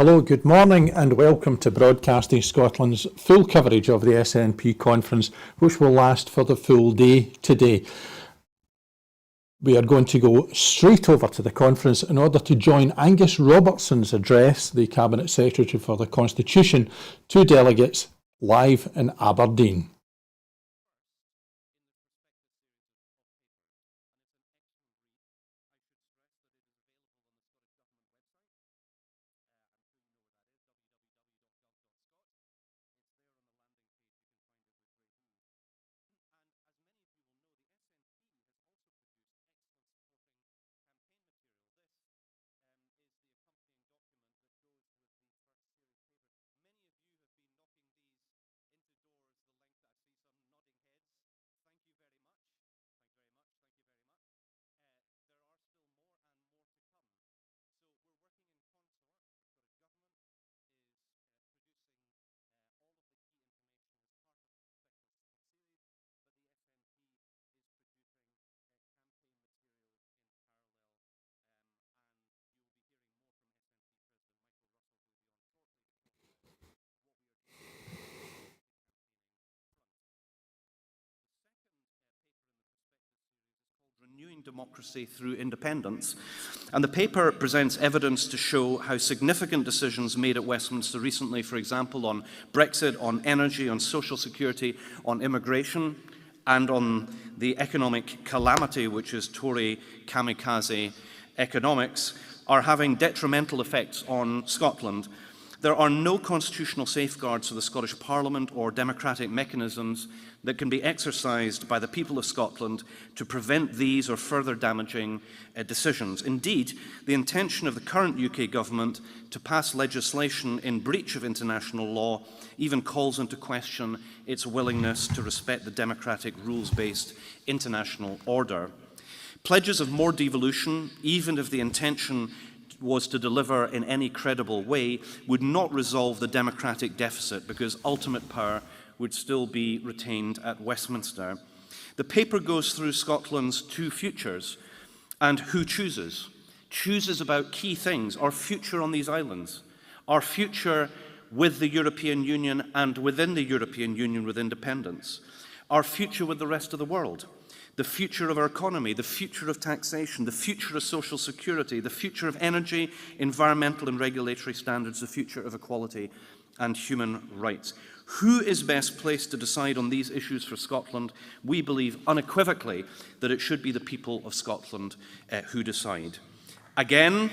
Hello, good morning and welcome to Broadcasting Scotland's full coverage of the SNP Conference, which will last for the full day today. We are going to go straight over to the conference in order to join Angus Robertson's address, the Cabinet Secretary for the Constitution, to delegates live in Aberdeen. Renewing Democracy Through Independence, and the paper presents evidence to show how significant decisions made at Westminster recently, for example, on Brexit, on energy, on social security, on immigration, and on the economic calamity, which is Tory kamikaze economics, are having detrimental effects on Scotland. There are no constitutional safeguards for the Scottish Parliament or democratic mechanisms that can be exercised by the people of Scotland to prevent these or further damaging decisions. Indeed, the intention of the current UK government to pass legislation in breach of international law even calls into question its willingness to respect the democratic rules-based international order. Pledges of more devolution, even if the intention was to deliver in any credible way, would not resolve the democratic deficit because ultimate power would still be retained at Westminster. The paper goes through Scotland's two futures and who chooses. Chooses about key things, our future on these islands, our future with the European Union and within the European Union with independence, our future with the rest of the world, the future of our economy, the future of taxation, the future of social security, the future of energy, environmental and regulatory standards, the future of equality and human rights. Who is best placed to decide on these issues for Scotland? We believe unequivocally that it should be the people of Scotland who decide. Again,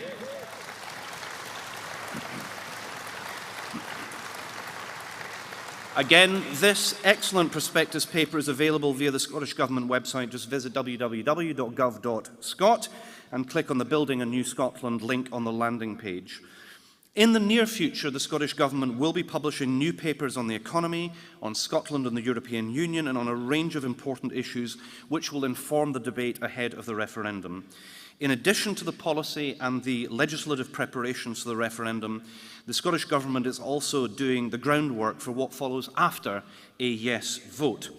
this excellent prospectus paper is available via the Scottish Government website. Just visit www.gov.scot and click on the Building a New Scotland link on the landing page. In the near future, the Scottish Government will be publishing new papers on the economy, on Scotland and the European Union, and on a range of important issues which will inform the debate ahead of the referendum. In addition to the policy and the legislative preparations for the referendum, the Scottish Government is also doing the groundwork for what follows after a yes vote.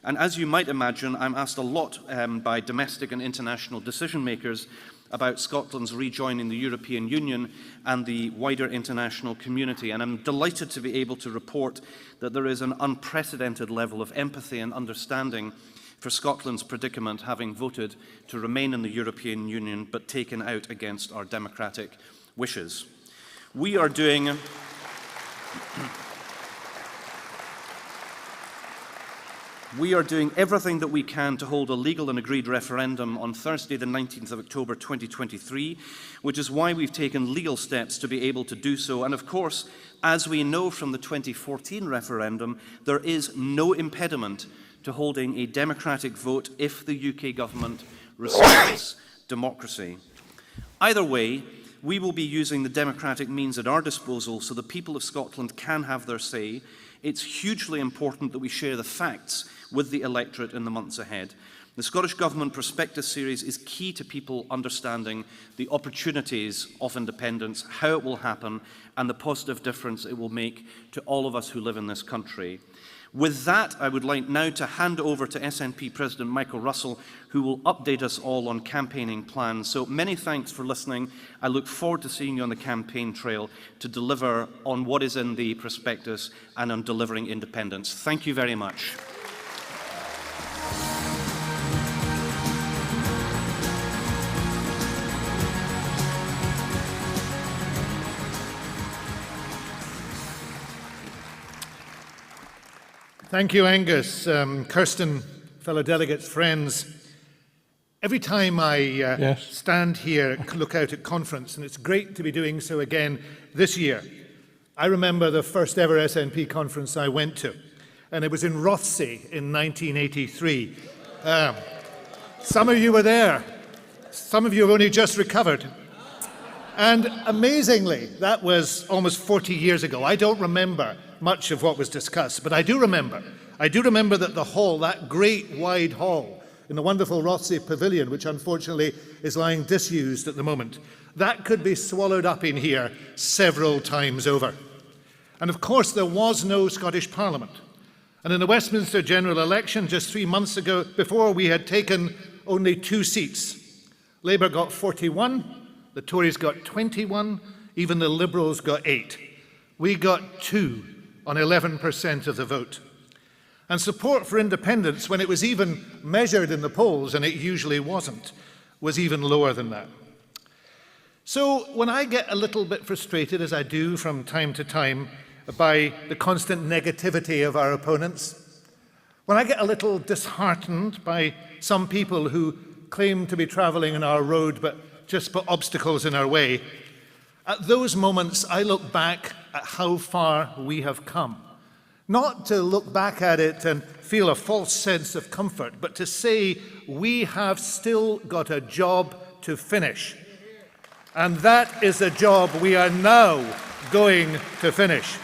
And as you might imagine, I'm asked a lot by domestic and international decision makers about Scotland's rejoining the European Union and the wider international community. And I'm delighted to be able to report that there is an unprecedented level of empathy and understanding for Scotland's predicament, having voted to remain in the European Union but taken out against our democratic wishes. We are doing everything that we can to hold a legal and agreed referendum on Thursday, the 19th of October 2023, which is why we've taken legal steps to be able to do so. And of course, as we know from the 2014 referendum, there is no impediment to holding a democratic vote if the UK government respects democracy. Either way, we will be using the democratic means at our disposal so the people of Scotland can have their say. It's hugely important that we share the facts with the electorate in the months ahead. The Scottish Government Prospectus Series is key to people understanding the opportunities of independence, how it will happen, and the positive difference it will make to all of us who live in this country. With that, I would like now to hand over to SNP President Michael Russell, who will update us all on campaigning plans. So many thanks for listening. I look forward to seeing you on the campaign trail to deliver on what is in the prospectus and on delivering independence. Thank you very much. Thank you, Angus. Kirsten, fellow delegates, friends. Every time I stand here and look out at conference, and it's great to be doing so again this year, I remember the first ever SNP conference I went to, and it was in Rothesay in 1983. Some of you were there. Some of you have only just recovered. And amazingly, that was almost 40 years ago. I don't remember much of what was discussed, but I do remember that the hall, that great wide hall in the wonderful Rothesay Pavilion, which unfortunately is lying disused at the moment, that could be swallowed up in here several times over. And of course, there was no Scottish Parliament. And in the Westminster general election just 3 months ago, before, we had taken only 2 seats. Labour got 41, the Tories got 21, even the Liberals got 8. We got 2 on 11% of the vote. And support for independence, when it was even measured in the polls, and it usually wasn't, was even lower than that. So when I get a little bit frustrated, as I do from time to time, by the constant negativity of our opponents, when I get a little disheartened by some people who claim to be travelling on our road but just put obstacles in our way, at those moments I look back at how far we have come. Not to look back at it and feel a false sense of comfort, but to say we have still got a job to finish. And that is the job we are now going to finish.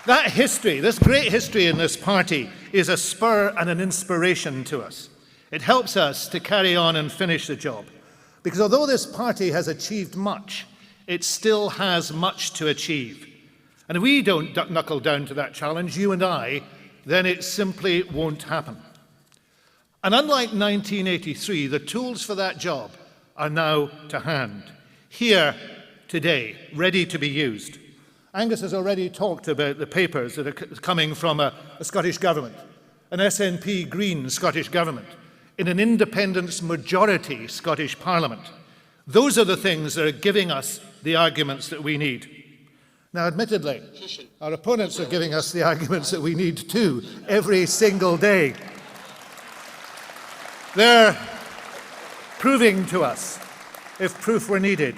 That history, this great history in this party, is a spur and an inspiration to us. It helps us to carry on and finish the job. Because although this party has achieved much, it still has much to achieve. And if we don't knuckle down to that challenge, you and I, then it simply won't happen. And unlike 1983, the tools for that job are now to hand, here, today, ready to be used. Angus has already talked about the papers that are coming from a Scottish government, an SNP Green Scottish government, in an independence majority Scottish Parliament. Those are the things that are giving us the arguments that we need. Now, admittedly, our opponents are giving us the arguments that we need too, every single day. They're proving to us, if proof were needed,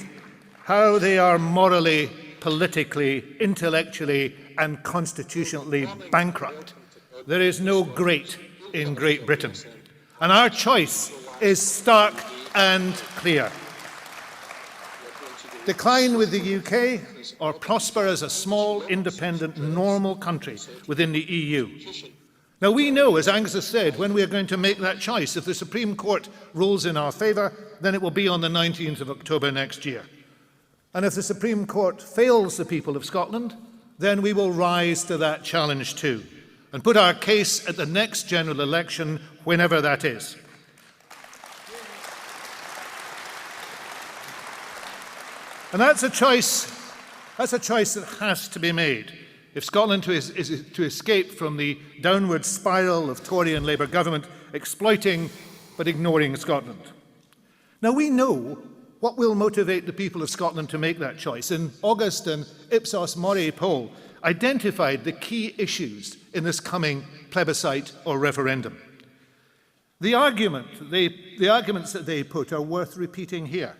how they are morally, politically, intellectually, and constitutionally bankrupt. There is no great in Great Britain. And our choice is stark and clear. Decline with the UK or prosper as a small, independent, normal country within the EU. Now we know, as Angus has said, when we are going to make that choice. If the Supreme Court rules in our favour, then it will be on the 19th of October next year. And if the Supreme Court fails the people of Scotland, then we will rise to that challenge too, and put our case at the next general election, whenever that is. And that's a choice that has to be made if Scotland is to escape from the downward spiral of Tory and Labour government exploiting but ignoring Scotland. Now we know what will motivate the people of Scotland to make that choice. In August, an Ipsos Mori poll identified the key issues in this coming plebiscite or referendum. The arguments that they put are worth repeating here.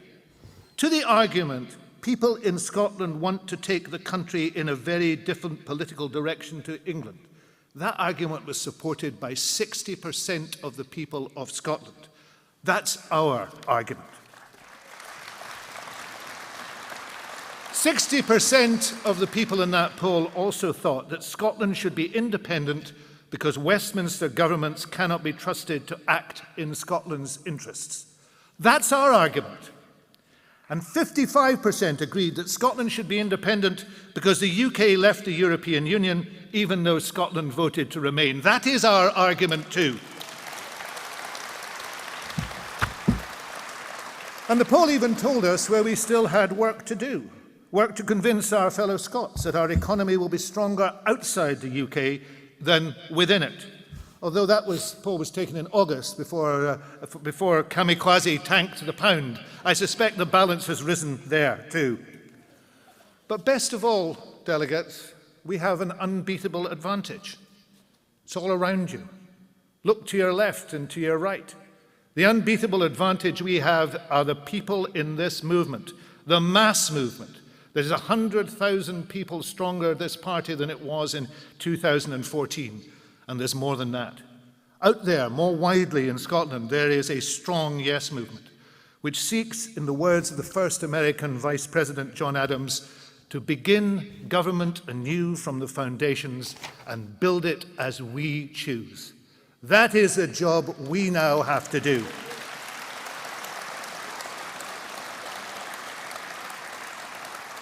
To the argument, people in Scotland want to take the country in a very different political direction to England. That argument was supported by 60% of the people of Scotland. That's our argument. 60% of the people in that poll also thought that Scotland should be independent because Westminster governments cannot be trusted to act in Scotland's interests. That's our argument. And 55% agreed that Scotland should be independent because the UK left the European Union, even though Scotland voted to remain. That is our argument too. And the poll even told us where we still had work to do, work to convince our fellow Scots that our economy will be stronger outside the UK than within it. Although that poll was taken in August before kamikaze tanked the pound, I suspect the balance has risen there too. But best of all, delegates, we have an unbeatable advantage. It's all around you. Look to your left and to your right. The unbeatable advantage we have are the people in this movement, the mass movement. There's 100,000 people stronger this party than it was in 2014, and there's more than that. Out there, more widely in Scotland, there is a strong yes movement, which seeks, in the words of the first American Vice President John Adams, to begin government anew from the foundations and build it as we choose. That is a job we now have to do.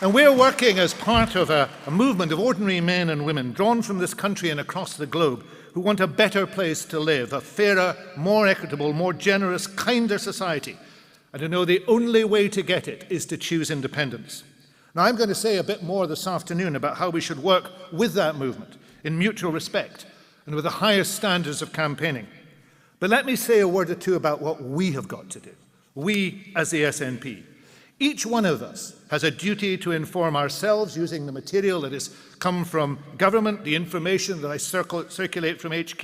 And we're working as part of a movement of ordinary men and women drawn from this country and across the globe who want a better place to live, a fairer, more equitable, more generous, kinder society, and to know the only way to get it is to choose independence. Now, I'm going to say a bit more this afternoon about how we should work with that movement in mutual respect and with the highest standards of campaigning. But let me say a word or two about what we have got to do, we as the SNP. Each one of us has a duty to inform ourselves using the material that has come from government, the information that I circulate from HQ,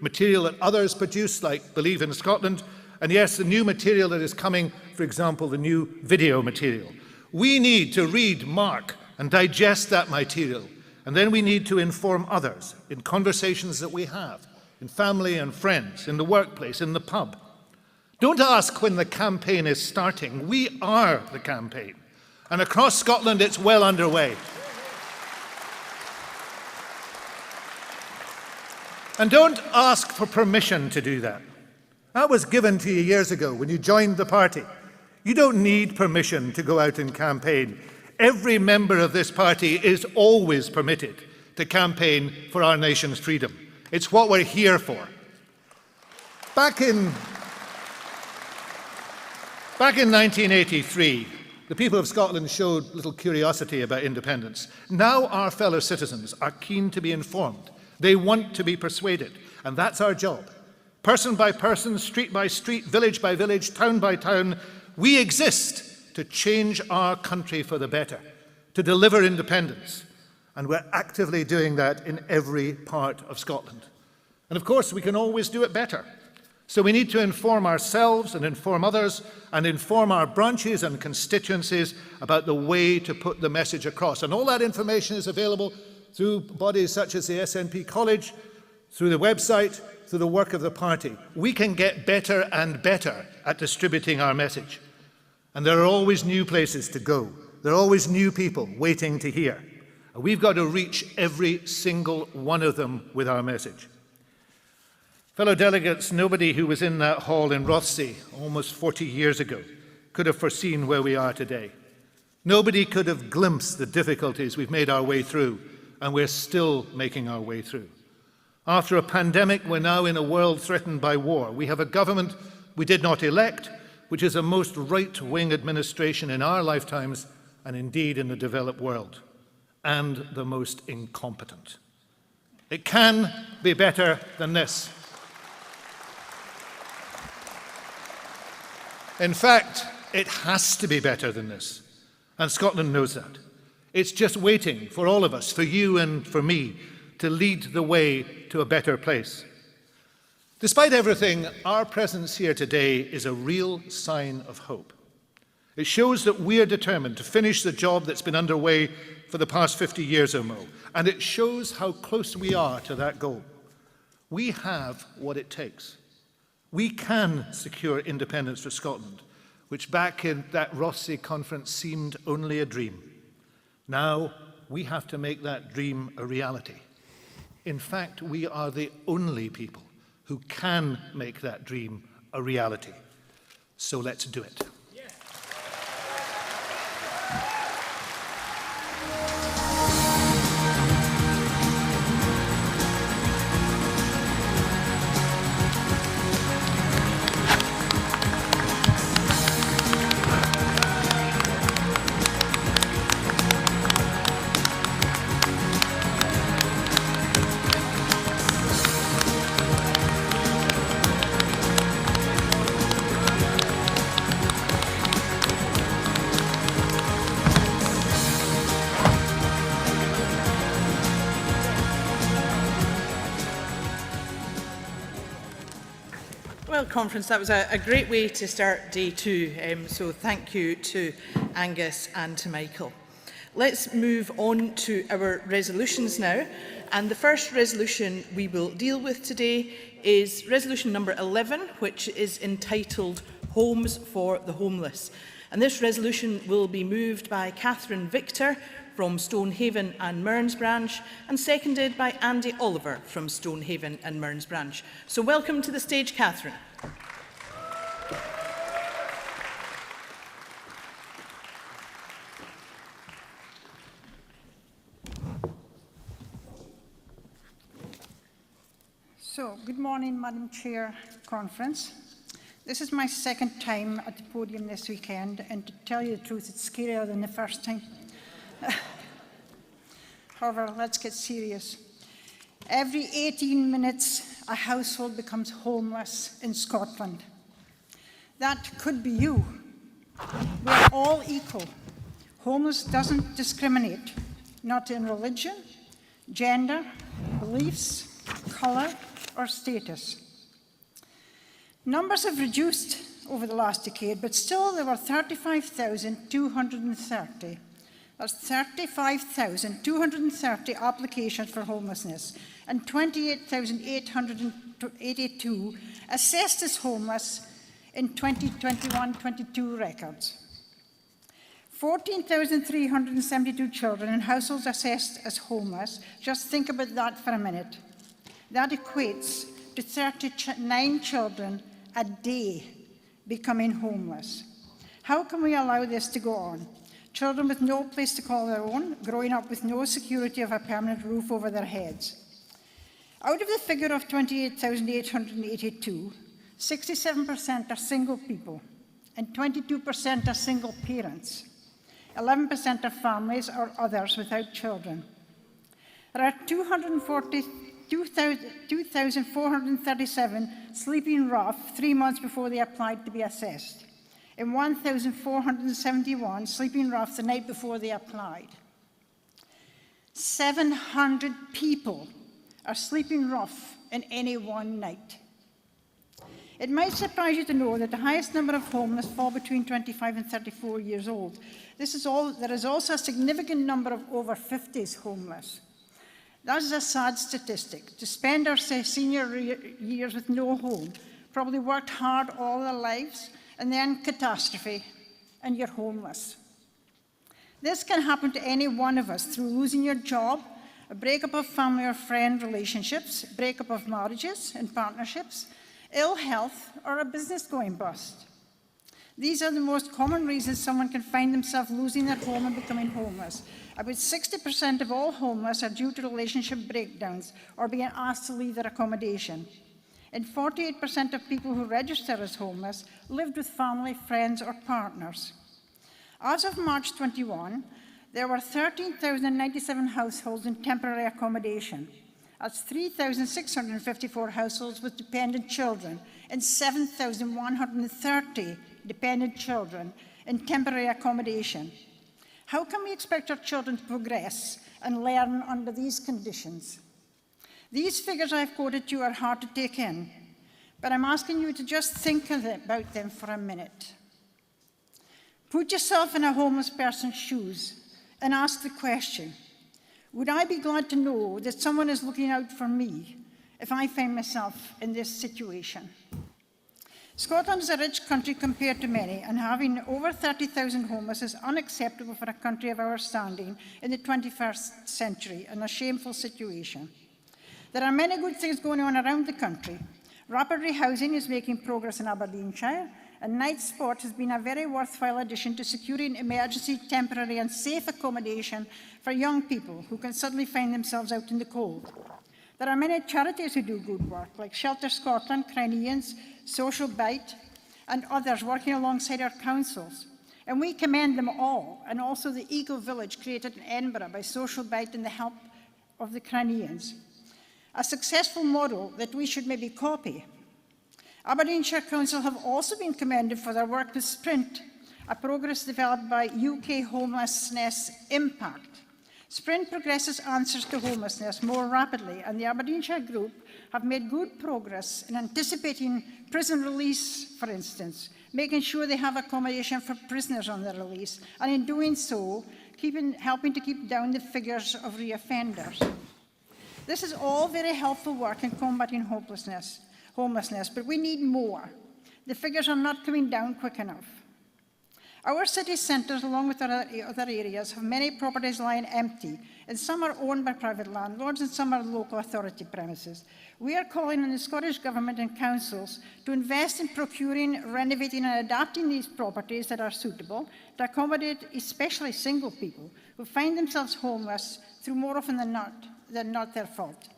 material that others produce, like Believe in Scotland, and yes, the new material that is coming, for example, the new video material. We need to read, mark, and digest that material. And then we need to inform others in conversations that we have, in family and friends, in the workplace, in the pub. Don't ask when the campaign is starting. We are the campaign. And across Scotland, it's well underway. And don't ask for permission to do that. That was given to you years ago when you joined the party. You don't need permission to go out and campaign. Every member of this party is always permitted to campaign for our nation's freedom. It's what we're here for. Back in 1983, the people of Scotland showed little curiosity about independence. Now our fellow citizens are keen to be informed. They want to be persuaded, and that's our job. Person by person, street by street, village by village, town by town, we exist to change our country for the better, to deliver independence. And we're actively doing that in every part of Scotland. And of course, we can always do it better. So we need to inform ourselves and inform others and inform our branches and constituencies about the way to put the message across. And all that information is available through bodies such as the SNP College, through the website, through the work of the party. We can get better and better at distributing our message. And there are always new places to go. There are always new people waiting to hear. And we've got to reach every single one of them with our message. Fellow delegates, nobody who was in that hall in Rothesay almost 40 years ago could have foreseen where we are today. Nobody could have glimpsed the difficulties we've made our way through, and we're still making our way through. After a pandemic, we're now in a world threatened by war. We have a government we did not elect, which is the most right-wing administration in our lifetimes and indeed in the developed world, and the most incompetent. It can be better than this. In fact, it has to be better than this, and Scotland knows that. It's just waiting for all of us, for you and for me, to lead the way to a better place. Despite everything, our presence here today is a real sign of hope. It shows that we are determined to finish the job that's been underway for the past 50 years or more, and it shows how close we are to that goal. We have what it takes. We can secure independence for Scotland, which back in that Rothesay conference seemed only a dream. Now we have to make that dream a reality. In fact, we are the only people who can make that dream a reality. So let's do it. Well, Conference, that was a great way to start day two, so thank you to Angus and to Michael. Let's move on to our resolutions now, and the first resolution we will deal with today is resolution number 11, which is entitled Homes for the Homeless. And this resolution will be moved by Catherine Victor from Stonehaven and Mearns Branch and seconded by Andy Oliver from Stonehaven and Mearns Branch. So welcome to the stage, Catherine. So, good morning, Madam Chair, Conference. This is my second time at the podium this weekend, and to tell you the truth, it's scarier than the first time. However, let's get serious. Every 18 minutes, a household becomes homeless in Scotland. That could be you. We're all equal. Homeless doesn't discriminate, not in religion, gender, beliefs, colour, or status. Numbers have reduced over the last decade, but still there were 35,230. That's 35,230 applications for homelessness and 28,882 assessed as homeless in 2021-22 records. 14,372 children in households assessed as homeless. Just think about that for a minute. That equates to 39 children a day becoming homeless. How can we allow this to go on? Children with no place to call their own, growing up with no security of a permanent roof over their heads. Out of the figure of 28,882, 67% are single people and 22% are single parents. 11% are families or others without children. There are 2,437 sleeping rough 3 months before they applied to be assessed, and 1,471 sleeping rough the night before they applied. 700 people are sleeping rough in any one night. It might surprise you to know that the highest number of homeless fall between 25 and 34 years old. There is also a significant number of over 50s homeless. That is a sad statistic. To spend our senior years with no home, probably worked hard all their lives, and then catastrophe, and you're homeless. This can happen to any one of us through losing your job, a breakup of family or friend relationships, breakup of marriages and partnerships, ill health, or a business going bust. These are the most common reasons someone can find themselves losing their home and becoming homeless. About 60% of all homeless are due to relationship breakdowns or being asked to leave their accommodation. And 48% of people who register as homeless lived with family, friends, or partners. As of March 21, there were 13,097 households in temporary accommodation. That's 3,654 households with dependent children and 7,130 dependent children in temporary accommodation. How can we expect our children to progress and learn under these conditions? These figures I've quoted to you are hard to take in, but I'm asking you to just think about them for a minute. Put yourself in a homeless person's shoes and ask the question, would I be glad to know that someone is looking out for me if I find myself in this situation? Scotland is a rich country compared to many, and having over 30,000 homeless is unacceptable for a country of our standing in the 21st century, and a shameful situation. There are many good things going on around the country. Rapid rehousing is making progress in Aberdeenshire, and night sport has been a very worthwhile addition to securing emergency, temporary and safe accommodation for young people who can suddenly find themselves out in the cold. There are many charities who do good work, like Shelter Scotland, Crineans, Social Bite, and others working alongside our councils. And we commend them all, and also the Eagle Village created in Edinburgh by Social Bite and the help of the Crineans. A successful model that we should maybe copy. Aberdeenshire Council have also been commended for their work with Sprint, a progress developed by UK Homelessness Impact. Sprint progresses answers to homelessness more rapidly, and the Aberdeenshire group have made good progress in anticipating prison release, for instance, making sure they have accommodation for prisoners on their release, and in doing so, helping to keep down the figures of reoffenders. This is all very helpful work in combating homelessness, but we need more. The figures are not coming down quick enough. Our city centres, along with other areas, have many properties lying empty, and some are owned by private landlords and some are local authority premises. We are calling on the Scottish Government and councils to invest in procuring, renovating and adapting these properties that are suitable to accommodate especially single people who find themselves homeless through more often than not their fault.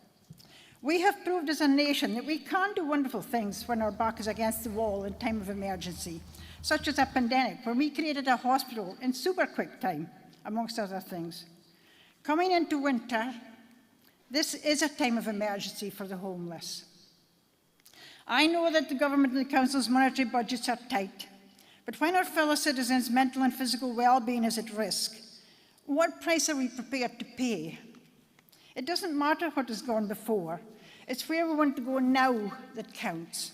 We have proved as a nation that we can do wonderful things when our back is against the wall in time of emergency, such as a pandemic, where we created a hospital in super quick time, amongst other things. Coming into winter, this is a time of emergency for the homeless. I know that the government and the council's monetary budgets are tight, but when our fellow citizens' mental and physical well-being is at risk, what price are we prepared to pay? It doesn't matter what has gone before. It's where we want to go now that counts.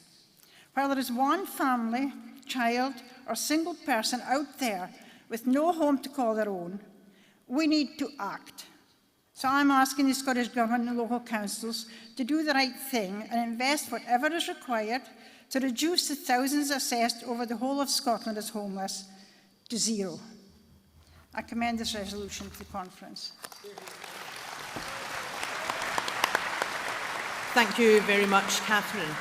While there is one family, child, or single person out there with no home to call their own, we need to act. So I'm asking the Scottish Government and local councils to do the right thing and invest whatever is required to reduce the thousands assessed over the whole of Scotland as homeless to zero. I commend this resolution to the conference. Thank you very much, Catherine.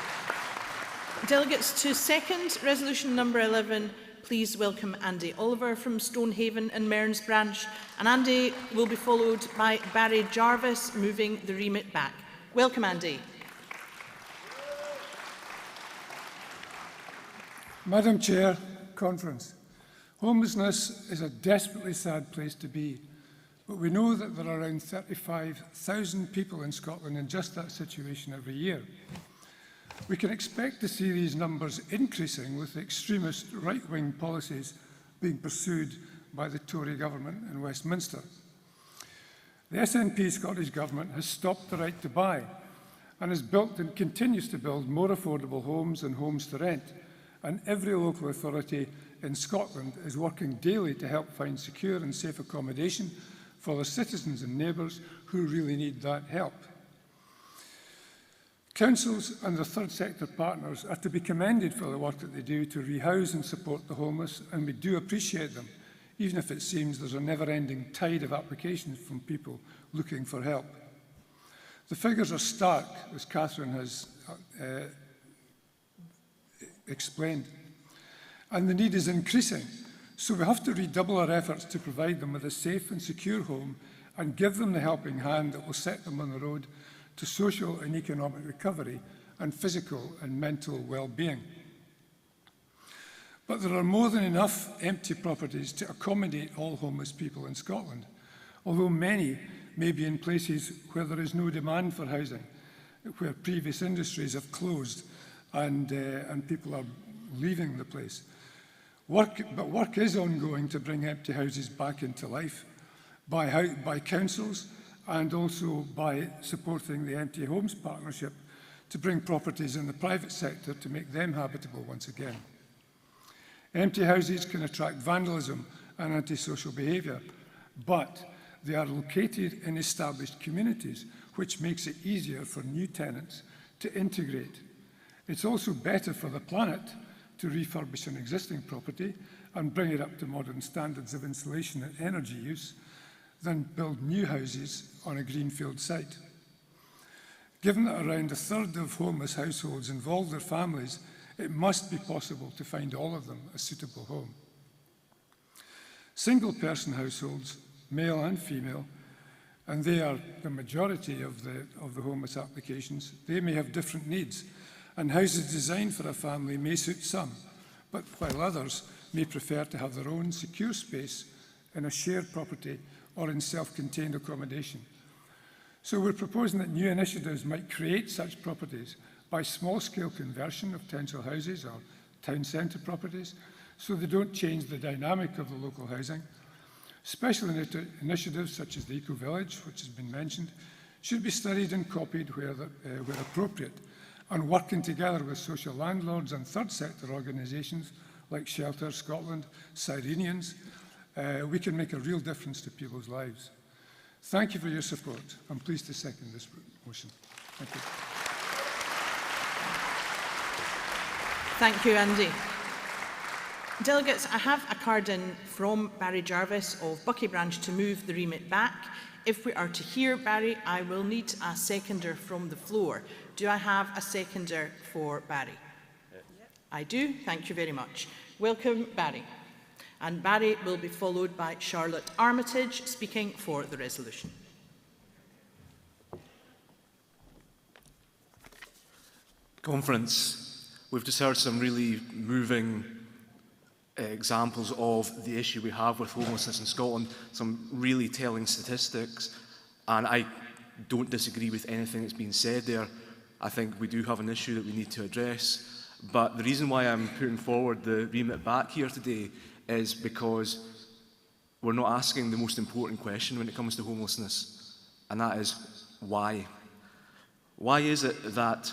Delegates to second resolution number 11, please welcome Andy Oliver from Stonehaven and Mearns Branch, and Andy will be followed by Barry Jarvis, moving the remit back. Welcome, Andy. Madam Chair, Conference. Homelessness is a desperately sad place to be, but we know that there are around 35,000 people in Scotland in just that situation every year. We can expect to see these numbers increasing with the extremist right-wing policies being pursued by the Tory government in Westminster. The SNP Scottish Government has stopped the right to buy and has built and continues to build more affordable homes and homes to rent, and every local authority in Scotland is working daily to help find secure and safe accommodation for their citizens and neighbours who really need that help. Councils and their third sector partners are to be commended for the work that they do to rehouse and support the homeless, and we do appreciate them, even if it seems there's a never-ending tide of applications from people looking for help. The figures are stark, as Catherine has explained, and the need is increasing, so we have to redouble our efforts to provide them with a safe and secure home and give them the helping hand that will set them on the road to social and economic recovery and physical and mental well-being. But there are more than enough empty properties to accommodate all homeless people in Scotland, although many may be in places where there is no demand for housing, where previous industries have closed and people are leaving the place. But work is ongoing to bring empty houses back into life by councils and also by supporting the Empty Homes Partnership to bring properties in the private sector to make them habitable once again. Empty houses can attract vandalism and antisocial behaviour, but they are located in established communities, which makes it easier for new tenants to integrate. It's also better for the planet to refurbish an existing property and bring it up to modern standards of insulation and energy use than build new houses on a greenfield site. Given that around a third of homeless households involve their families, it must be possible to find all of them a suitable home. Single-person households, male and female, and they are the majority of the homeless applications, they may have different needs, and houses designed for a family may suit some, but while others may prefer to have their own secure space in a shared property or in self-contained accommodation. So we're proposing that new initiatives might create such properties by small-scale conversion of council houses or town centre properties, so they don't change the dynamic of the local housing. Special initiatives such as the Eco-Village, which has been mentioned, should be studied and copied where appropriate, and working together with social landlords and third sector organisations like Shelter Scotland, Cyrenians, we can make a real difference to people's lives. Thank you for your support. I'm pleased to second this motion. Thank you. Thank you, Andy. Delegates, I have a card in from Barry Jarvis of Buckie Branch to move the remit back. If we are to hear Barry, I will need a seconder from the floor. Do I have a seconder for Barry? I do. Thank you very much. Welcome, Barry. And Barry will be followed by Charlotte Armitage, speaking for the resolution. Conference, we've just heard some really moving examples of the issue we have with homelessness in Scotland, some really telling statistics, and I don't disagree with anything that's been said there. I think we do have an issue that we need to address, but the reason why I'm putting forward the remit back here today is because we're not asking the most important question when it comes to homelessness, and that is why? Why is it that,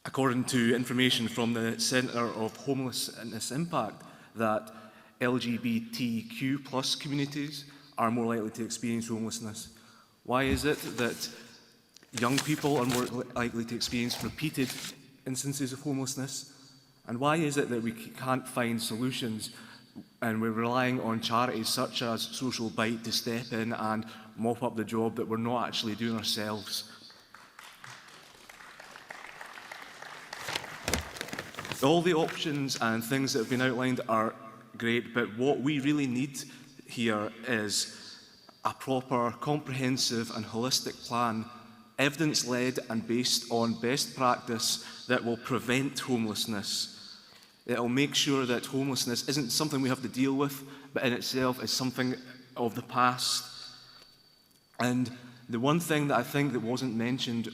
according to information from the Centre of Homelessness Impact, that LGBTQ+ communities are more likely to experience homelessness? Why is it that young people are more likely to experience repeated instances of homelessness? And why is it that we can't find solutions and we're relying on charities such as Social Bite to step in and mop up the job that we're not actually doing ourselves? All the options and things that have been outlined are great, but what we really need here is a proper, comprehensive and holistic plan, evidence-led and based on best practice that will prevent homelessness. It will make sure that homelessness isn't something we have to deal with, but in itself is something of the past. And the one thing that I think that wasn't mentioned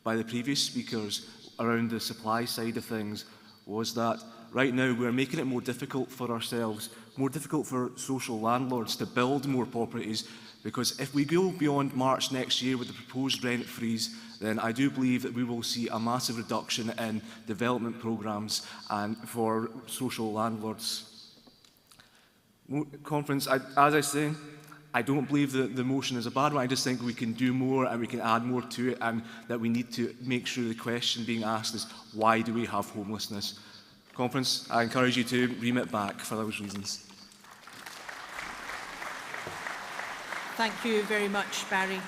by the previous speakers around the supply side of things was that right now we're making it more difficult for ourselves, more difficult for social landlords to build more properties, because if we go beyond March next year with the proposed rent freeze, then I do believe that we will see a massive reduction in development programmes and for social landlords. Conference, as I say, I don't believe that the motion is a bad one. I just think we can do more and we can add more to it, and that we need to make sure the question being asked is, why do we have homelessness? Conference, I encourage you to remit back for those reasons. Thank you very much, Barry.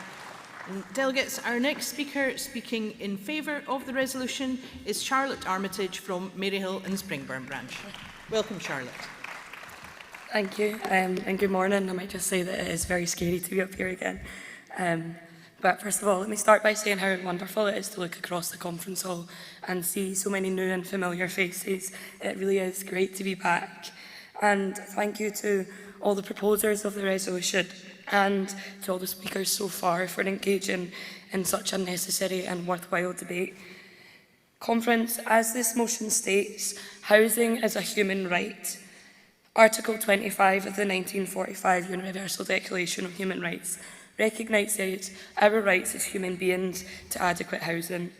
Delegates, our next speaker speaking in favour of the resolution is Charlotte Armitage from Maryhill and Springburn Branch. Welcome, Charlotte. Thank you, and good morning. I might just say that it is very scary to be up here again. But first of all, let me start by saying how wonderful it is to look across the conference hall and see so many new and familiar faces. It really is great to be back. And thank you to all the proposers of the resolution and to all the speakers so far for engaging in such a necessary and worthwhile debate. Conference, as this motion states, housing is a human right. Article 25 of the 1945 Universal Declaration of Human Rights recognises our rights as human beings to adequate housing.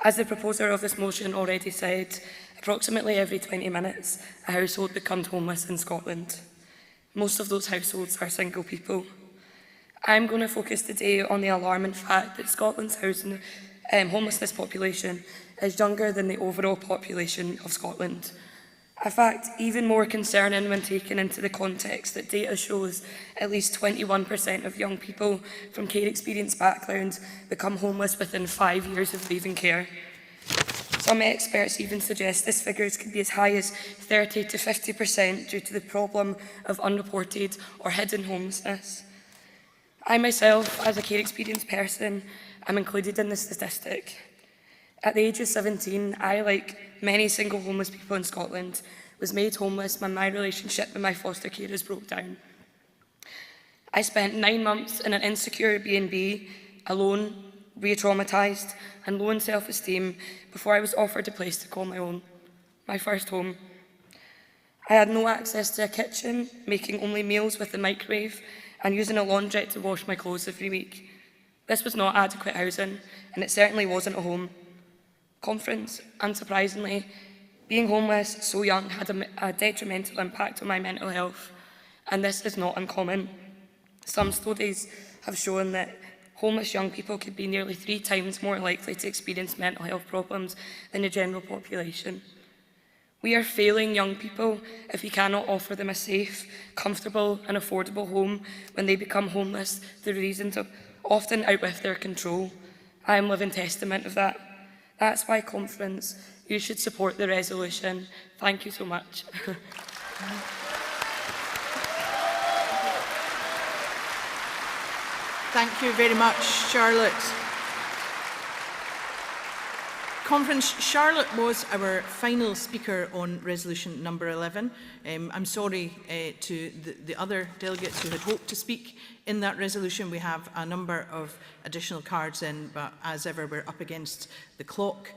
As the proposer of this motion already said, approximately every 20 minutes a household becomes homeless in Scotland. Most of those households are single people. I'm going to focus today on the alarming fact that Scotland's homelessness population is younger than the overall population of Scotland. A fact even more concerning when taken into the context that data shows at least 21% of young people from care experience backgrounds become homeless within 5 years of leaving care. Some experts even suggest this figures could be as high as 30 to 50% due to the problem of unreported or hidden homelessness. I myself, as a care experienced person, am included in this statistic. At the age of 17, I, like many single homeless people in Scotland, was made homeless when my relationship with my foster carers broke down. I spent 9 months in an insecure B&B, alone, re-traumatised and low in self-esteem before I was offered a place to call my own, my first home. I had no access to a kitchen, making only meals with the microwave and using a laundrette to wash my clothes every week. This was not adequate housing, and it certainly wasn't a home. Conference, unsurprisingly, being homeless so young had a detrimental impact on my mental health, and this is not uncommon. Some studies have shown that homeless young people could be nearly 3 times more likely to experience mental health problems than the general population. We are failing young people if we cannot offer them a safe, comfortable and affordable home when they become homeless through reasons of often out with their control. I am living testament of that. That's why, Conference, you should support the resolution. Thank you so much. Thank you very much, Charlotte. Conference, Charlotte was our final speaker on resolution number 11. I'm sorry to the other delegates who had hoped to speak in that resolution. We have a number of additional cards in, but as ever, we're up against the clock.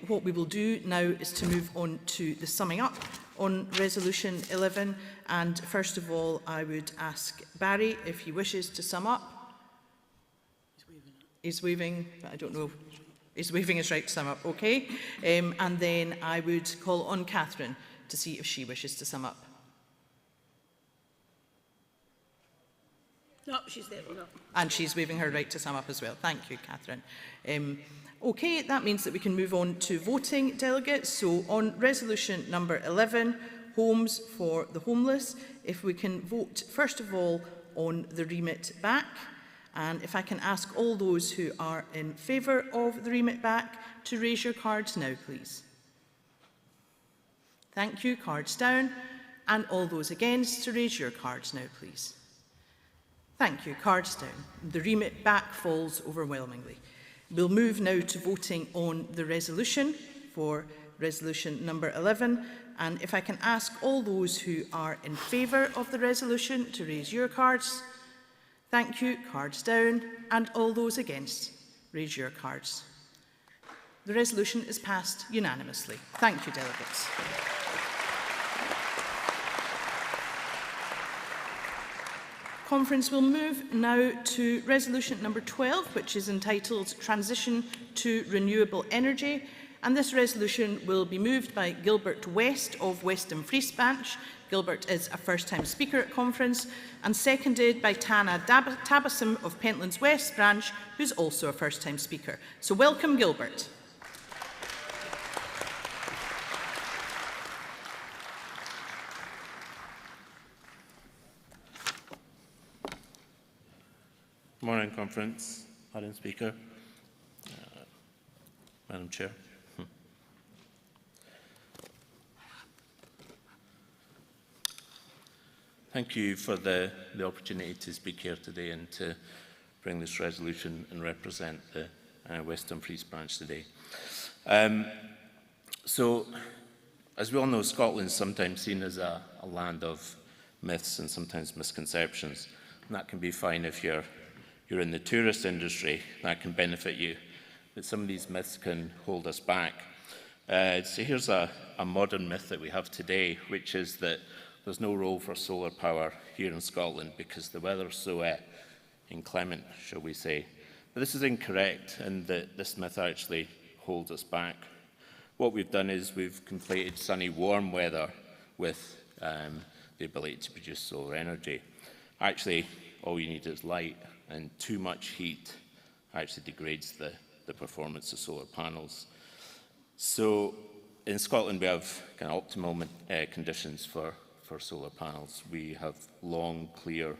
What we will do now is to move on to the summing up on resolution 11. And first of all, I would ask Barry if he wishes to sum up. He's waving, but I don't know. He's waving his right to sum up, okay. And then I would call on Catherine to see if she wishes to sum up. No, she's there. No. And she's waving her right to sum up as well. Thank you, Catherine. Okay, that means that we can move on to voting delegates. So on resolution number 11, homes for the homeless, if we can vote first of all on the remit back. And if I can ask all those who are in favour of the remit back to raise your cards now, please. Thank you. Cards down. And all those against to raise your cards now, please. Thank you. Cards down. The remit back falls overwhelmingly. We'll move now to voting on the resolution for resolution number 11. And if I can ask all those who are in favour of the resolution to raise your cards. Thank you. Cards down. And all those against, raise your cards. The resolution is passed unanimously. Thank you, delegates. Conference will move now to resolution number 12, which is entitled Transition to Renewable Energy. And this resolution will be moved by Gilbert West of Weston Free Branch. Gilbert is a first-time speaker at conference, and seconded by Tana Tabassum of Pentlands West Branch, who's also a first-time speaker. So welcome, Gilbert. Morning, Conference, Madam Speaker, Madam Chair. Thank you for the opportunity to speak here today and to bring this resolution and represent the Western Free Branch today. So, as we all know, Scotland is sometimes seen as a land of myths and sometimes misconceptions. And that can be fine if you're in the tourist industry, that can benefit you. But some of these myths can hold us back. So here's a modern myth that we have today, which is that there's no role for solar power here in Scotland because the weather's so inclement, shall we say. But this is incorrect, and this myth actually holds us back. What we've done is we've conflated sunny, warm weather with the ability to produce solar energy. Actually, all you need is light, and too much heat actually degrades the performance of solar panels. So in Scotland, we have kind of optimal conditions for solar panels. We have long, clear,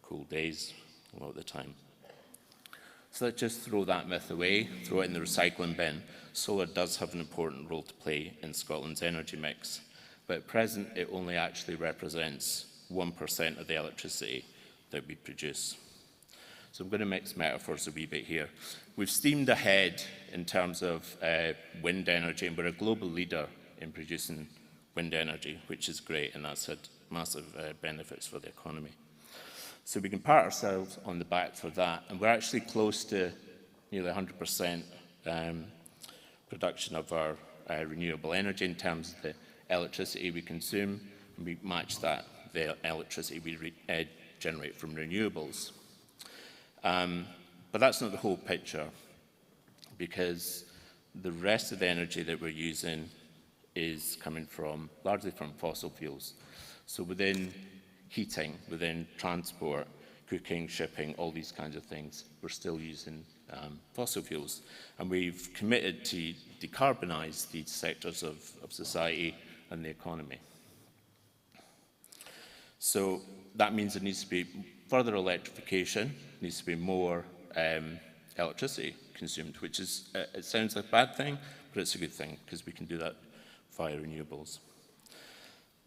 cool days a lot of the time. So let's just throw that myth away, throw it in the recycling bin. Solar does have an important role to play in Scotland's energy mix, but at present it only actually represents 1% of the electricity that we produce. So I'm going to mix metaphors a wee bit here. We've steamed ahead in terms of wind energy, and we're a global leader in producing wind energy, which is great, and that's had massive benefits for the economy. So we can pat ourselves on the back for that, and we're actually close to nearly 100% production of our renewable energy in terms of the electricity we consume, and we match that, the electricity we generate from renewables. But that's not the whole picture, because the rest of the energy that we're using is coming largely from fossil fuels. So within heating, within transport, cooking, shipping, all these kinds of things, we're still using fossil fuels. And we've committed to decarbonise these sectors of society and the economy. So that means there needs to be further electrification, needs to be more electricity consumed, which is, it sounds like a bad thing, but it's a good thing, because we can do that via renewables.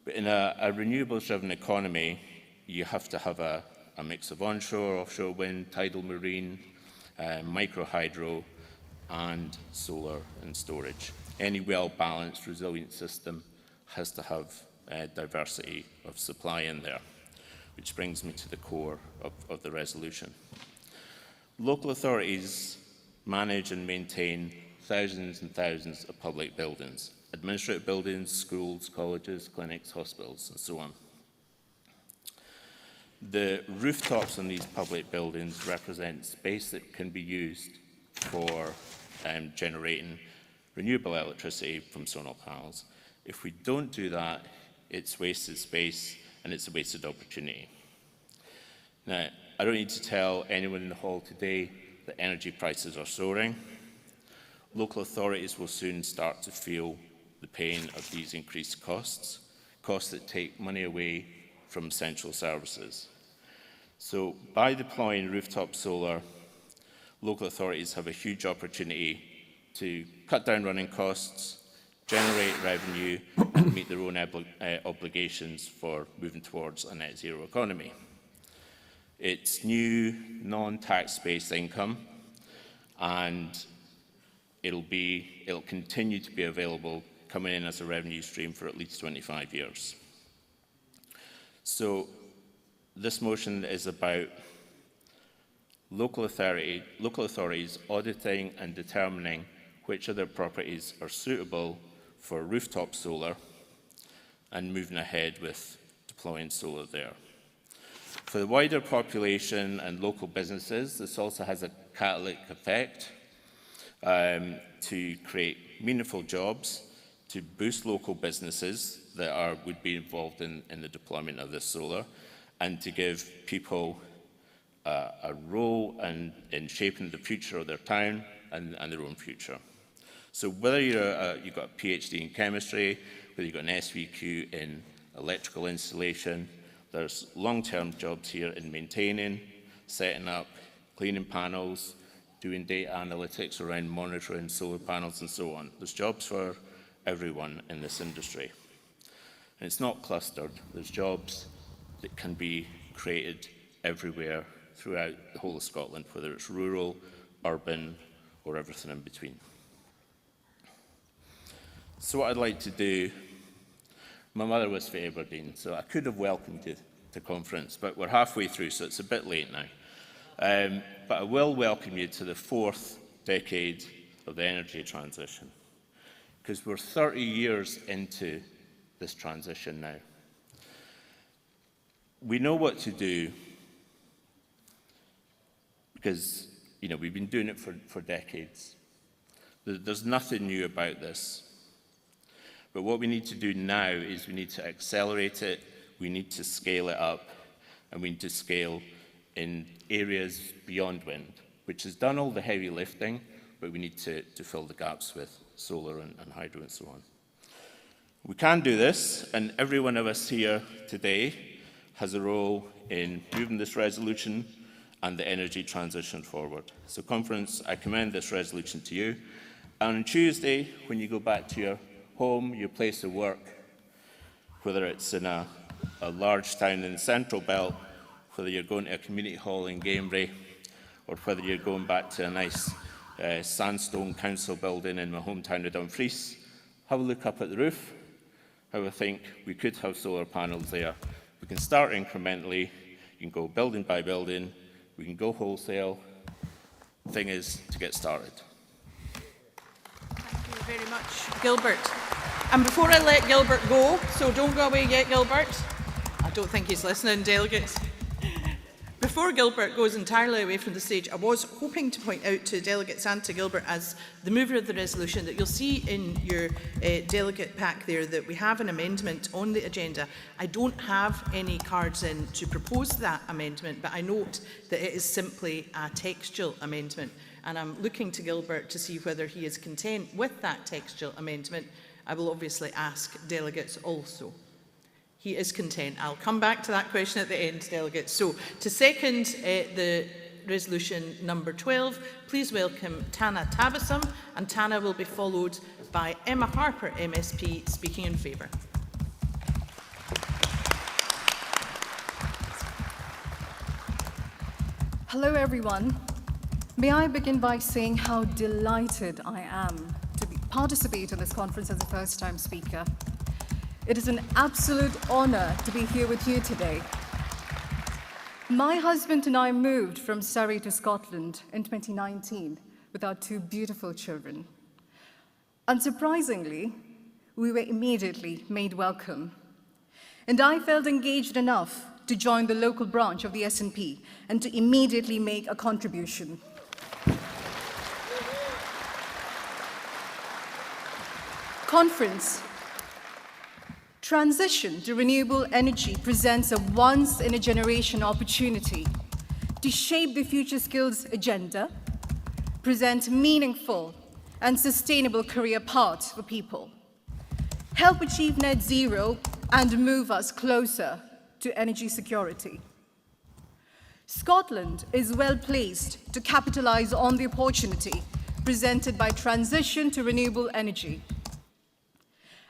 But in a renewables-driven economy, you have to have a mix of onshore, offshore wind, tidal marine, micro-hydro, and solar and storage. Any well-balanced, resilient system has to have diversity of supply in there, which brings me to the core of the resolution. Local authorities manage and maintain thousands and thousands of public buildings, administrative buildings, schools, colleges, clinics, hospitals, and so on. The rooftops on these public buildings represent space that can be used for generating renewable electricity from solar panels. If we don't do that, it's wasted space and it's a wasted opportunity. Now, I don't need to tell anyone in the hall today that energy prices are soaring. Local authorities will soon start to feel the pain of these increased costs that take money away from essential services. So by deploying rooftop solar, local authorities have a huge opportunity to cut down running costs, generate revenue, and meet their own obligations for moving towards a net zero economy. It's new, non-tax-based income, and it'll continue to be available, coming in as a revenue stream for at least 25 years. So this motion is about local authorities auditing and determining which of their properties are suitable for rooftop solar and moving ahead with deploying solar there. For the wider population and local businesses, this also has a catalytic effect to create meaningful jobs, to boost local businesses that would be involved in the deployment of this solar, and to give people a role in shaping the future of their town and their own future. So whether you've got a PhD in chemistry, whether you've got an SVQ in electrical installation, there's long-term jobs here in maintaining, setting up, cleaning panels, doing data analytics around monitoring solar panels and so on. There's jobs for everyone in this industry. And it's not clustered. There's jobs that can be created everywhere throughout the whole of Scotland, whether it's rural, urban, or everything in between. So what I'd like to do, my mother was from Aberdeen, so I could have welcomed you to conference, but we're halfway through, so it's a bit late now. But I will welcome you to the 4th decade of the energy transition, because we're 30 years into this transition now. We know what to do because, we've been doing it for decades. There's nothing new about this. But what we need to do now is we need to accelerate it, we need to scale it up, and we need to scale in areas beyond wind, which has done all the heavy lifting, but we need to fill the gaps with solar and hydro and so on. We can do this, and every one of us here today has a role in moving this resolution and the energy transition forward. So conference, I commend this resolution to you. And on Tuesday, when you go back to your home, your place of work, whether it's in a large town in the Central Belt, whether you're going to a community hall in Gamebury, or whether you're going back to a nice sandstone council building in my hometown of Dumfries, have a look up at the roof. Have a think, we could have solar panels there. We can start incrementally, you can go building by building, we can go wholesale. The thing is to get started. Thank you very much, Gilbert. And before I let Gilbert go, so don't go away yet, Gilbert. I don't think he's listening, delegates. before Gilbert goes entirely away from the stage, I was hoping to point out to delegates and to Gilbert as the mover of the resolution that you'll see in your delegate pack there that we have an amendment on the agenda. I don't have any cards in to propose that amendment, but I note that it is simply a textual amendment. And I'm looking to Gilbert to see whether he is content with that textual amendment. I will obviously ask delegates also. He is content. I'll come back to that question at the end, delegates. So, to second the resolution number 12, please welcome Tana Tabassum, and Tana will be followed by Emma Harper, MSP, speaking in favour. Hello, everyone. May I begin by saying how delighted I am to participate in this conference as a first-time speaker. It is an absolute honour to be here with you today. My husband and I moved from Surrey to Scotland in 2019 with our 2 beautiful children. Unsurprisingly, we were immediately made welcome. And I felt engaged enough to join the local branch of the SNP and to immediately make a contribution. Conference. Transition to renewable energy presents a once-in-a-generation opportunity to shape the future skills agenda, present meaningful and sustainable career paths for people, help achieve net zero, and move us closer to energy security. Scotland is well placed to capitalize on the opportunity presented by transition to renewable energy.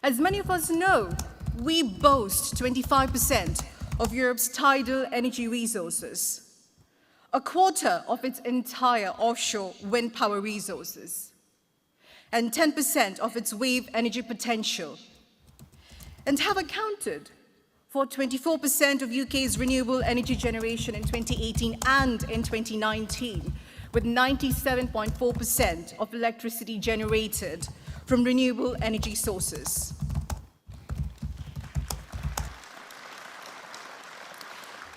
As many of us know, we boast 25% of Europe's tidal energy resources, a quarter of its entire offshore wind power resources, and 10% of its wave energy potential, and have accounted for 24% of UK's renewable energy generation in 2018 and in 2019, with 97.4% of electricity generated from renewable energy sources.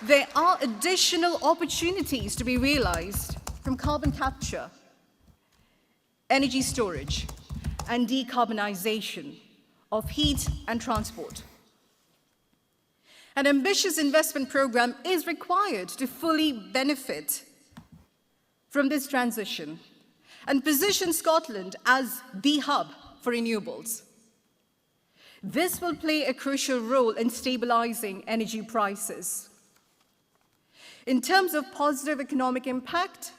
There are additional opportunities to be realized from carbon capture, energy storage, and decarbonization of heat and transport. An ambitious investment program is required to fully benefit from this transition and position Scotland as the hub for renewables. This will play a crucial role in stabilizing energy prices. In terms of positive economic impact,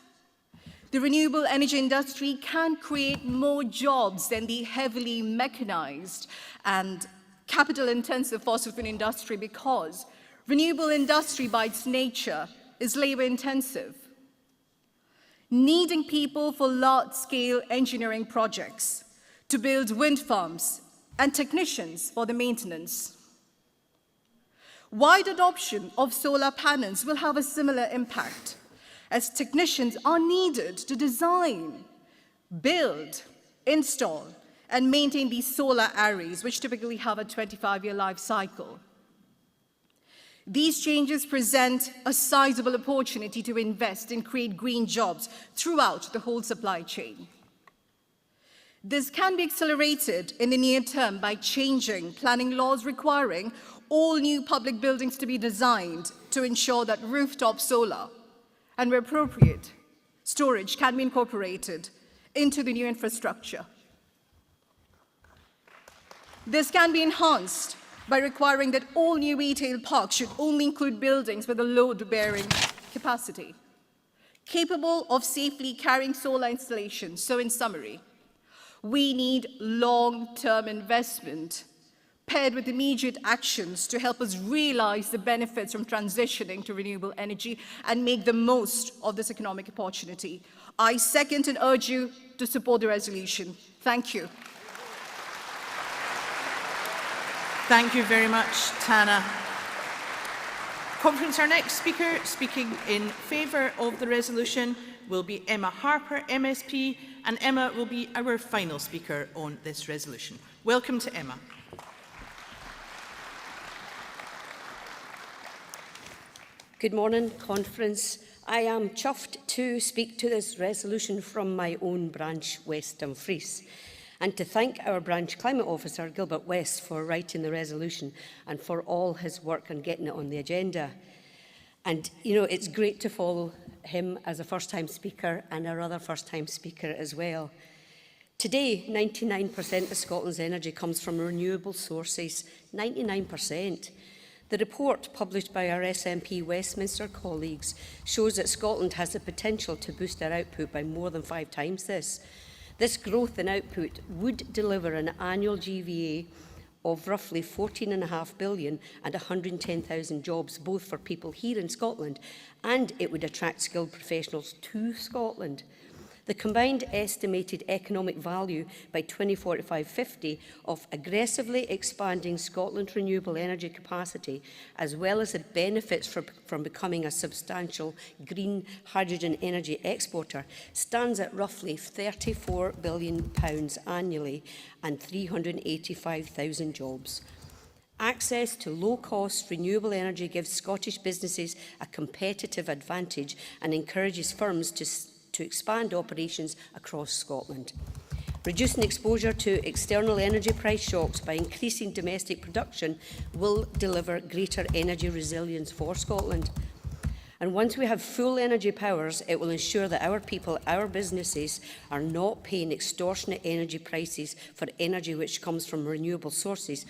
the renewable energy industry can create more jobs than the heavily mechanized and capital-intensive fossil fuel industry because renewable industry by its nature is labor-intensive, needing people for large-scale engineering projects to build wind farms and technicians for the maintenance. Wide adoption of solar panels will have a similar impact, as technicians are needed to design, build, install, and maintain these solar arrays, which typically have a 25-year life cycle. These changes present a sizable opportunity to invest and create green jobs throughout the whole supply chain. This can be accelerated in the near term by changing planning laws requiring all new public buildings to be designed to ensure that rooftop solar and, where appropriate, storage can be incorporated into the new infrastructure. This can be enhanced by requiring that all new retail parks should only include buildings with a load-bearing capacity, capable of safely carrying solar installations. So in summary, we need long-term investment paired with immediate actions to help us realize the benefits from transitioning to renewable energy and make the most of this economic opportunity. I second and urge you to support the resolution. Thank you. Thank you very much, Tana. Conference, our next speaker speaking in favour of the resolution will be Emma Harper, MSP, and Emma will be our final speaker on this resolution. Welcome to Emma. Good morning, Conference. I am chuffed to speak to this resolution from my own branch, West Dumfries, and to thank our branch climate officer, Gilbert West, for writing the resolution and for all his work on getting it on the agenda. And, you know, it's great to follow him as a first-time speaker and our other first-time speaker as well. Today, 99% of Scotland's energy comes from renewable sources, 99%. The report published by our SNP Westminster colleagues shows that Scotland has the potential to boost our output by more than 5 times this. This growth in output would deliver an annual GVA of roughly 14.5 billion and 110,000 jobs, both for people here in Scotland, and it would attract skilled professionals to Scotland. The combined estimated economic value by 2045-50 of aggressively expanding Scotland's renewable energy capacity, as well as the benefits from becoming a substantial green hydrogen energy exporter, stands at roughly £34 billion annually and 385,000 jobs. Access to low-cost renewable energy gives Scottish businesses a competitive advantage and encourages firms to expand operations across Scotland. Reducing exposure to external energy price shocks by increasing domestic production will deliver greater energy resilience for Scotland. And once we have full energy powers, it will ensure that our people, our businesses, are not paying extortionate energy prices for energy which comes from renewable sources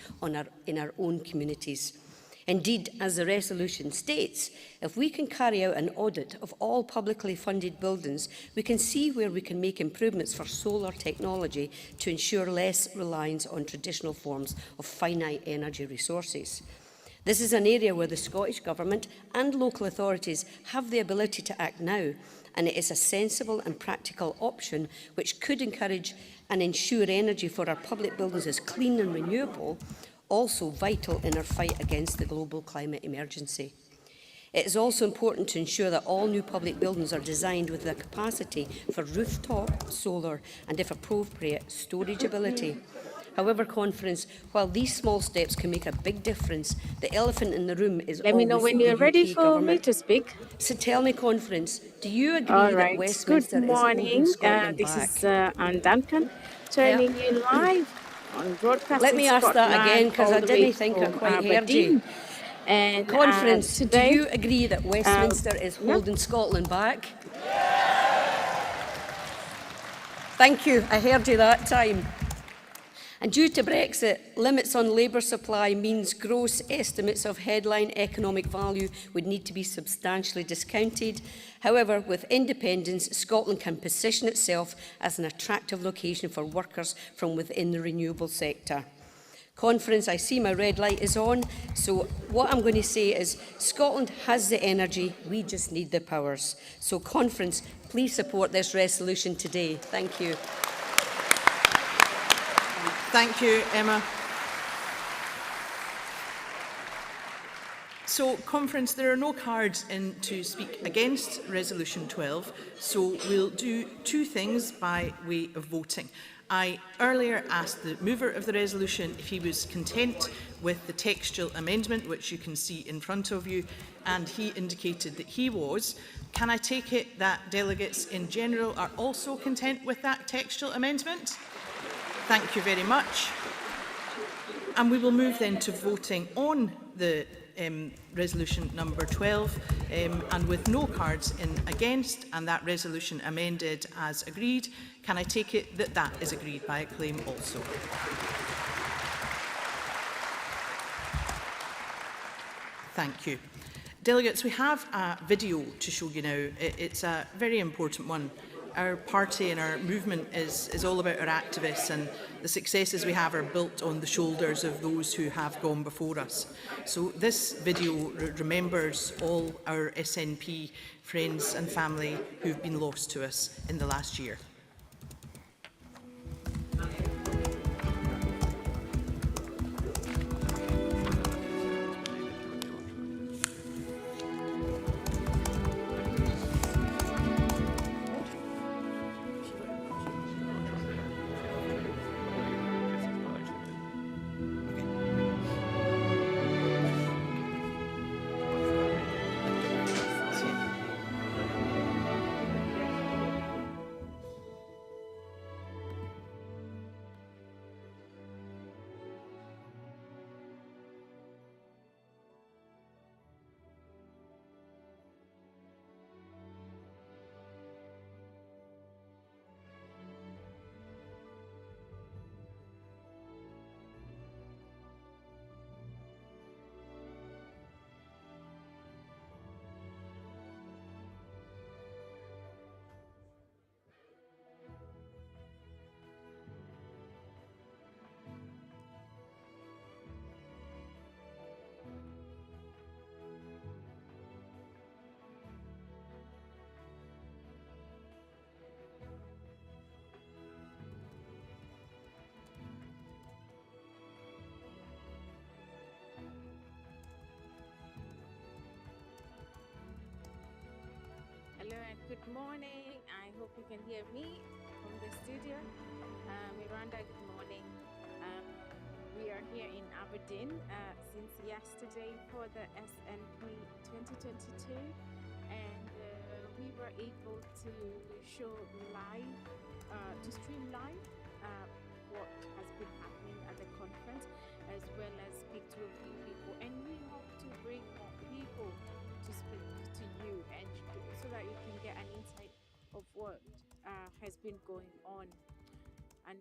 in our own communities. Indeed, as the resolution states, if we can carry out an audit of all publicly funded buildings, we can see where we can make improvements for solar technology to ensure less reliance on traditional forms of finite energy resources. This is an area where the Scottish Government and local authorities have the ability to act now, and it is a sensible and practical option which could encourage and ensure energy for our public buildings is clean and renewable, also vital in our fight against the global climate emergency. It is also important to ensure that all new public buildings are designed with the capacity for rooftop solar and, if appropriate, storage ability. However, Conference, while these small steps can make a big difference, the elephant in the room is Let me know when you're ready for me to speak. So tell me, Conference, do you agree All that right. Westminster Good morning. is holding Scotland This back? is Anne Duncan, turning you live on broadcasting Let me ask that again, because I didn't think I quite heard you. And Conference, today, do you agree that Westminster is holding Scotland back? Thank you, I heard you that time. And due to Brexit, limits on labour supply means gross estimates of headline economic value would need to be substantially discounted. However, with independence, Scotland can position itself as an attractive location for workers from within the renewable sector. Conference, I see my red light is on, so what I'm going to say is Scotland has the energy, we just need the powers. So Conference, please support this resolution today. Thank you. Thank you, Emma. So, Conference, there are no cards in to speak against Resolution 12, so we'll do 2 things by way of voting. I earlier asked the mover of the resolution if he was content with the textual amendment, which you can see in front of you, and he indicated that he was. Can I take it that delegates in general are also content with that textual amendment? Thank you very much. And we will move then to voting on the resolution number 12, and with no cards in against, and that resolution amended as agreed. Can I take it that that is agreed by acclaim also? Thank you. Delegates, we have a video to show you now. It's a very important one. Our party and our movement is all about our activists, and the successes we have are built on the shoulders of those who have gone before us. So this video remembers all our SNP friends and family who've been lost to us in the last year. morning. I hope you can hear me from the studio. Miranda, good morning. We are here in Aberdeen since yesterday for the SNP 2022, and we were able to show live, to stream live what has been happening at the conference, as well as speak to a few people. And we hope to bring more people to speak to you, and so that you can get an insight of what has been going on. And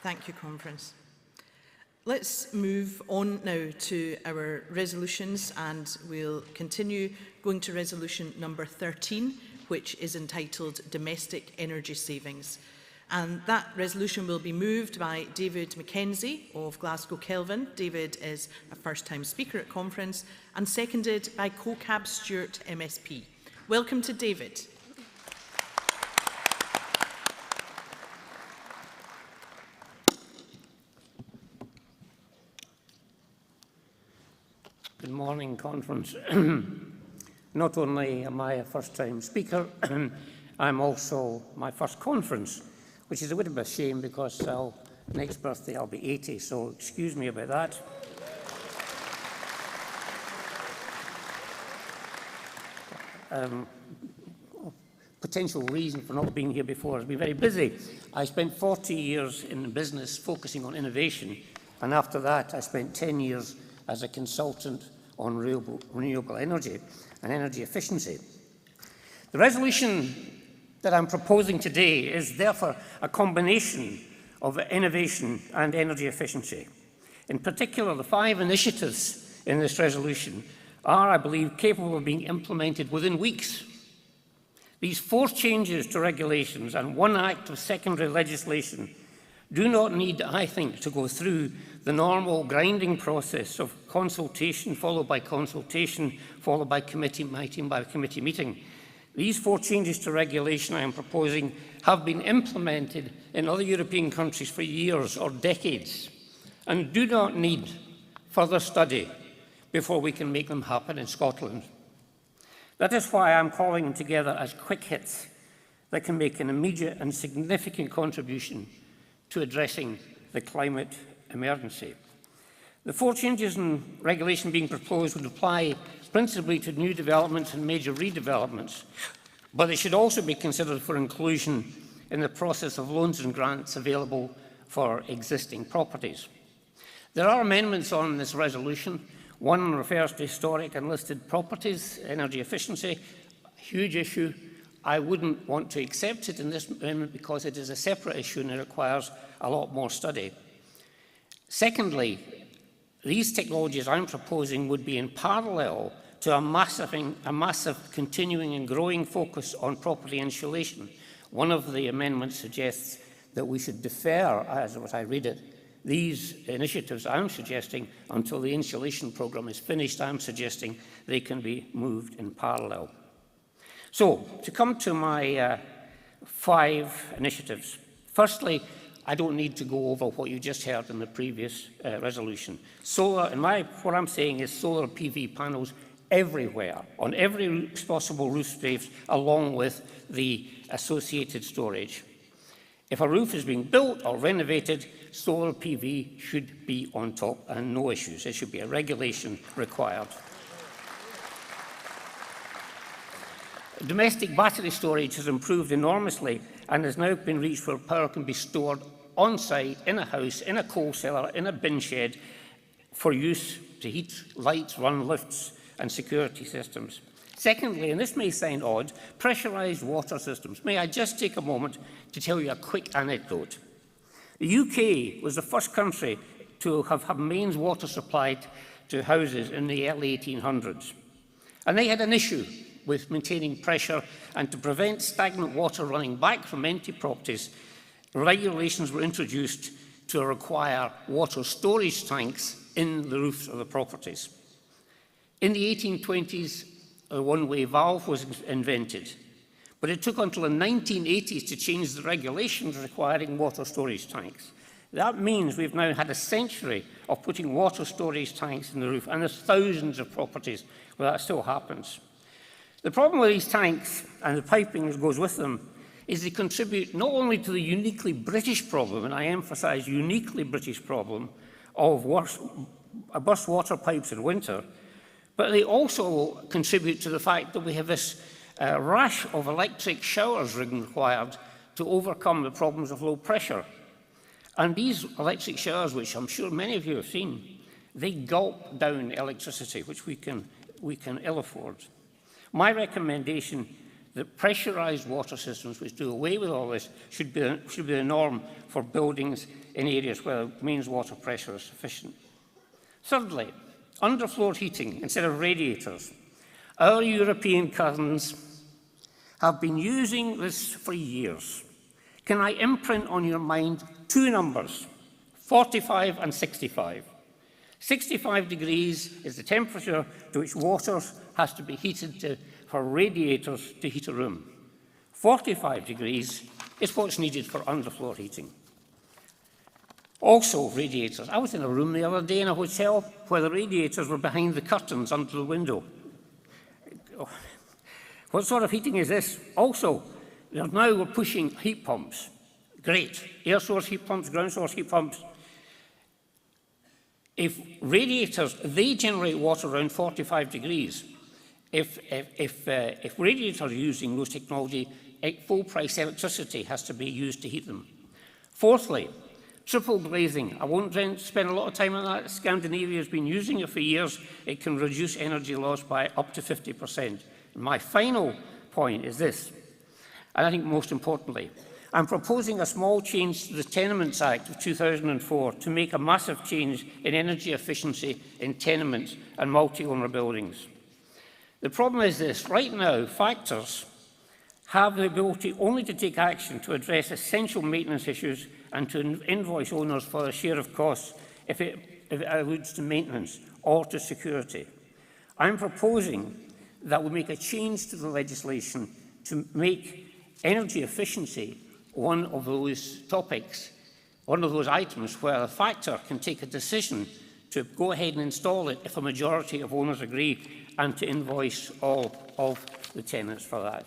Thank you, Conference. Let's move on now to our resolutions, and we'll continue going to resolution number 13, which is entitled Domestic Energy Savings. And that resolution will be moved by David Mackenzie of Glasgow Kelvin. David is a first-time speaker at conference, and seconded by CoCab Stewart MSP. Welcome to David. Good morning, Conference. Not only am I a first-time speaker, I'm also my first conference, which is a bit of a shame because next birthday I'll be 80, so excuse me about that. Potential reason for not being here before has been very busy. I spent 40 years in the business focusing on innovation, and after that I spent 10 years as a consultant on renewable energy and energy efficiency. The resolution that I'm proposing today is therefore a combination of innovation and energy efficiency. In particular, the 5 initiatives in this resolution are, I believe, capable of being implemented within weeks. These 4 changes to regulations and 1 act of secondary legislation do not need, I think, to go through the normal grinding process of consultation, followed by consultation, followed by committee meeting by committee meeting. These 4 changes to regulation I am proposing have been implemented in other European countries for years or decades and do not need further study before we can make them happen in Scotland. That is why I'm calling them together as quick hits that can make an immediate and significant contribution to addressing the climate emergency. The 4 changes in regulation being proposed would apply principally to new developments and major redevelopments, but they should also be considered for inclusion in the process of loans and grants available for existing properties. There are amendments on this resolution. One refers to historic and listed properties, energy efficiency, a huge issue. I wouldn't want to accept it in this amendment because it is a separate issue and it requires a lot more study. Secondly, these technologies I'm proposing would be in parallel to a massive continuing and growing focus on property insulation. One of the amendments suggests that we should defer, as I read it, these initiatives I'm suggesting until the insulation programme is finished. I'm suggesting they can be moved in parallel. So, to come to my 5 initiatives. Firstly, I don't need to go over what you just heard in the previous resolution. Solar, what I'm saying is solar PV panels everywhere, on every possible roof space, along with the associated storage. If a roof is being built or renovated, solar PV should be on top and no issues. There should be a regulation required. Domestic battery storage has improved enormously and has now been reached where power can be stored on-site, in a house, in a coal cellar, in a bin shed, for use to heat, lights, run lifts and security systems. Secondly, and this may sound odd, pressurised water systems. May I just take a moment to tell you a quick anecdote. The UK was the first country to have mains water supplied to houses in the early 1800s. And they had an issue with maintaining pressure, and to prevent stagnant water running back from empty properties, regulations were introduced to require water storage tanks in the roofs of the properties. In the 1820s, a one-way valve was invented, but it took until the 1980s to change the regulations requiring water storage tanks. That means we've now had a century of putting water storage tanks in the roof, and there's thousands of properties where that still happens. The problem with these tanks and the piping that goes with them is they contribute not only to the uniquely British problem, and I emphasise uniquely British problem, of burst water pipes in winter, but they also contribute to the fact that we have this rash of electric showers required to overcome the problems of low pressure. And these electric showers, which I'm sure many of you have seen, they gulp down electricity, which we can ill afford. My recommendation that pressurised water systems, which do away with all this, should be the norm for buildings in areas where mains water pressure is sufficient. Thirdly, underfloor heating instead of radiators. Our European cousins have been using this for years. Can I imprint on your mind two numbers, 45 and 65? 65 degrees is the temperature to which water has to be heated for radiators to heat a room. 45 degrees is what's needed for underfloor heating. Also, radiators. I was in a room the other day in a hotel where the radiators were behind the curtains under the window. What sort of heating is this? Also, now we're pushing heat pumps. Great. Air source heat pumps, ground source heat pumps. If radiators, they generate water around 45 degrees. If radiators are using those technology, full price electricity has to be used to heat them. Fourthly, triple glazing. I won't spend a lot of time on that. Scandinavia has been using it for years. It can reduce energy loss by up to 50%. My final point is this, and I think most importantly, I'm proposing a small change to the Tenements Act of 2004 to make a massive change in energy efficiency in tenements and multi-owner buildings. The problem is this, right now, factors have the ability only to take action to address essential maintenance issues and to invoice owners for a share of costs if it alludes to maintenance or to security. I'm proposing that we make a change to the legislation to make energy efficiency one of those topics, one of those items where a factor can take a decision to go ahead and install it if a majority of owners agree and to invoice all of the tenants for that.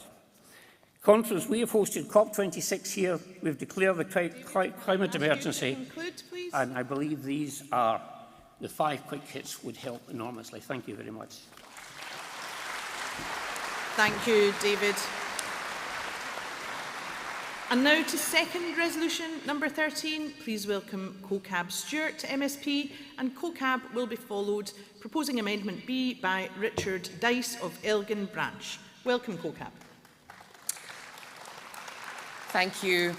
Conference, we have hosted COP26 here. We've declared the climate emergency. Conclude, please. And I believe these are the 5 quick hits would help enormously. Thank you very much. Thank you, David. And now to second resolution number 13. Please welcome CoCab Stewart to MSP, and CoCab will be followed, proposing Amendment B, by Richard Dice of Elgin Branch. Welcome, CoCab. Thank you.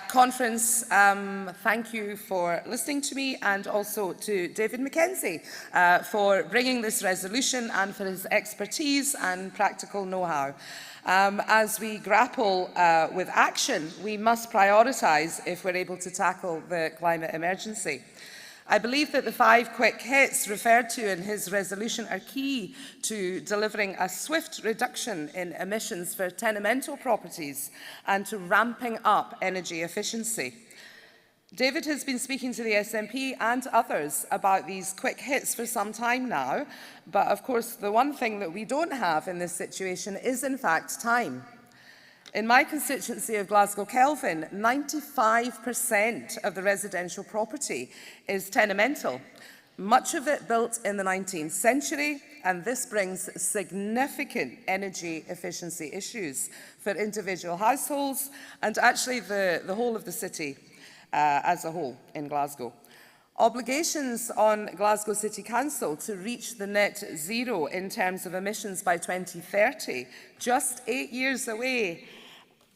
Conference, thank you for listening to me, and also to David Mackenzie for bringing this resolution and for his expertise and practical know-how. As we grapple with action, we must prioritise if we're able to tackle the climate emergency. I believe that the 5 quick hits referred to in his resolution are key to delivering a swift reduction in emissions for tenemental properties and to ramping up energy efficiency. David has been speaking to the SNP and others about these quick hits for some time now, but of course the one thing that we don't have in this situation is in fact time. In my constituency of Glasgow Kelvin, 95% of the residential property is tenemental, much of it built in the 19th century, and this brings significant energy efficiency issues for individual households and actually the whole of the city as a whole in Glasgow. Obligations on Glasgow City Council to reach the net zero in terms of emissions by 2030, just 8 years away,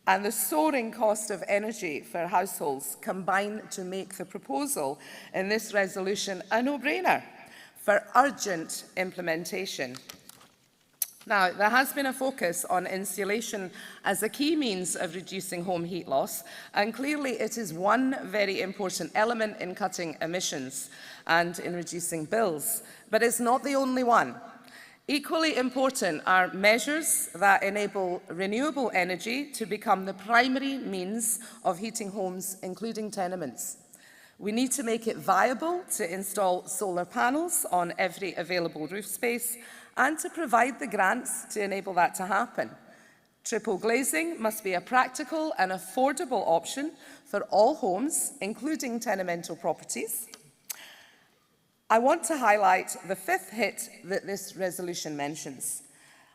and the soaring cost of energy for households combine to make the proposal in this resolution a no-brainer for urgent implementation. Now, there has been a focus on insulation as a key means of reducing home heat loss, and clearly it is one very important element in cutting emissions and in reducing bills, but it's not the only one. Equally important are measures that enable renewable energy to become the primary means of heating homes, including tenements. We need to make it viable to install solar panels on every available roof space and to provide the grants to enable that to happen. Triple glazing must be a practical and affordable option for all homes, including tenemental properties. I want to highlight the 5th hit that this resolution mentions.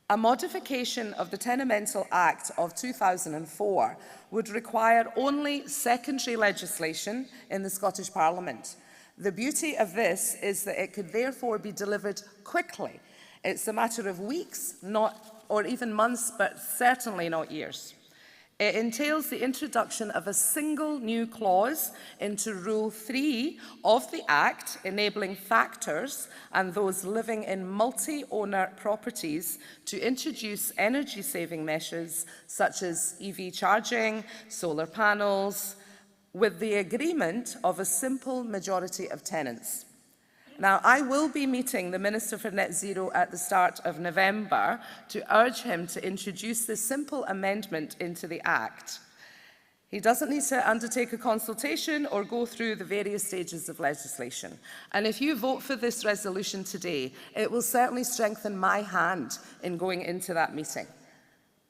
A modification of the Tenemental Act of 2004 would require only secondary legislation in the Scottish Parliament. The beauty of this is that it could therefore be delivered quickly. It's a matter of weeks, or even months, but certainly not years. It entails the introduction of a single new clause into Rule 3 of the Act, enabling factors and those living in multi-owner properties to introduce energy-saving measures such as EV charging, solar panels, with the agreement of a simple majority of tenants. Now, I will be meeting the Minister for Net Zero at the start of November to urge him to introduce this simple amendment into the Act. He doesn't need to undertake a consultation or go through the various stages of legislation. And if you vote for this resolution today, it will certainly strengthen my hand in going into that meeting.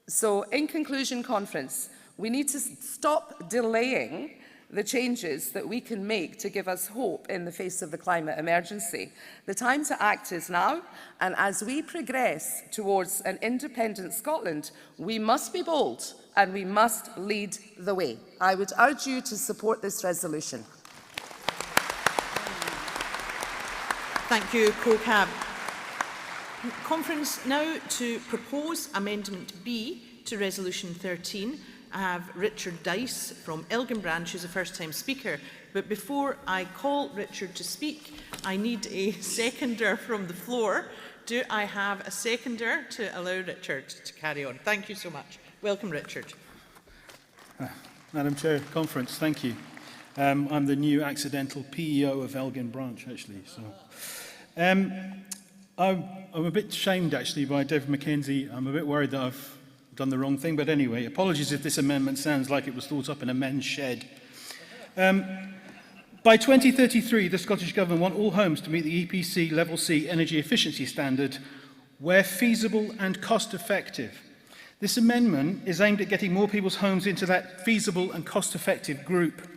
So, in conclusion, Conference, we need to stop delaying the changes that we can make to give us hope in the face of the climate emergency. The time to act is now, and as we progress towards an independent Scotland, we must be bold and we must lead the way. I would urge you to support this resolution. Thank you, Co-Cab. Conference now to propose Amendment B to Resolution 13. I have Richard Dice from Elgin Branch, who's a first-time speaker. But before I call Richard to speak, I need a seconder from the floor. Do I have a seconder to allow Richard to carry on? Thank you so much. Welcome, Richard. Madam Chair, Conference, thank you. I'm the new accidental PEO of Elgin Branch, actually. So, I'm a bit shamed, actually, by David Mackenzie. I'm a bit worried that I've done the wrong thing, but anyway, apologies if this amendment sounds like it was thought up in a men's shed. By 2033, the Scottish Government want all homes to meet the EPC Level C energy efficiency standard where feasible and cost-effective. This amendment is aimed at getting more people's homes into that feasible and cost-effective group.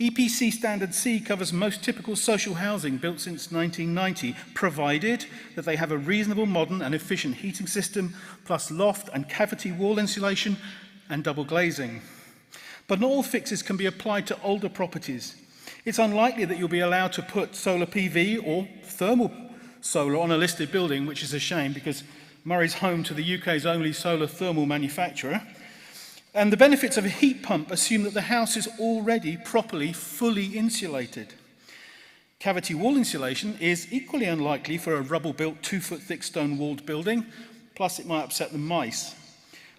EPC Standard C covers most typical social housing built since 1990, provided that they have a reasonable, modern and efficient heating system, plus loft and cavity wall insulation and double glazing. But not all fixes can be applied to older properties. It's unlikely that you'll be allowed to put solar PV or thermal solar on a listed building, which is a shame because Murray's home to the UK's only solar thermal manufacturer. And the benefits of a heat pump assume that the house is already properly, fully insulated. Cavity wall insulation is equally unlikely for a rubble-built 2-foot-thick stone-walled building, plus it might upset the mice,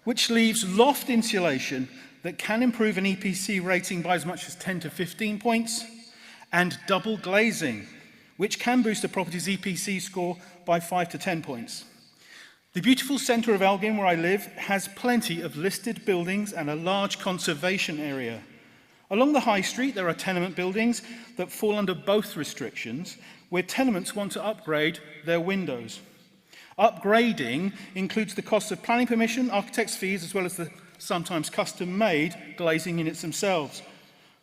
which leaves loft insulation that can improve an EPC rating by as much as 10 to 15 points, and double glazing, which can boost a property's EPC score by 5 to 10 points. The beautiful centre of Elgin, where I live, has plenty of listed buildings and a large conservation area. Along the high street, there are tenement buildings that fall under both restrictions, where tenements want to upgrade their windows. Upgrading includes the cost of planning permission, architect's fees, as well as the sometimes custom-made glazing units themselves.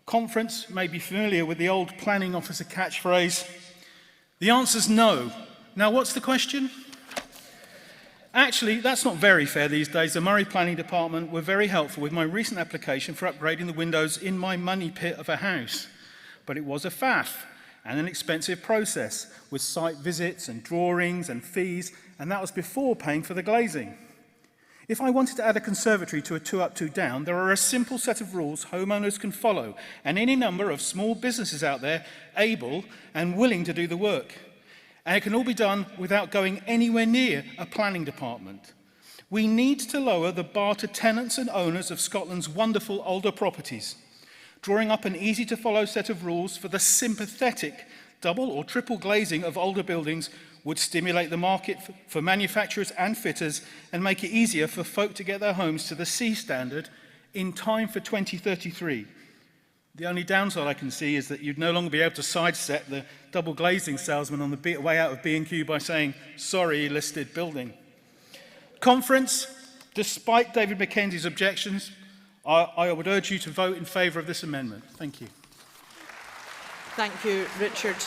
Conference may be familiar with the old planning officer catchphrase. The answer's no. Now, what's the question? Actually, that's not very fair these days. The Murray Planning Department were very helpful with my recent application for upgrading the windows in my money pit of a house. But it was a faff and an expensive process with site visits and drawings and fees, and that was before paying for the glazing. If I wanted to add a conservatory to a 2-up, 2-down, there are a simple set of rules homeowners can follow, and any number of small businesses out there able and willing to do the work. And it can all be done without going anywhere near a planning department. We need to lower the bar to tenants and owners of Scotland's wonderful older properties. Drawing up an easy-to-follow set of rules for the sympathetic double or triple glazing of older buildings would stimulate the market for manufacturers and fitters and make it easier for folk to get their homes to the C standard in time for 2033. The only downside I can see is that you'd no longer be able to sidestep the double glazing salesman on the way out of B&Q by saying, sorry, listed building. Conference, despite David Mackenzie's objections, I would urge you to vote in favour of this amendment. Thank you. Thank you, Richard.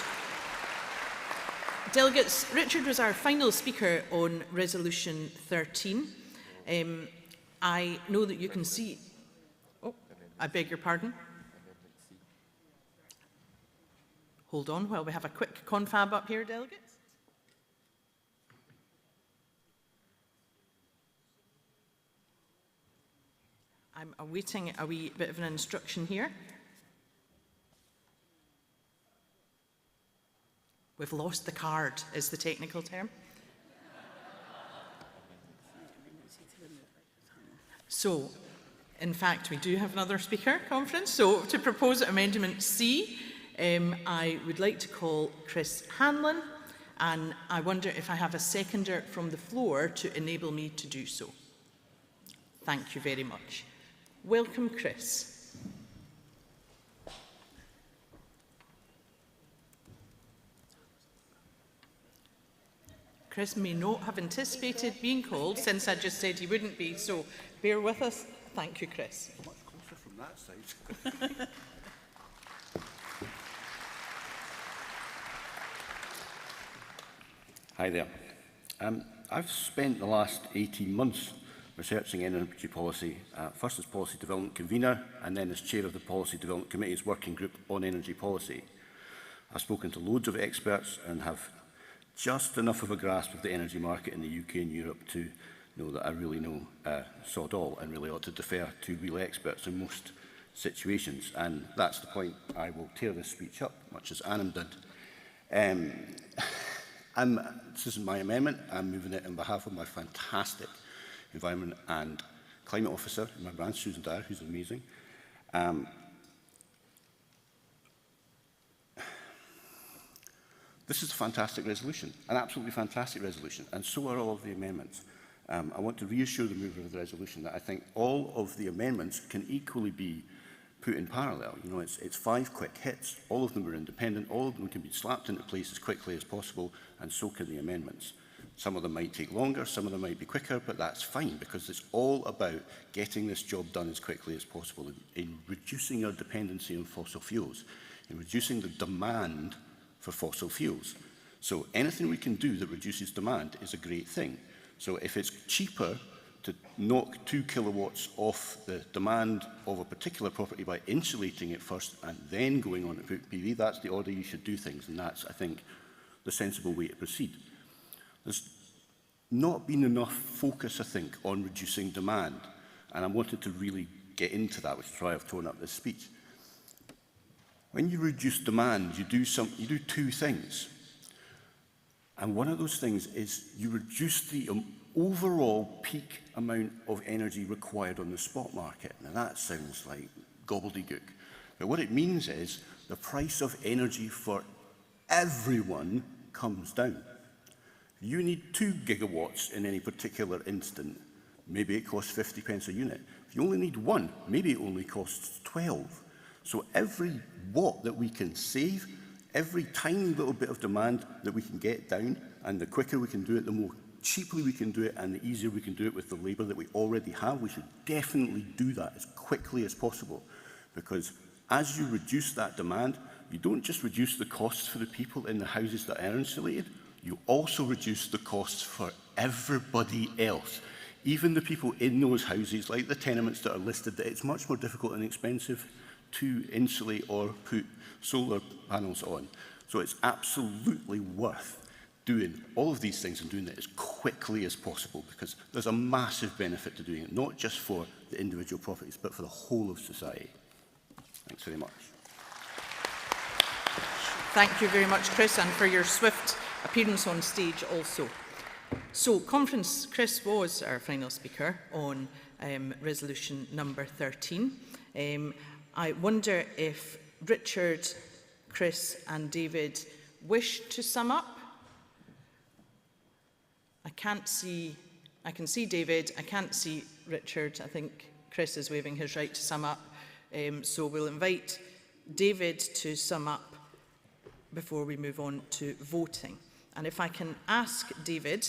Delegates, Richard was our final speaker on Resolution 13. I know that you can see... Oh, I beg your pardon. Hold on while we have a quick confab up here, delegates. I I'm awaiting a wee bit of an instruction here. We've lost the card, is the technical term. So, in fact, we do have another speaker conference. So, to propose Amendment C, I would like to call Chris Hanlon, and I wonder if I have a seconder from the floor to enable me to do so. Thank you very much. Welcome, Chris. Chris may not have anticipated being called since I just said he wouldn't be, so bear with us. Thank you, Chris. Much closer from that side. Hi there. I've spent the last 18 months researching energy policy, first as Policy Development Convener and then as Chair of the Policy Development Committee's Working Group on Energy Policy. I've spoken to loads of experts and have just enough of a grasp of the energy market in the UK and Europe to know that I really know sod all and really ought to defer to real experts in most situations. And that's the point. I will tear this speech up, much as Anam did. This isn't my amendment. I'm moving it on behalf of my fantastic Environment and Climate Officer in my branch, Susan Dyer, who's amazing. This is a fantastic resolution, an absolutely fantastic resolution, and so are all of the amendments. I want to reassure the mover of the resolution that I think all of the amendments can equally be put in parallel. You know, it's 5 quick hits. All of them are independent. All of them can be slapped into place as quickly as possible, and so can the amendments. Some of them might take longer, some of them might be quicker, but that's fine because it's all about getting this job done as quickly as possible in reducing our dependency on fossil fuels, in reducing the demand for fossil fuels. So anything we can do that reduces demand is a great thing. So if it's cheaper to knock 2 kilowatts off the demand of a particular property by insulating it first and then going on to put PV, that's the order you should do things, and that's, I think, the sensible way to proceed. There's not been enough focus, I think, on reducing demand, and I wanted to really get into that, which is why I've torn up this speech. When you reduce demand, you do 2 things. And one of those things is you reduce the overall peak amount of energy required on the spot market. Now that sounds like gobbledygook. But what it means is the price of energy for everyone comes down. You need 2 gigawatts in any particular instant. Maybe it costs 50 pence a unit. If you only need 1, maybe it only costs 12. So every watt that we can save, every tiny little bit of demand that we can get down, and the quicker we can do it, the more cheaply we can do it, and the easier we can do it with the labour that we already have, we should definitely do that as quickly as possible. Because as you reduce that demand, you don't just reduce the costs for the people in the houses that are insulated, you also reduce the costs for everybody else. Even the people in those houses, like the tenements that are listed, that it's much more difficult and expensive to insulate or put solar panels on. So it's absolutely worth doing all of these things and doing it as quickly as possible, because there's a massive benefit to doing it, not just for the individual properties, but for the whole of society. Thanks very much. Thank you very much, Chris, and for your swift appearance on stage also. So, conference, Chris was our final speaker on resolution number 13. I wonder if Richard, Chris and David wish to sum up. I can see David, I can't see Richard. I think Chris is waiving his right to sum up. So we'll invite David to sum up before we move on to voting. And if I can ask David,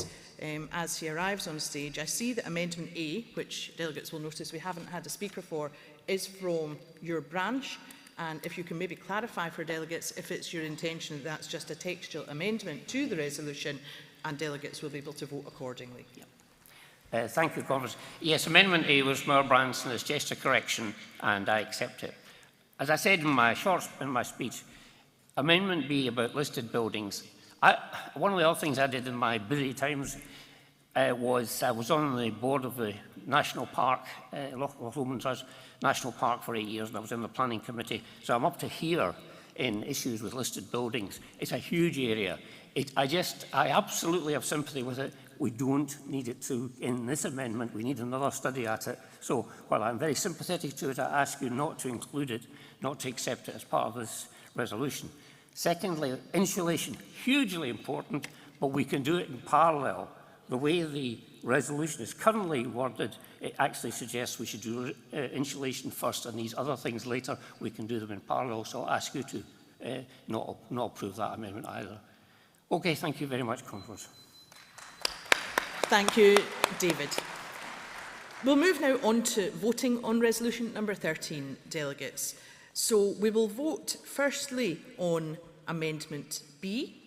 as he arrives on stage, I see that Amendment A, which delegates will notice we haven't had a speaker for, is from your branch. And if you can maybe clarify for delegates if it's your intention that that's just a textual amendment to the resolution, and delegates will be able to vote accordingly. Thank you, Conference. Yes, Amendment A was from our branch and it's just a correction, and I accept it. As I said in my speech, Amendment B about listed buildings. One of the other things I did in my busy times I was on the board of the National Park, Loch Lomond National Park for 8 years, and I was in the planning committee. So I'm up to here in issues with listed buildings. It's a huge area. I absolutely have sympathy with it. We don't need it to in this amendment. We need another study at it. So while I'm very sympathetic to it, I ask you not to include it, not to accept it as part of this resolution. Secondly, insulation, hugely important, but we can do it in parallel. The way the resolution is currently worded, it actually suggests we should do insulation first and these other things later. We can do them in parallel, so I'll ask you to not approve that amendment either. Okay, thank you very much, Conference. Thank you, David. We'll move now on to voting on resolution number 13, delegates. So we will vote firstly on amendment B.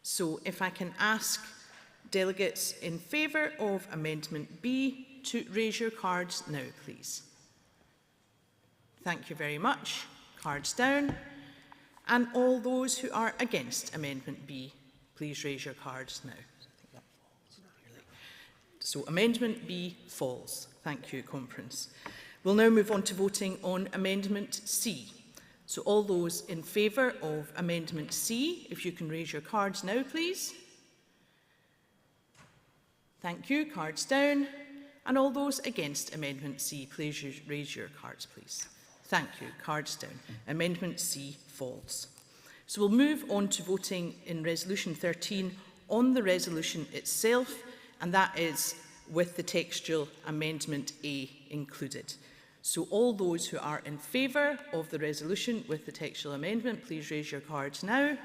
So if I can ask delegates in favour of amendment B to raise your cards now, please. Thank you very much. Cards down. And all those who are against amendment B, please raise your cards now. So amendment B falls. Thank you, Conference. We'll now move on to voting on amendment C. So all those in favour of amendment C, if you can raise your cards now, please. Thank you. Cards down. And all those against amendment C, please raise your cards, please. Thank you. Cards down. Amendment C falls. So we'll move on to voting in resolution 13 on the resolution itself, and that is with the textual amendment A included. So all those who are in favour of the resolution with the textual amendment, please raise your cards now.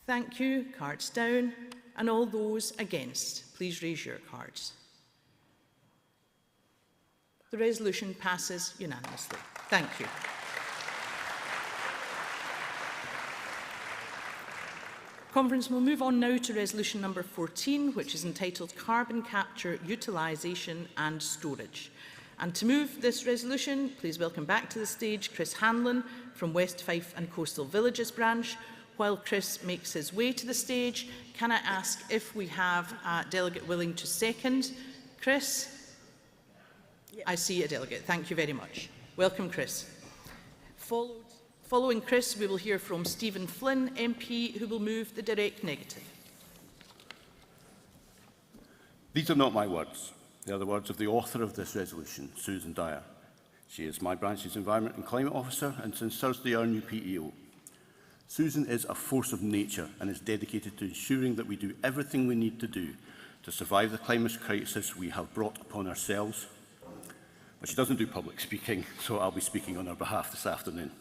Thank you. Cards down. And all those against, please raise your cards. The resolution passes unanimously. Thank you. Conference will move on now to resolution number 14, which is entitled Carbon Capture, Utilisation and Storage. And to move this resolution, please welcome back to the stage Chris Hanlon from West Fife and Coastal Villages branch. While Chris makes his way to the stage, can I ask if we have a delegate willing to second? Chris? Yes. I see a delegate. Thank you very much. Welcome, Chris. Following Chris, we will hear from Stephen Flynn, MP, who will move the direct negative. These are not my words. They are the words of the author of this resolution, Susan Dyer. She is my branch's Environment and Climate Officer and since Thursday our new PEO. Susan is a force of nature and is dedicated to ensuring that we do everything we need to do to survive the climate crisis we have brought upon ourselves. But she doesn't do public speaking, so I'll be speaking on her behalf this afternoon.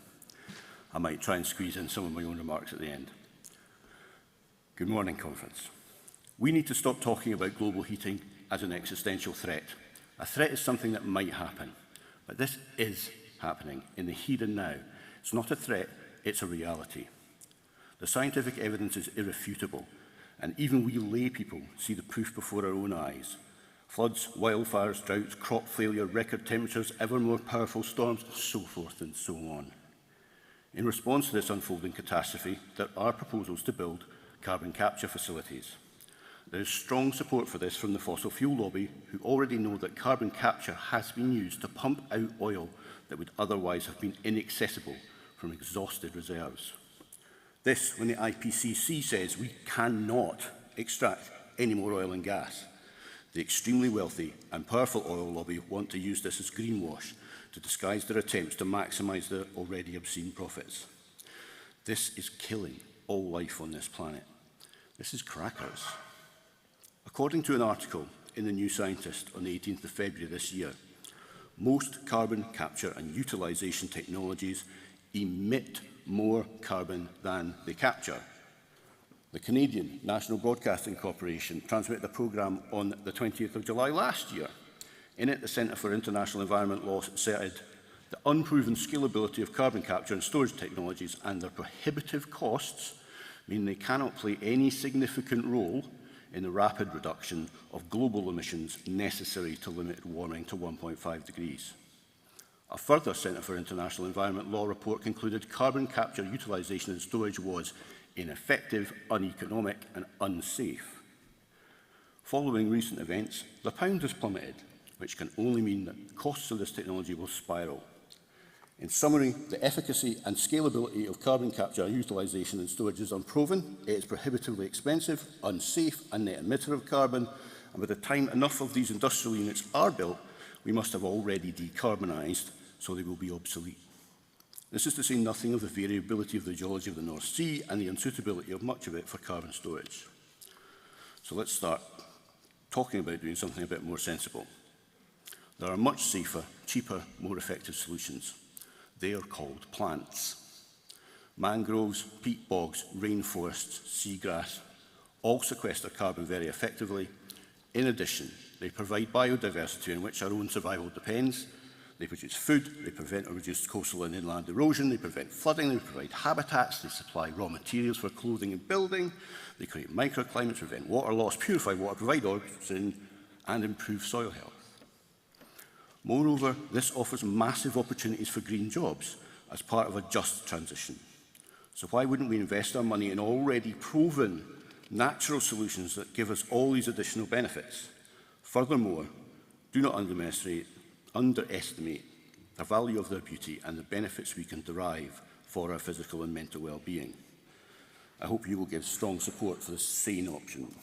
I might try and squeeze in some of my own remarks at the end. Good morning, Conference. We need to stop talking about global heating as an existential threat. A threat is something that might happen, but this is happening in the here and now. It's not a threat, it's a reality. The scientific evidence is irrefutable, and even we lay people see the proof before our own eyes. Floods, wildfires, droughts, crop failure, record temperatures, ever more powerful storms, and so forth and so on. In response to this unfolding catastrophe, there are proposals to build carbon capture facilities. There is strong support for this from the fossil fuel lobby, who already know that carbon capture has been used to pump out oil that would otherwise have been inaccessible from exhausted reserves. This, when the IPCC says we cannot extract any more oil and gas. The extremely wealthy and powerful oil lobby want to use this as greenwash to disguise their attempts to maximise their already obscene profits. This is killing all life on this planet. This is crackers. According to an article in the New Scientist on the 18th of February this year, most carbon capture and utilisation technologies emit more carbon than they capture. The Canadian National Broadcasting Corporation transmitted a programme on the 20th of July last year. In it, the Centre for International Environment Law cited the unproven scalability of carbon capture and storage technologies and their prohibitive costs mean they cannot play any significant role in the rapid reduction of global emissions necessary to limit warming to 1.5 degrees. A further Centre for International Environment Law report concluded carbon capture, utilisation and storage was ineffective, uneconomic and unsafe. Following recent events, the pound has plummeted, which can only mean that costs of this technology will spiral. In summary, the efficacy and scalability of carbon capture and utilisation and storage is unproven, it is prohibitively expensive, unsafe and net emitter of carbon, and by the time enough of these industrial units are built, we must have already decarbonised, so they will be obsolete. This is to say nothing of the variability of the geology of the North Sea and the unsuitability of much of it for carbon storage. So let's start talking about doing something a bit more sensible. There are much safer, cheaper, more effective solutions. They are called plants. Mangroves, peat bogs, rainforests, seagrass all sequester carbon very effectively. In addition, they provide biodiversity on which our own survival depends. They produce food, they prevent or reduce coastal and inland erosion, they prevent flooding, they provide habitats, they supply raw materials for clothing and building, they create microclimates, prevent water loss, purify water, provide oxygen, and improve soil health. Moreover, this offers massive opportunities for green jobs as part of a just transition. So why wouldn't we invest our money in already proven natural solutions that give us all these additional benefits? Furthermore, do not underestimate the value of their beauty and the benefits we can derive for our physical and mental well-being. I hope you will give strong support for this sane option.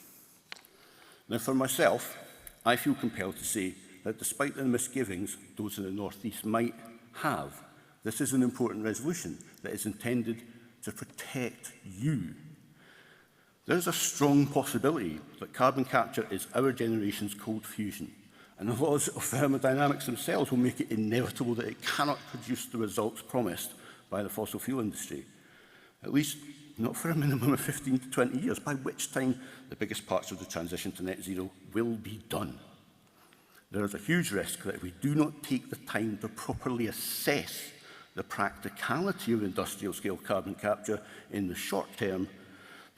Now, for myself, I feel compelled to say that despite the misgivings those in the North East might have, this is an important resolution that is intended to protect you. There is a strong possibility that carbon capture is our generation's cold fusion, and the laws of thermodynamics themselves will make it inevitable that it cannot produce the results promised by the fossil fuel industry, at least not for a minimum of 15 to 20 years, by which time the biggest parts of the transition to net zero will be done. There is a huge risk that if we do not take the time to properly assess the practicality of industrial-scale carbon capture in the short term,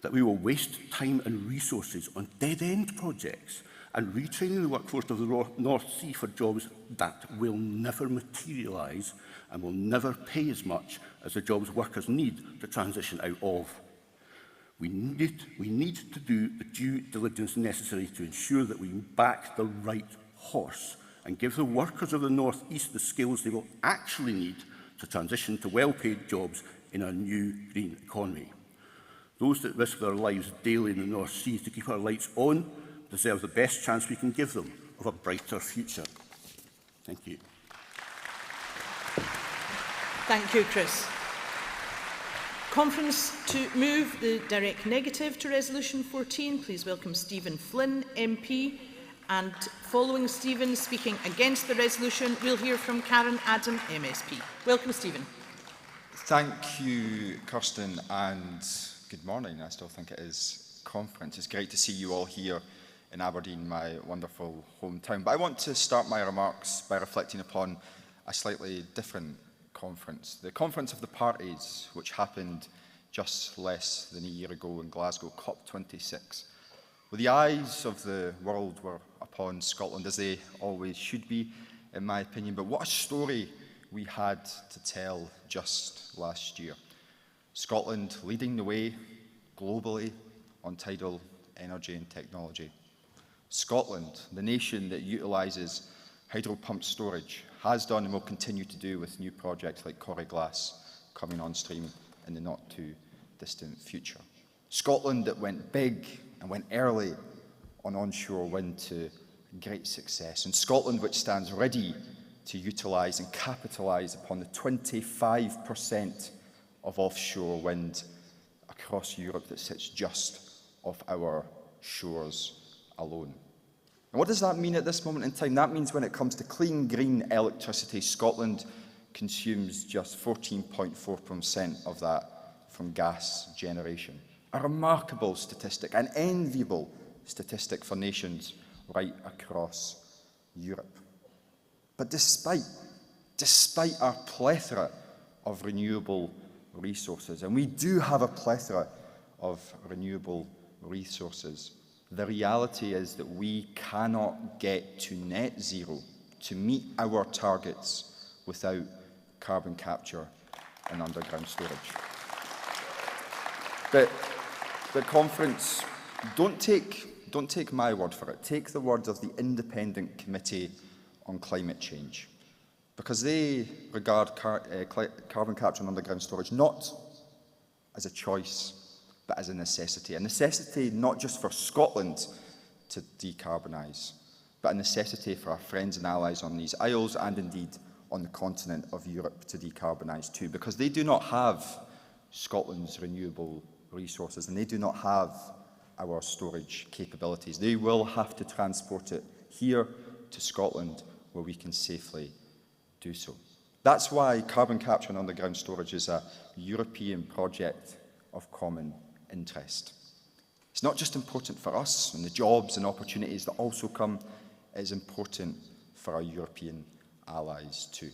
that we will waste time and resources on dead-end projects and retraining the workforce of the North Sea for jobs that will never materialise and will never pay as much as the jobs workers need to transition out of. We need to do the due diligence necessary to ensure that we back the right horse and give the workers of the North East the skills they will actually need to transition to well-paid jobs in our new green economy. Those that risk their lives daily in the North Sea to keep our lights on deserve the best chance we can give them of a brighter future. Thank you. Thank you, Chris. Conference to move the direct negative to Resolution 14. Please welcome Stephen Flynn, MP. And following Stephen speaking against the resolution, we'll hear from Karen Adam, MSP. Welcome, Stephen. Thank you, Kirsten, and good morning. I still think it is conference. It's great to see you all here in Aberdeen, my wonderful hometown. But I want to start my remarks by reflecting upon a slightly different conference. The Conference of the Parties, which happened just less than a year ago in Glasgow, COP26. Well, the eyes of the world were upon Scotland, as they always should be, in my opinion. But what a story we had to tell just last year. Scotland leading the way globally on tidal energy and technology. Scotland, the nation that utilises hydro pump storage, has done and will continue to do with new projects like Corrie Glass coming on stream in the not too distant future. Scotland that went big and went early on onshore wind to great success. And Scotland which stands ready to utilise and capitalise upon the 25% of offshore wind across Europe that sits just off our shores alone. And what does that mean at this moment in time? That means when it comes to clean, green electricity, Scotland consumes just 14.4% of that from gas generation. A remarkable statistic, an enviable statistic for nations right across Europe. But despite our plethora of renewable resources, and we do have a plethora of renewable resources, the reality is that we cannot get to net zero to meet our targets without carbon capture and underground storage. The conference, don't take don't take my word for it, take the word of the Independent Committee on Climate Change, because they regard carbon capture and underground storage not as a choice, but as a necessity not just for Scotland to decarbonise, but a necessity for our friends and allies on these isles and indeed on the continent of Europe to decarbonise too, because they do not have Scotland's renewable resources and they do not have our storage capabilities. They will have to transport it here to Scotland where we can safely do so. That's why carbon capture and underground storage is a European project of common interest. It's not just important for us and the jobs and opportunities that also come, it is important for our European allies too.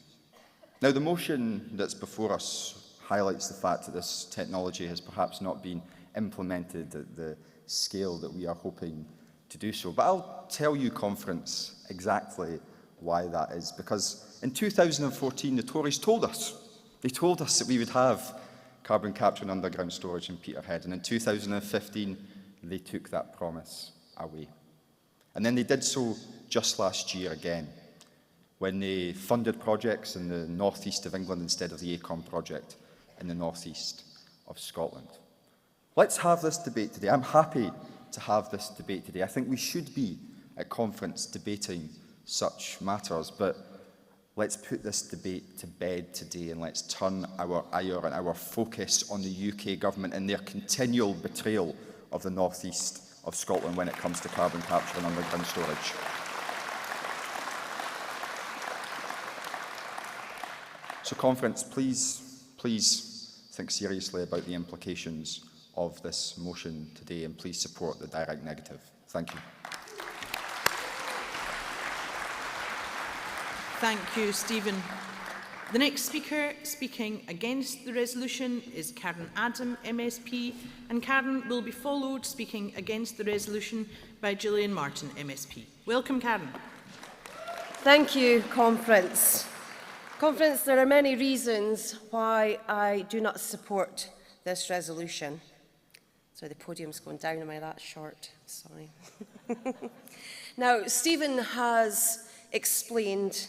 Now, the motion that's before us highlights the fact that this technology has perhaps not been implemented at the scale that we are hoping to do so. But I'll tell you, Conference, exactly why that is. Because in 2014, the Tories told us, that we would have carbon capture and underground storage in Peterhead. And in 2015, they took that promise away. And then they did so just last year again, when they funded projects in the northeast of England instead of the ACOM project in the northeast of Scotland. Let's have this debate today. I'm happy to have this debate today. I think we should be at Conference debating such matters, but let's put this debate to bed today and let's turn our ire and our focus on the UK government and their continual betrayal of the northeast of Scotland when it comes to carbon capture and underground storage. So, Conference, please think seriously about the implications of this motion today and please support the direct negative. Thank you. Thank you, Stephen. The next speaker speaking against the resolution is Karen Adam, MSP, and Karen will be followed speaking against the resolution by Gillian Martin, MSP. Welcome, Karen. Thank you, Conference. Conference, there are many reasons why I do not support this resolution. So the podium's going down, am I that short? Sorry. Now, Stephen has explained,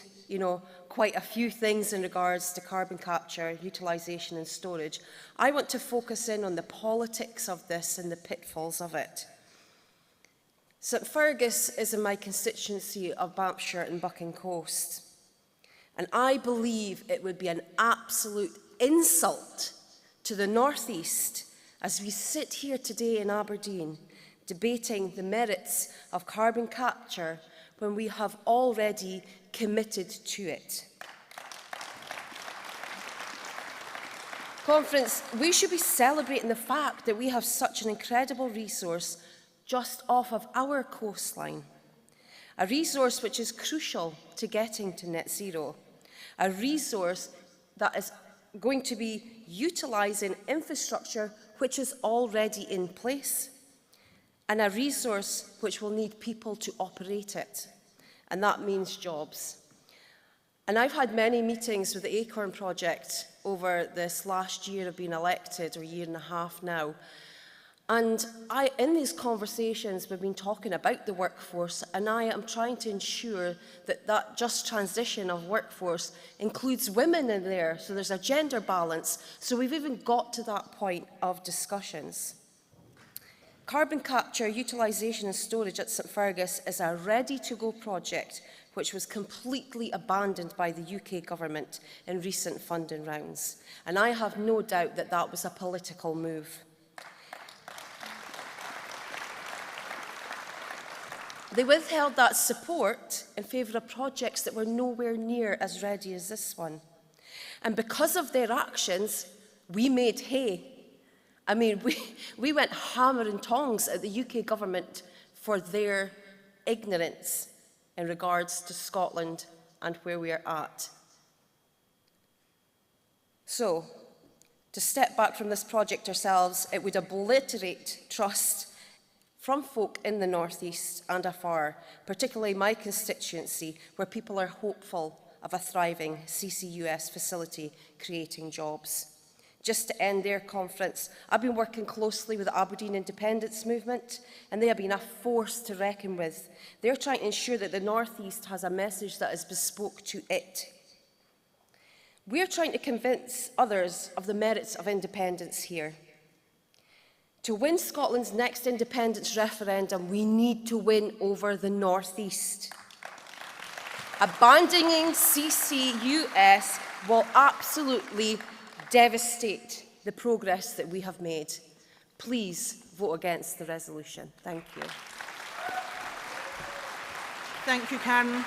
quite a few things in regards to carbon capture, utilisation and storage. I want to focus in on the politics of this and the pitfalls of it. St Fergus is in my constituency of Banffshire and Bucking Coast. And I believe it would be an absolute insult to the North East as we sit here today in Aberdeen debating the merits of carbon capture when we have already committed to it. Conference, we should be celebrating the fact that we have such an incredible resource just off of our coastline, a resource which is crucial to getting to net zero, a resource that is going to be utilising infrastructure which is already in place, and a resource which will need people to operate it, and that means jobs. And I've had many meetings with the Acorn project over this last year of being elected, or year and a half now, and in these conversations we've been talking about the workforce, and I am trying to ensure that that just transition of workforce includes women in there, so there's a gender balance, so we've even got to that point of discussions. Carbon capture, utilisation and storage at St Fergus is a ready-to-go project which was completely abandoned by the UK government in recent funding rounds. And I have no doubt that that was a political move. They withheld that support in favour of projects that were nowhere near as ready as this one. And because of their actions, we made hay. I mean, we went hammer and tongs at the UK government for their ignorance in regards to Scotland and where we are at. So, to step back from this project ourselves, it would obliterate trust from folk in the North East and afar, particularly my constituency, where people are hopeful of a thriving CCUS facility creating jobs. just to end their conference. I've been working closely with the Aberdeen Independence Movement, and they have been a force to reckon with. They're trying to ensure that the North East has a message that is bespoke to it. We're trying to convince others of the merits of independence here. To win Scotland's next independence referendum, we need to win over the North East. Abandoning CCUS will absolutely devastate the progress that we have made. Please vote against the resolution. Thank you. Thank you, Karen.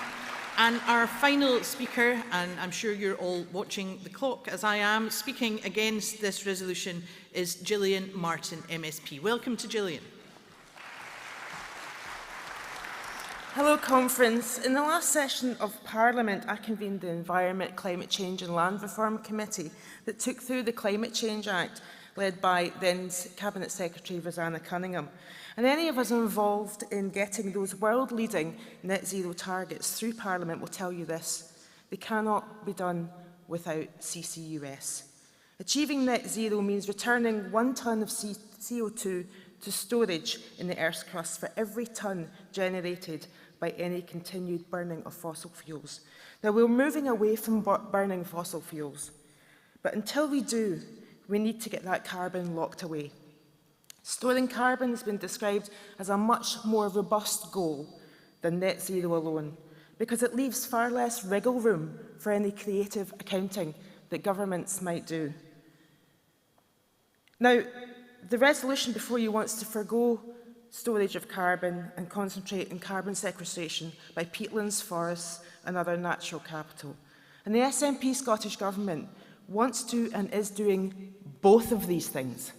And our final speaker, and I'm sure you're all watching the clock as I am, speaking against this resolution is Gillian Martin, MSP. Welcome to Gillian. Hello, Conference. In the last session of Parliament, I convened the Environment, Climate Change and Land Reform Committee that took through the Climate Change Act, led by then Cabinet Secretary Rosanna Cunningham. And any of us involved in getting those world-leading net zero targets through Parliament will tell you this: they cannot be done without CCUS. Achieving net zero means returning 1 tonne of CO2 to storage in the Earth's crust for every tonne generated by any continued burning of fossil fuels. Now, we're moving away from burning fossil fuels, but until we do, we need to get that carbon locked away. Storing carbon has been described as a much more robust goal than net zero alone, because it leaves far less wriggle room for any creative accounting that governments might do. Now, the resolution before you wants to forgo storage of carbon and concentrate on carbon sequestration by peatlands, forests and other natural capital. And the SNP Scottish Government wants to and is doing both of these things.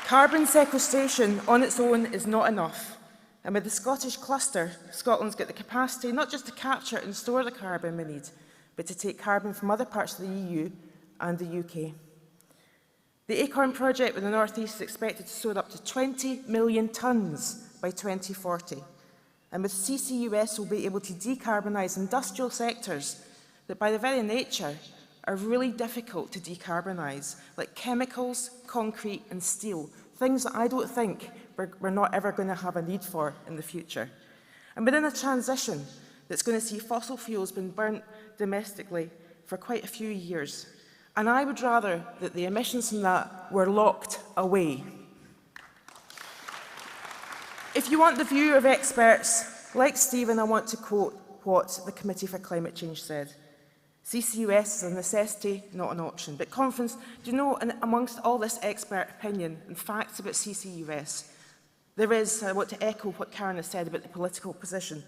Carbon sequestration on its own is not enough. And with the Scottish cluster, Scotland's got the capacity not just to capture and store the carbon we need, but to take carbon from other parts of the EU and the UK. The Acorn project with the North East is expected to store up to 20 million tonnes by 2040. And with CCUS, we'll be able to decarbonise industrial sectors that by their very nature are really difficult to decarbonise, like chemicals, concrete and steel, things that I don't think we're not ever going to have a need for in the future. And within a transition that's going to see fossil fuels being burnt domestically for quite a few years, and I would rather that the emissions from that were locked away. If you want the view of experts, like Stephen, I want to quote what the Committee for Climate Change said. CCUS is a necessity, not an option. But Conference, do you know, amongst all this expert opinion and facts about CCUS, there is, I want to echo what Karen has said about the political position.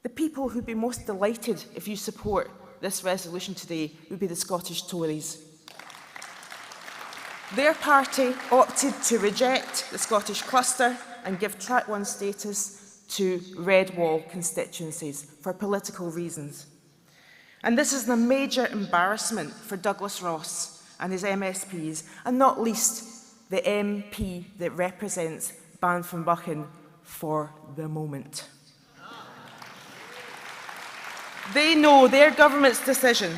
The people who'd be most delighted if you support this resolution today would be the Scottish Tories. Their party opted to reject the Scottish cluster and give Track 1 status to red wall constituencies for political reasons. And this is a major embarrassment for Douglas Ross and his MSPs, and not least the MP that represents Banffin for the moment. They know their government's decision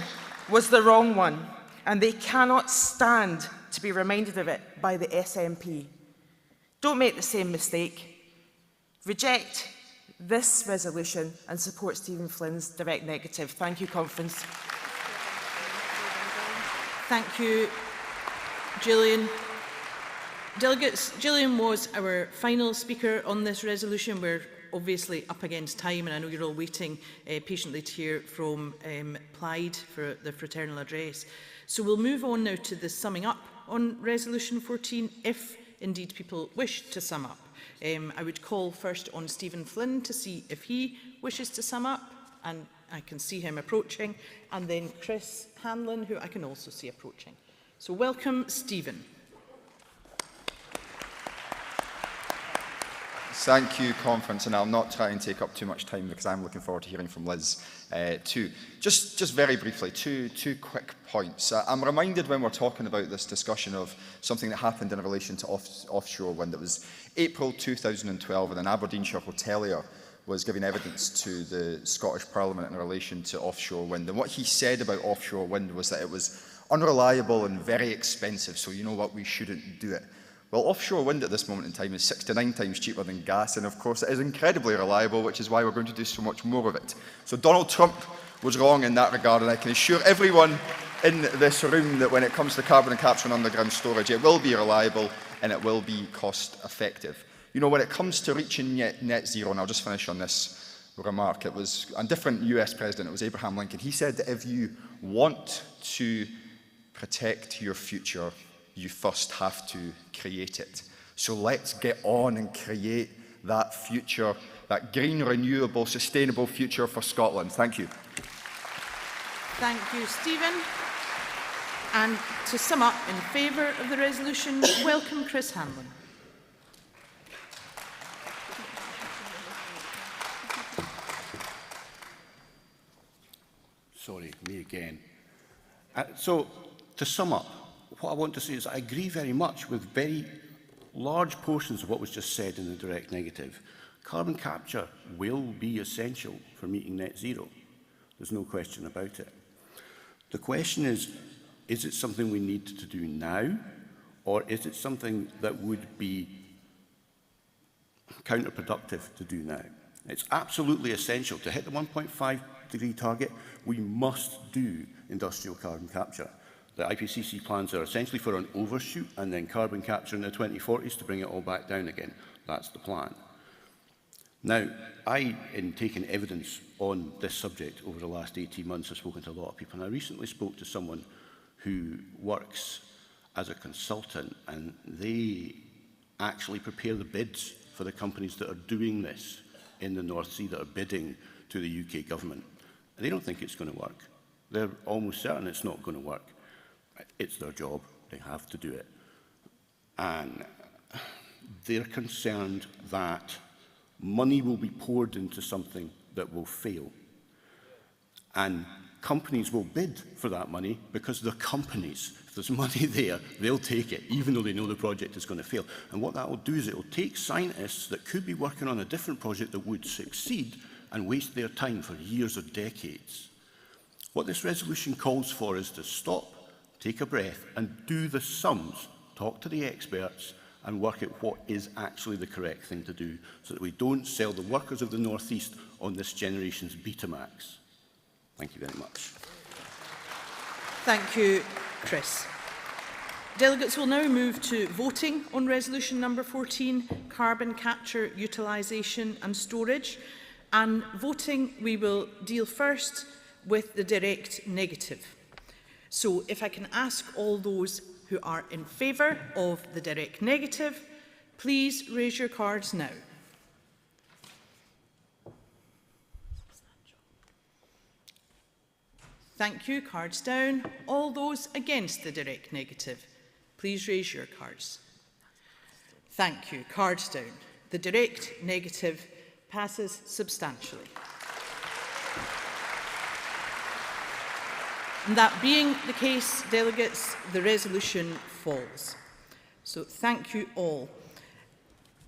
was the wrong one, and they cannot stand to be reminded of it by the SNP. Don't make the same mistake. Reject this resolution and support Stephen Flynn's direct negative. Thank you, Conference. Thank you, Gillian. Delegates, Gillian was our final speaker on this resolution. We're obviously up against time, and I know you're all waiting patiently to hear from Plaid for the Fraternal address. So we'll move on now to the summing up on Resolution 14, if indeed people wish to sum up. I would call first on Stephen Flynn to see if he wishes to sum up, and I can see him approaching, and then Chris Hanlon, who I can also see approaching. So welcome, Stephen. Thank you, Conference, and I'll not try and take up too much time because I'm looking forward to hearing from Liz too. Just very briefly, two quick points. I'm reminded when we're talking about this discussion of something that happened in relation to offshore wind. It was April 2012 in an Aberdeenshire hotelier was giving evidence to the Scottish Parliament in relation to offshore wind. And what he said about offshore wind was that it was unreliable and very expensive, so you know what, we shouldn't do it. Well, offshore wind at this moment in time is 6 to 9 times cheaper than gas, and of course it is incredibly reliable, which is why we're going to do so much more of it. So Donald Trump was wrong in that regard, and I can assure everyone in this room that when it comes to carbon capture and underground storage, it will be reliable and it will be cost effective. You know, when it comes to reaching net zero, and I'll just finish on this remark, it was a different US president, it was Abraham Lincoln. He said that if you want to protect your future, you first have to create it. So let's get on and create that future, that green, renewable, sustainable future for Scotland. Thank you. Thank you, Stephen. And to sum up in favour of the resolution, welcome Chris Hanlon. Sorry, me again. So, to sum up, what I want to say is I agree very much with very large portions of what was just said in the direct negative. Carbon capture will be essential for meeting net zero. There's no question about it. The question is it something we need to do now, or is it something that would be counterproductive to do now? It's absolutely essential to hit the 1.5 degree target. We must do industrial carbon capture. The IPCC plans are essentially for an overshoot and then carbon capture in the 2040s to bring it all back down again. That's the plan. Now, in taking evidence on this subject over the last 18 months, I've spoken to a lot of people, and I recently spoke to someone who works as a consultant, and they actually prepare the bids for the companies that are doing this in the North Sea, that are bidding to the UK government. And they don't think it's going to work. They're almost certain it's not going to work. It's their job. They have to do it. And they're concerned that money will be poured into something that will fail. And companies will bid for that money because they're companies. If there's money there, they'll take it, even though they know the project is going to fail. And what that will do is it will take scientists that could be working on a different project that would succeed and waste their time for years or decades. What this resolution calls for is to stop, take a breath, and do the sums, talk to the experts, and work out what is actually the correct thing to do, so that we don't sell the workers of the North East on this generation's Betamax. Thank you very much. Thank you, Chris. Delegates will now move to voting on resolution number 14, carbon capture, utilisation and storage. And voting, we will deal first with the direct negative. So if I can ask all those who are in favour of the direct negative, please raise your cards now. Thank you. Cards down. All those against the direct negative, please raise your cards. Thank you. Cards down. The direct negative passes substantially. And that being the case, delegates, the resolution falls. So thank you all.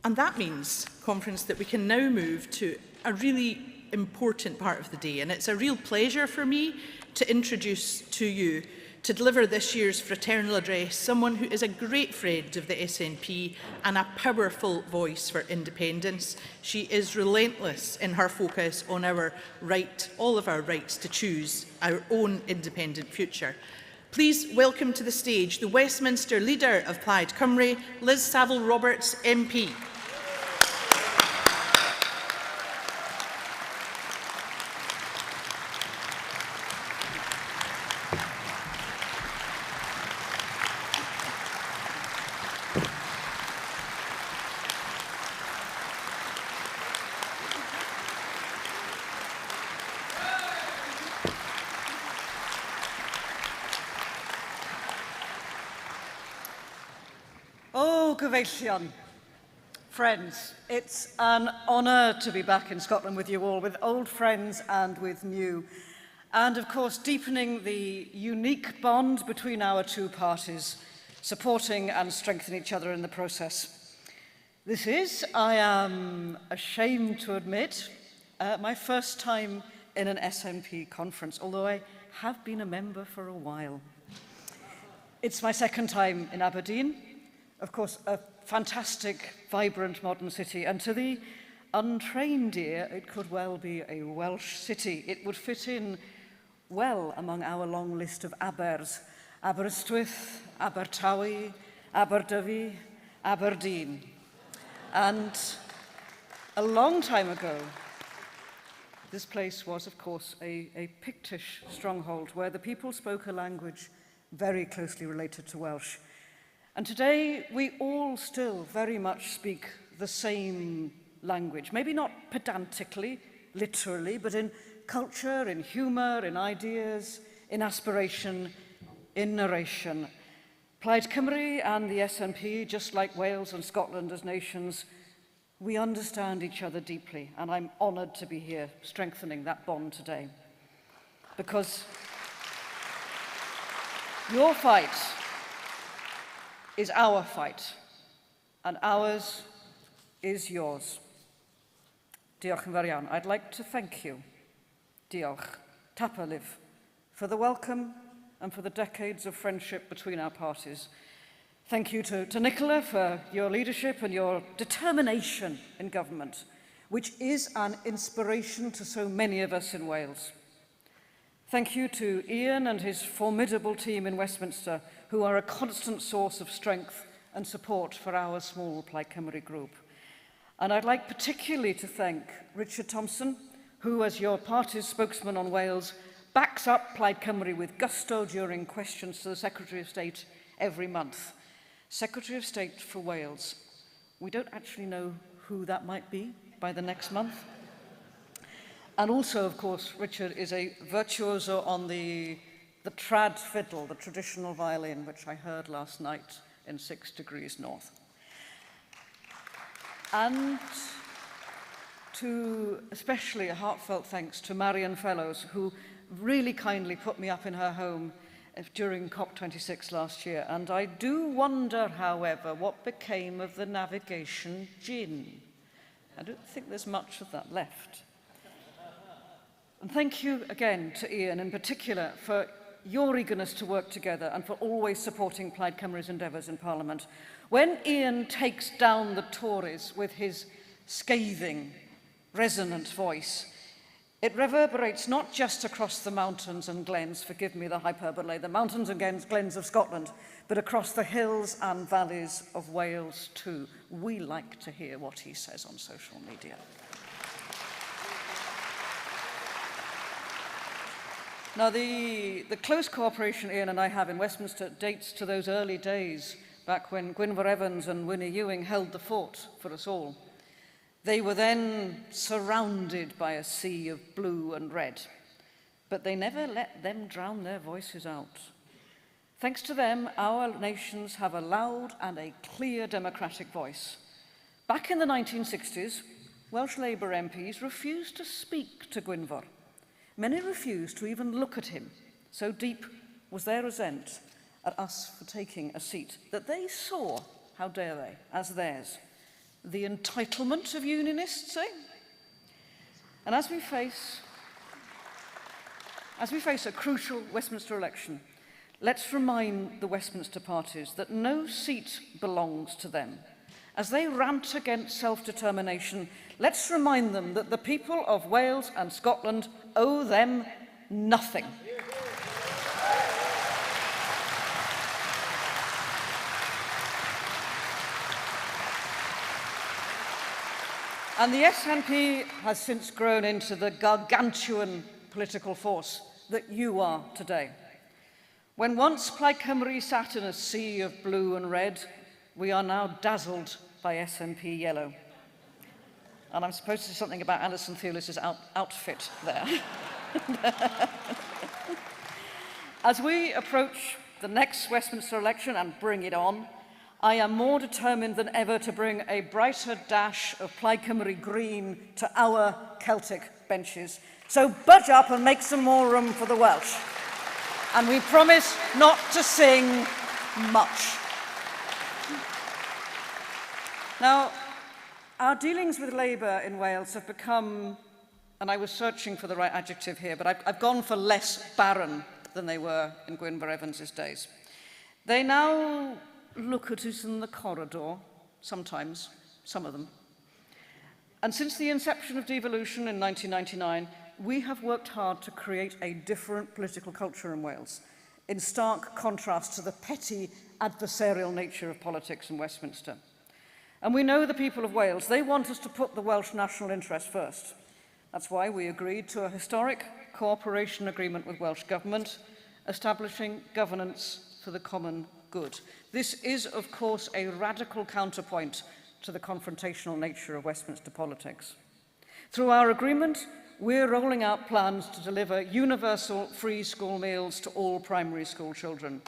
And that means, conference, that we can now move to a really important part of the day. And it's a real pleasure for me to introduce to you, to deliver this year's Fraternal address, someone who is a great friend of the SNP and a powerful voice for independence. She is relentless in her focus on our right, all of our rights to choose our own independent future. Please welcome to the stage the Westminster leader of Plaid Cymru, Liz Saville-Roberts, MP. Gyfeillion, friends, it's an honour to be back in Scotland with you all, with old friends and with new, and of course deepening the unique bond between our two parties, supporting and strengthening each other in the process. This is, I am ashamed to admit, My first time in an SNP conference, although I have been a member for a while. It's my second time in Aberdeen, of course, a fantastic, vibrant modern city, and to the untrained ear, it could well be a Welsh city. It would fit in well among our long list of Abers: Aberystwyth, Abertawe, Aberdyfi, Aberdeen. And a long time ago, this place was, of course, a Pictish stronghold where the people spoke a language very closely related to Welsh. And today, we all still very much speak the same language, maybe not pedantically, literally, but in culture, in humour, in ideas, in aspiration, in narration. Plaid Cymru and the SNP, just like Wales and Scotland as nations, we understand each other deeply, and I'm honoured to be here strengthening that bond today. Because your fight is our fight, and ours is yours. Diolch yn fawr iawn. I'd like to thank you, diolch, Tapalif, for the welcome and for the decades of friendship between our parties. Thank you to Nicola for your leadership and your determination in government, which is an inspiration to so many of us in Wales. Thank you to Ian and his formidable team in Westminster, who are a constant source of strength and support for our small Plaid Cymru group. And I'd like particularly to thank Richard Thompson, who, as your party's spokesman on Wales, backs up Plaid Cymru with gusto during questions to the Secretary of State every month. Secretary of State for Wales. We don't actually know who that might be by the next month. And also, of course, Richard is a virtuoso on the trad fiddle, the traditional violin, which I heard last night in 6 degrees north. And to especially a heartfelt thanks to Marion Fellows, who really kindly put me up in her home during COP26 last year. And I do wonder, however, what became of the navigation gin. I don't think there's much of that left. And thank you again to Ian in particular for your eagerness to work together and for always supporting Plaid Cymru's endeavours in Parliament. When Ian takes down the Tories with his scathing, resonant voice, it reverberates not just across the mountains and glens, forgive me the hyperbole, the mountains and glens of Scotland, but across the hills and valleys of Wales too. We like to hear what he says on social media. Now, the close cooperation Ian and I have in Westminster dates to those early days, back when Gwynfor Evans and Winnie Ewing held the fort for us all. They were then surrounded by a sea of blue and red, but they never let them drown their voices out. Thanks to them, our nations have a loud and a clear democratic voice. Back in the 1960s, Welsh Labour MPs refused to speak to Gwynfor. Many refused to even look at him. So deep was their resent at us for taking a seat that they saw, how dare they, as theirs. The entitlement of unionists, eh? And as we face a crucial Westminster election, let's remind the Westminster parties that no seat belongs to them. As they rant against self-determination, let's remind them that the people of Wales and Scotland owe them nothing. And the SNP has since grown into the gargantuan political force that you are today. When once Plaid Cymru sat in a sea of blue and red, we are now dazzled by SNP yellow. And I'm supposed to say something about Alison Thewlis's outfit there. As we approach the next Westminster election and bring it on, I am more determined than ever to bring a brighter dash of Plaid Cymru green to our Celtic benches. So budge up and make some more room for the Welsh. And we promise not to sing much. Now, our dealings with Labour in Wales have become and I was searching for the right adjective here, but I've gone for less barren than they were in Gwynfor Evans's days. They now look at us in the corridor, sometimes, some of them. And since the inception of devolution in 1999, we have worked hard to create a different political culture in Wales, in stark contrast to the petty adversarial nature of politics in Westminster. And we know the people of Wales, they want us to put the Welsh national interest first. That's why we agreed to a historic cooperation agreement with Welsh Government, establishing governance for the common good. This is, of course, a radical counterpoint to the confrontational nature of Westminster politics. Through our agreement, we're rolling out plans to deliver universal free school meals to all primary school children.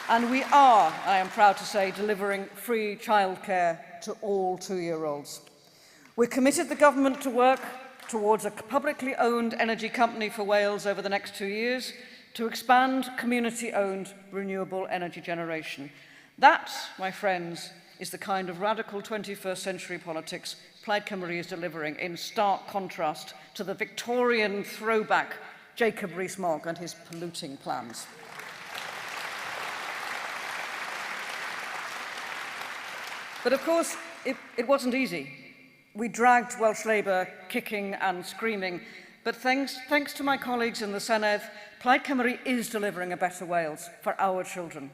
And we are, I am proud to say, delivering free childcare to all 2-year-olds. We're committed, the government, to work towards a publicly owned energy company for Wales over the next 2 years to expand community-owned renewable energy generation. That, my friends, is the kind of radical 21st century politics Plaid Cymru is delivering, in stark contrast to the Victorian throwback Jacob Rees-Mogg and his polluting plans. But of course, it wasn't easy. We dragged Welsh Labour kicking and screaming, but thanks to my colleagues in the Senedd, Plaid Cymru is delivering a better Wales for our children.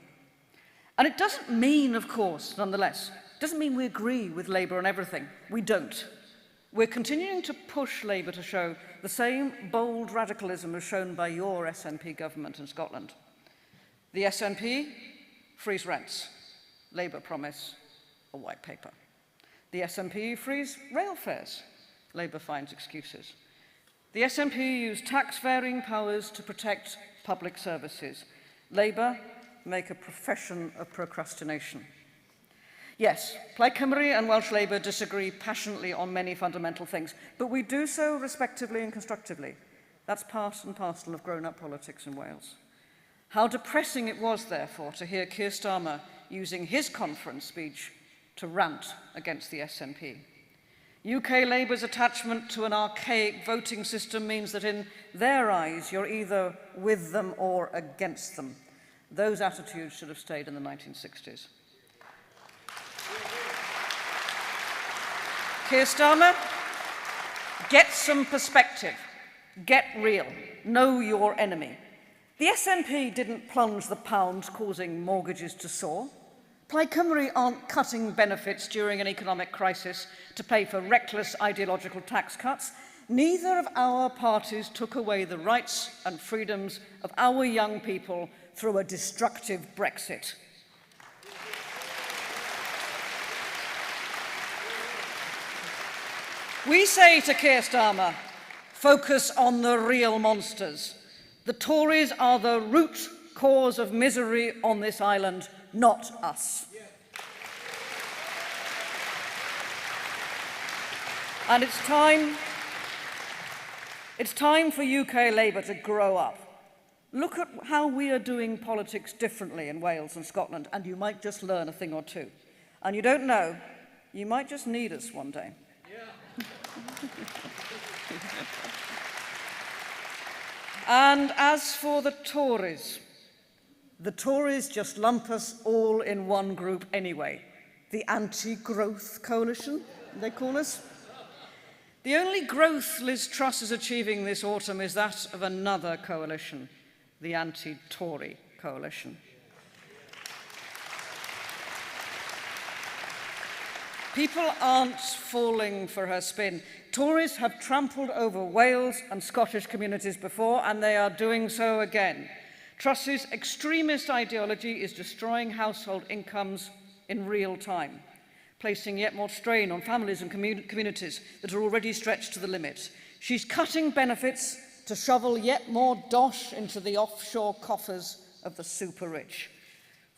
And it doesn't mean, of course, nonetheless, it doesn't mean we agree with Labour on everything. We don't. We're continuing to push Labour to show the same bold radicalism as shown by your SNP government in Scotland. The SNP frees rents. Labour promise a white paper. The SNP frees rail fares. Labour finds excuses. The SNP use tax-varying powers to protect public services. Labour make a profession of procrastination. Yes, Plaid Cymru and Welsh Labour disagree passionately on many fundamental things, but we do so respectively and constructively. That's part and parcel of grown-up politics in Wales. How depressing it was, therefore, to hear Keir Starmer using his conference speech to rant against the SNP. UK Labour's attachment to an archaic voting system means that in their eyes, you're either with them or against them. Those attitudes should have stayed in the 1960s. Keir Starmer, get some perspective. Get real. Know your enemy. The SNP didn't plunge the pound, causing mortgages to soar. Plaid Cymru aren't cutting benefits during an economic crisis to pay for reckless ideological tax cuts. Neither of our parties took away the rights and freedoms of our young people through a destructive Brexit. We say to Keir Starmer, focus on the real monsters. The Tories are the root cause of misery on this island, not us. And it's time for UK Labour to grow up. Look at how we are doing politics differently in Wales and Scotland, and you might just learn a thing or two. And you don't know, you might just need us one day. And as for the Tories just lump us all in one group anyway. The anti-growth coalition, they call us. The only growth Liz Truss is achieving this autumn is that of another coalition, the anti-Tory coalition. People aren't falling for her spin. Tories have trampled over Wales and Scottish communities before, and they are doing so again. Truss's extremist ideology is destroying household incomes in real time, placing yet more strain on families and communities that are already stretched to the limit. She's cutting benefits to shovel yet more dosh into the offshore coffers of the super-rich,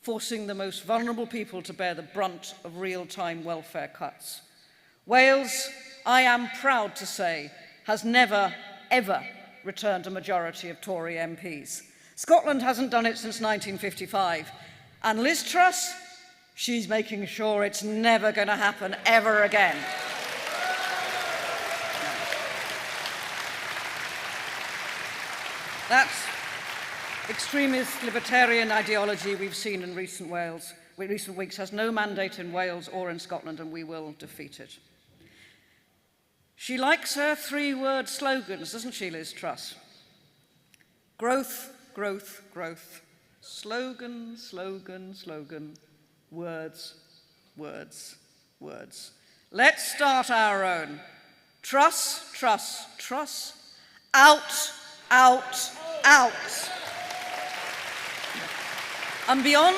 forcing the most vulnerable people to bear the brunt of real-time welfare cuts. Wales, I am proud to say, has never, ever returned a majority of Tory MPs. Scotland hasn't done it since 1955. And Liz Truss, she's making sure it's never going to happen ever again. That's extremist libertarian ideology we've seen in recent weeks has no mandate in Wales or in Scotland, and we will defeat it. She likes her three-word slogans, doesn't she, Liz Truss? Growth, growth, growth. Slogan, slogan, slogan. Words, words, words. Let's start our own. Truss, truss, truss. Out, out, out. And beyond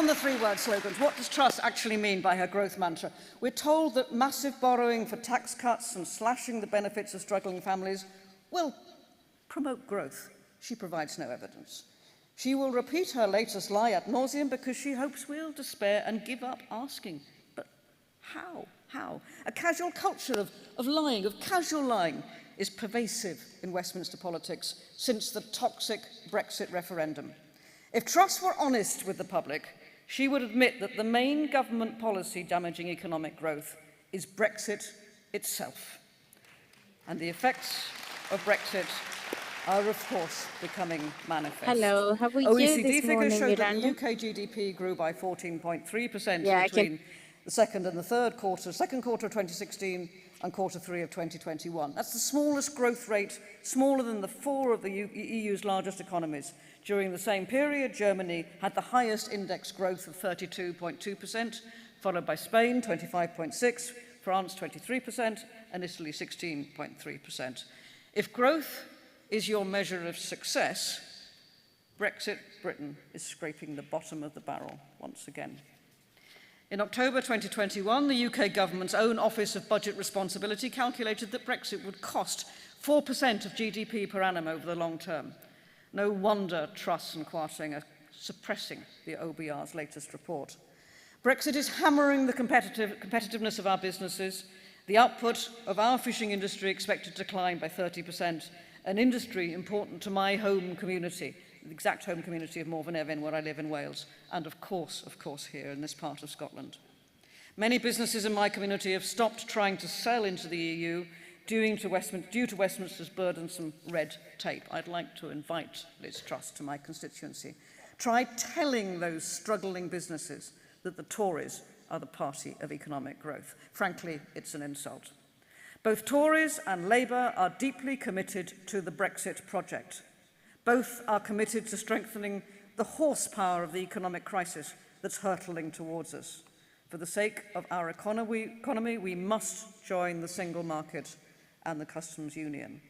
the three-word slogans, what does Truss actually mean by her growth mantra? We're told that massive borrowing for tax cuts and slashing the benefits of struggling families will promote growth. She provides no evidence. She will repeat her latest lie ad nauseum because she hopes we'll despair and give up asking. But how? How? A casual culture of lying, of casual lying, is pervasive in Westminster politics since the toxic Brexit referendum. If Truss were honest with the public, she would admit that the main government policy damaging economic growth is Brexit itself. And the effects of Brexit are, of course, becoming manifest. Hello, how are you OECD this figures morning, showed that Miranda? the UK GDP grew by 14.3% Yeah, between the second and the third quarter, second quarter of 2016 and quarter three of 2021. That's the smallest growth rate, smaller than the four of the EU's largest economies. During the same period, Germany had the highest index growth of 32.2%, followed by Spain, 25.6%, France, 23%, and Italy, 16.3%. If growth is your measure of success, Brexit Britain is scraping the bottom of the barrel once again. In October 2021, the UK government's own Office of Budget Responsibility calculated that Brexit would cost 4% of GDP per annum over the long term. No wonder Truss and Kwarteng are suppressing the OBR's latest report. Brexit is hammering the competitiveness of our businesses, the output of our fishing industry expected to decline by 30%, an industry important to my home community, the exact home community of Morven Evin, where I live in Wales, and of course here in this part of Scotland. Many businesses in my community have stopped trying to sell into the EU due to Westminster's burdensome red tape. I'd like to invite Liz Truss to my constituency. Try telling those struggling businesses that the Tories are the party of economic growth. Frankly, it's an insult. Both Tories and Labour are deeply committed to the Brexit project. Both are committed to strengthening the horsepower of the economic crisis that's hurtling towards us. For the sake of our economy, we must join the single market and the customs union.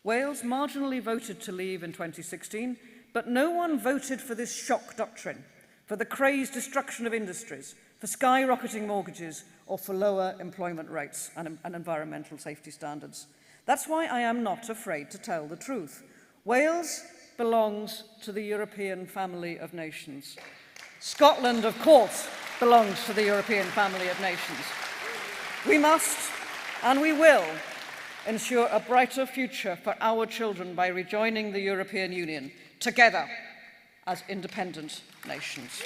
Wales marginally voted to leave in 2016, but no one voted for this shock doctrine, for the crazed destruction of industries, for skyrocketing mortgages, or for lower employment rates and environmental safety standards. That's why I am not afraid to tell the truth. Wales belongs to the European family of nations. Scotland, of course, belongs to the European family of nations. We must, and we will, ensure a brighter future for our children by rejoining the European Union, together as independent nations.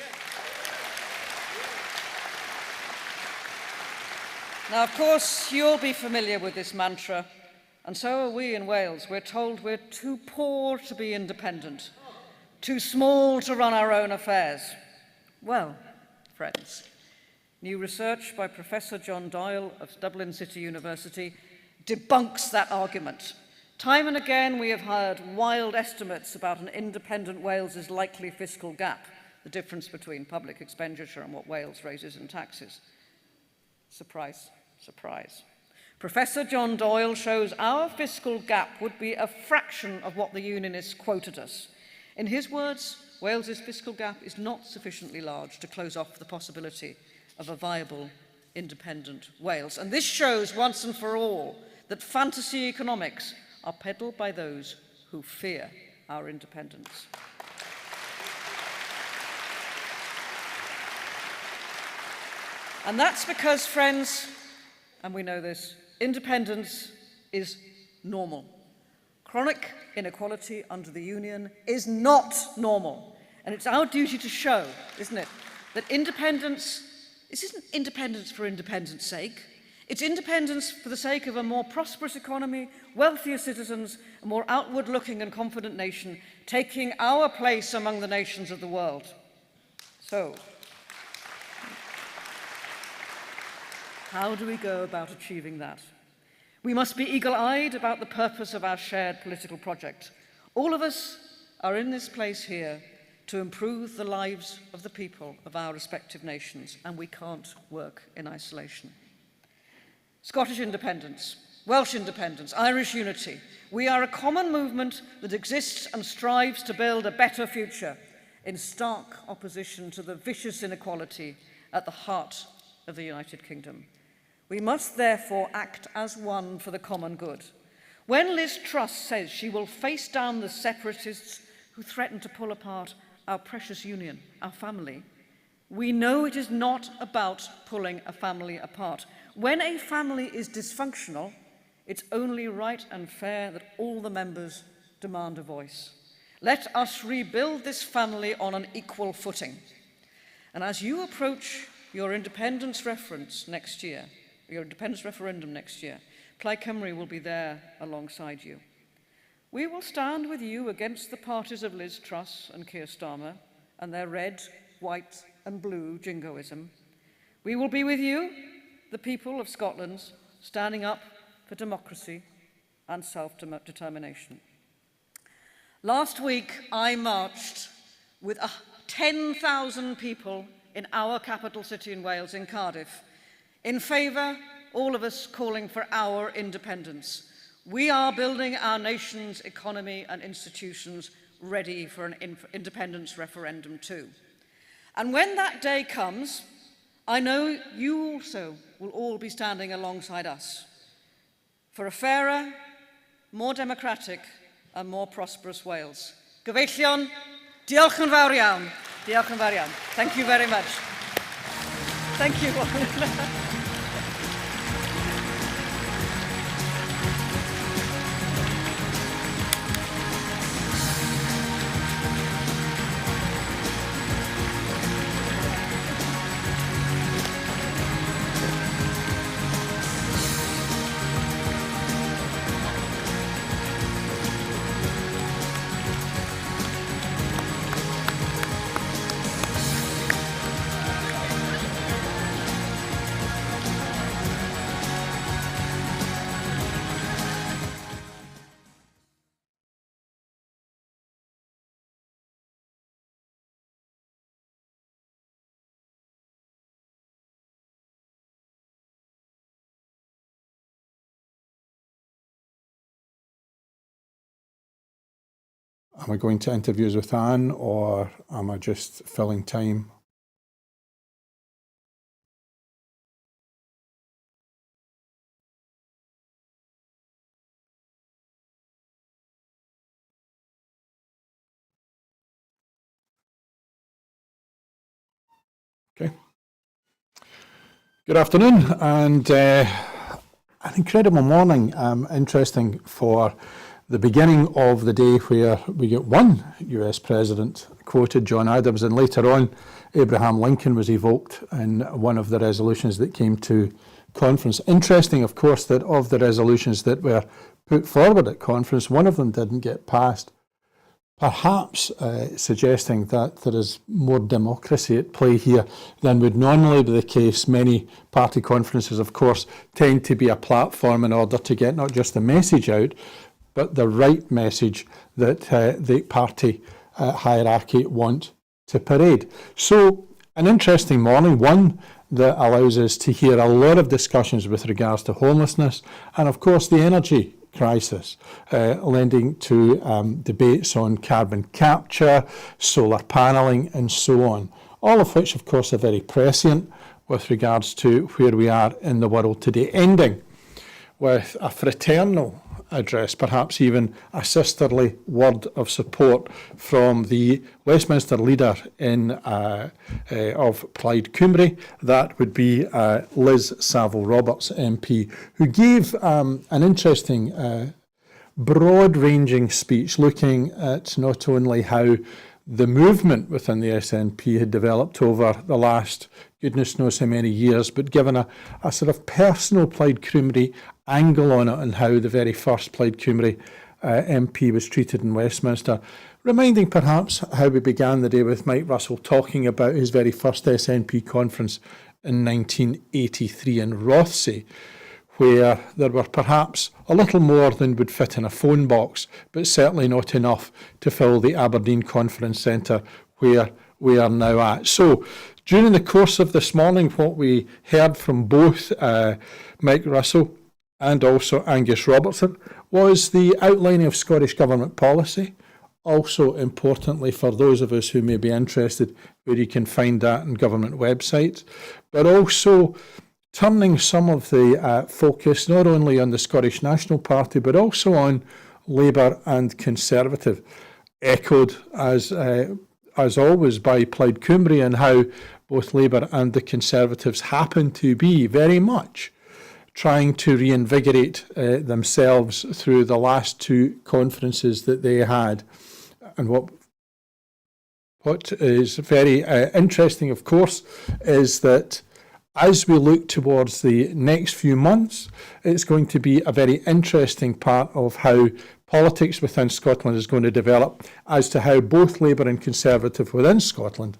Now, of course, you'll be familiar with this mantra, and so are we in Wales. We're told we're too poor to be independent, too small to run our own affairs. Well, friends, new research by Professor John Doyle of Dublin City University debunks that argument. Time and again, we have heard wild estimates about an independent Wales's likely fiscal gap, the difference between public expenditure and what Wales raises in taxes. Surprise, surprise. Professor John Doyle shows our fiscal gap would be a fraction of what the Unionists quoted us. In his words, Wales's fiscal gap is not sufficiently large to close off the possibility of a viable, independent Wales. And this shows once and for all that fantasy economics are peddled by those who fear our independence. And that's because, friends, and we know this, independence is normal. Chronic inequality under the Union is not normal. And it's our duty to show, isn't it, that independence, this isn't independence for independence sake. It's independence for the sake of a more prosperous economy, wealthier citizens, a more outward-looking and confident nation, taking our place among the nations of the world. So, how do we go about achieving that? We must be eagle-eyed about the purpose of our shared political project. All of us are in this place here to improve the lives of the people of our respective nations, and we can't work in isolation. Scottish independence, Welsh independence, Irish unity. We are a common movement that exists and strives to build a better future in stark opposition to the vicious inequality at the heart of the United Kingdom. We must therefore act as one for the common good. When Liz Truss says she will face down the separatists who threaten to pull apart our precious union, our family, we know it is not about pulling a family apart. When a family is dysfunctional, it's only right and fair that all the members demand a voice. Let us rebuild this family on an equal footing. And as you approach your independence referendum next year, Plaid Cymru will be there alongside you. We will stand with you against the parties of Liz Truss and Keir Starmer and their red, white and blue jingoism. We will be with you, the people of Scotland, standing up for democracy and self-determination. Last week, I marched with 10,000 people in our capital city in Wales, in Cardiff, in favour, all of us calling for our independence. We are building our nation's economy and institutions ready for an independence referendum too. And when that day comes, I know you also will all be standing alongside us for a fairer, more democratic and more prosperous Wales. Gyfeillion, diolch yn fawr iawn. Diolch yn fawr iawn. Thank you very much. Thank you. Am I going to interviews with Anne, or am I just filling time? Okay. Good afternoon, and an incredible morning. Interesting for the beginning of the day, where we get one US president quoted, John Adams, and later on Abraham Lincoln was evoked in one of the resolutions that came to conference. Interesting, of course, that of the resolutions that were put forward at conference, one of them didn't get passed, perhaps suggesting that there is more democracy at play here than would normally be the case. Many party conferences, of course, tend to be a platform in order to get not just the message out, but the right message that the party hierarchy want to parade. So, an interesting morning, one that allows us to hear a lot of discussions with regards to homelessness and, of course, the energy crisis, lending to debates on carbon capture, solar panelling and so on, all of which, of course, are very prescient with regards to where we are in the world today, ending with a fraternal address, perhaps even a sisterly word of support from the Westminster leader of Plaid Cymru. That would be Liz Saville-Roberts MP, who gave an interesting broad-ranging speech looking at not only how the movement within the SNP had developed over the last goodness knows how many years, but given a sort of personal Plaid Cymru angle on it and how the very first Plaid Cymru MP was treated in Westminster, reminding perhaps how we began the day with Mike Russell talking about his very first SNP conference in 1983 in Rothsay, where there were perhaps a little more than would fit in a phone box, but certainly not enough to fill the Aberdeen Conference Centre where we are now at. So, during the course of this morning, what we heard from both Mike Russell and also Angus Robertson was the outlining of Scottish Government policy. Also, importantly, for those of us who may be interested, where you can find that on government websites, but also turning some of the focus not only on the Scottish National Party, but also on Labour and Conservative, echoed as always by Plaid Cymru, and how both Labour and the Conservatives happen to be very much trying to reinvigorate themselves through the last two conferences that they had. And what is very interesting, of course, is that as we look towards the next few months, it's going to be a very interesting part of how politics within Scotland is going to develop, as to how both Labour and Conservative within Scotland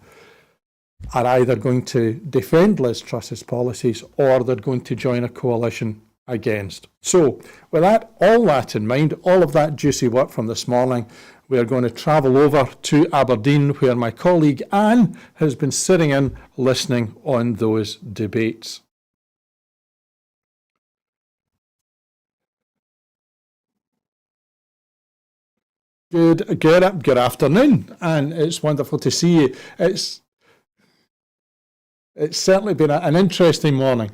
are either going to defend Liz Truss's policies or they're going to join a coalition against. So, with that, all that in mind, all of that juicy work from this morning, we are going to travel over to Aberdeen, where my colleague Anne has been sitting in listening on those debates. Good afternoon, and it's wonderful to see you. It's certainly been an interesting morning.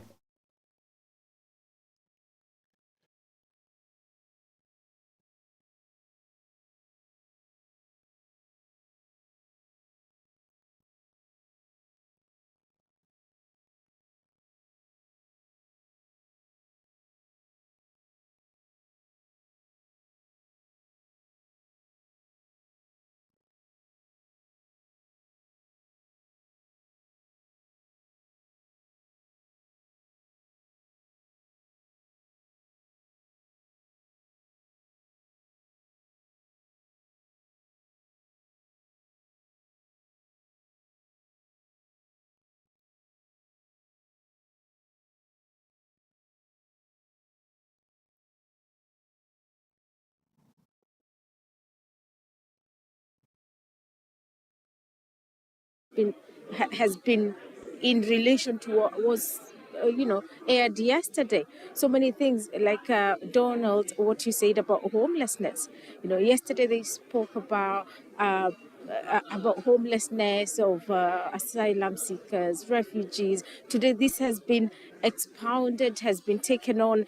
Has been in relation to what was aired yesterday. So many things, like Donald, what you said about homelessness. Yesterday they spoke about homelessness of asylum seekers, refugees. Today this has been expounded, has been taken on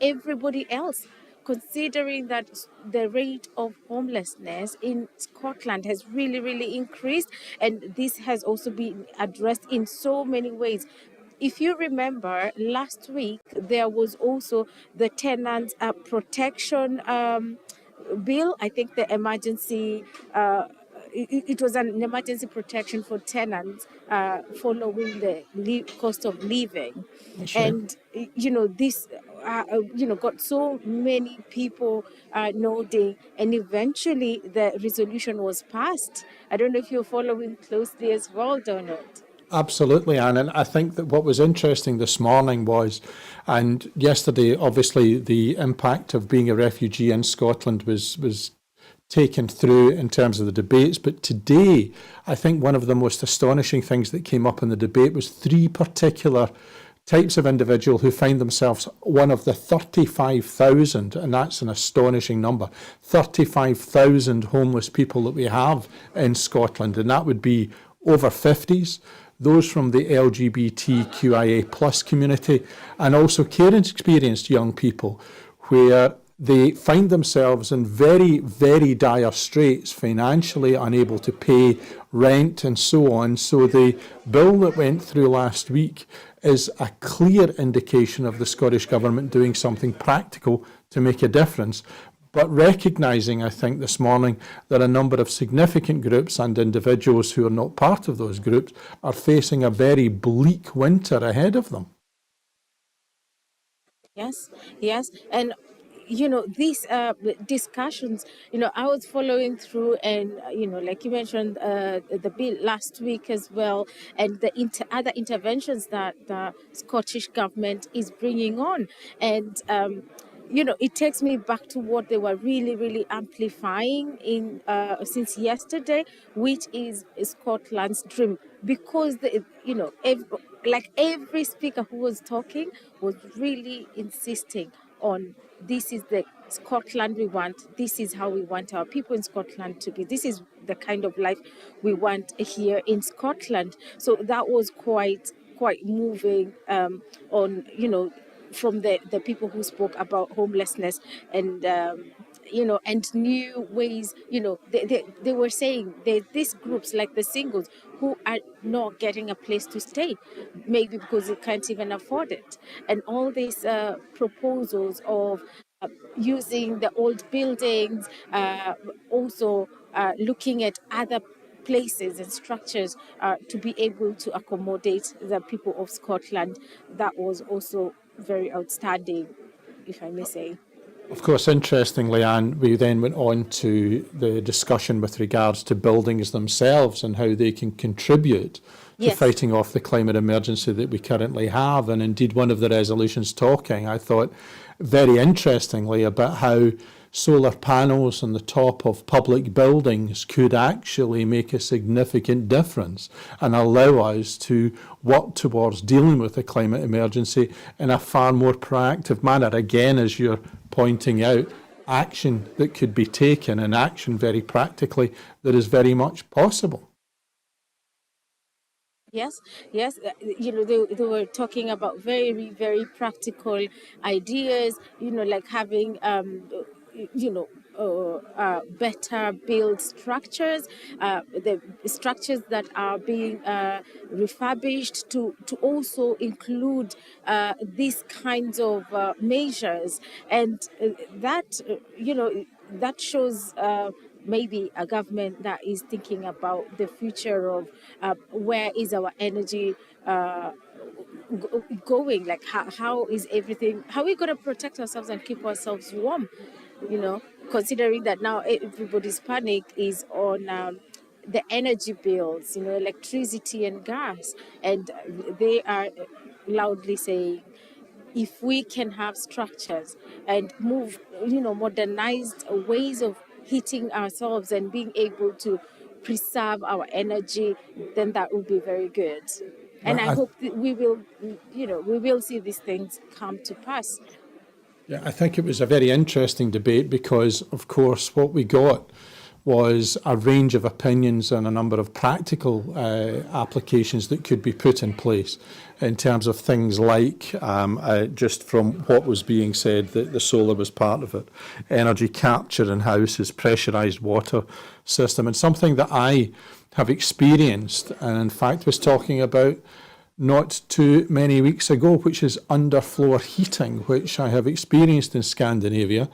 everybody else, considering that the rate of homelessness in Scotland has really, really increased, and this has also been addressed in so many ways. If you remember, last week there was also the tenant protection bill. I think the emergency it was an emergency protection for tenants following the cost of living. That's and this got so many people nodding, and eventually the resolution was passed. I don't know if you're following closely as well, Donald. Absolutely, Anne. And I think that what was interesting this morning was, and yesterday, obviously, the impact of being a refugee in Scotland was taken through in terms of the debates. But today, I think one of the most astonishing things that came up in the debate was three particular types of individual who find themselves one of the 35,000, and that's an astonishing number, 35,000 homeless people that we have in Scotland, and that would be over 50s, those from the LGBTQIA plus community, and also care and experienced young people, where they find themselves in very, very dire straits, financially unable to pay rent and so on. So the bill that went through last week is a clear indication of the Scottish Government doing something practical to make a difference but recognising, I think, this morning that a number of significant groups and individuals who are not part of those groups are facing a very bleak winter ahead of them. Yes, yes. And, these discussions, I was following through and, like you mentioned, the bill last week as well, and the other interventions that the Scottish government is bringing on. And, it takes me back to what they were really, really amplifying in since yesterday, which is Scotland's dream. Because, every speaker who was talking was really insisting on this is the Scotland we want. This is how we want our people in Scotland to be. This is the kind of life we want here in Scotland. So that was quite moving on, from the people who spoke about homelessness and and new ways, they were saying these groups like the singles who are not getting a place to stay, maybe because they can't even afford it. And all these proposals of using the old buildings, also looking at other places and structures to be able to accommodate the people of Scotland, that was also very outstanding, if I may say. Of course, interestingly, Anne, we then went on to the discussion with regards to buildings themselves and how they can contribute to fighting off the climate emergency that we currently have. And indeed, one of the resolutions talking, I thought, very interestingly about how solar panels on the top of public buildings could actually make a significant difference and allow us to work towards dealing with the climate emergency in a far more proactive manner. Again, as you're pointing out, action that could be taken and action very practically that is very much possible. Yes. They were talking about very, very practical ideas, like having, better built structures, the structures that are being refurbished to also include these kinds of measures. And that, that shows maybe a government that is thinking about the future of where is our energy going, like how is everything, how are we going to protect ourselves and keep ourselves warm, considering that now everybody's panic is on the energy bills, electricity and gas, and they are loudly saying if we can have structures and move, modernized ways of heating ourselves and being able to preserve our energy, then that would be very good. And I hope that we will see these things come to pass. Yeah, I think it was a very interesting debate because, of course, what we got was a range of opinions and a number of practical applications that could be put in place in terms of things like, just from what was being said, that the solar was part of it, energy capture in houses, pressurised water system, and something that I have experienced and in fact was talking about not too many weeks ago, which is underfloor heating, which I have experienced in Scandinavia,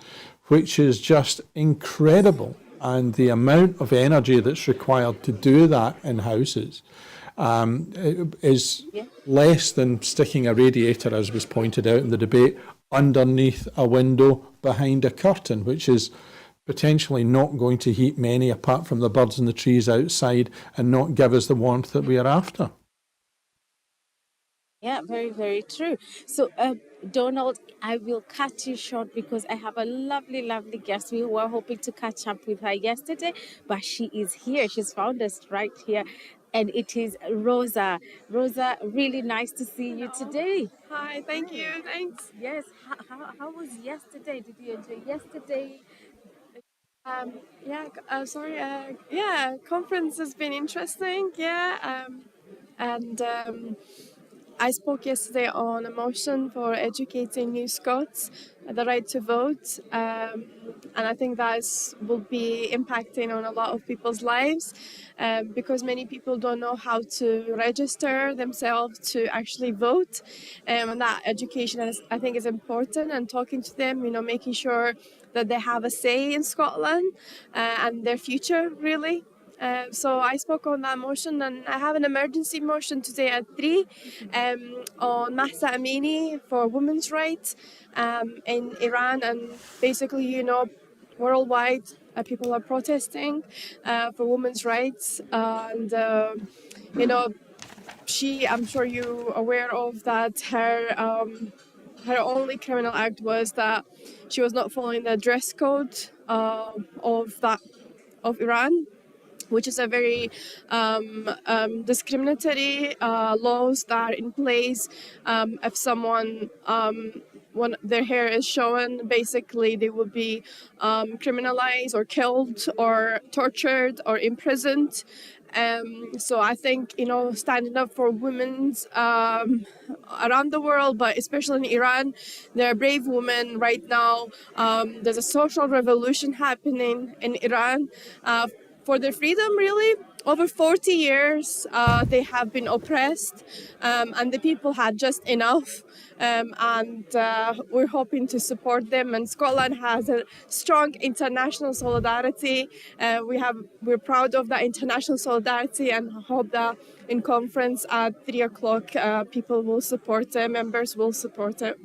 which is just incredible. And the amount of energy that's required to do that in houses is less than sticking a radiator, as was pointed out in the debate, underneath a window behind a curtain, which is potentially not going to heat many apart from the birds and the trees outside and not give us the warmth that we are after. Yeah, very, very true. So, Donald, I will cut you short because I have a lovely, lovely guest. We were hoping to catch up with her yesterday, but she is here. She's found us right here. And it is Rosa. Rosa, really nice to see you today. Hi, thank you. Thanks. Yes. How was yesterday? Did you enjoy yesterday? Conference has been interesting. I spoke yesterday on a motion for educating new Scots the right to vote. and I think that will be impacting on a lot of people's lives, because many people don't know how to register themselves to actually vote, and that education I think is important, and talking to them, making sure that they have a say in Scotland and their future, really. So I spoke on that motion, and I have an emergency motion today at 3 on Mahsa Amini for women's rights in Iran. And basically, worldwide people are protesting for women's rights. And, I'm sure you're aware of that her only criminal act was that she was not following the dress code of Iran, which is a very discriminatory laws that are in place. If someone when their hair is shown, basically they will be criminalized or killed or tortured or imprisoned. So I think, standing up for women's around the world, but especially in Iran, there are brave women right now. There's a social revolution happening in Iran for their freedom, really. Over 40 years, they have been oppressed, and the people had just enough. And we're hoping to support them. And Scotland has a strong international solidarity. We're proud of that international solidarity, and hope that in conference at 3 o'clock, people will support it, members will support it.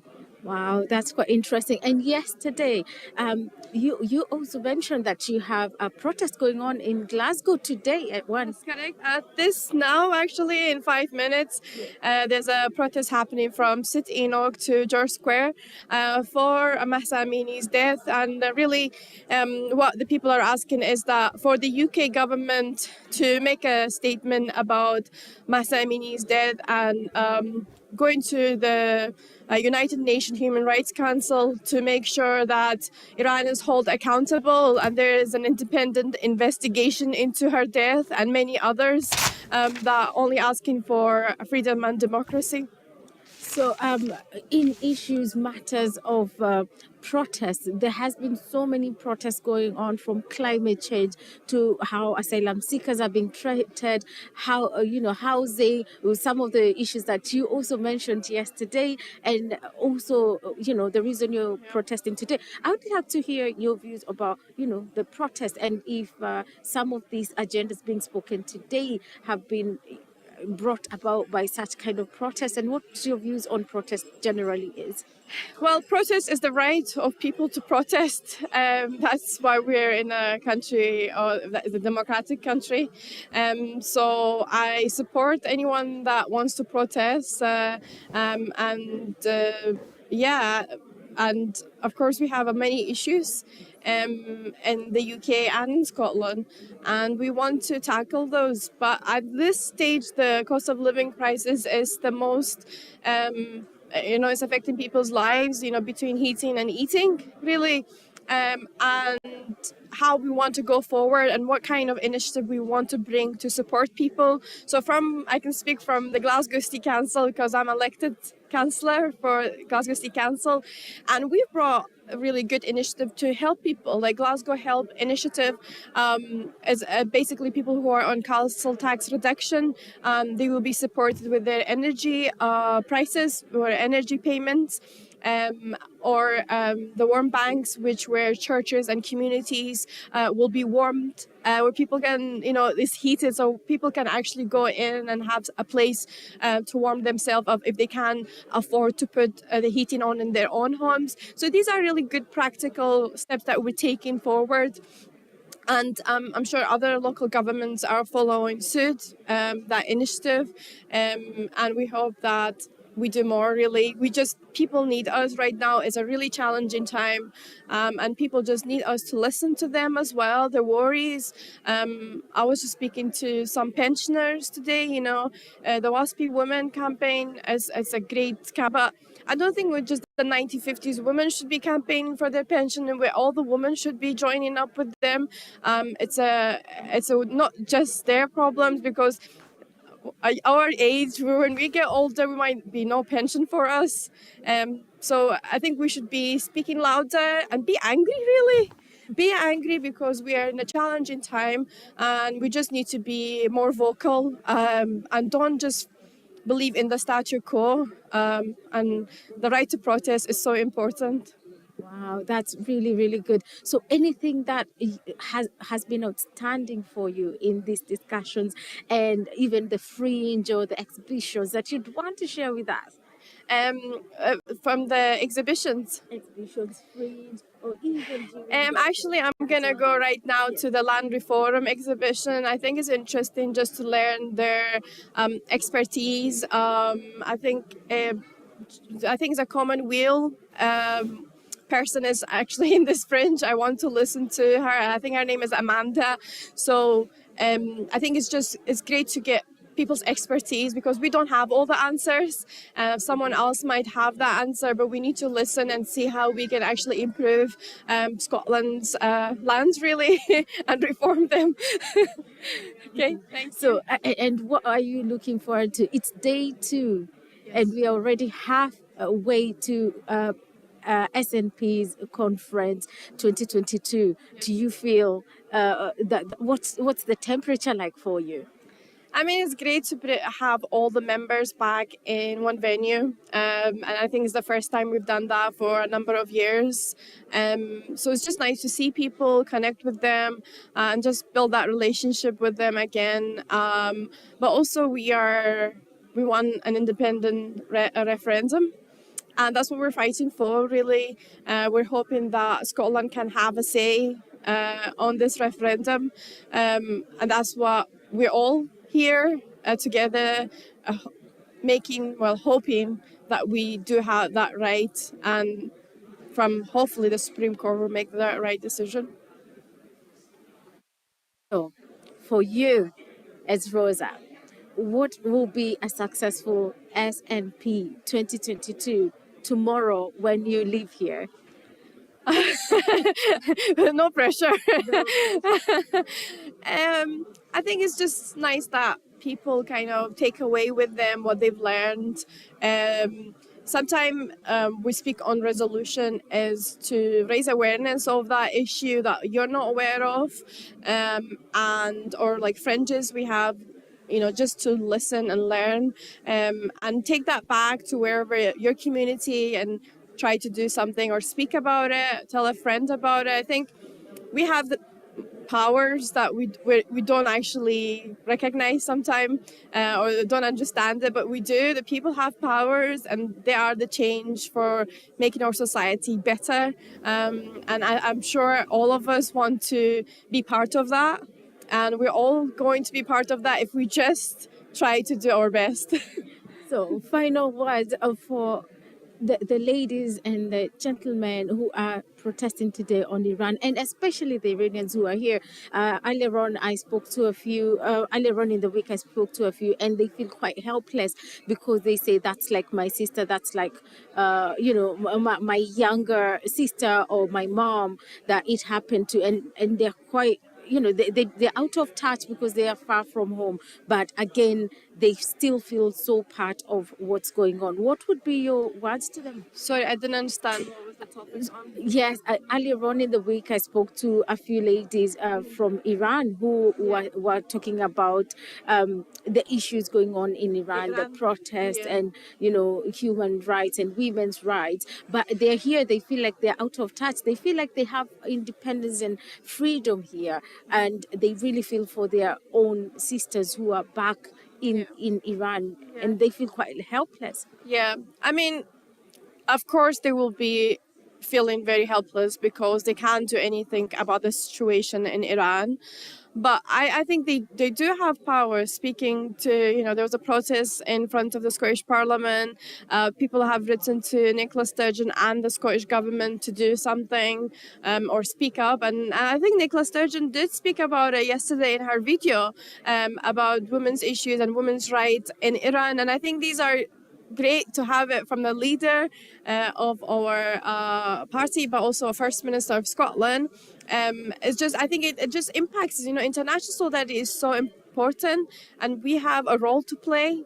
Wow, that's quite interesting. And yesterday, you also mentioned that you have a protest going on in Glasgow today at 1. That's correct. This now, actually, in 5 minutes, there's a protest happening from St Enoch to George Square for Mahsa Amini's death. And really, what the people are asking is that for the UK government to make a statement about Mahsa Amini's death and going to the United Nations Human Rights Council to make sure that Iran is held accountable and there is an independent investigation into her death, and many others that are only asking for freedom and democracy. So in matters of protests, there has been so many protests going on, from climate change to how asylum seekers are being treated, how housing, some of the issues that you also mentioned yesterday, and also the reason you're protesting today. I would like to hear your views about the protest, and if some of these agendas being spoken today have been brought about by such kind of protest, and what your views on protest generally is. Well, protest is the right of people to protest. That's why we're in a country, or the democratic country. So I support anyone that wants to protest. And of course we have many issues in the UK and in Scotland, and we want to tackle those. But at this stage, the cost of living crisis is the most, it's affecting people's lives, between heating and eating, really. And how we want to go forward and what kind of initiative we want to bring to support people. So I can speak from the Glasgow City Council, because I'm elected councillor for Glasgow City Council, and we've brought a really good initiative to help people. Like Glasgow Help Initiative is basically people who are on council tax reduction. They will be supported with their energy prices or energy payments. Or the warm banks, where churches and communities will be warmed, where people can, it's heated, so people can actually go in and have a place to warm themselves up if they can afford to put the heating on in their own homes. So these are really good practical steps that we're taking forward. And I'm sure other local governments are following suit, that initiative, and we hope that we do more, really. People need us right now. It's a really challenging time, and people just need us to listen to them as well, their worries. I was just speaking to some pensioners today, the WASPy Women campaign is a great campaign, but I don't think we're just the 1950s women should be campaigning for their pension, and where all the women should be joining up with them. It's not just their problems, because our age, when we get older, we might be no pension for us. So I think we should be speaking louder and be angry, really. be angry because we are in a challenging time and we just need to be more vocal, and don't just believe in the status quo, and the right to protest is so important. Wow, that's really, really good. So anything that has been outstanding for you in these discussions and even the fringe or the exhibitions that you'd want to share with us? From the exhibitions. Exhibitions, fringe, or even Actually, I'm gonna go right now to the Land Reform exhibition. I think it's interesting just to learn their expertise. I think it's a common person is actually in this fringe. I want to listen to her. I think her name is Amanda. So I think it's great to get people's expertise because we don't have all the answers. Someone else might have that answer, but we need to listen and see how we can actually improve Scotland's lands really and reform them. Okay, thanks. So, and what are you looking forward to? It's day 2, and we are already halfway to SNP's conference 2022. Do you feel what's the temperature like for you? I mean, it's great to have all the members back in one venue, and I think it's the first time we've done that for a number of years. So it's just nice to see people, connect with them, and just build that relationship with them again. But also, we won an independent referendum. And that's what we're fighting for, really. We're hoping that Scotland can have a say on this referendum. And that's what we're all here together hoping that we do have that right. And hopefully the Supreme Court will make the right decision. So, for you, as Rosa, what will be a successful SNP 2022 tomorrow when you leave here? No pressure. I think it's just nice that people kind of take away with them what they've learned. Sometimes we speak on resolution is to raise awareness of that issue that you're not aware of, or like fringes we have, just to listen and learn, and take that back to wherever your community and try to do something or speak about it, tell a friend about it. I think we have the powers that we don't actually recognize sometimes, or don't understand it, but we do. The people have powers and they are the change for making our society better. And I'm sure all of us want to be part of that. And we're all going to be part of that if we just try to do our best. So, final words for the ladies and the gentlemen who are protesting today on Iran, and especially the Iranians who are here. Earlier on, I spoke to a few, earlier on in the week, I spoke to a few, and they feel quite helpless because they say, that's like my sister, that's like, my younger sister or my mom that it happened to, and they're quite, they're out of touch because they are far from home. But again, they still feel so part of what's going on. What would be your words to them? Sorry, I didn't understand. What was the topic on? Yes, earlier on in the week, I spoke to a few ladies from Iran who were talking about the issues going on in Iran, the protests and, human rights and women's rights. But they're here, they feel like they're out of touch. They feel like they have independence and freedom here. And they really feel for their own sisters who are back in Iran, and they feel quite helpless. Yeah, I mean, of course they will be feeling very helpless because they can't do anything about the situation in Iran. But I think they do have power. Speaking to, there was a protest in front of the Scottish Parliament. People have written to Nicola Sturgeon and the Scottish Government to do something or speak up. And I think Nicola Sturgeon did speak about it yesterday in her video about women's issues and women's rights in Iran. And I think these are great to have it from the leader of our party, but also a First Minister of Scotland. It's just, I think it just impacts, international solidarity is so important, and we have a role to play.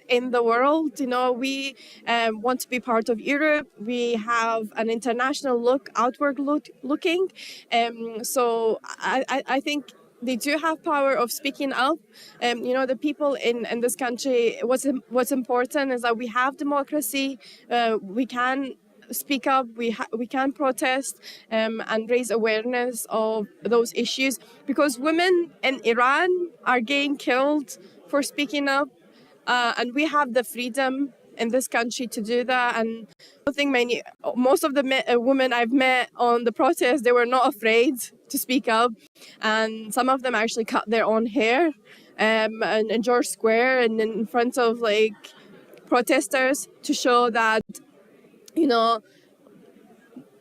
in the world. You know, we want to be part of Europe. We have an international look, outward looking. So I think they do have power of speaking up. You know, the people in this country, what's important is that we have democracy. We can speak up, we can protest and raise awareness of those issues, because women in Iran are getting killed for speaking up, and we have the freedom in this country to do that. And I think most of the women I've met on the protest, they were not afraid to speak up, and some of them actually cut their own hair in George Square and in front of like protesters to show that, you know,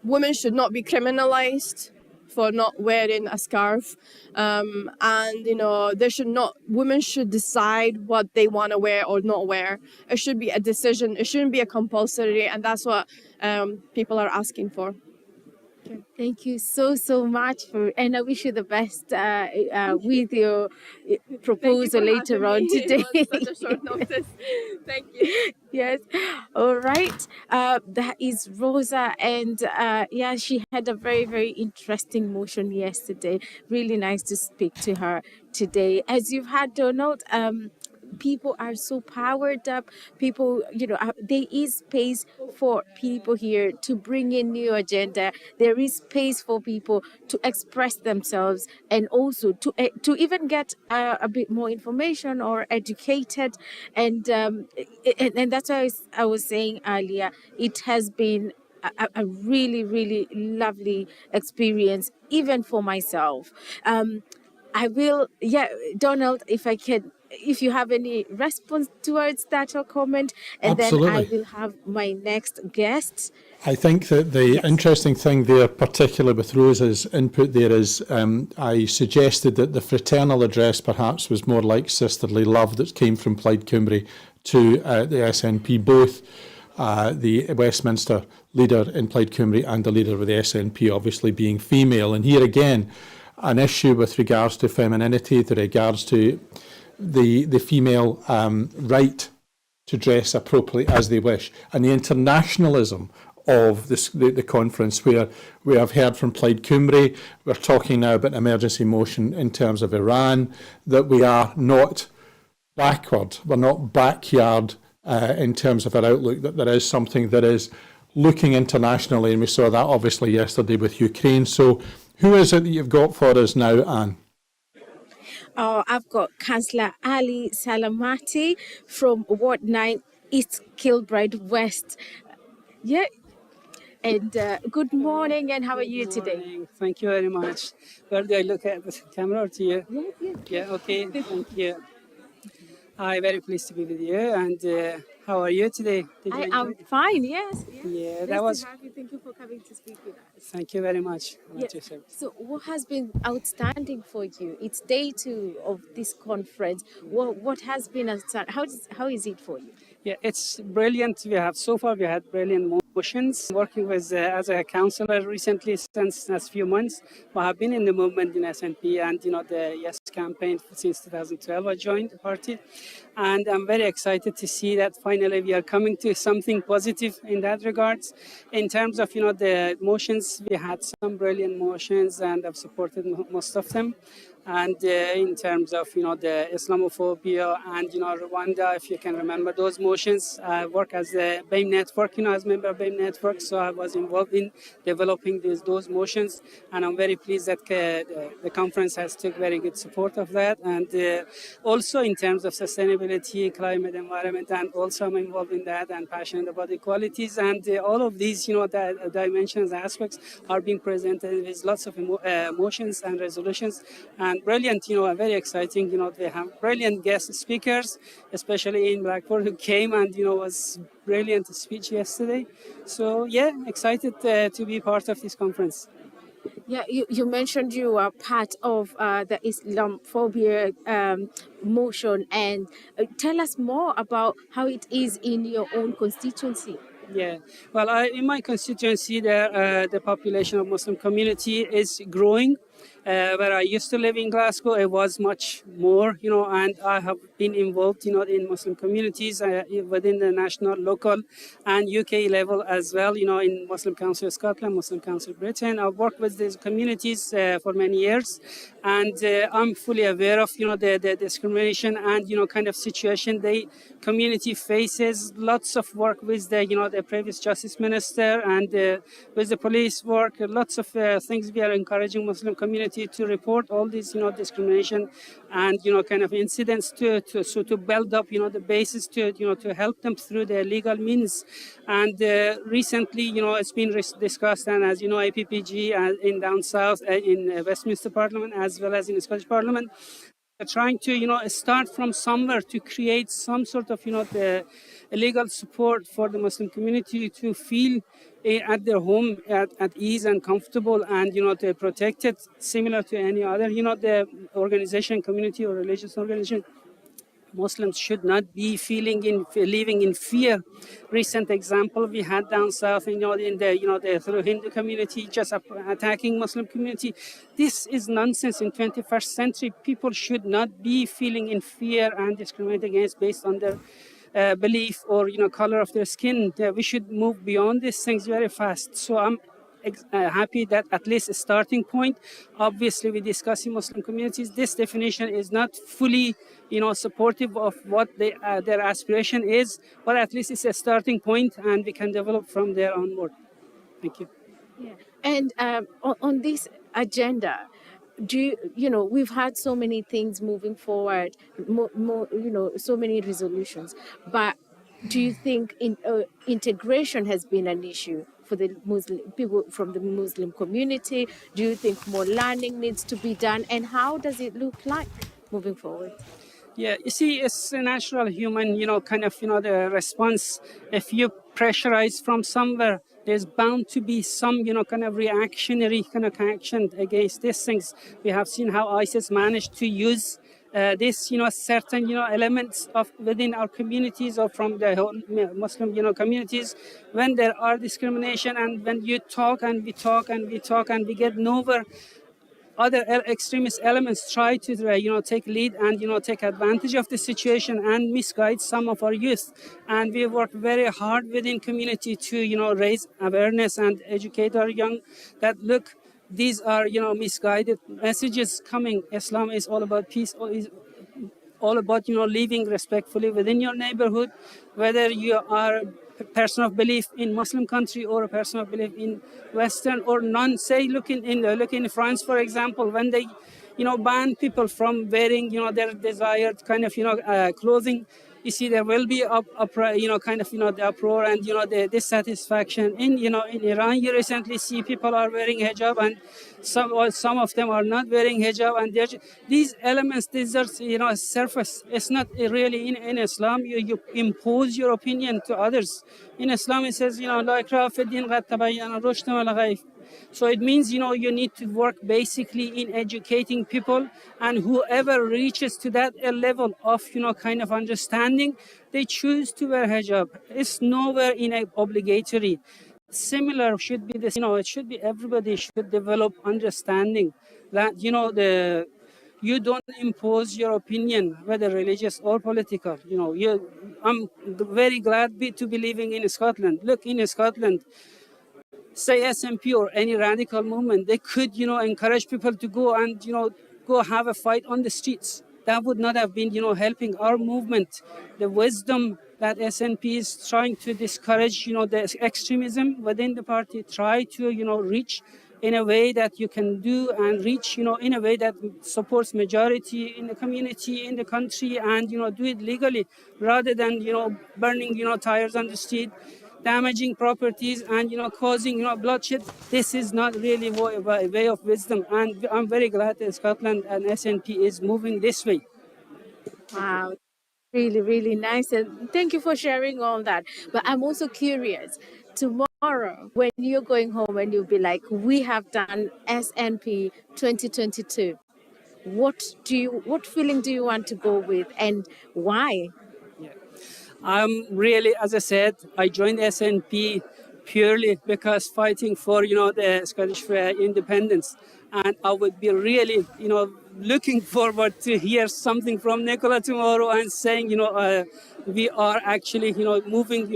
women should not be criminalized for not wearing a scarf, and you know, women should decide what they want to wear or not wear. It should be a decision. It shouldn't be a compulsory, and that's what people are asking for. Thank you so much and I wish you the best with your proposal later on today. It was such a short notice. Thank you. Yes. All right. That is Rosa, and yeah, she had a very interesting motion yesterday. Really nice to speak to her today. As you've had, Donald, people are so powered up. People, you know, there is space for people here to bring in new agenda. There is space for people to express themselves, and also to even get a bit more information or educated. And that's why I was saying earlier, it has been a really lovely experience, even for myself. I will, yeah, Donald, if you have any response towards that or comment, and Absolutely. then I will have my next guest. I think that the interesting thing there, particularly with Rosa's input there, is I suggested that the Fraternal address perhaps was more like sisterly love that came from Plaid Cymru to the SNP, both the Westminster leader in Plaid Cymru and the leader of the SNP obviously being female. And here again, an issue with regards to femininity, with regards to the female right to dress appropriately as they wish, and the internationalism of the conference, where we have heard from Plaid Cymru. We're talking now about an emergency motion in terms of Iran, that we are not backward, we're not backyard in terms of our outlook, that there is something that is looking internationally, and we saw that obviously yesterday with Ukraine. So who is it that you've got for us now, Anne? Oh, I've got Councillor Ali Salamati from Ward 9, East Kilbride West. Yeah. And good morning, and how are you today? Thank you very much. Where do I look at the camera or to you? Yes. Yeah, okay, thank you. I'm very pleased to be with you. And how are you today? I am fine, yes. Yeah, nice that was. to have you. Thank you for coming to speak with us. Thank you very much. Yeah. So, what has been outstanding for you? It's day 2 of this conference. What has been outstanding? How is it for you? Yeah, it's brilliant. We had brilliant motions. Working with as a councillor recently since last few months, I have been in the movement in SNP and the Yes campaign since 2012. I joined the party, and I'm very excited to see that finally we are coming to something positive in that regards. In terms of the motions, we had some brilliant motions, and I've supported most of them. And in terms of the Islamophobia and Rwanda, if you can remember those motions, I work as a BAME network, as a member of BAME network, so I was involved in developing those motions, and I'm very pleased that the conference has took very good support of that. And also in terms of sustainability, climate, environment, and also I'm involved in that and passionate about equalities, and all of these the dimensions, aspects are being presented with lots of motions and resolutions. And brilliant, very exciting. They have brilliant guest speakers, especially in Blackpool, who came and was brilliant speech yesterday. So yeah, excited to be part of this conference. Yeah, you mentioned you are part of the Islamophobia motion, and tell us more about how it is in your own constituency. Yeah, well, in my constituency, the population of Muslim community is growing. Where I used to live in Glasgow, it was much more, and I have been involved, in Muslim communities within the national, local, and UK level as well, in Muslim Council of Scotland, Muslim Council of Britain. I've worked with these communities for many years, and I'm fully aware of, the discrimination and, kind of situation the community faces. Lots of work with the previous Justice Minister and with the police work, lots of things we are encouraging Muslim community to report all these, discrimination and, kind of incidents to build up, the basis to help them through their legal means. And recently, it's been discussed, and as you know, APPG in down south, in Westminster Parliament, as well as in the Scottish Parliament, trying to, start from somewhere to create some sort of, the legal support for the Muslim community to feel at their home at ease and comfortable, and, to protect it similar to any other, the organization, community or religious organization. Muslims should not be living in fear. Recent example we had down south, in the through Hindu community just attacking Muslim community. This is nonsense. In 21st century, people should not be feeling in fear and discriminated against based on their belief or color of their skin. We should move beyond these things very fast. So I'm happy that at least a starting point. Obviously, we discuss in Muslim communities. This definition is not fully, supportive of what their aspiration is, but at least it's a starting point, and we can develop from there onward. Thank you. Yeah. And on this agenda, we've had so many things moving forward, so many resolutions, but do you think integration has been an issue for the Muslim people from the Muslim community? Do you think more learning needs to be done, and how does it look like moving forward? Yeah, you see, it's a natural human, kind of, the response. If you pressurize from somewhere, there's bound to be some, kind of reactionary kind of action against these things. We have seen how ISIS managed to use this, certain, elements of within our communities or from the whole Muslim, communities, when there are discrimination, and when you talk and we talk and we talk and we get nowhere. Other extremist elements try to, take lead and, take advantage of the situation and misguide some of our youth. And we work very hard within community to, raise awareness and educate our young that, look, these are, misguided messages coming. Islam is all about peace, is all about, living respectfully within your neighborhood, whether you are a person of belief in Muslim country or a person of belief in Western or none. Say, look in France, for example, when they, ban people from wearing, their desired kind of, clothing. You see, there will be the uproar and, the dissatisfaction. In Iran, you recently see people are wearing hijab, and some of them are not wearing hijab, and these elements deserve, surface. It's not really in Islam. You impose your opinion to others. In Islam, it says, La ikraha fi din qad tabayyana rushd min al-ghayy. So it means, you need to work basically in educating people, and whoever reaches to that level of, kind of understanding, they choose to wear hijab. It's nowhere obligatory. Similar should be this, it should be everybody should develop understanding that, you don't impose your opinion, whether religious or political. I'm very glad to be living in Scotland. Look, in Scotland, say SNP or any radical movement, they could, encourage people to go and, go have a fight on the streets. That would not have been, helping our movement. The wisdom that SNP is trying to discourage, the extremism within the party, try to, reach in a way that you can do and reach, in a way that supports majority in the community, in the country, and, do it legally rather than, burning, tires on the street, damaging properties and, causing, bloodshed. This is not really a way of wisdom. And I'm very glad that Scotland and SNP is moving this way. Wow. Really, really nice. And thank you for sharing all that. But I'm also curious, tomorrow, when you're going home and you'll be like, we have done SNP 2022, what feeling do you want to go with, and why? Really, as I said, I joined SNP purely because fighting for, the Scottish independence. And I would be really, looking forward to hear something from Nicola tomorrow and saying, we are actually, moving,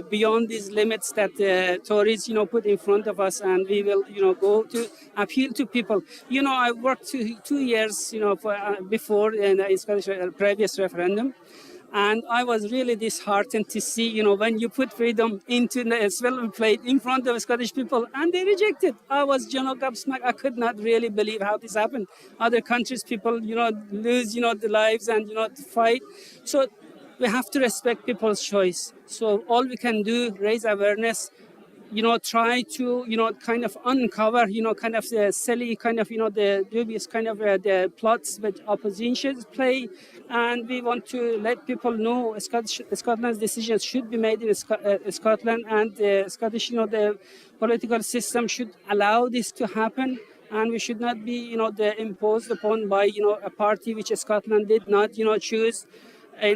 beyond these limits that the Tories, put in front of us, and we will, go to appeal to people. I worked 2 years, before in the Scottish previous referendum. And I was really disheartened to see, when you put freedom into the Swinney Plaid in front of Scottish people, and they rejected. I was, gobsmacked. I could not really believe how this happened. Other countries, people, lose, the lives and, fight. So we have to respect people's choice. So all we can do, raise awareness, try to, kind of uncover, kind of the silly, kind of, the dubious kind of the plots that oppositions play. And we want to let people know Scotland's decisions should be made in Scotland, and the Scottish, the political system should allow this to happen. And we should not be, imposed upon by, a party which Scotland did not, choose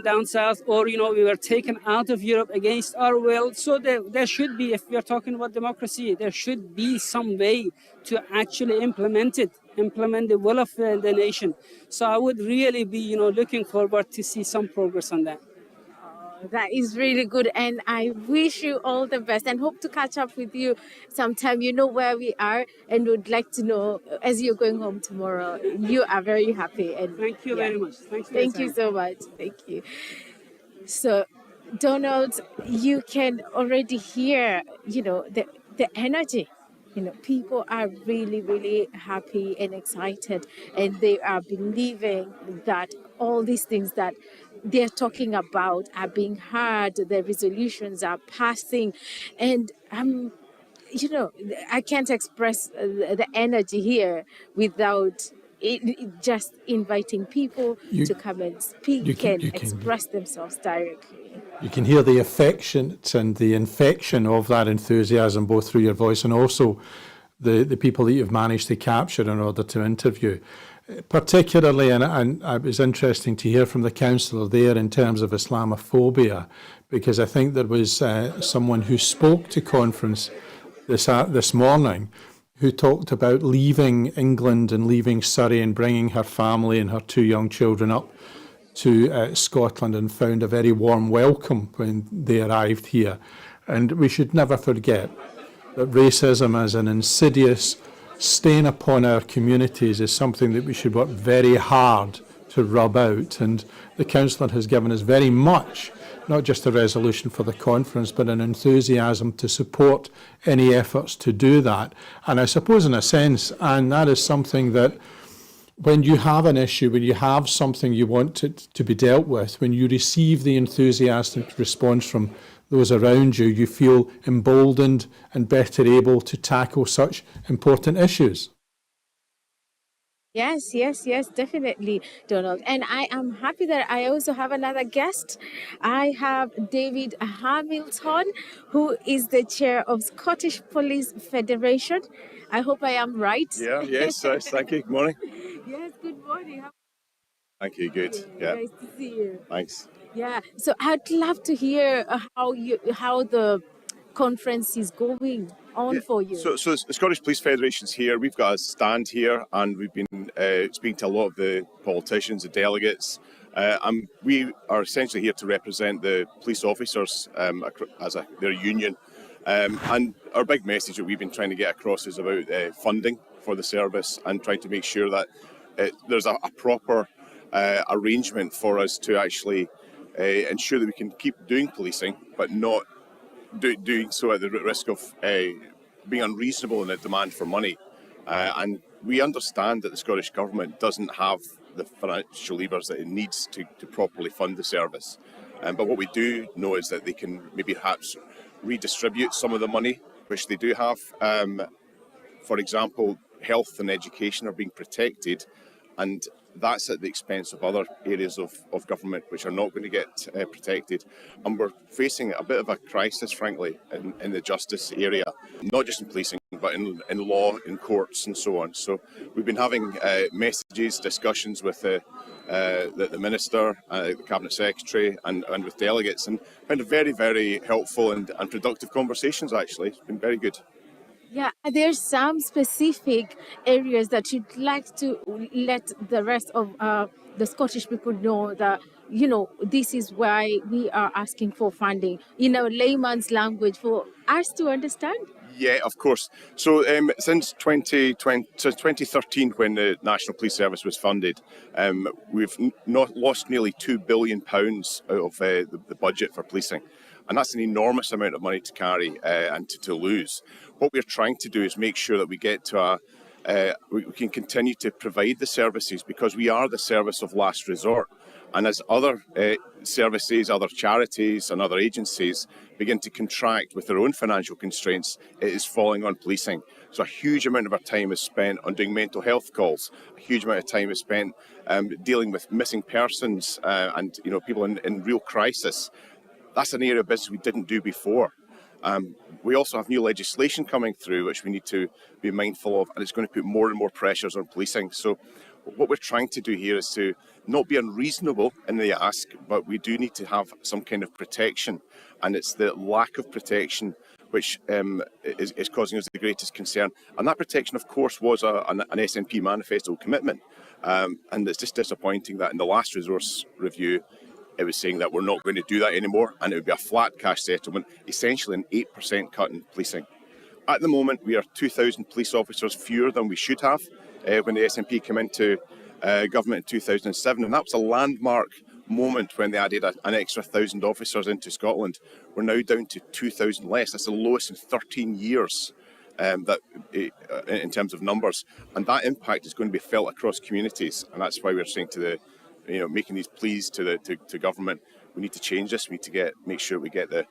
down south, or we were taken out of Europe against our will. So there should be, if we are talking about democracy, there should be some way to actually implement the will of the nation. So I would really be looking forward to see some progress on that. That is really good, and I wish you all the best and hope to catch up with you sometime. You know where we are, and would like to know, as you're going home tomorrow, you are very happy. And thank you very much. Thank you so much. Thank you. So, Donald, you can already hear, the energy. People are really, really happy and excited, and they are believing that all these things that they're talking about are being heard, the resolutions are passing, and I can't express the energy here without just inviting people to come and speak and express themselves directly. You can hear the affections and the infection of that enthusiasm both through your voice and also the people that you've managed to capture in order to interview. Particularly, and it was interesting to hear from the councillor there in terms of Islamophobia, because I think there was someone who spoke to conference this morning who talked about leaving England and leaving Surrey and bringing her family and her 2 young children up to Scotland, and found a very warm welcome when they arrived here. And we should never forget that racism as an insidious stain upon our communities is something that we should work very hard to rub out. And the councillor has given us very much, not just a resolution for the conference, but an enthusiasm to support any efforts to do that. And I suppose in a sense, and that is something that when you have an issue, when you have something you want to be dealt with, when you receive the enthusiastic response from those around you, you feel emboldened and better able to tackle such important issues. Yes, definitely, Donald. And I am happy that I also have another guest. I have David Hamilton, who is the chair of Scottish Police Federation. I hope I am right. Yes, thank you. Good morning. Yes, good morning. Thank you, good. Yeah. Nice to see you. Thanks. Yeah, so I'd love to hear how the conference is going on for you. So the Scottish Police Federation's here. We've got a stand here, and we've been speaking to a lot of the politicians, the delegates, and we are essentially here to represent the police officers as their union. And our big message that we've been trying to get across is about funding for the service and trying to make sure that there's a proper arrangement for us to actually ensure that we can keep doing policing, but not doing so at the risk of being unreasonable in the demand for money. And we understand that the Scottish Government doesn't have the financial levers that it needs to properly fund the service. But what we do know is that they can maybe perhaps redistribute some of the money, which they do have. For example, health and education are being protected, and that's at the expense of other areas of government which are not going to get protected. And we're facing a bit of a crisis, frankly, in the justice area, not just in policing, but in law, in courts and so on. So we've been having messages, discussions with the Minister, the Cabinet Secretary and with delegates, and found a very, very helpful and productive conversations, actually. It's been very good. Yeah, there's some specific areas that you'd like to let the rest of the Scottish people know that, you know, this is why we are asking for funding in a layman's language for us to understand? Yeah, of course. So since 2013, when the National Police Service was funded, we've not lost nearly £2 billion out of the budget for policing. And that's an enormous amount of money to carry and to lose. What we're trying to do is make sure that we get to we can continue to provide the services, because we are the service of last resort. And as other services, other charities and other agencies begin to contract with their own financial constraints, it is falling on policing. So a huge amount of our time is spent on doing mental health calls. A huge amount of time is spent dealing with missing persons and people in real crisis. That's an area of business we didn't do before. We also have new legislation coming through, which we need to be mindful of, and it's going to put more and more pressures on policing. So what we're trying to do here is to not be unreasonable in the ask, but we do need to have some kind of protection. And it's the lack of protection which is causing us the greatest concern. And that protection, of course, was an SNP manifesto commitment. And it's just disappointing that in the last resource review, it was saying that we're not going to do that anymore, and it would be a flat cash settlement, essentially an 8% cut in policing. At the moment, we are 2,000 police officers fewer than we should have when the SNP came into government in 2007, and that was a landmark moment when they added an extra 1,000 officers into Scotland. We're now down to 2,000 less. That's the lowest in 13 years in terms of numbers, and that impact is going to be felt across communities, and that's why we're saying to the making these pleas to government. We need to change this. We need to make sure we get the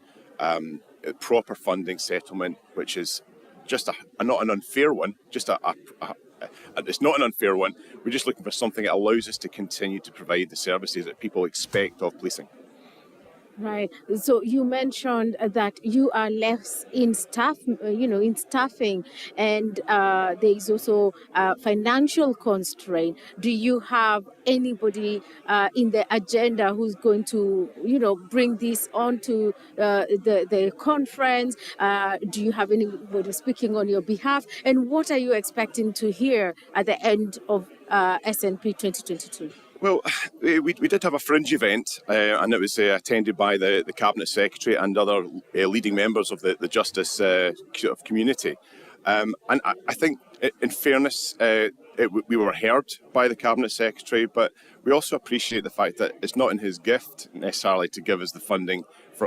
proper funding settlement, which is just not an unfair one. It's not an unfair one. We're just looking for something that allows us to continue to provide the services that people expect of policing. Right. So you mentioned that you are less in staff, in staffing, and there is also financial constraint. Do you have anybody in the agenda who's going to, bring this on to the conference? Do you have anybody speaking on your behalf? And what are you expecting to hear at the end of SNP 2022? Well, we did have a Fringe event, and it was attended by the Cabinet Secretary and other leading members of the Justice community. And I think, in fairness, we were heard by the Cabinet Secretary, but we also appreciate the fact that it's not in his gift necessarily to give us the funding.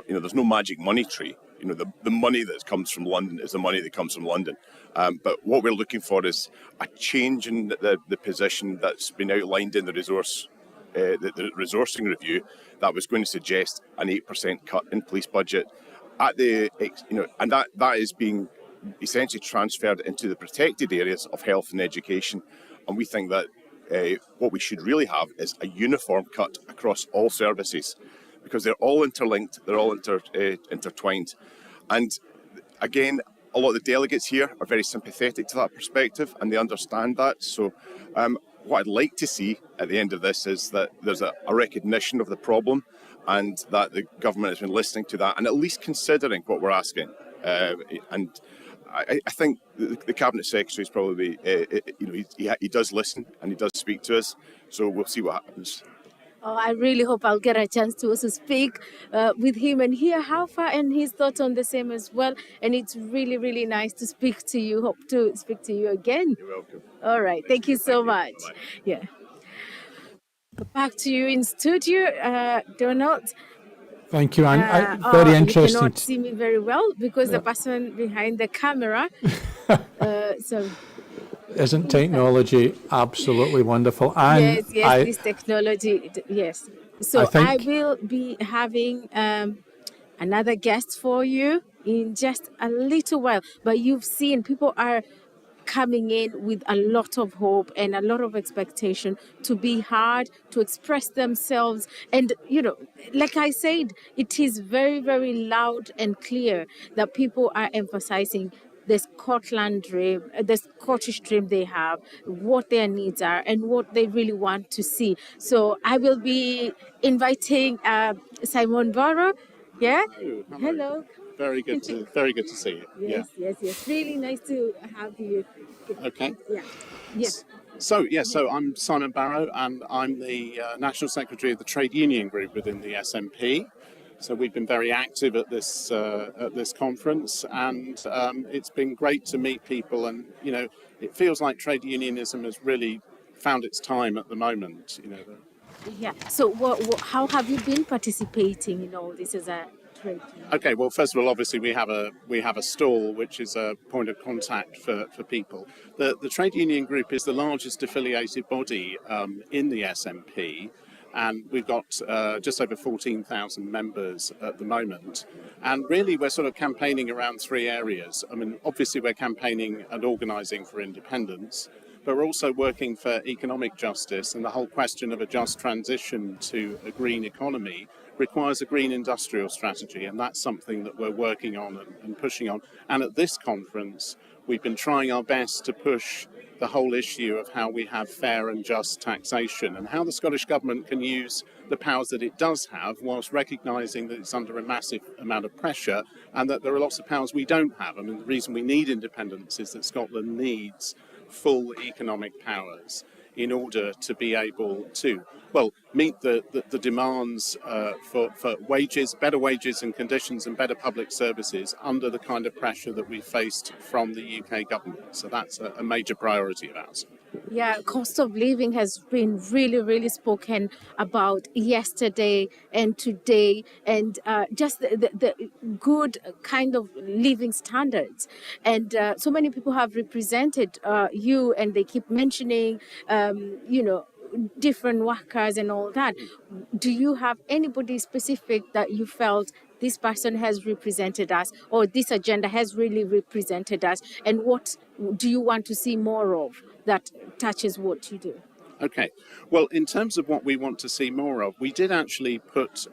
There's no magic money tree. The money that comes from London is the money that comes from London. But what we're looking for is a change in the position that's been outlined in the resourcing review that was going to suggest an 8% cut in police budget and that is being essentially transferred into the protected areas of health and education. And we think that what we should really have is a uniform cut across all services, because they're all interlinked, they're all intertwined. And again, a lot of the delegates here are very sympathetic to that perspective, and they understand that. So what I'd like to see at the end of this is that there's a recognition of the problem, and that the government has been listening to that and at least considering what we're asking. And I think the Cabinet Secretary is probably, he does listen and he does speak to us. So we'll see what happens. Oh, I really hope I'll get a chance to also speak with him and hear how far and his thoughts on the same as well. And it's really, really nice to speak to you. Hope to speak to you again. You're welcome. All right. Thank you so much. Yeah. Back to you in studio, Donald. Thank you, Anne. Very interesting. You cannot see me very well because the person behind the camera. So. Isn't technology absolutely wonderful? And yes, this technology, yes. So I will be having another guest for you in just a little while. But you've seen people are coming in with a lot of hope and a lot of expectation to be heard, to express themselves. And, like I said, it is very, very loud and clear that people are emphasizing the Scotland dream, the Scottish dream they have, what their needs are, and what they really want to see. So I will be inviting Simon Barrow Yeah? Hello. Hello. Very good to see you. Yes, yes. Really nice to have you. Okay. Yeah. Yes. So I'm Simon Barrow, and I'm the National Secretary of the Trade Union Group within the SNP. So we've been very active at this conference, and it's been great to meet people. And it feels like trade unionism has really found its time at the moment. Yeah. So, how have you been participating in all this as a trade union? Okay, well, first of all, obviously we have a stall, which is a point of contact for people. The trade union group is the largest affiliated body in the SNP, and we've got just over 14,000 members at the moment. And really, we're sort of campaigning around three areas. I mean, obviously, we're campaigning and organising for independence, but we're also working for economic justice, and the whole question of a just transition to a green economy requires a green industrial strategy, and that's something that we're working on and pushing on. And at this conference, we've been trying our best to push the whole issue of how we have fair and just taxation and how the Scottish Government can use the powers that it does have whilst recognising that it's under a massive amount of pressure and that there are lots of powers we don't have. I mean, the reason we need independence is that Scotland needs full economic powers in order to be able to, well, meet the demands for wages, better wages and conditions and better public services under the kind of pressure that we faced from the UK government. So that's a major priority of ours. Yeah, cost of living has been really spoken about yesterday and today, and just the good kind of living standards. And so many people have represented you, and they keep mentioning, different workers and all that. Do you have anybody specific that you felt this person has represented us, or this agenda has really represented us, and what do you want to see more of that touches what you do? Okay. Well, in terms of what we want to see more of, we did actually put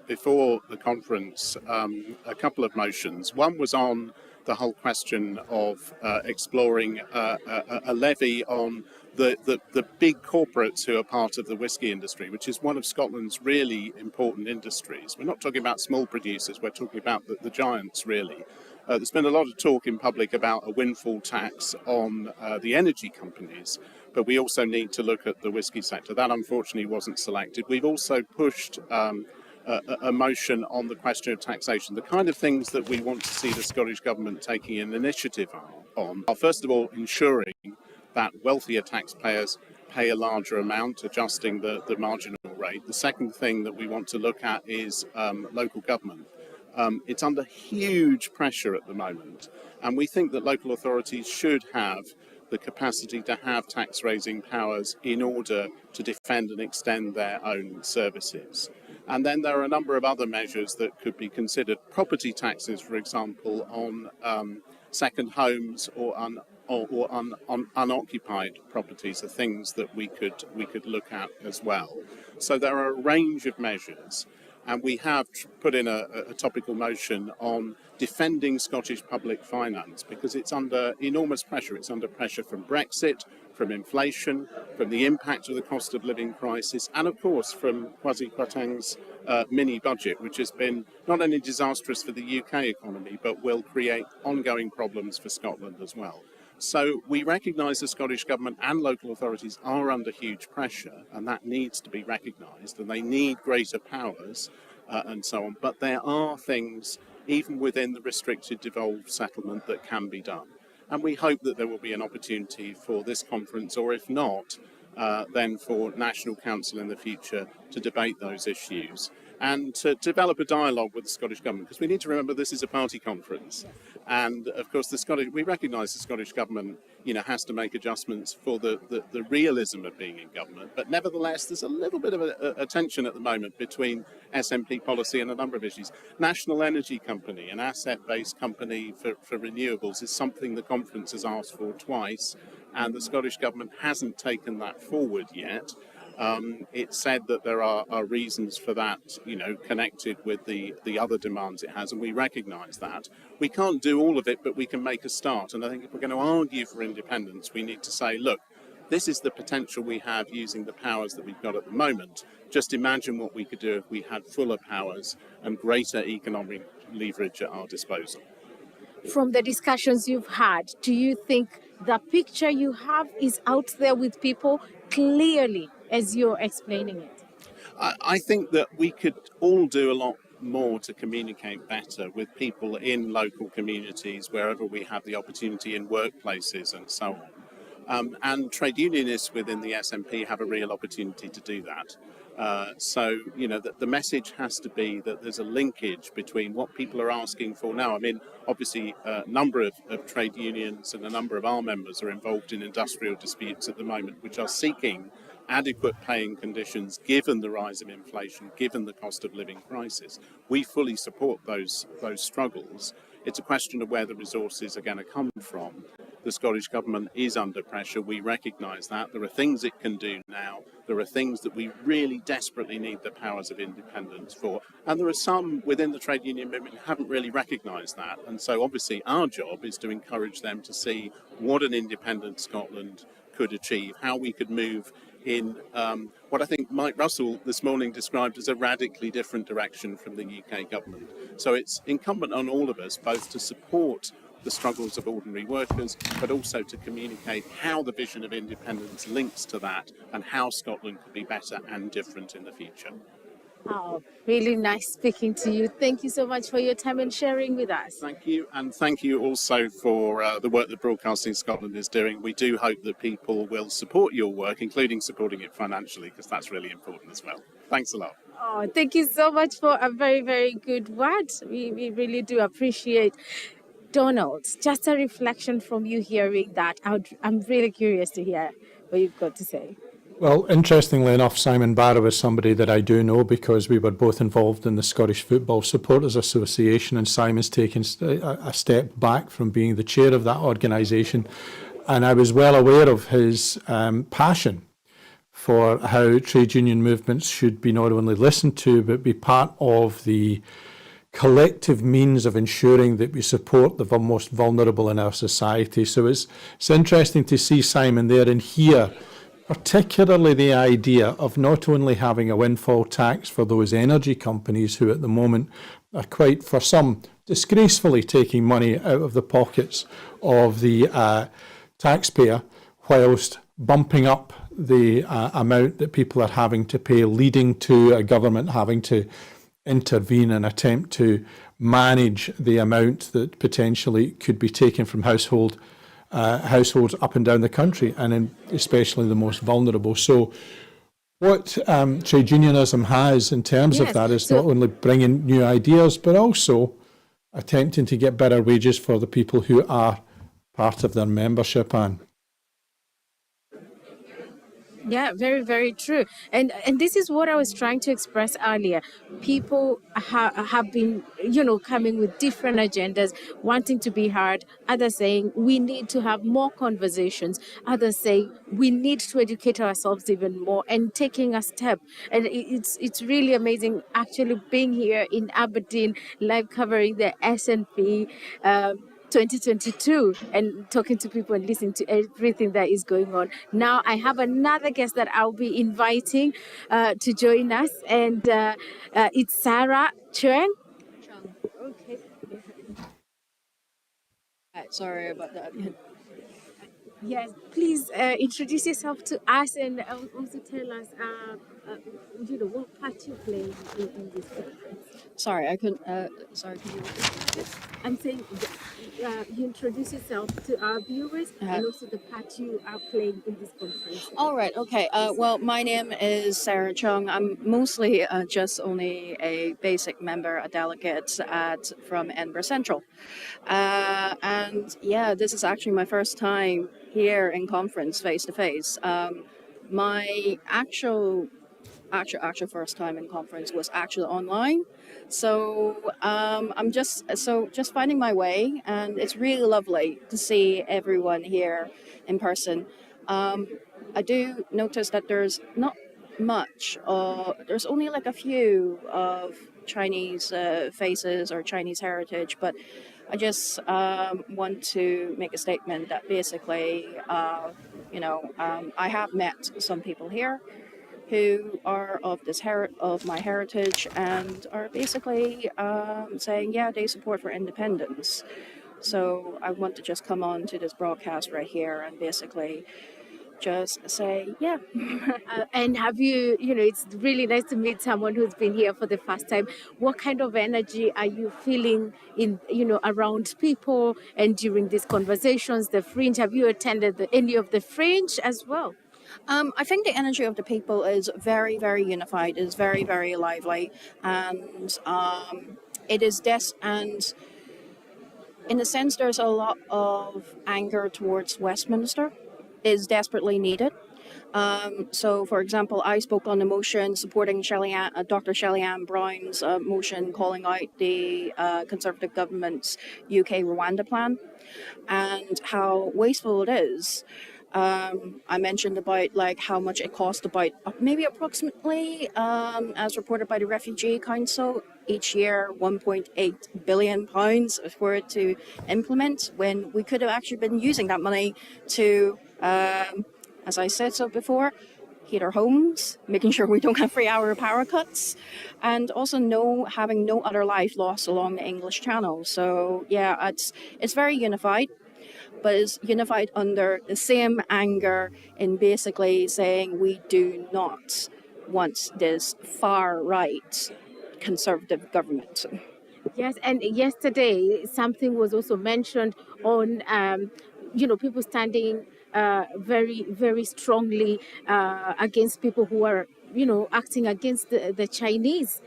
before the conference a couple of motions. One was on the whole question of exploring a levy on the big corporates who are part of the whisky industry, which is one of Scotland's really important industries. We're not talking about small producers, we're talking about the giants, really. There's been a lot of talk in public about a windfall tax on the energy companies, but we also need to look at the whisky sector. That unfortunately wasn't selected. We've also pushed a motion on the question of taxation. The kind of things that we want to see the Scottish Government taking an initiative on are, first of all, ensuring that wealthier taxpayers pay a larger amount, adjusting the marginal rate. The second thing that we want to look at is local government. It's under huge pressure at the moment, and we think that local authorities should have the capacity to have tax-raising powers in order to defend and extend their own services. And then there are a number of other measures that could be considered. Property taxes, for example, on second homes or on unoccupied properties are things that we could look at as well. So there are a range of measures, and we have put in a topical motion on defending Scottish public finance because it's under enormous pressure. It's under pressure from Brexit, from inflation, from the impact of the cost of living crisis, and of course from Kwasi Kwarteng's mini budget, which has been not only disastrous for the UK economy, but will create ongoing problems for Scotland as well. So we recognise the Scottish Government and local authorities are under huge pressure, and that needs to be recognised, and they need greater powers and so on. But there are things, even within the restricted devolved settlement, that can be done. And we hope that there will be an opportunity for this conference, or if not, then for National Council in the future to debate those issues and to develop a dialogue with the Scottish Government, because we need to remember this is a party conference. And of course, we recognise the Scottish Government, has to make adjustments for the realism of being in government. But nevertheless, there's a little bit of a tension at the moment between SNP policy and a number of issues. National Energy Company, an asset-based company for renewables, is something the conference has asked for twice, and the Scottish Government hasn't taken that forward yet. It said that there are reasons for that, connected with the other demands it has, and we recognise that. We can't do all of it, but we can make a start. And I think if we're going to argue for independence, we need to say, look, this is the potential we have using the powers that we've got at the moment just imagine what we could do if we had fuller powers and greater economic leverage at our disposal. From the discussions you've had, do you think the picture you have is out there with people clearly as you're explaining it? I think that we could all do a lot more to communicate better with people in local communities, wherever we have the opportunity, in workplaces and so on. And trade unionists within the SNP have a real opportunity to do that. So, you know, the message has to be that there's a linkage between what people are asking for now. I mean, obviously, a number of trade unions and a number of our members are involved in industrial disputes at the moment, which are seeking adequate paying conditions given the rise of inflation, given the cost of living crisis. We fully support those struggles. It's a question of where the resources are going to come from. The Scottish Government is under pressure. We recognise that. There are things it can do now. There are things that we really desperately need the powers of independence for. And there are some within the trade union movement who haven't really recognised that. And so obviously our job is to encourage them to see what an independent Scotland could achieve, how we could move in what I think Mike Russell this morning described as a radically different direction from the UK government. So it's incumbent on all of us both to support the struggles of ordinary workers, but also to communicate how the vision of independence links to that and how Scotland could be better and different in the future. Oh, really nice speaking to you. Thank you so much for your time and sharing with us. Thank you, and thank you also for the work that Broadcasting Scotland is doing. We do hope that people will support your work, including supporting it financially, because that's really important as well. Thanks a lot. Oh, thank you so much for a very, very good word. We really do appreciate. Donald, just a reflection from you hearing that. I'm really curious to hear what you've got to say. Well, interestingly enough, Simon Barrow is somebody that I do know because we were both involved in the Scottish Football Supporters Association, and Simon's taken a step back from being the chair of that organisation. And I was well aware of his passion for how trade union movements should be not only listened to, but be part of the collective means of ensuring that we support the most vulnerable in our society. So it's interesting to see Simon there and hear particularly the idea of not only having a windfall tax for those energy companies who at the moment are quite, for some, disgracefully taking money out of the pockets of the taxpayer, whilst bumping up the amount that people are having to pay, leading to a government having to intervene and attempt to manage the amount that potentially could be taken from households up and down the country, and especially the most vulnerable. So what trade unionism has in terms of that is not only bringing new ideas, but also attempting to get better wages for the people who are part of their membership. And yeah, very, very true. And this is what I was trying to express earlier. People have been, coming with different agendas, wanting to be heard. Others saying we need to have more conversations. Others saying we need to educate ourselves even more and taking a step. And it's really amazing actually being here in Aberdeen, live covering the SNP 2022 and talking to people and listening to everything that is going on. Now I have another guest that I'll be inviting to join us, and it's Sarah Chung. Okay. Sorry about that. Yes, please introduce yourself to us and also tell us, what part you play in this conference. Sorry, I couldn't. Sorry, could you repeat this? I'm saying you introduce yourself to our viewers and also the part you are playing in this conference. All right. Okay. Well, my name is Sarah Chung. I'm mostly just only a basic member, a delegate from Edinburgh Central, and yeah, this is actually my first time here in conference face to face. My actual first time in conference was actually online. So I'm just finding my way, and it's really lovely to see everyone here in person. I do notice that there's not much, there's only like a few of Chinese faces or Chinese heritage, but I just want to make a statement that basically, I have met some people here who are of my heritage and are basically saying, yeah, they support for independence. So I want to just come on to this broadcast right here and basically just say, yeah. And have you, it's really nice to meet someone who's been here for the first time. What kind of energy are you feeling around people and during these conversations, the Fringe? Have you attended any of the Fringe as well? I think the energy of the people is very, very unified, is very, very lively, and it is and in a sense, there's a lot of anger towards Westminster, is desperately needed. So, for example, I spoke on the motion supporting Dr. Shelley-Ann Brown's motion calling out the Conservative government's UK Rwanda plan and how wasteful it is. I mentioned about how much it cost, about maybe approximately, as reported by the Refugee Council, each year £1.8 billion for it to implement, when we could have actually been using that money to, as I said so before, heat our homes, making sure we don't have 3-hour power cuts, and also having no other life lost along the English Channel. So yeah, it's very unified, but is unified under the same anger in basically saying we do not want this far-right Conservative government. Yes, and yesterday something was also mentioned on, people standing very, very strongly against people who are, acting against the Chinese,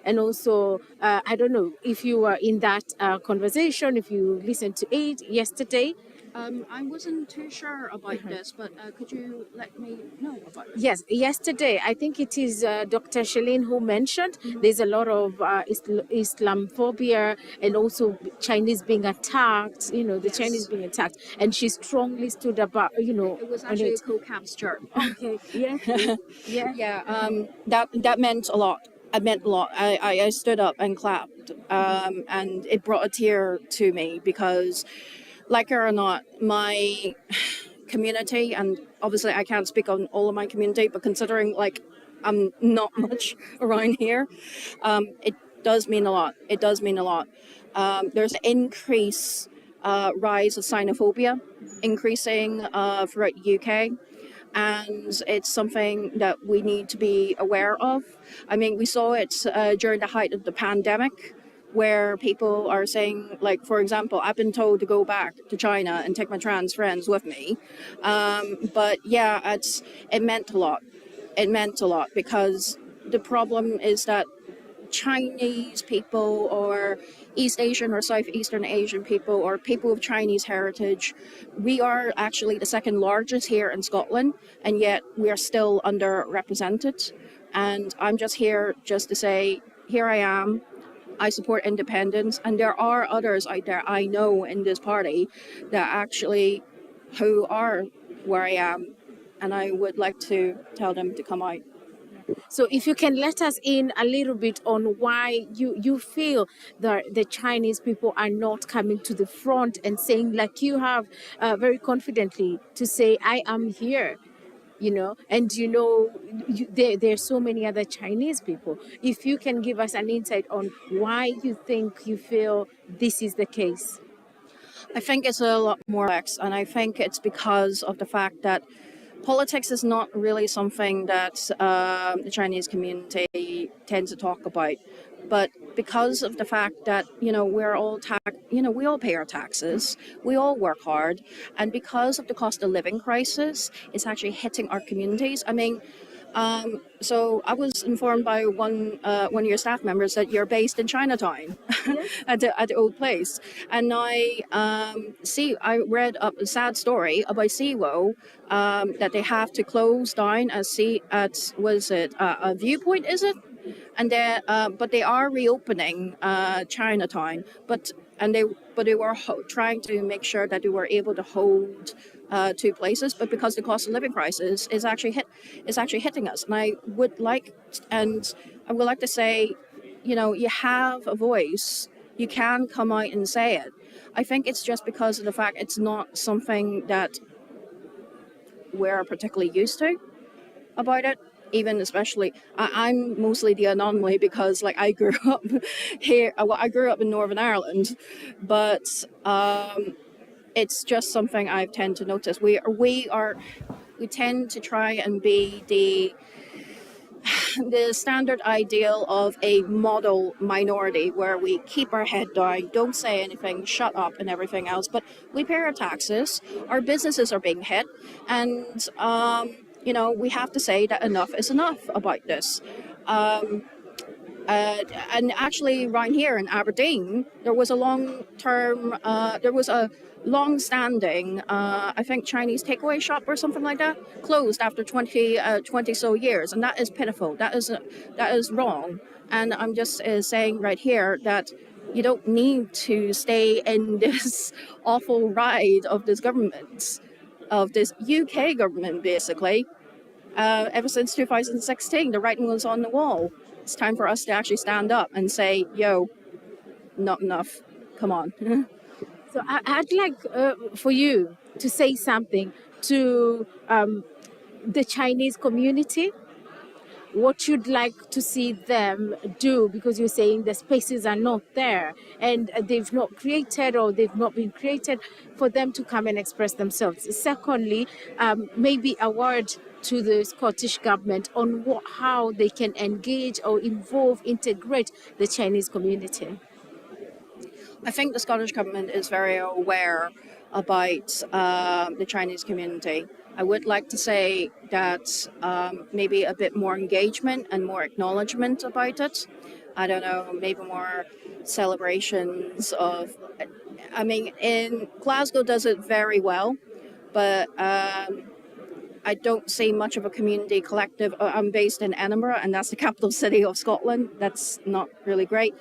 and also, I don't know if you were in that conversation, if you listened to it yesterday. I wasn't too sure about this, but could you let me know about it? Yes, yesterday, I think it is Dr. Shalin who mentioned there's a lot of Islamophobia and also Chinese being attacked, the Chinese being attacked. And she strongly stood about, It was actually a co-cap's chart. Okay, yes, Yeah, that meant a lot. It meant a lot. I stood up and clapped, and it brought a tear to me because, like it or not, my community, and obviously I can't speak on all of my community, but considering I'm not much around here, it does mean a lot. It does mean a lot. There's an rise of xenophobia increasing throughout the UK. And it's something that we need to be aware of. I mean, we saw it during the height of the pandemic, where people are saying, for example, I've been told to go back to China and take my trans friends with me. But yeah, it meant a lot. It meant a lot because the problem is that Chinese people or East Asian or Southeastern Asian people or people of Chinese heritage, we are actually the second largest here in Scotland, and yet we are still underrepresented. And I'm just here just to say, here I am. I support independence, and there are others out there I know in this party that actually who are where I am, and I would like to tell them to come out. So if you can let us in a little bit on why you feel that the Chinese people are not coming to the front and saying, like you have very confidently, to say, I am here. And there are so many other Chinese people. If you can give us an insight on why you feel this is the case. I think it's a lot more complex, and I think it's because of the fact that politics is not really something that the Chinese community tends to talk about. But because of the fact that, we're all we all pay our taxes, we all work hard, and because of the cost of living crisis, it's actually hitting our communities. I mean, so I was informed by one of your staff members that you're based in Chinatown at the old place, and I read a sad story about Seawo that they have to close down a Viewpoint, is it? And but they are reopening Chinatown, but they were trying to make sure that they were able to hold two places, but because the cost of living crisis is actually hitting us, and I would like to say, you have a voice, you can come out and say it. I think it's just because of the fact it's not something that we're particularly used to about it. even especially, I'm mostly the anomaly because like I grew up here, well, I grew up in Northern Ireland, but it's just something I tend to notice. We tend to try and be the standard ideal of a model minority where we keep our head down, don't say anything, shut up and everything else. But we pay our taxes, our businesses are being hit, and you know, we have to say that enough is enough about this. And actually, around here in Aberdeen, there was a long-standing, I think, Chinese takeaway shop or something like that, closed after 20 so years, and that is pitiful. That is wrong. And I'm just saying right here that you don't need to stay in this awful ride of this government, of this UK government, basically. Ever since 2016, the writing was on the wall. It's time for us to actually stand up and say, yo, not enough. Come on. So I'd like for you to say something to the Chinese community, what you'd like to see them do, because you're saying the spaces are not there and they've not created, or they've not been created for them to come and express themselves. Secondly, maybe a word to the Scottish government on how they can engage or involve, integrate the Chinese community. I think the Scottish government is very aware about the Chinese community. I would like to say that maybe a bit more engagement and more acknowledgement about it. I don't know, maybe more celebrations of, I mean, in Glasgow does it very well, but I don't see much of a community collective. I'm based in Edinburgh, and that's the capital city of Scotland. That's not really great.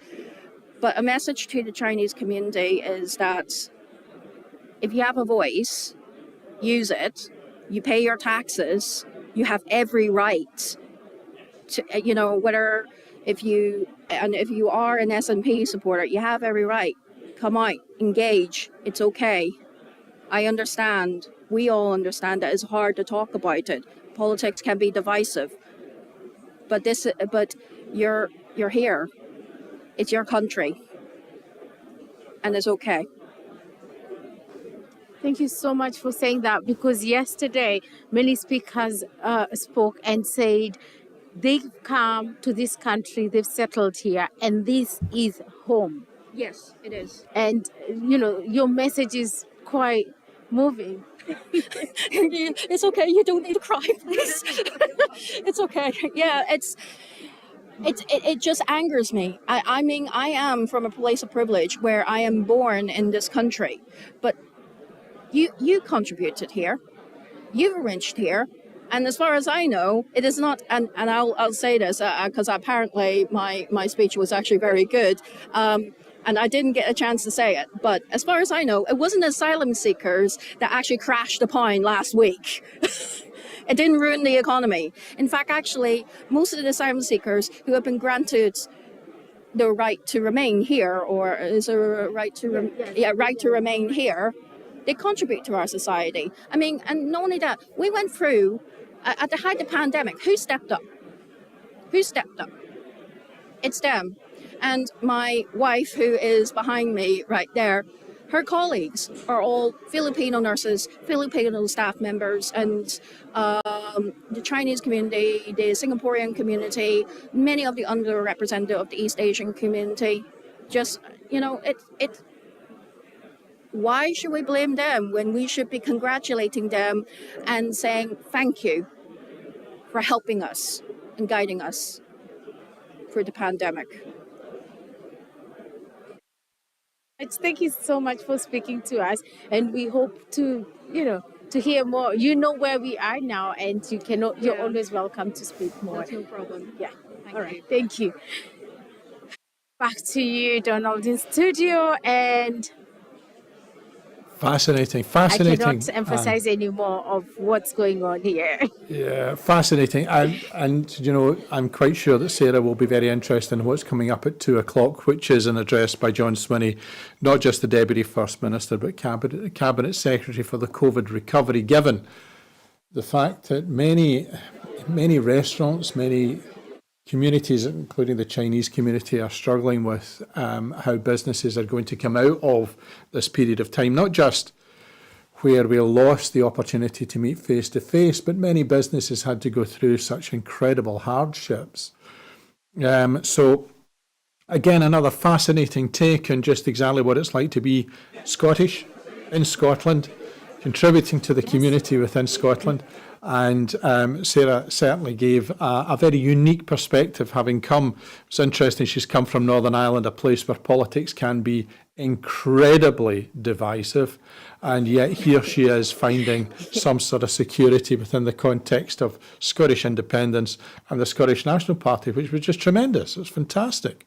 But a message to the Chinese community is that if you have a voice, use it. You pay your taxes. You have every right to, you know, whether if you are an SNP supporter, you have every right. Come out, engage. It's okay. I understand. We all understand that it's hard to talk about it. Politics can be divisive. But you're here. It's your country. And it's okay. Thank you so much for saying that, because yesterday many speakers spoke and said they've come to this country, they've settled here, and this is home. Yes, it is. And, you know, your message is quite moving. It's okay. You don't need to cry, please. It's okay. Yeah, it just angers me. I mean, I am from a place of privilege where I am born in this country, but you contributed here, you've arranged here, and as far as I know, it is not. And I'll say this because apparently my speech was actually very good, and I didn't get a chance to say it. But as far as I know, it wasn't asylum seekers that actually crashed the pound last week. It didn't ruin the economy. In fact, actually, most of the asylum seekers who have been granted the right to remain here, or is there a right to right to remain here, they contribute to our society. I mean, and not only that, we went through at the height of the pandemic. Who stepped up? Who stepped up? It's them. And my wife, who is behind me right there, her colleagues are all Filipino nurses, Filipino staff members, and the Chinese community, the Singaporean community, many of the underrepresented of the East Asian community. Just, you know, why should we blame them when we should be congratulating them and saying thank you for helping us and guiding us through the pandemic? Thank you so much for speaking to us, and we hope to, you know, to hear more. You know where we are now, and you're always welcome to speak more. That's no problem. Yeah. All right. Thank you. Back to you, Donald, in studio, and Fascinating. I cannot emphasize any more of what's going on here. Yeah, fascinating. And you know, I'm quite sure that Sarah will be very interested in what's coming up at 2:00, which is an address by John Swinney, not just the Deputy First Minister, but Cabinet Secretary for the COVID recovery, given the fact that many restaurants, many communities, including the Chinese community, are struggling with how businesses are going to come out of this period of time, not just where we lost the opportunity to meet face to face, but many businesses had to go through such incredible hardships. So again, another fascinating take on just exactly what it's like to be Scottish in Scotland, contributing to the community within Scotland. And Sarah certainly gave a very unique perspective, having come. It's interesting, she's come from Northern Ireland, a place where politics can be incredibly divisive, and yet here she is finding some sort of security within the context of Scottish independence and the Scottish National Party, which was just tremendous. It's fantastic.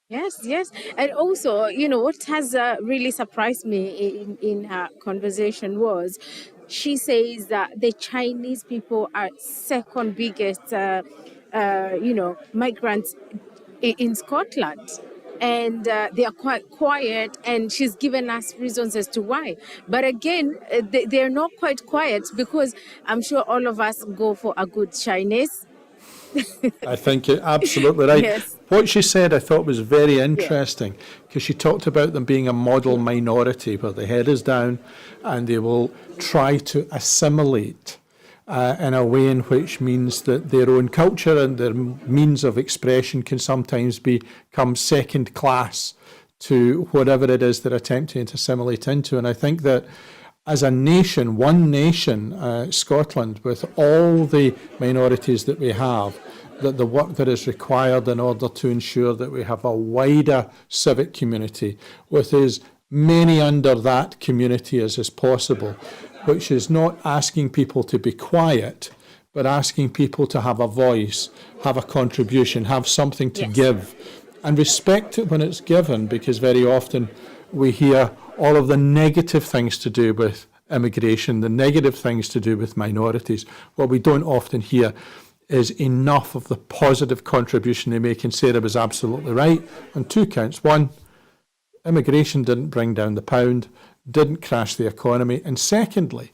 Yes, yes. And also, you know, what has really surprised me in her conversation was she says that the Chinese people are second biggest, migrants in Scotland. And they are quite quiet, and she's given us reasons as to why. But again, they're not quite quiet, because I'm sure all of us go for a good Chinese. I think you're absolutely right. Yes. What she said I thought was very interesting, because she talked about them being a model minority where the head is down and they will try to assimilate in a way in which means that their own culture and their means of expression can sometimes become second class to whatever it is they're attempting to assimilate into. And I think that as a nation, one nation, Scotland, with all the minorities that we have, that the work that is required in order to ensure that we have a wider civic community with as many under that community as is possible, which is not asking people to be quiet, but asking people to have a voice, have a contribution, have something to give, and respect it when it's given, because very often we hear all of the negative things to do with immigration, the negative things to do with minorities. What we don't often hear is enough of the positive contribution they make, and Sarah was absolutely right on two counts. One, immigration didn't bring down the pound, didn't crash the economy, and secondly,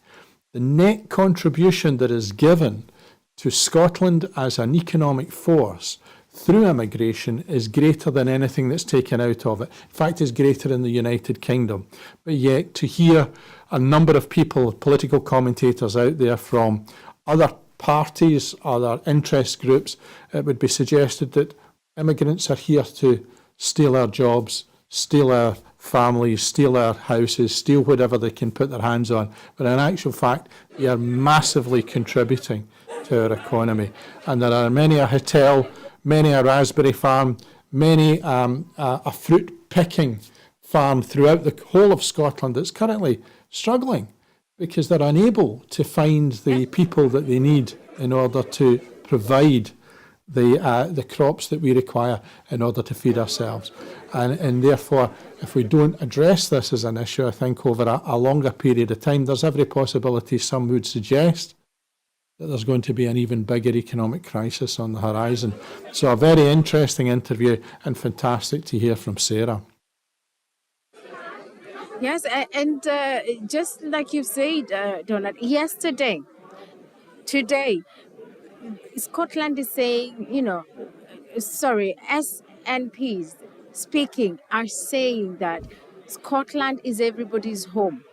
the net contribution that is given to Scotland as an economic force through immigration is greater than anything that's taken out of it. In fact, it's greater in the United Kingdom. But yet to hear a number of people, political commentators out there from other parties, other interest groups, it would be suggested that immigrants are here to steal our jobs, steal our families, steal our houses, steal whatever they can put their hands on. But in actual fact, they are massively contributing to our economy. And there are many a hotel, many a raspberry farm, many a fruit picking farm throughout the whole of Scotland that's currently struggling because they're unable to find the people that they need in order to provide the crops that we require in order to feed ourselves. And therefore, if we don't address this as an issue, I think over a longer period of time, there's every possibility some would suggest that there's going to be an even bigger economic crisis on the horizon. So a very interesting interview and fantastic to hear from Sarah. Yes, and just like you said, Donald, today, Scotland is saying, SNPs speaking are saying that Scotland is everybody's home.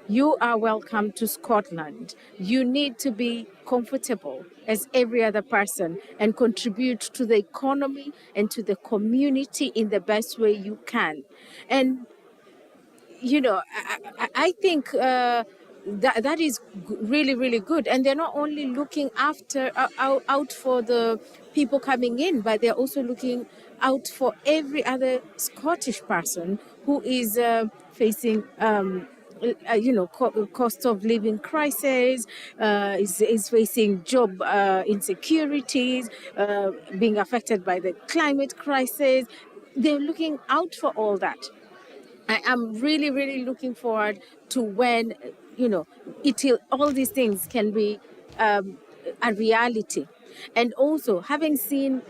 You are welcome to Scotland. You need to be comfortable as every other person and contribute to the economy and to the community in the best way you can. And, I think that is really, really good. And they're not only looking out for the people coming in, but they're also looking out for every other Scottish person who is facing cost of living crisis, is facing job insecurities, being affected by the climate crisis. They're looking out for all that. I am really, really looking forward to when, all these things can be a reality. And also, having seen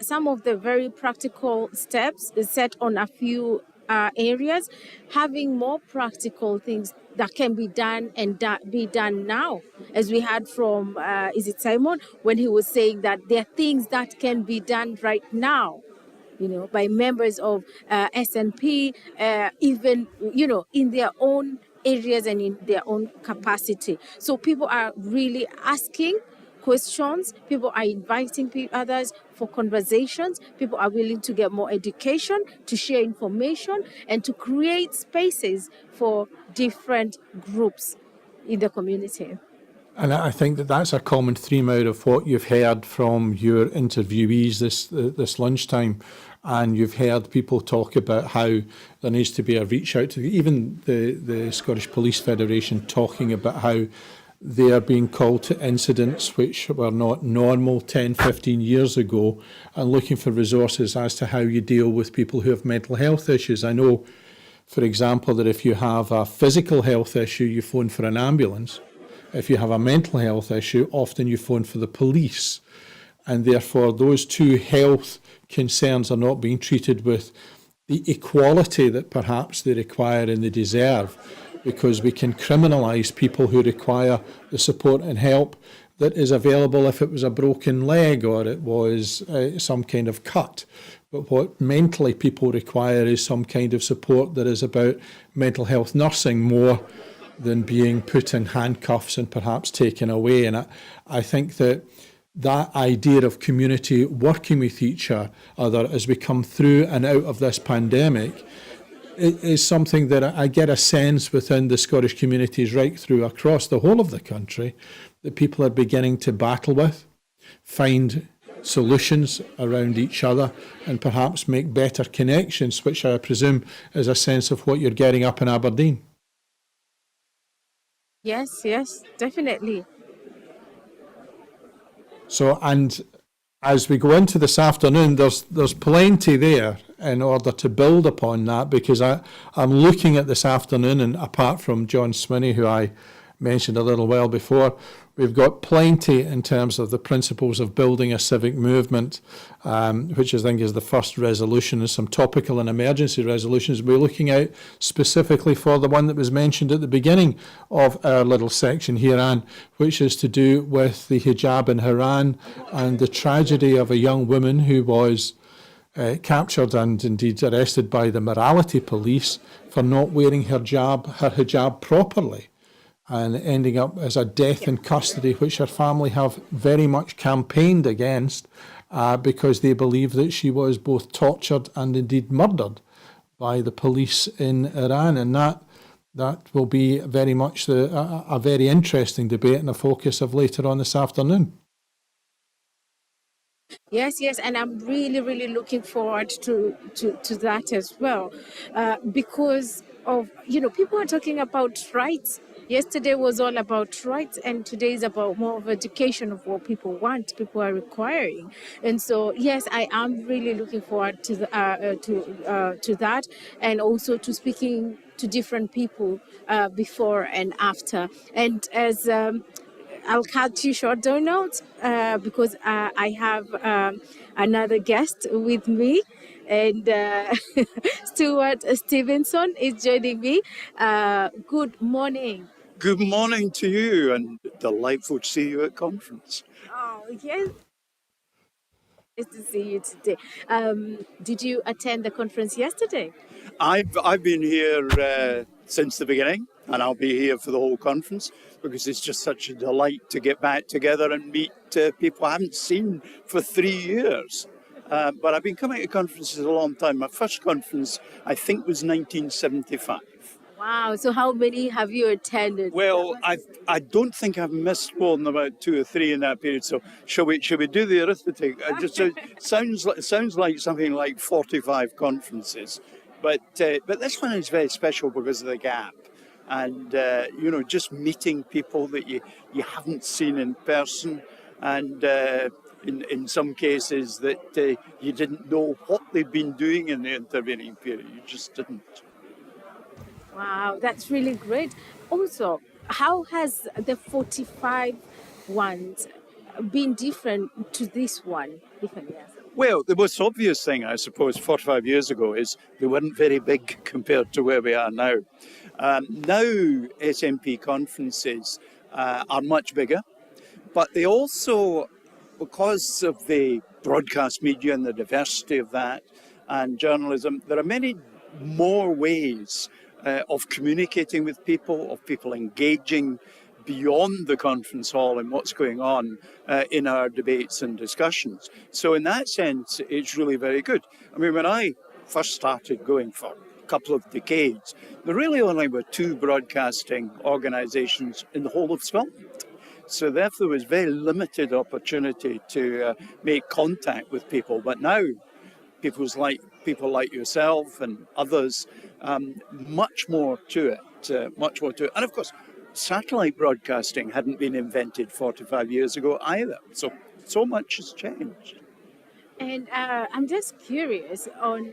some of the very practical steps set on a few areas, having more practical things that can be done and be done now, as we heard from is it Simon, when he was saying that there are things that can be done right now, by members of SNP, even in their own areas and in their own capacity. So people are really asking questions, people are inviting others for conversations, people are willing to get more education, to share information, and to create spaces for different groups in the community. And I think that that's a common theme out of what you've heard from your interviewees this lunchtime. And you've heard people talk about how there needs to be a reach out to even the Scottish Police Federation, talking about how they are being called to incidents which were not normal 10, 15 years ago, and looking for resources as to how you deal with people who have mental health issues. I know, for example, that if you have a physical health issue, you phone for an ambulance. If you have a mental health issue, often you phone for the police. And therefore, those two health concerns are not being treated with the equality that perhaps they require and they deserve, because we can criminalise people who require the support and help that is available if it was a broken leg or it was some kind of cut. But what mentally people require is some kind of support that is about mental health nursing more than being put in handcuffs and perhaps taken away. And I think that idea of community working with each other as we come through and out of this pandemic is something that I get a sense within the Scottish communities right through across the whole of the country that people are beginning to battle with, find solutions around each other, and perhaps make better connections, which I presume is a sense of what you're getting up in Aberdeen. Yes, definitely. So, and as we go into this afternoon, there's plenty there in order to build upon that, because I'm looking at this afternoon, and apart from John Swinney, who I mentioned a little while before, we've got plenty in terms of the principles of building a civic movement, which I think is the first resolution, and some topical and emergency resolutions. We're looking out specifically for the one that was mentioned at the beginning of our little section here, Anne, which is to do with the hijab in Iran and the tragedy of a young woman who was captured and indeed arrested by the morality police for not wearing her hijab properly, and ending up as a death in custody, which her family have very much campaigned against because they believe that she was both tortured and indeed murdered by the police in Iran. And that will be very much a very interesting debate and a focus of later on this afternoon. Yes, and I'm really, really looking forward to that as well, because of, people are talking about rights. Yesterday was all about rights, and today is about more of education of what people want, people are requiring. And so, yes, I am really looking forward to that, and also to speaking to different people before and after. And as I'll cut you short, Donald, because I have another guest with me, and Stuart Stevenson is joining me. Good morning. Good morning to you, and delightful to see you at conference. Oh, yes. Nice to see you today. Did you attend the conference yesterday? I've been here since the beginning, and I'll be here for the whole conference, because it's just such a delight to get back together and meet people I haven't seen for 3 years. But I've been coming to conferences a long time. My first conference, I think, was 1975. Wow, so how many have you attended? Well, I don't think I've missed more than about 2 or 3 in that period. So shall we do the arithmetic? Sounds like something like 45 conferences. But this one is very special because of the gap. And, just meeting people that you haven't seen in person, and in some cases that you didn't know what they'd been doing in the intervening period. You just didn't. Wow, that's really great. Also, how has the 45 ones been different to this one? Well, the most obvious thing, I suppose, 45 years ago is they weren't very big compared to where we are now. Now SNP conferences are much bigger, but they also, because of the broadcast media and the diversity of that and journalism, there are many more ways of communicating with people, of people engaging beyond the conference hall and what's going on in our debates and discussions. So in that sense, it's really very good. I mean, when I first started going for a couple of decades, there really only were 2 broadcasting organisations in the whole of Scotland. So therefore there was very limited opportunity to make contact with people. But now people like yourself and others, much more to it, much more to it. And of course, satellite broadcasting hadn't been invented 45 years ago either. So much has changed. And I'm just curious on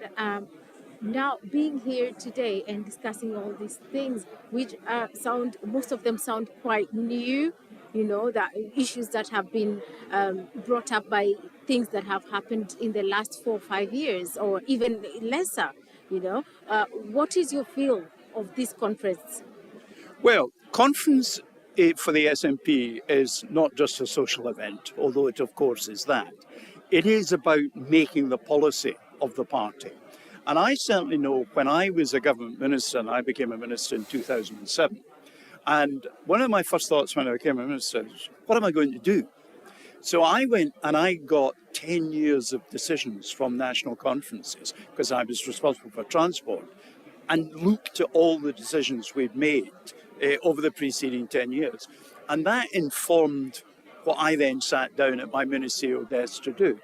now being here today and discussing all these things, which most of them sound quite new, you know, that issues that have been brought up by things that have happened in the last 4 or 5 years, or even lesser, you know. What is your feel of this conference? Well, conference for the SNP is not just a social event, although it of course is that. It is about making the policy of the party. And I certainly know when I was a government minister, and I became a minister in 2007, and one of my first thoughts when I became a minister was, what am I going to do? So I went and I got 10 years of decisions from national conferences, because I was responsible for transport, and looked at all the decisions we'd made over the preceding 10 years. And that informed what I then sat down at my ministerial desk to do.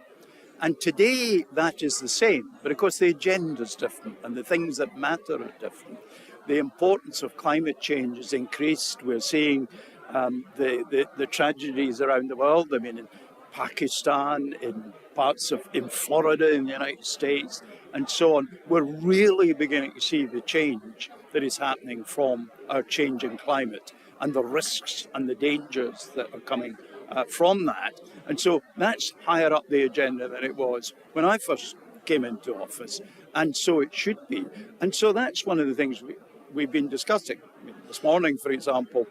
And today that is the same, but of course the agenda is different and the things that matter are different. The importance of climate change is increased. We're seeing the tragedies around the world. I mean, in Pakistan, in Florida, in the United States, and so on. We're really beginning to see the change that is happening from our changing climate and the risks and the dangers that are coming from that. And so that's higher up the agenda than it was when I first came into office, and so it should be. And so that's one of the things we've been discussing. I mean, this morning, for example,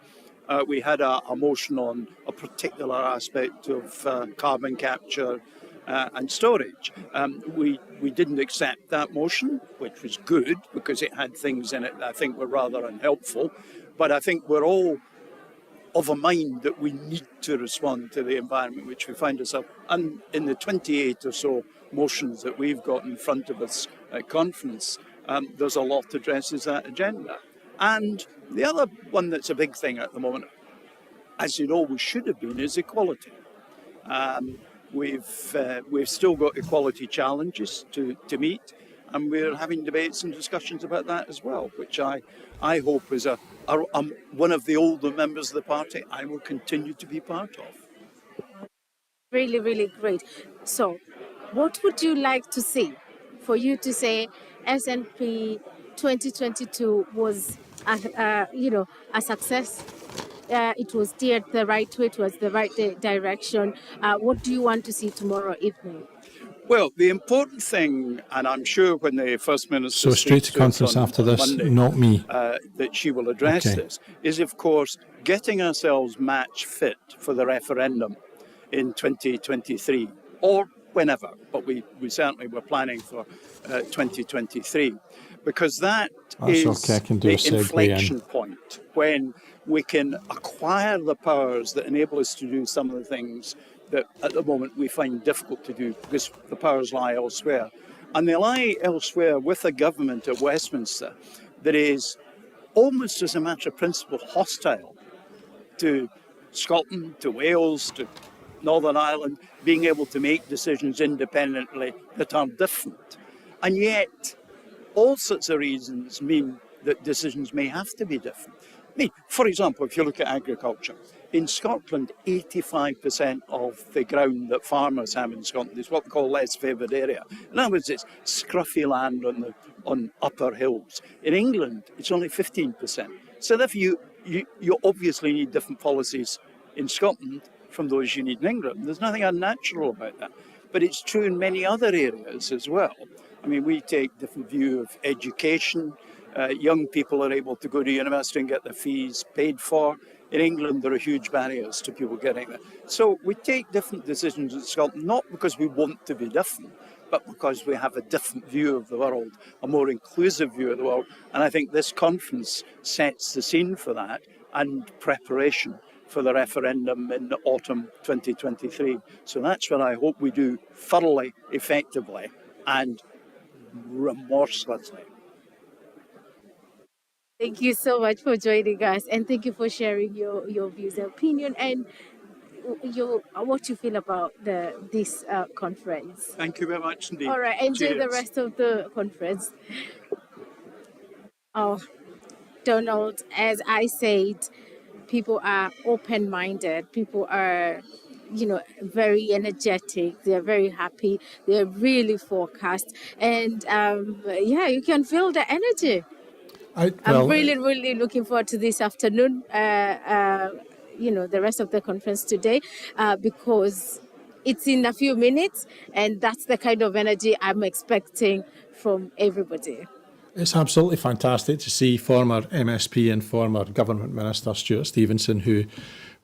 we had a motion on a particular aspect of carbon capture and storage. We didn't accept that motion, which was good because it had things in it that I think were rather unhelpful. But I think we're all of a mind that we need to respond to the environment which we find ourselves. And in the 28 or so motions that we've got in front of us at conference, there's a lot that addresses that agenda. And the other one that's a big thing at the moment, as it always should have been, is equality. We've still got equality challenges to meet, and we're having debates and discussions about that as well, which I hope is one of the older members of the party I will continue to be part of. Really, really great. So, what would you like to see for you to say SNP 2022 was a success? It was steered the right way, it was the right direction. What do you want to see tomorrow evening? Well, the important thing, and I'm sure when the First Minister so straight to conference after this, Monday, not me, that she will address this, is of course getting ourselves match fit for the referendum in 2023 or whenever, but we certainly were planning for 2023, because that's the inflection point when we can acquire the powers that enable us to do some of the things that at the moment we find difficult to do because the powers lie elsewhere. And they lie elsewhere with a government at Westminster that is almost as a matter of principle hostile to Scotland, to Wales, to Northern Ireland, being able to make decisions independently that are different. And yet, all sorts of reasons mean that decisions may have to be different. I mean, for example, if you look at agriculture, in Scotland, 85% of the ground that farmers have in Scotland is what we call less favoured area. In other words, it's scruffy land on upper hills. In England, it's only 15%. So therefore, you obviously need different policies in Scotland from those you need in England. There's nothing unnatural about that. but it's true in many other areas as well. I mean, we take different view of education. Young people are able to go to university and get their fees paid for. In England, there are huge barriers to people getting there. So we take different decisions in Scotland, not because we want to be different, but because we have a different view of the world, a more inclusive view of the world. And I think this conference sets the scene for that and preparation for the referendum in the autumn 2023. So that's what I hope we do thoroughly, effectively, and remorselessly. Thank you so much for joining us, and thank you for sharing your views and opinion and what you feel about this conference. Thank you very much indeed. All right, enjoy the Cheers. rest of the conference. Oh, Donald, as I said, people are open-minded. People are, very energetic. They're very happy. They're really focused, and you can feel the energy. I'm really, really looking forward to this afternoon, the rest of the conference today, because it's in a few minutes, and that's the kind of energy I'm expecting from everybody. It's absolutely fantastic to see former MSP and former Government Minister Stuart Stevenson, who,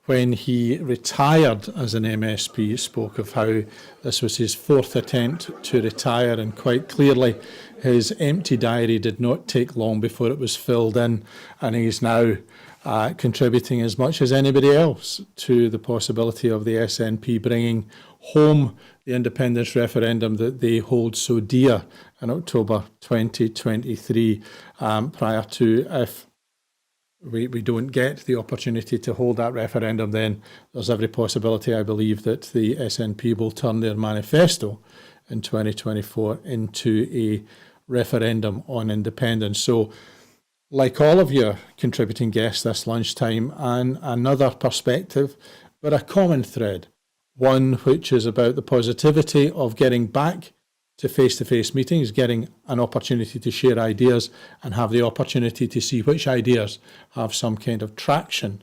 when he retired as an MSP, spoke of how this was his fourth attempt to retire, and quite clearly his empty diary did not take long before it was filled in, and he's now contributing as much as anybody else to the possibility of the SNP bringing home the independence referendum that they hold so dear in October 2023, prior to, if we don't get the opportunity to hold that referendum, then there's every possibility, I believe, that the SNP will turn their manifesto in 2024 into a referendum on independence. So, like all of your contributing guests this lunchtime, and another perspective, but a common thread, one which is about the positivity of getting back to face-to-face meetings, getting an opportunity to share ideas and have the opportunity to see which ideas have some kind of traction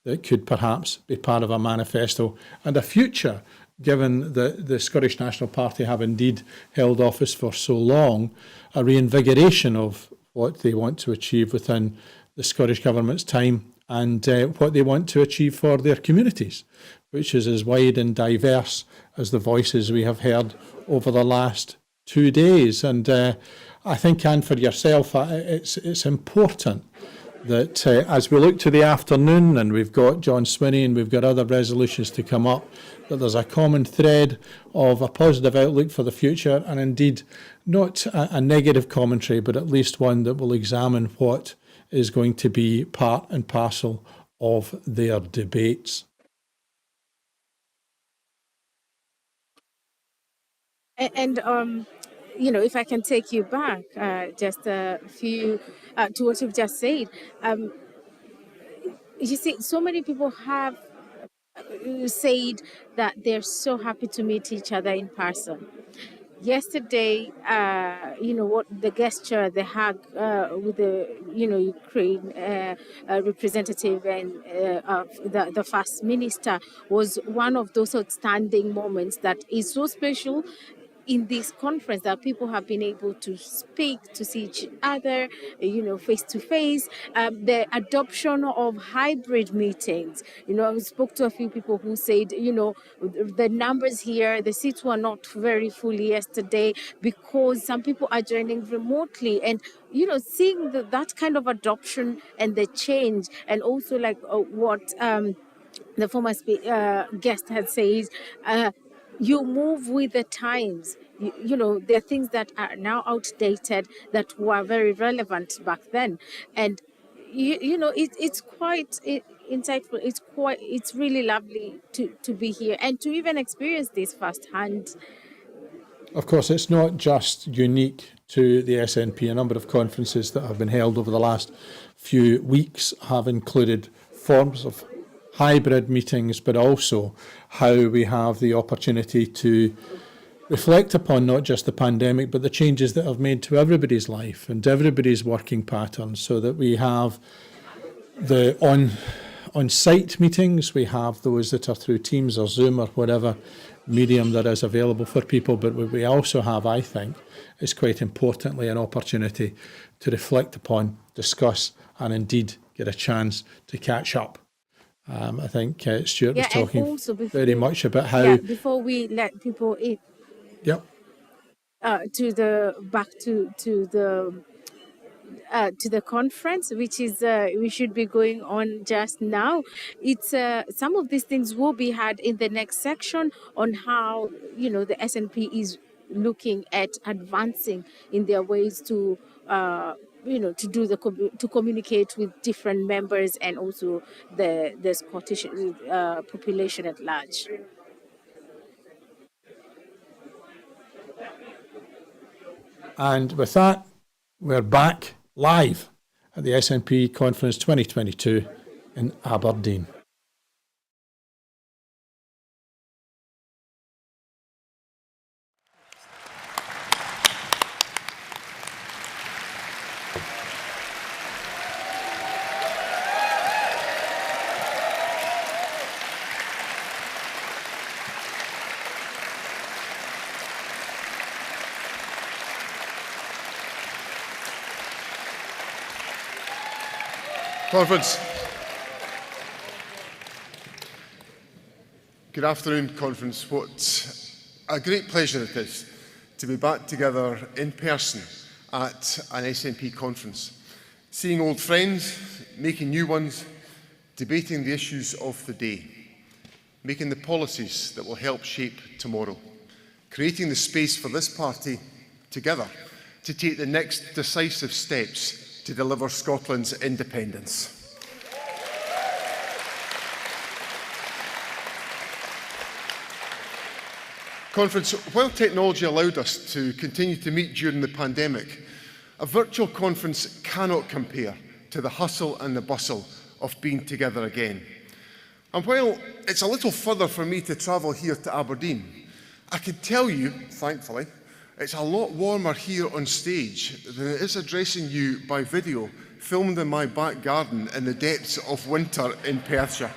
that could perhaps be part of a manifesto and a future, given that the Scottish National Party have indeed held office for so long, a reinvigoration of what they want to achieve within the Scottish Government's time and what they want to achieve for their communities, which is as wide and diverse as the voices we have heard over the last 2 days. And I think, Anne, for yourself, it's important that as we look to the afternoon, and we've got John Swinney and we've got other resolutions to come up, that there's a common thread of a positive outlook for the future, and indeed not a negative commentary, but at least one that will examine what is going to be part and parcel of their debates. And if I can take you back just a few to what you've just said, you see, so many people have said that they're so happy to meet each other in person. Yesterday, what the gesture, the hug with the, Ukraine representative and the First Minister was one of those outstanding moments that is so special in this conference, that people have been able to speak, to see each other, face to face. The adoption of hybrid meetings. I spoke to a few people who said, the numbers here, the seats were not very full yesterday because some people are joining remotely, and seeing that kind of adoption and the change, and also like what the former guest had said. You move with the times. There are things that are now outdated that were very relevant back then, and it's quite insightful. It's really lovely to be here and to even experience this firsthand. Of course, it's not just unique to the SNP. A number of conferences that have been held over the last few weeks have included forms of hybrid meetings, but also how we have the opportunity to reflect upon not just the pandemic, but the changes that have made to everybody's life and everybody's working patterns, so that we have the on-site meetings, we have those that are through Teams or Zoom or whatever medium there is available for people, but what we also have, I think, is quite importantly an opportunity to reflect upon, discuss, and indeed get a chance to catch up. I think Stuart was talking very much about how... Yeah, before we let people in. Yep. Back to the conference, which is we should be going on just now. It's some of these things will be had in the next section on how the SNP is looking at advancing in their ways to to communicate with different members and also the Scottish population at large. And with that, we're back live at the SNP Conference 2022 in Aberdeen. Conference. Good afternoon, Conference. What a great pleasure it is to be back together in person at an SNP conference, seeing old friends, making new ones, debating the issues of the day, making the policies that will help shape tomorrow, creating the space for this party together to take the next decisive steps to deliver Scotland's independence. Conference, while technology allowed us to continue to meet during the pandemic, a virtual conference cannot compare to the hustle and the bustle of being together again. And while it's a little further for me to travel here to Aberdeen, I can tell you, thankfully, it's a lot warmer here on stage than it is addressing you by video, filmed in my back garden in the depths of winter in Perthshire.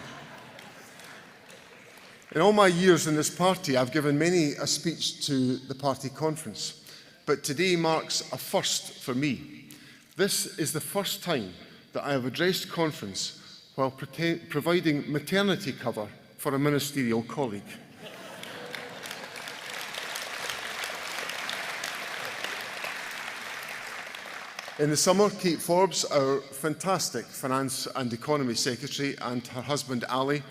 In all my years in this party, I've given many a speech to the party conference, but today marks a first for me. This is the first time that I have addressed conference while providing maternity cover for a ministerial colleague. In the summer, Kate Forbes, our fantastic Finance and Economy Secretary, and her husband Ali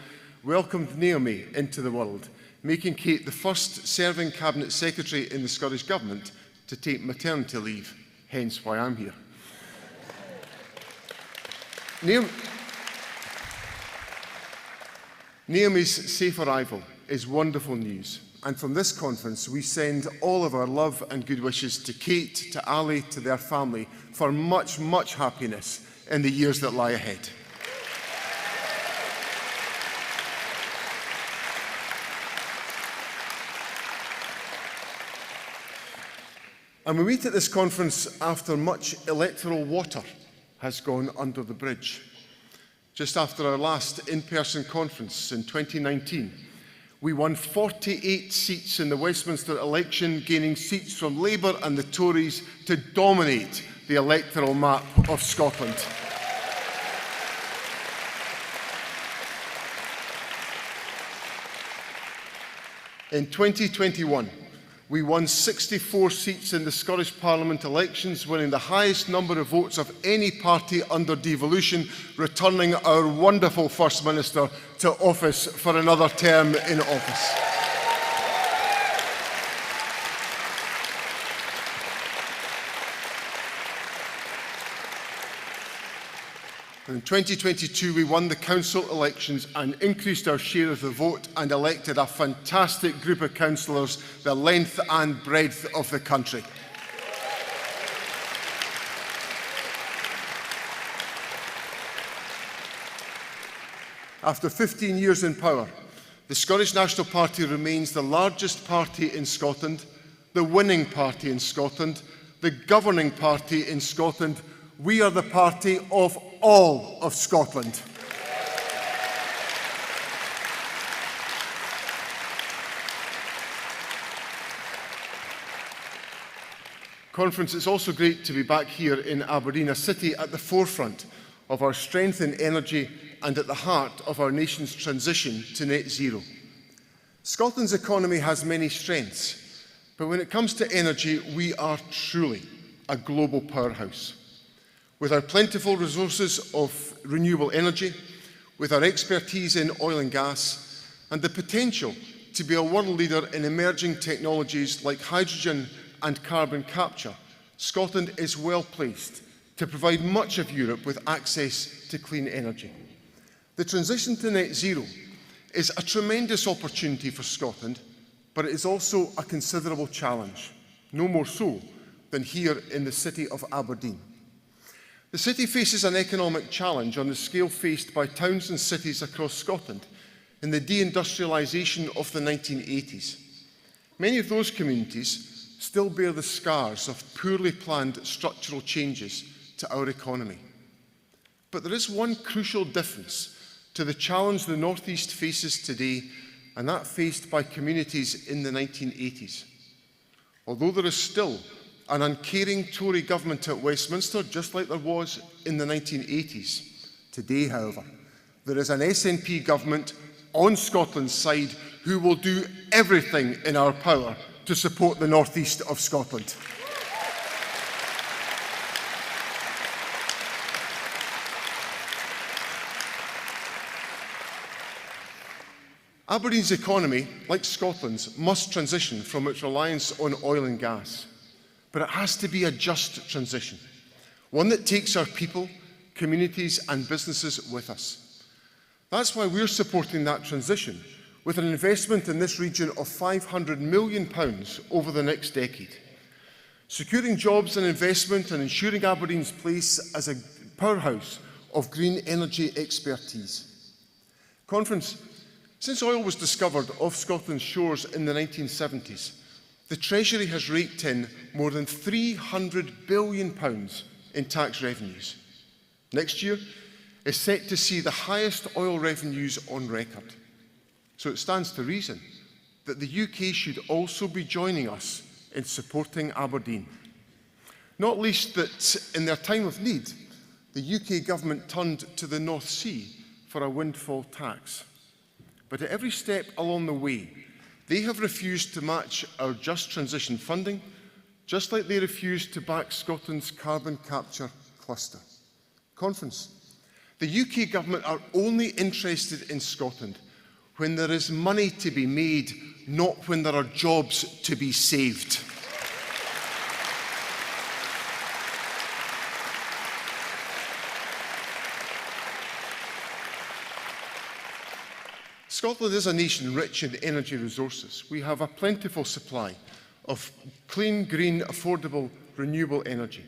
welcomed Naomi into the world, making Kate the first serving Cabinet Secretary in the Scottish Government to take maternity leave, hence why I'm here. Naomi's safe arrival is wonderful news. And from this conference, we send all of our love and good wishes to Kate, to Ali, to their family for much, much happiness in the years that lie ahead. And we meet at this conference after much electoral water has gone under the bridge. Just after our last in-person conference in 2019, we won 48 seats in the Westminster election, gaining seats from Labour and the Tories to dominate the electoral map of Scotland. In 2021, we won 64 seats in the Scottish Parliament elections, winning the highest number of votes of any party under devolution, returning our wonderful First Minister to office for another term in office. In 2022, we won the council elections and increased our share of the vote and elected a fantastic group of councillors the length and breadth of the country. After 15 years in power, the Scottish National Party remains the largest party in Scotland, the winning party in Scotland, the governing party in Scotland. We are the party of all of Scotland. Conference, it's also great to be back here in Aberdeen, a city at the forefront of our strength in energy and at the heart of our nation's transition to net zero. Scotland's economy has many strengths, but when it comes to energy, we are truly a global powerhouse. With our plentiful resources of renewable energy, with our expertise in oil and gas, and the potential to be a world leader in emerging technologies like hydrogen and carbon capture, Scotland is well placed to provide much of Europe with access to clean energy. The transition to net zero is a tremendous opportunity for Scotland, but it is also a considerable challenge, no more so than here in the city of Aberdeen. The city faces an economic challenge on the scale faced by towns and cities across Scotland in the deindustrialisation of the 1980s. Many of those communities still bear the scars of poorly planned structural changes to our economy. But there is one crucial difference to the challenge the North East faces today and that faced by communities in the 1980s. Although there is still an uncaring Tory government at Westminster, just like there was in the 1980s, today, however, there is an SNP government on Scotland's side who will do everything in our power to support the North East of Scotland. Aberdeen's economy, like Scotland's, must transition from its reliance on oil and gas. But it has to be a just transition, one that takes our people, communities and businesses with us. That's why we're supporting that transition with an investment in this region of £500 million over the next decade, securing jobs and investment and ensuring Aberdeen's place as a powerhouse of green energy expertise. Conference, since oil was discovered off Scotland's shores in the 1970s, the Treasury has raked in more than £300 billion in tax revenues. Next year is set to see the highest oil revenues on record. So it stands to reason that the UK should also be joining us in supporting Aberdeen. Not least that in their time of need, the UK government turned to the North Sea for a windfall tax. But at every step along the way, they have refused to match our just transition funding, just like they refused to back Scotland's carbon capture cluster. Conference, the UK government are only interested in Scotland when there is money to be made, not when there are jobs to be saved. Scotland is a nation rich in energy resources. We have a plentiful supply of clean, green, affordable, renewable energy.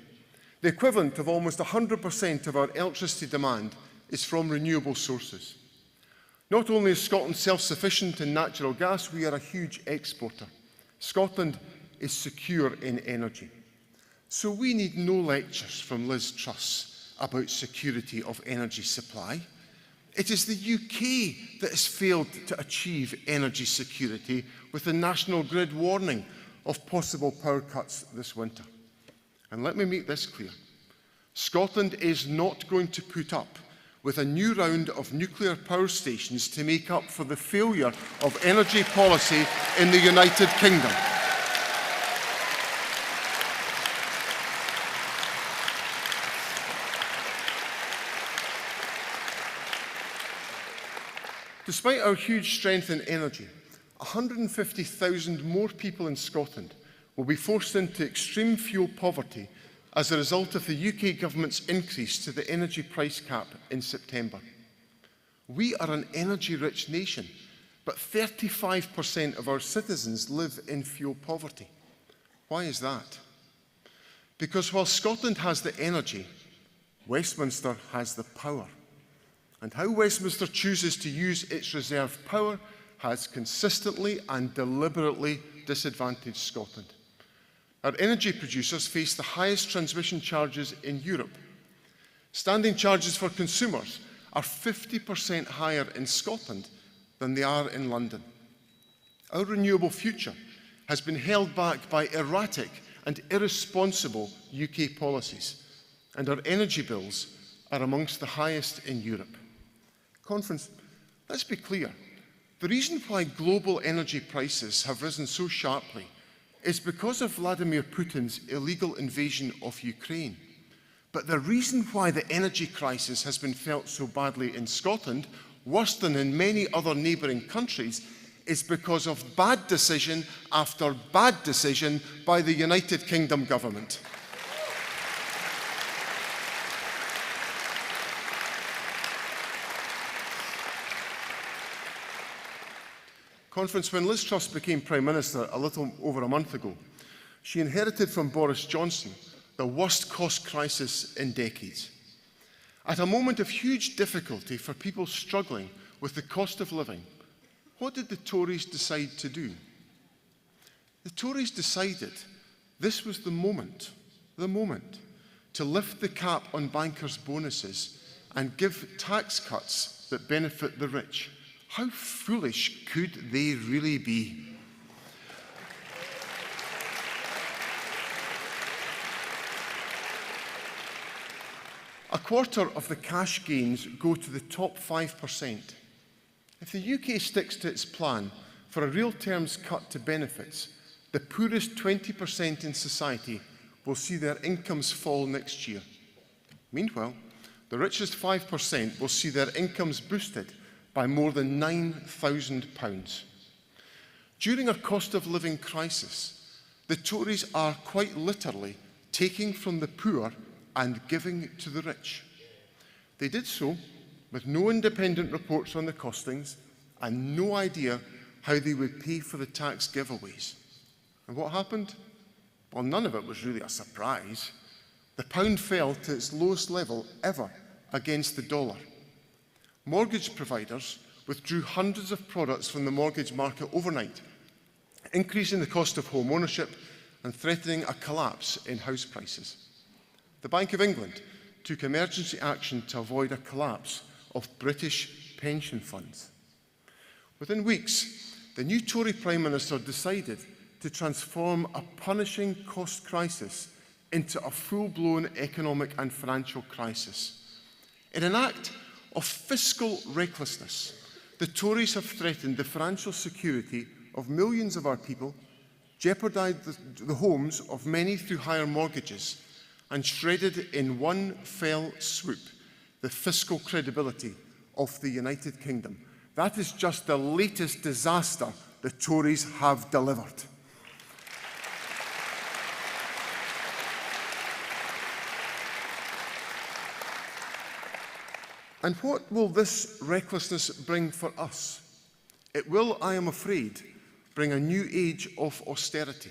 The equivalent of almost 100% of our electricity demand is from renewable sources. Not only is Scotland self-sufficient in natural gas, we are a huge exporter. Scotland is secure in energy. So we need no lectures from Liz Truss about security of energy supply. It is the UK that has failed to achieve energy security with the National Grid warning of possible power cuts this winter. And let me make this clear. Scotland is not going to put up with a new round of nuclear power stations to make up for the failure of energy policy in the United Kingdom. Despite our huge strength in energy, 150,000 more people in Scotland will be forced into extreme fuel poverty as a result of the UK government's increase to the energy price cap in September. We are an energy-rich nation, but 35% of our citizens live in fuel poverty. Why is that? Because while Scotland has the energy, Westminster has the power. And how Westminster chooses to use its reserve power has consistently and deliberately disadvantaged Scotland. Our energy producers face the highest transmission charges in Europe. Standing charges for consumers are 50% higher in Scotland than they are in London. Our renewable future has been held back by erratic and irresponsible UK policies, and our energy bills are amongst the highest in Europe. Conference, let's be clear. The reason why global energy prices have risen so sharply is because of Vladimir Putin's illegal invasion of Ukraine. But the reason why the energy crisis has been felt so badly in Scotland, worse than in many other neighbouring countries, is because of bad decision after bad decision by the United Kingdom government. Conference, when Liz Truss became Prime Minister a little over a month ago, she inherited from Boris Johnson the worst cost crisis in decades. At a moment of huge difficulty for people struggling with the cost of living, what did the Tories decide to do? The Tories decided this was the moment to lift the cap on bankers' bonuses and give tax cuts that benefit the rich. How foolish could they really be? A quarter of the cash gains go to the top 5%. If the UK sticks to its plan for a real terms cut to benefits, the poorest 20% in society will see their incomes fall next year. Meanwhile, the richest 5% will see their incomes boosted by more than £9,000. During a cost of living crisis, the Tories are quite literally taking from the poor and giving to the rich. They did so with no independent reports on the costings and no idea how they would pay for the tax giveaways. And what happened? Well, none of it was really a surprise. The pound fell to its lowest level ever against the dollar. Mortgage providers withdrew hundreds of products from the mortgage market overnight, increasing the cost of home ownership and threatening a collapse in house prices. The Bank of England took emergency action to avoid a collapse of British pension funds. Within weeks, the new Tory Prime Minister decided to transform a punishing cost crisis into a full-blown economic and financial crisis. In an act of fiscal recklessness, the Tories have threatened the financial security of millions of our people, jeopardised the homes of many through higher mortgages, and shredded in one fell swoop the fiscal credibility of the United Kingdom. That is just the latest disaster the Tories have delivered. And what will this recklessness bring for us? It will, I am afraid, bring a new age of austerity.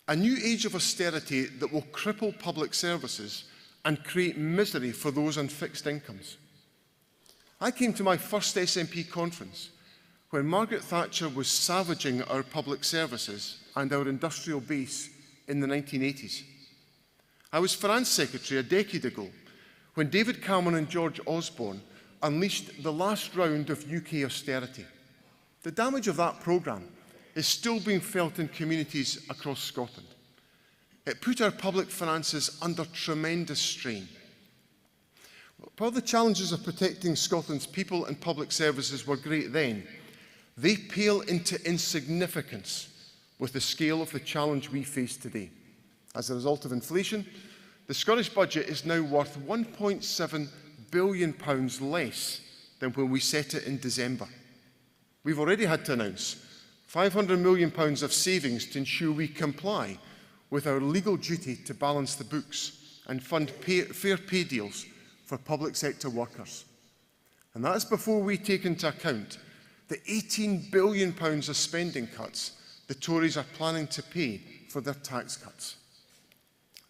A new age of austerity that will cripple public services and create misery for those on fixed incomes. I came to my first SNP conference when Margaret Thatcher was savaging our public services and our industrial base in the 1980s. I was Finance Secretary a decade ago when David Cameron and George Osborne unleashed the last round of UK austerity. The damage of that programme is still being felt in communities across Scotland. It put our public finances under tremendous strain. While the challenges of protecting Scotland's people and public services were great then, they pale into insignificance with the scale of the challenge we face today. As a result of inflation, the Scottish budget is now worth £1.7 billion less than when we set it in December. We've already had to announce £500 million of savings to ensure we comply with our legal duty to balance the books and fund fair pay deals for public sector workers. And that's before we take into account the £18 billion of spending cuts the Tories are planning to pay for their tax cuts.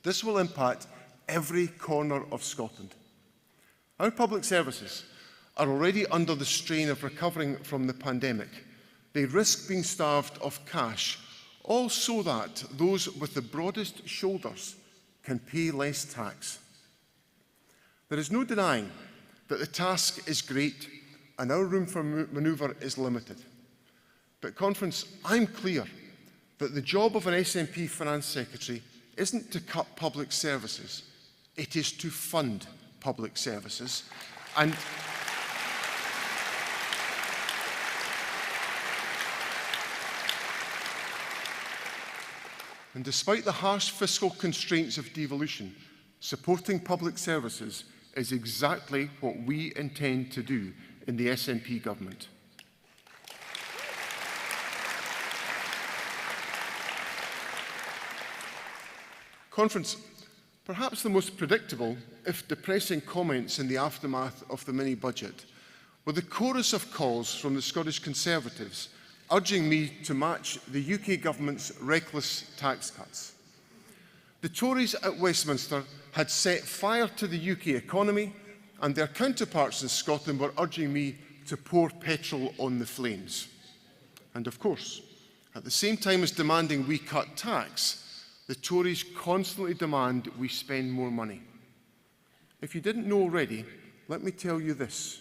This will impact every corner of Scotland. Our public services are already under the strain of recovering from the pandemic. They risk being starved of cash, all so that those with the broadest shoulders can pay less tax. There is no denying that the task is great and our room for manoeuvre is limited. But, Conference, I'm clear that the job of an SNP Finance Secretary isn't to cut public services, it is to fund public services. And despite the harsh fiscal constraints of devolution, supporting public services is exactly what we intend to do in the SNP government. Conference, perhaps the most predictable, if depressing, comments in the aftermath of the mini-budget were the chorus of calls from the Scottish Conservatives urging me to match the UK government's reckless tax cuts. The Tories at Westminster had set fire to the UK economy, and their counterparts in Scotland were urging me to pour petrol on the flames. And of course, at the same time as demanding we cut tax, the Tories constantly demand we spend more money. If you didn't know already, let me tell you this.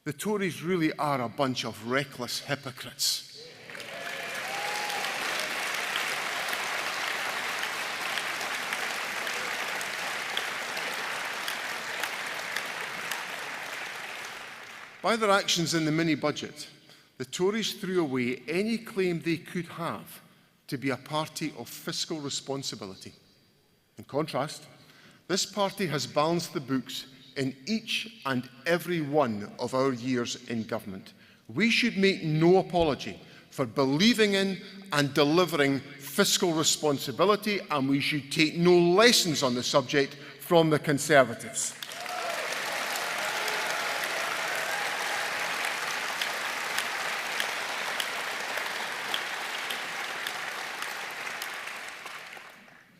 The Tories really are a bunch of reckless hypocrites. By their actions in the mini-budget, the Tories threw away any claim they could have to be a party of fiscal responsibility. In contrast, this party has balanced the books in each and every one of our years in government. We should make no apology for believing in and delivering fiscal responsibility, and we should take no lessons on the subject from the Conservatives.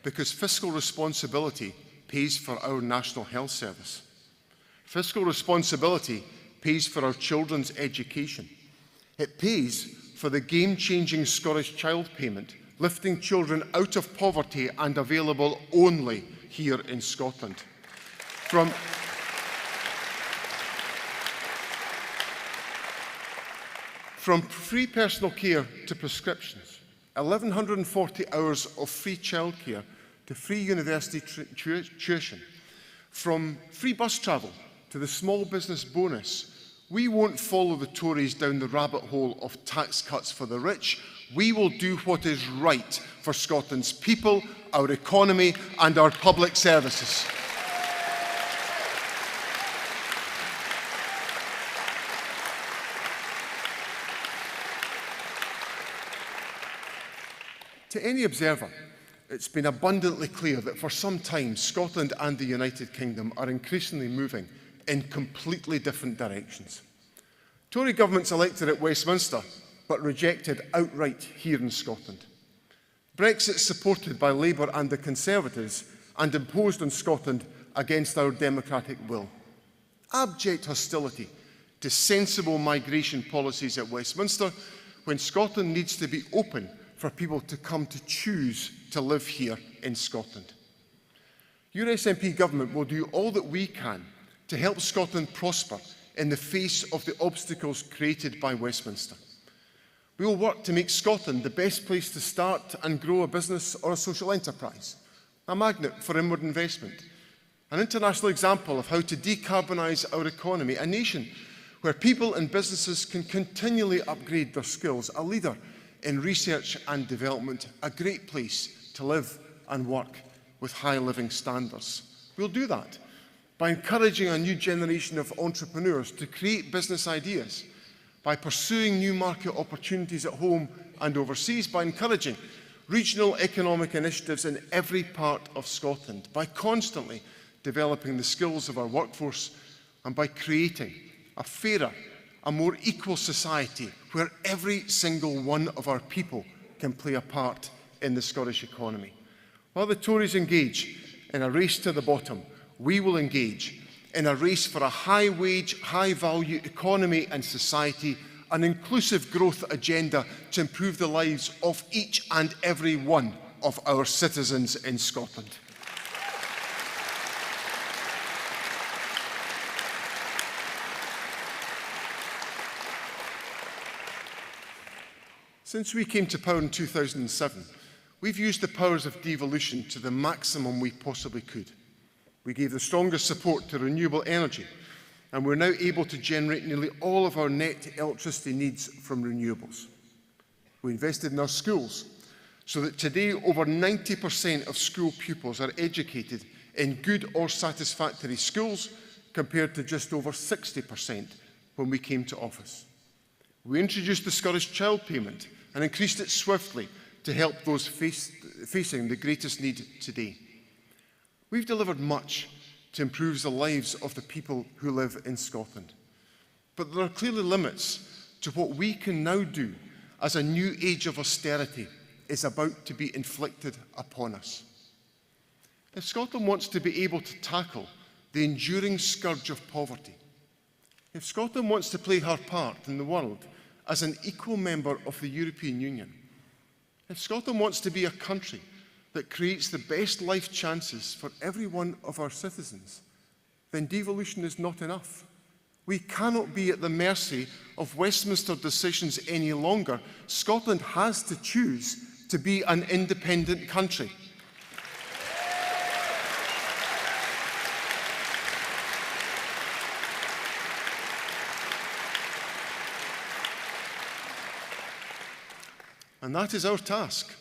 Because fiscal responsibility pays for our National Health Service. Fiscal responsibility pays for our children's education. It pays for the game-changing Scottish Child Payment, lifting children out of poverty and available only here in Scotland. From free personal care to prescriptions, 1,140 hours of free childcare to free university tuition, from free bus travel to the small business bonus, we won't follow the Tories down the rabbit hole of tax cuts for the rich. We will do what is right for Scotland's people, our economy and our public services. To any observer, it's been abundantly clear that for some time Scotland and the United Kingdom are increasingly moving in completely different directions. Tory governments elected at Westminster, but rejected outright here in Scotland. Brexit supported by Labour and the Conservatives and imposed on Scotland against our democratic will. Abject hostility to sensible migration policies at Westminster when Scotland needs to be open for people to come to choose to live here in Scotland. Your SNP government will do all that we can to help Scotland prosper in the face of the obstacles created by Westminster. We will work to make Scotland the best place to start and grow a business or a social enterprise, a magnet for inward investment, an international example of how to decarbonise our economy, a nation where people and businesses can continually upgrade their skills, a leader in research and development, a great place to live and work with high living standards. We'll do that by encouraging a new generation of entrepreneurs to create business ideas, by pursuing new market opportunities at home and overseas, by encouraging regional economic initiatives in every part of Scotland, by constantly developing the skills of our workforce, and by creating a fairer, a more equal society where every single one of our people can play a part in the Scottish economy. While the Tories engage in a race to the bottom, we will engage in a race for a high-wage, high-value economy and society, an inclusive growth agenda to improve the lives of each and every one of our citizens in Scotland. Since we came to power in 2007, we've used the powers of devolution to the maximum we possibly could. We gave the strongest support to renewable energy, and we're now able to generate nearly all of our net electricity needs from renewables. We invested in our schools, so that today over 90% of school pupils are educated in good or satisfactory schools, compared to just over 60% when we came to office. We introduced the Scottish Child Payment and increased it swiftly to help those facing the greatest need today. We've delivered much to improve the lives of the people who live in Scotland. But there are clearly limits to what we can now do as a new age of austerity is about to be inflicted upon us. If Scotland wants to be able to tackle the enduring scourge of poverty, if Scotland wants to play her part in the world as an equal member of the European Union, if Scotland wants to be a country that creates the best life chances for every one of our citizens, then devolution is not enough. We cannot be at the mercy of Westminster decisions any longer. Scotland has to choose to be an independent country. And that is our task,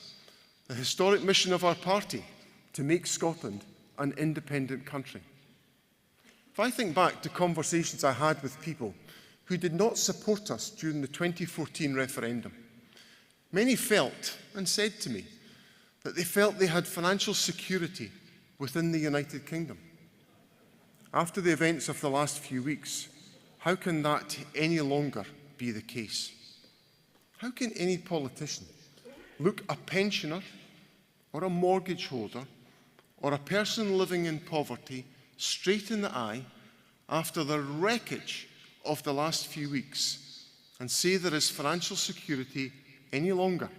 the historic mission of our party, to make Scotland an independent country. If I think back to conversations I had with people who did not support us during the 2014 referendum, many felt and said to me that they felt they had financial security within the United Kingdom. After the events of the last few weeks, how can that any longer be the case? How can any politician look a pensioner or a mortgage holder or a person living in poverty straight in the eye after the wreckage of the last few weeks and say there is financial security any longer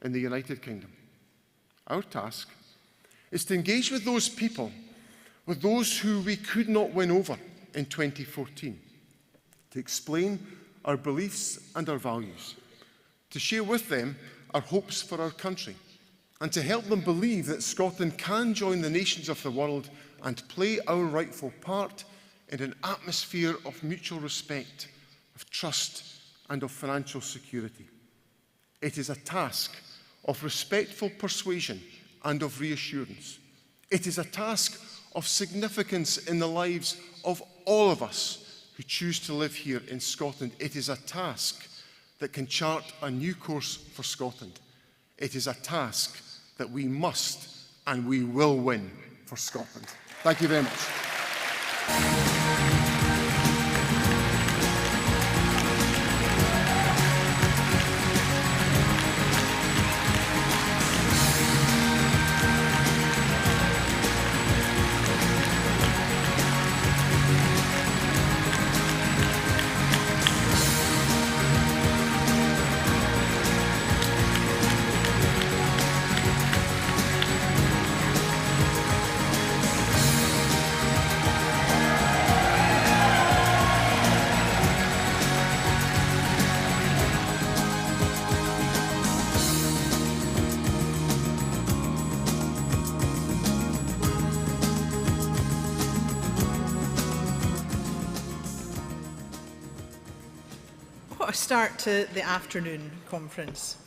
in the United Kingdom? Our task is to engage with those people, with those who we could not win over in 2014, to explain our beliefs and our values, to share with them our hopes for our country, and to help them believe that Scotland can join the nations of the world and play our rightful part in an atmosphere of mutual respect, of trust, and of financial security. It is a task of respectful persuasion and of reassurance. It is a task of significance in the lives of all of us who choose to live here in Scotland. It is a task that can chart a new course for Scotland. It is a task that we must and we will win for Scotland. Thank you very much. Start to the afternoon conference.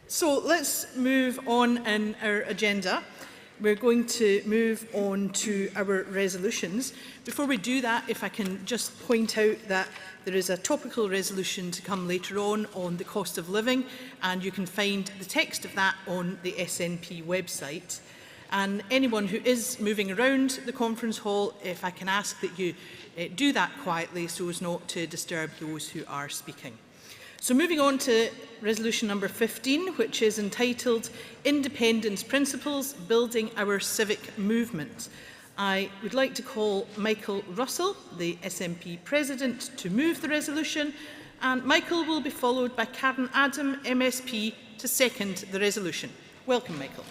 So let's move on in our agenda. We're going to move on to our resolutions. Before we do that, if I can just point out that there is a topical resolution to come later on the cost of living, and you can find the text of that on the SNP website. And anyone who is moving around the conference hall, if I can ask that you do that quietly so as not to disturb those who are speaking. So moving on to resolution number 15, which is entitled Independence Principles, Building Our Civic Movement. I would like to call Michael Russell, the SNP President, to move the resolution, and Michael will be followed by Karen Adam, MSP, to second the resolution. Welcome, Michael.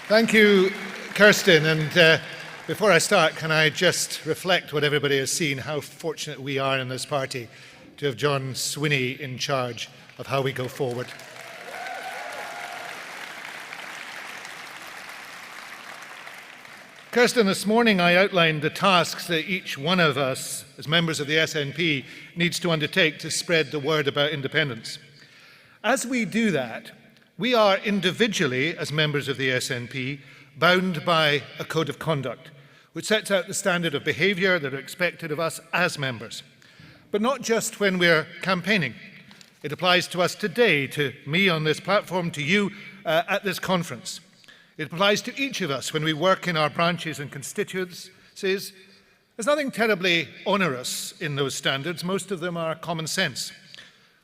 Thank you, Kirsten. And before I start, can I just reflect what everybody has seen, how fortunate we are in this party to have John Swinney in charge of how we go forward. Kirsten, this morning I outlined the tasks that each one of us, as members of the SNP, needs to undertake to spread the word about independence. As we do that, we are individually, as members of the SNP, bound by a code of conduct, which sets out the standard of behaviour that are expected of us as members. But not just when we're campaigning. It applies to us today, to me on this platform, to you at this conference. It applies to each of us when we work in our branches and constituencies. There's nothing terribly onerous in those standards. Most of them are common sense.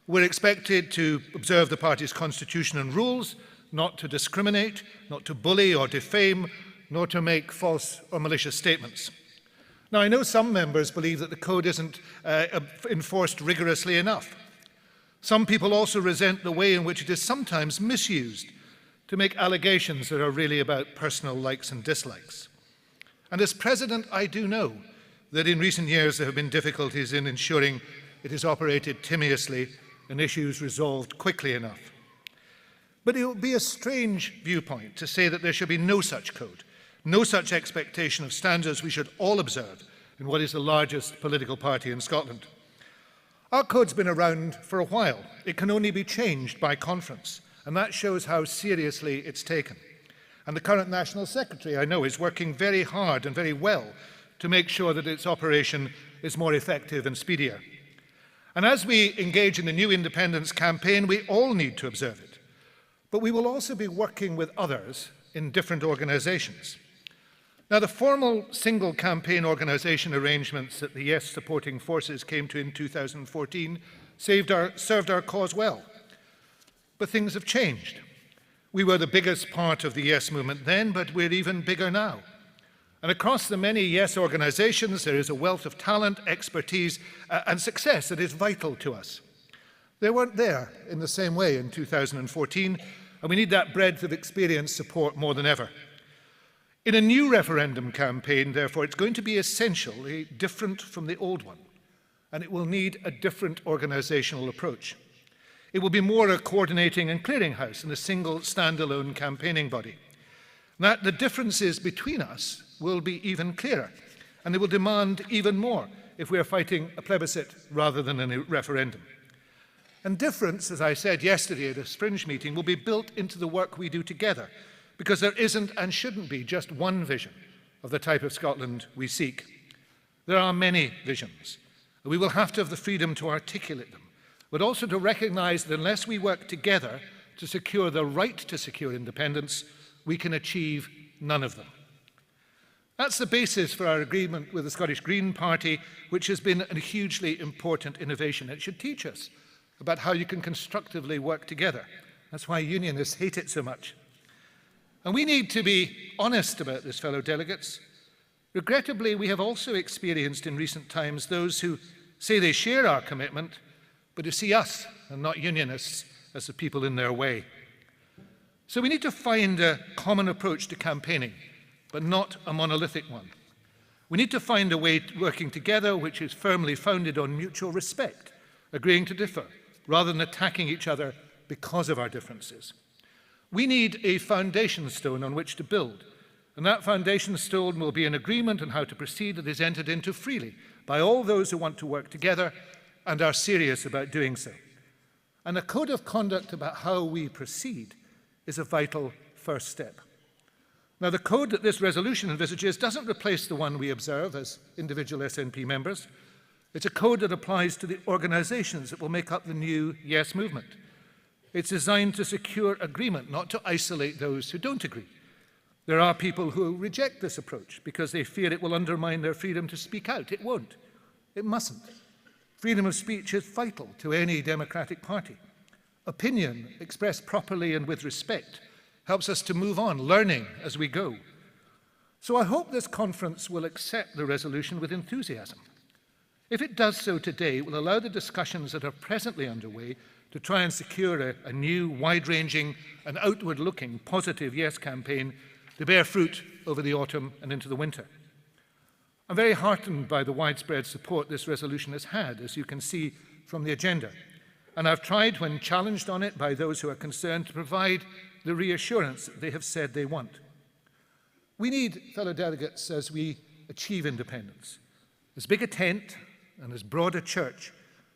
We're expected to observe the party's constitution and rules, not to discriminate, not to bully or defame, nor to make false or malicious statements. Now, I know some members believe that the code isn't enforced rigorously enough. Some people also resent the way in which it is sometimes misused to make allegations that are really about personal likes and dislikes. And as President, I do know that in recent years there have been difficulties in ensuring it is operated timorously and issues resolved quickly enough. But it would be a strange viewpoint to say that there should be no such code, no such expectation of standards we should all observe in what is the largest political party in Scotland. Our code's been around for a while. It can only be changed by conference, and that shows how seriously it's taken. And the current National Secretary, I know, is working very hard and very well to make sure that its operation is more effective and speedier. And as we engage in the new independence campaign, we all need to observe it. But we will also be working with others in different organisations. Now, the formal single campaign organisation arrangements that the Yes supporting forces came to in 2014 served our cause well. But things have changed. We were the biggest part of the Yes movement then, but we're even bigger now. And across the many Yes organisations, there is a wealth of talent, expertise, and success that is vital to us. They weren't there in the same way in 2014, and we need that breadth of experience support more than ever. In a new referendum campaign, therefore, it's going to be essentially different from the old one, and it will need a different organisational approach. It will be more a coordinating and clearinghouse than a single standalone campaigning body. That the differences between us will be even clearer, and they will demand even more if we are fighting a plebiscite rather than a referendum. And difference, as I said yesterday at a Fringe meeting, will be built into the work we do together, because there isn't and shouldn't be just one vision of the type of Scotland we seek. There are many visions. We will have to have the freedom to articulate them, but also to recognise that unless we work together to secure the right to secure independence, we can achieve none of them. That's the basis for our agreement with the Scottish Green Party, which has been a hugely important innovation. It should teach us about how you can constructively work together. That's why unionists hate it so much. And we need to be honest about this, fellow delegates. Regrettably, we have also experienced in recent times those who say they share our commitment, but who see us, and not unionists, as the people in their way. So we need to find a common approach to campaigning, but not a monolithic one. We need to find a way working together which is firmly founded on mutual respect, agreeing to differ, rather than attacking each other because of our differences. We need a foundation stone on which to build, and that foundation stone will be an agreement on how to proceed that is entered into freely by all those who want to work together and are serious about doing so. And a code of conduct about how we proceed is a vital first step. Now, the code that this resolution envisages doesn't replace the one we observe as individual SNP members. It's a code that applies to the organisations that will make up the new Yes movement. It's designed to secure agreement, not to isolate those who don't agree. There are people who reject this approach because they fear it will undermine their freedom to speak out. It won't. It mustn't. Freedom of speech is vital to any democratic party. Opinion, expressed properly and with respect, helps us to move on, learning as we go. So I hope this conference will accept the resolution with enthusiasm. If it does so today, it will allow the discussions that are presently underway to try and secure a new, wide-ranging and outward-looking positive Yes campaign to bear fruit over the autumn and into the winter. I'm very heartened by the widespread support this resolution has had, as you can see from the agenda. and I've tried, when challenged on it by those who are concerned, to provide the reassurance that they have said they want. We need, fellow delegates, as we achieve independence, as big a tent and as broad a church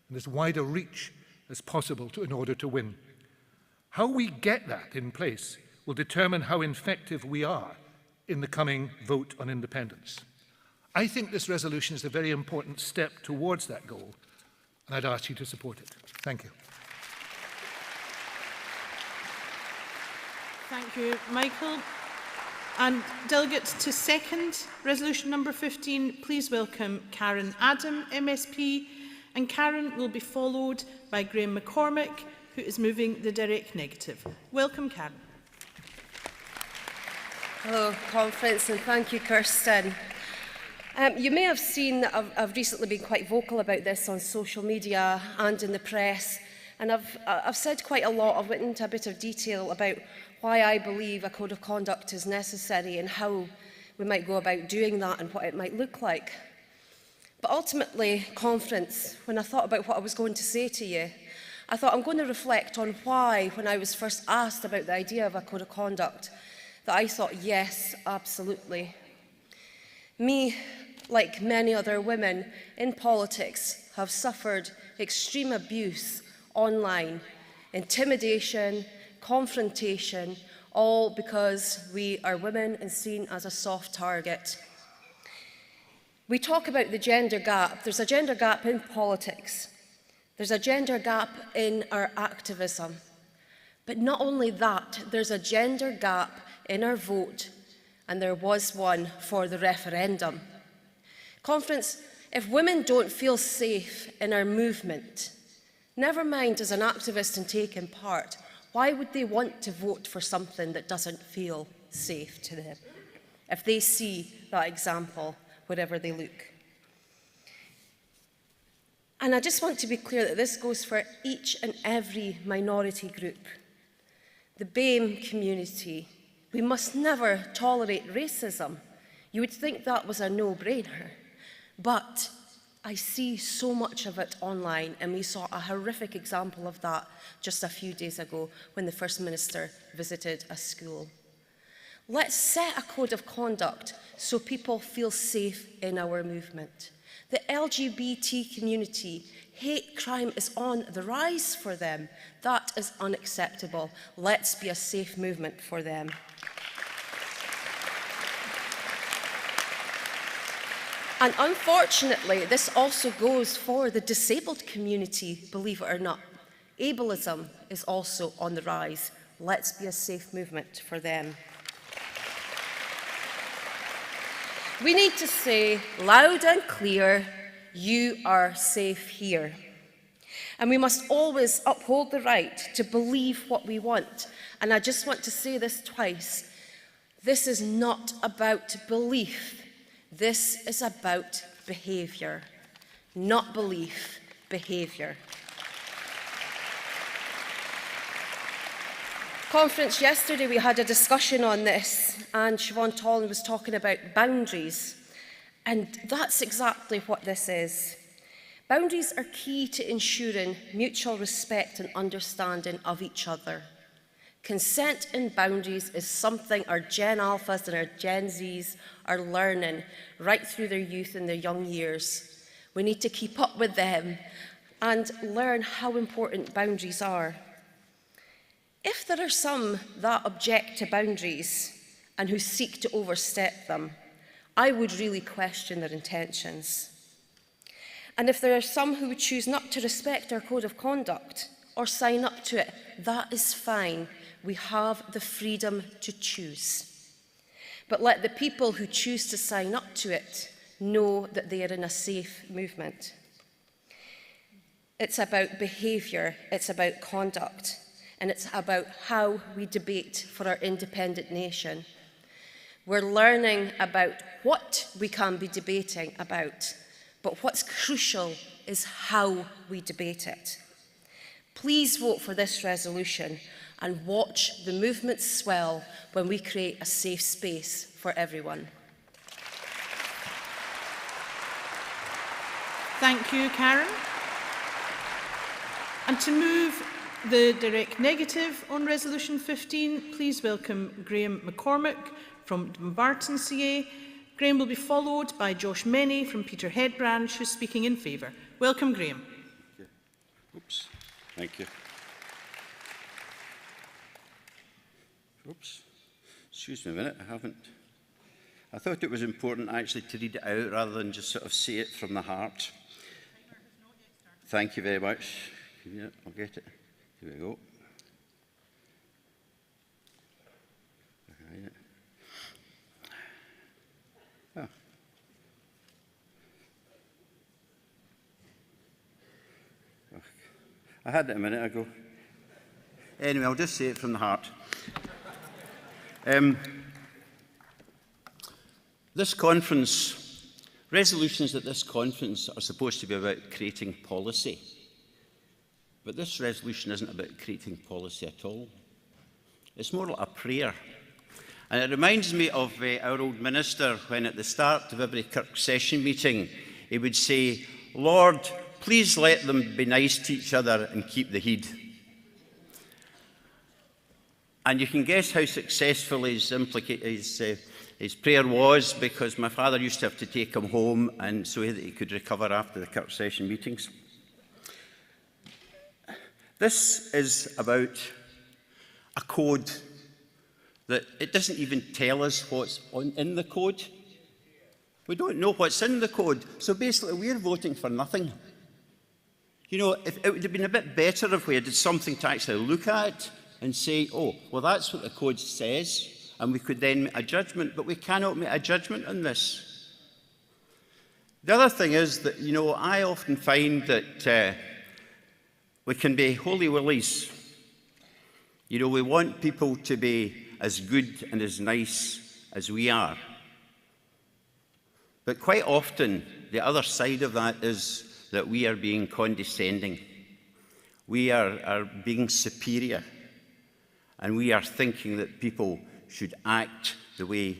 and as wide a reach as possible in order to win. How we get that in place will determine how effective we are in the coming vote on independence. I think this resolution is a very important step towards that goal, and I'd ask you to support it. Thank you. Thank you, Michael. And delegates to second resolution number 15, please welcome Karen Adam, MSP, and Karen will be followed by Graham McCormick, who is moving the direct negative. Welcome, Karen. Hello, Conference, and thank you, Kirsten. You may have seen that I've recently been quite vocal about this on social media and in the press, and I've said quite a lot. I've went into a bit of detail about why I believe a code of conduct is necessary and how we might go about doing that and what it might look like. But ultimately, Conference, when I thought about what I was going to say to you, I thought I'm going to reflect on why, when I was first asked about the idea of a code of conduct, that I thought, yes, absolutely. Me, like many other women in politics, have suffered extreme abuse online, intimidation, confrontation, all because we are women and seen as a soft target. We talk about the gender gap. There's a gender gap in politics. There's a gender gap in our activism. But not only that, there's a gender gap in our vote, and there was one for the referendum. Conference, if women don't feel safe in our movement, never mind as an activist and taking part, why would they want to vote for something that doesn't feel safe to them if they see that example wherever they look? And I just want to be clear that this goes for each and every minority group. The BAME community, we must never tolerate racism. You would think that was a no-brainer. But I see so much of it online, and we saw a horrific example of that just a few days ago when the First Minister visited a school. Let's set a code of conduct so people feel safe in our movement. The LGBT community, hate crime is on the rise for them. That is unacceptable. Let's be a safe movement for them. And unfortunately, this also goes for the disabled community, believe it or not. Ableism is also on the rise. Let's be a safe movement for them. We need to say loud and clear, you are safe here. And we must always uphold the right to believe what we want. And I just want to say this twice. This is not about belief. This is about behaviour, not belief, behaviour. Conference yesterday, we had a discussion on this, and Siobhan Tollan was talking about boundaries, and that's exactly what this is. Boundaries are key to ensuring mutual respect and understanding of each other. Consent and boundaries is something our Gen Alphas and our Gen Zs are learning right through their youth and their young years. We need to keep up with them and learn how important boundaries are. If there are some that object to boundaries and who seek to overstep them, I would really question their intentions. And if there are some who would choose not to respect our code of conduct or sign up to it, that is fine. We have the freedom to choose. But let the people who choose to sign up to it know that they are in a safe movement. It's about behaviour, it's about conduct, and it's about how we debate for our independent nation. We're learning about what we can be debating about, but what's crucial is how we debate it. Please vote for this resolution and watch the movement swell when we create a safe space for everyone. Thank you, Karen. And to move the direct negative on Resolution 15, please welcome Graham McCormick from Dumbarton CA. Graham will be followed by Josh Meny from Peterhead Branch, who's speaking in favour. Welcome, Graham. Oops. Thank you. Oops. Excuse me a minute, I thought it was important actually to read it out rather than just sort of say it from the heart. Thank you very much. Yeah, I'll get it. Here we go. Oh. I had it a minute ago. Anyway, I'll just say it from the heart. This conference, resolutions at this conference are supposed to be about creating policy. But this resolution isn't about creating policy at all. It's more like a prayer. And it reminds me of our old minister when at the start of every Kirk session meeting, he would say, "Lord, please let them be nice to each other and keep the heed." And you can guess how successful his prayer was, because my father used to have to take him home and so that he could recover after the Kirk session meetings. This is about a code that it doesn't even tell us what's in the code. We don't know what's in the code, so basically we're voting for nothing. You know, if it would have been a bit better if we had something to actually look at and say, oh, well, that's what the code says, and we could then make a judgment, but we cannot make a judgment on this. The other thing is that, you know, I often find that we can be holy willies. You know, we want people to be as good and as nice as we are. But quite often, the other side of that is that we are being condescending. We are being superior. And we are thinking that people should act the way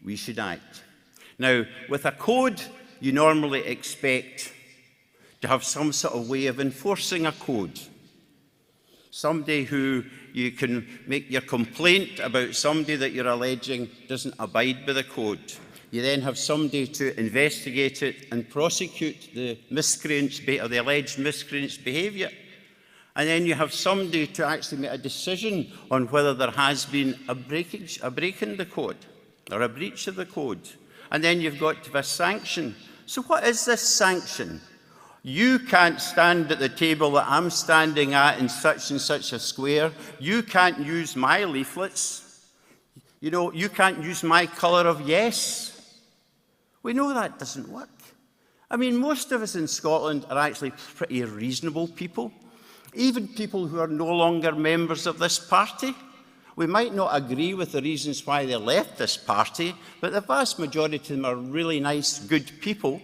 we should act. Now, with a code, you normally expect to have some sort of way of enforcing a code. Somebody who you can make your complaint about somebody that you're alleging doesn't abide by the code. You then have somebody to investigate it and prosecute the miscreants or the alleged miscreants' behaviour. And then you have somebody to actually make a decision on whether there has been a break in the code or a breach of the code. And then you've got to have a sanction. So what is this sanction? You can't stand at the table that I'm standing at in such and such a square. You can't use my leaflets. You know, you can't use my colour of yes. We know that doesn't work. I mean, most of us in Scotland are actually pretty reasonable people. Even people who are no longer members of this party. We might not agree with the reasons why they left this party, but the vast majority of them are really nice, good people,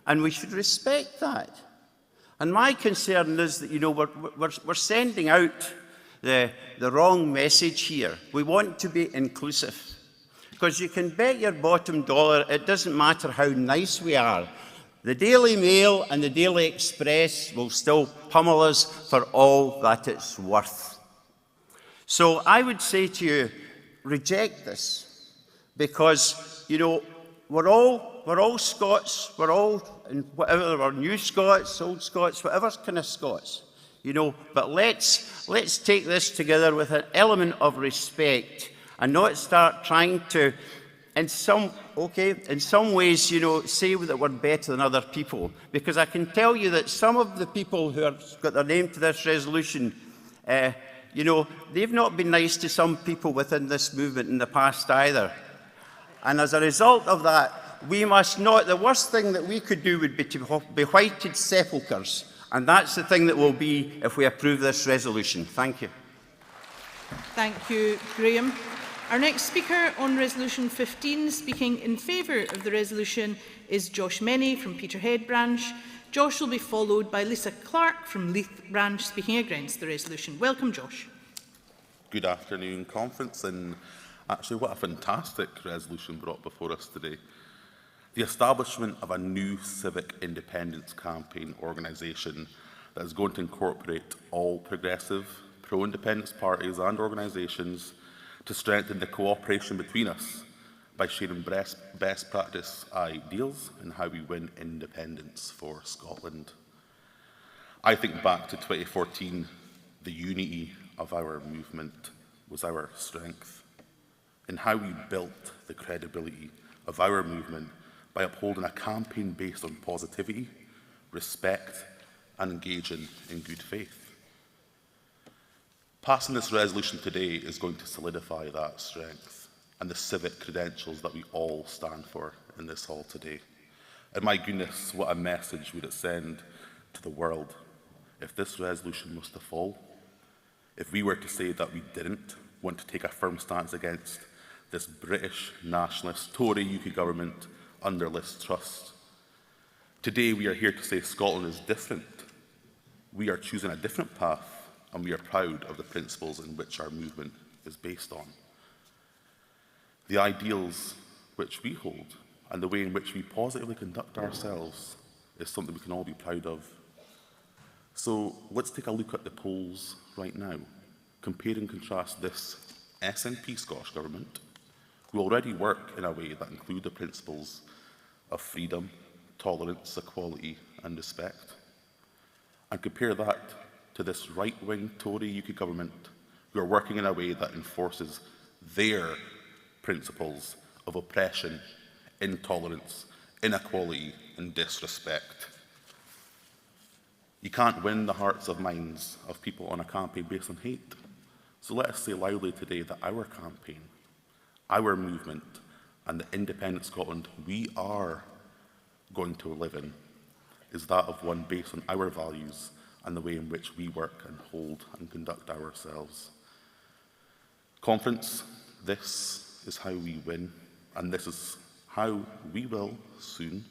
and we should respect that. And my concern is that, you know, we're sending out the wrong message here. We want to be inclusive. Because you can bet your bottom dollar it doesn't matter how nice we are. The Daily Mail and the Daily Express will still pummel us for all that it's worth. So I would say to you, reject this. Because, you know, we're all Scots, we're all, whatever, we're new Scots, old Scots, whatever kind of Scots, you know, but let's take this together with an element of respect and not start trying to, in some ways, you know, say that we're better than other people. Because I can tell you that some of the people who have got their name to this resolution, you know, they've not been nice to some people within this movement in the past either. And as a result of that, we must not, the worst thing that we could do would be to be whited sepulchres. And that's the thing that will be if we approve this resolution. Thank you. Thank you, Graham. Our next speaker on Resolution 15, speaking in favour of the resolution, is Josh Meny from Peterhead Branch. Josh will be followed by Lisa Clark from Leith Branch, speaking against the resolution. Welcome, Josh. Good afternoon, Conference, and actually what a fantastic resolution brought before us today. The establishment of a new civic independence campaign organisation that is going to incorporate all progressive, pro-independence parties and organisations to strengthen the cooperation between us by sharing best practice ideals and how we win independence for Scotland. I think back to 2014, the unity of our movement was our strength, and how we built the credibility of our movement by upholding a campaign based on positivity, respect, and engaging in good faith. Passing this resolution today is going to solidify that strength and the civic credentials that we all stand for in this hall today. And my goodness, what a message would it send to the world if this resolution was to fall? If we were to say that we didn't want to take a firm stance against this British nationalist Tory UK government under Liz Truss. Today we are here to say Scotland is different. We are choosing a different path, and we are proud of the principles in which our movement is based on. The ideals which we hold and the way in which we positively conduct ourselves is something we can all be proud of. So let's take a look at the polls right now. Compare and contrast this SNP Scottish Government, who already work in a way that include the principles of freedom, tolerance, equality and respect, and compare that to this right-wing Tory UK government, who are working in a way that enforces their principles of oppression, intolerance, inequality and disrespect. You can't win the hearts and minds of people on a campaign based on hate. So let us say loudly today that our campaign, our movement, and the independent Scotland we are going to live in is that of one based on our values and the way in which we work and hold and conduct ourselves. Conference, this is how we win, and this is how we will soon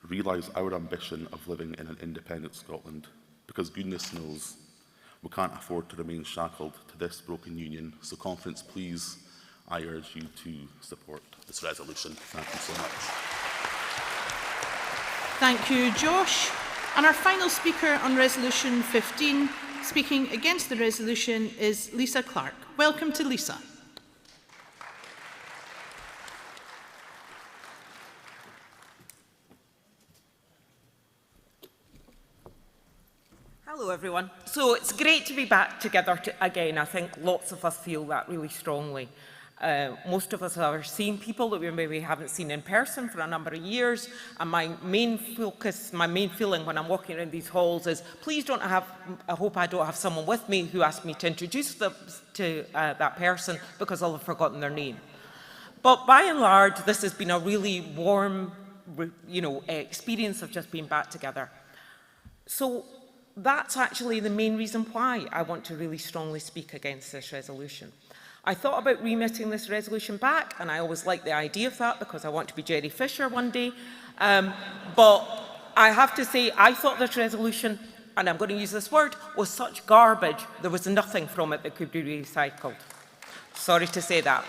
realise our ambition of living in an independent Scotland, because goodness knows we can't afford to remain shackled to this broken union. So Conference, please, I urge you to support this resolution. Thank you so much. Thank you, Josh. And our final speaker on Resolution 15, speaking against the resolution, is Lisa Clark. Welcome to Lisa. Hello everyone. So it's great to be back together again. I think lots of us feel that really strongly. Most of us are seeing people that we maybe haven't seen in person for a number of years, and my main focus, my main feeling when I'm walking around these halls is, please don't have, I hope I don't have someone with me who asks me to introduce them to that person because I'll have forgotten their name. But by and large, this has been a really warm, experience of just being back together. So that's actually the main reason why I want to really strongly speak against this resolution. I thought about remitting this resolution back, and I always like the idea of that because I want to be Jerry Fisher one day. But I have to say, I thought this resolution, and I'm going to use this word, was such garbage, there was nothing from it that could be recycled. Sorry to say that.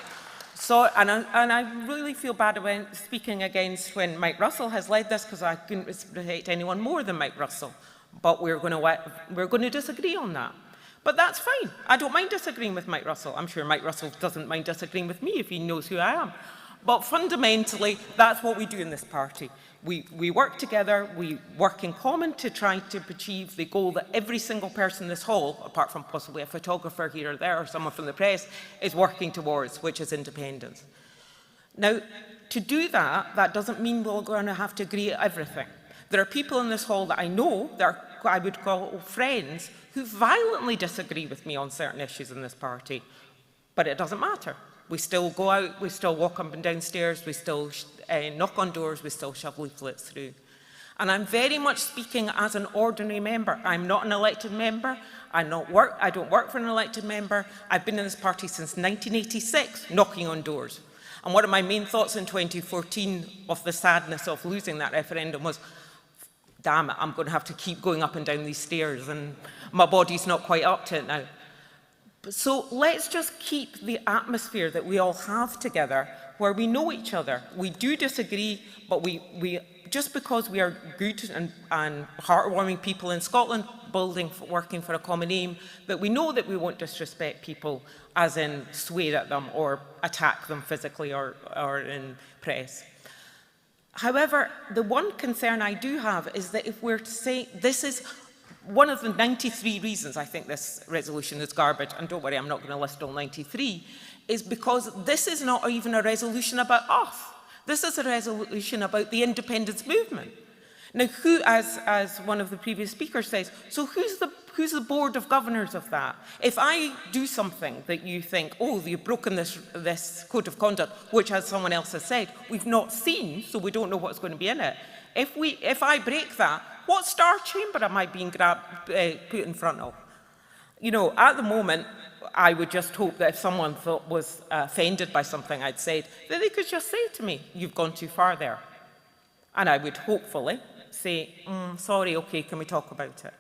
So, and I really feel bad about speaking against when Mike Russell has led this, because I couldn't respect anyone more than Mike Russell. But we're going to disagree on that. But that's fine. I don't mind disagreeing with Mike Russell. I'm sure Mike Russell doesn't mind disagreeing with me if he knows who I am. But fundamentally, that's what we do in this party. We work together, we work in common to try to achieve the goal that every single person in this hall, apart from possibly a photographer here or there or someone from the press, is working towards, which is independence. Now, to do that, that doesn't mean we're going to have to agree at everything. There are people in this hall that I know, that I would call friends, who violently disagree with me on certain issues in this party. But it doesn't matter. We still go out, we still walk up and down stairs, we still knock on doors, we still shove leaflets through. And I'm very much speaking as an ordinary member. I'm not an elected member. I don't work for an elected member. I've been in this party since 1986, knocking on doors. And one of my main thoughts in 2014 of the sadness of losing that referendum was, damn it, I'm going to have to keep going up and down these stairs and my body's not quite up to it now. So let's just keep the atmosphere that we all have together where we know each other. We do disagree, but we just because we are good and heartwarming people in Scotland, working for a common aim, but we know that we won't disrespect people, as in swear at them or attack them physically or in press. However, the one concern I do have is that if we're to say this is one of the 93 reasons I think this resolution is garbage, and don't worry, I'm not going to list all 93, is because this is not even a resolution about us. This is a resolution about the independence movement. Now, who, as one of the previous speakers says, so who's the board of governors of that? If I do something that you think, oh, you've broken this code of conduct, which, as someone else has said, we've not seen, so we don't know what's going to be in it. If I break that, what star chamber am I being put in front of? You know, at the moment, I would just hope that if someone was offended by something I'd said, that they could just say to me, you've gone too far there. And I would hopefully say, sorry, okay, can we talk about it?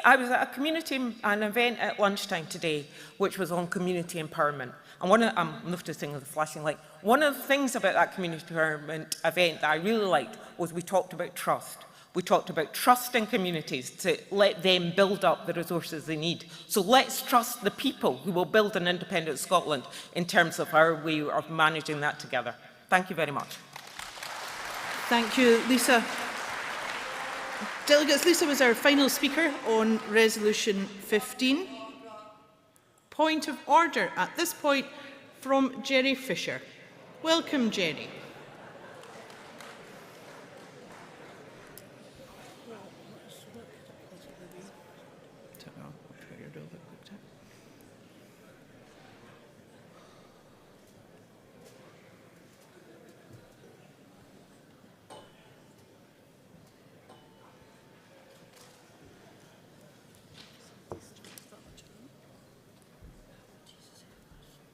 I was at an event at lunchtime today, which was on community empowerment. And I'm noticing the flashing light. One of the things about that community empowerment event that I really liked was we talked about trust. We talked about trusting communities to let them build up the resources they need. So let's trust the people who will build an independent Scotland in terms of our way of managing that together. Thank you very much. Thank you, Lisa. Delegates, Lisa was our final speaker on Resolution 15. Point of order at this point from Jerry Fisher. Welcome, Jerry.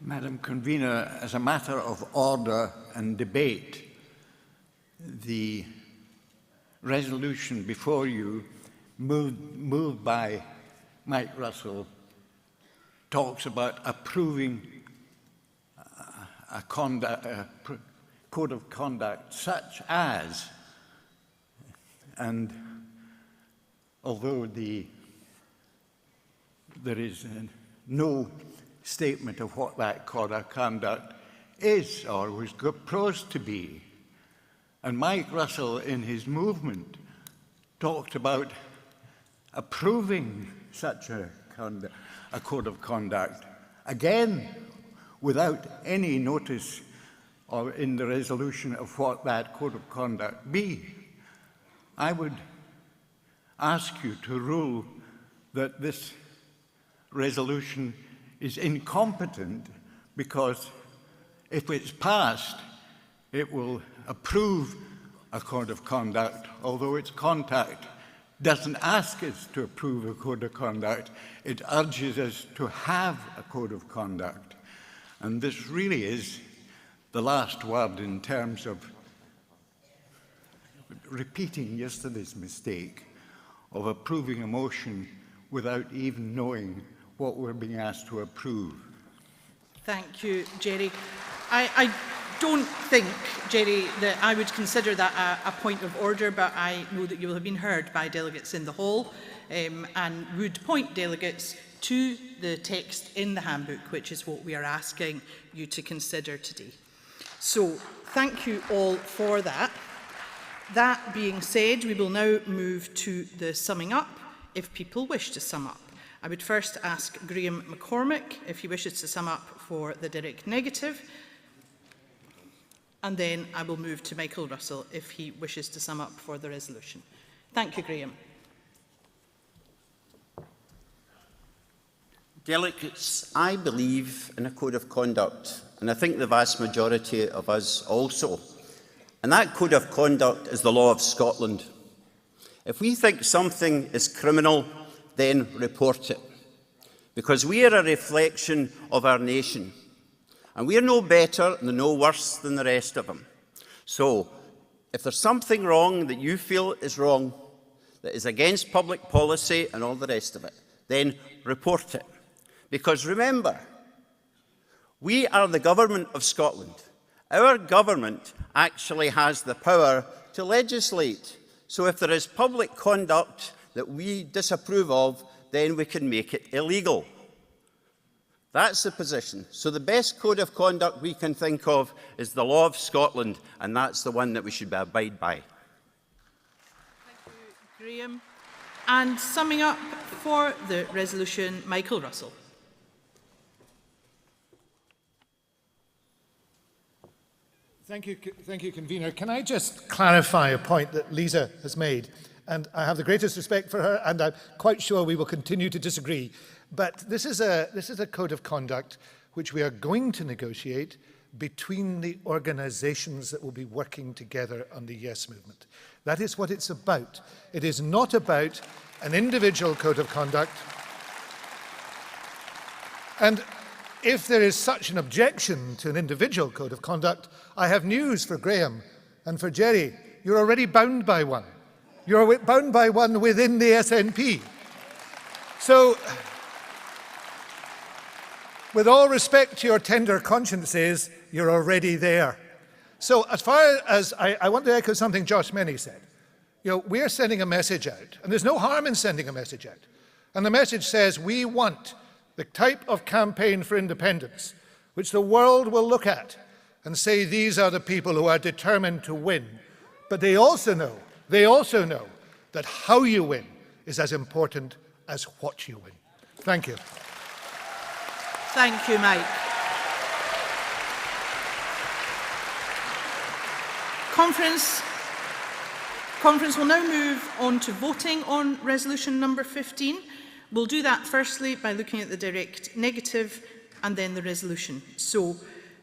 Madam Convener, as a matter of order and debate, the resolution before you, moved by Mike Russell, talks about approving a code of conduct such as, and although there is no statement of what that code of conduct is or was proposed to be. And Mike Russell, in his movement, talked about approving such a code of conduct, again, without any notice or in the resolution of what that code of conduct be. I would ask you to rule that this resolution is incompetent, because if it's passed, it will approve a code of conduct, although its contact doesn't ask us to approve a code of conduct, it urges us to have a code of conduct. And this really is the last word in terms of repeating yesterday's mistake of approving a motion without even knowing what we're being asked to approve. Thank you, Jerry. I don't think, Jerry, that I would consider that a point of order, but I know that you will have been heard by delegates in the hall and would point delegates to the text in the handbook, which is what we are asking you to consider today. So, thank you all for that. That being said, we will now move to the summing up, if people wish to sum up. I would first ask Graham McCormick if he wishes to sum up for the direct negative, and then I will move to Michael Russell if he wishes to sum up for the resolution. Thank you, Graham. Delegates, I believe in a code of conduct, and I think the vast majority of us also. And that code of conduct is the law of Scotland. If we think something is criminal, then report it. Because we are a reflection of our nation. And we are no better and no worse than the rest of them. So, if there's something wrong that you feel is wrong, that is against public policy and all the rest of it, then report it. Because remember, we are the government of Scotland. Our government actually has the power to legislate. So if there is public conduct that we disapprove of, then we can make it illegal. That's the position. So the best code of conduct we can think of is the law of Scotland, and that's the one that we should abide by. Thank you, Graham. And summing up for the resolution, Michael Russell. Thank you, Convener. Can I just clarify a point that Lisa has made? And I have the greatest respect for her, and I'm quite sure we will continue to disagree. But this is a code of conduct which we are going to negotiate between the organisations that will be working together on the Yes movement. That is what it's about. It is not about an individual code of conduct. And if there is such an objection to an individual code of conduct, I have news for Graham and for Jerry. You're already bound by one. You're bound by one within the SNP. So, with all respect to your tender consciences, you're already there. So as far as I want to echo something Josh Swinney said, we're sending a message out, and there's no harm in sending a message out. And the message says we want the type of campaign for independence which the world will look at and say these are the people who are determined to win. But they also know that how you win is as important as what you win. Thank you. Thank you, Mike. Conference will now move on to voting on resolution number 15. We'll do that firstly by looking at the direct negative and then the resolution. So,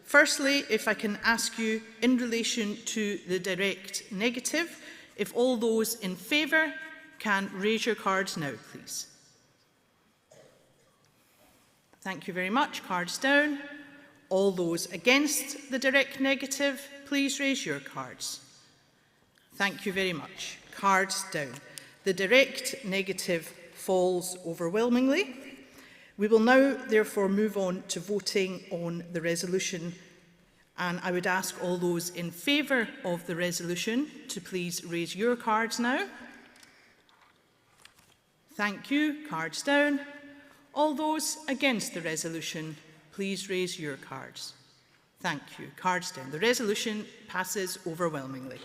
firstly, if I can ask you in relation to the direct negative, if all those in favour can raise your cards now, please. Thank you very much. Cards down. All those against the direct negative, please raise your cards. Thank you very much. Cards down. The direct negative falls overwhelmingly. We will now therefore move on to voting on the resolution, and I would ask all those in favour of the resolution to please raise your cards now. Thank you. Cards down. All those against the resolution, please raise your cards. Thank you. Cards down. The resolution passes overwhelmingly.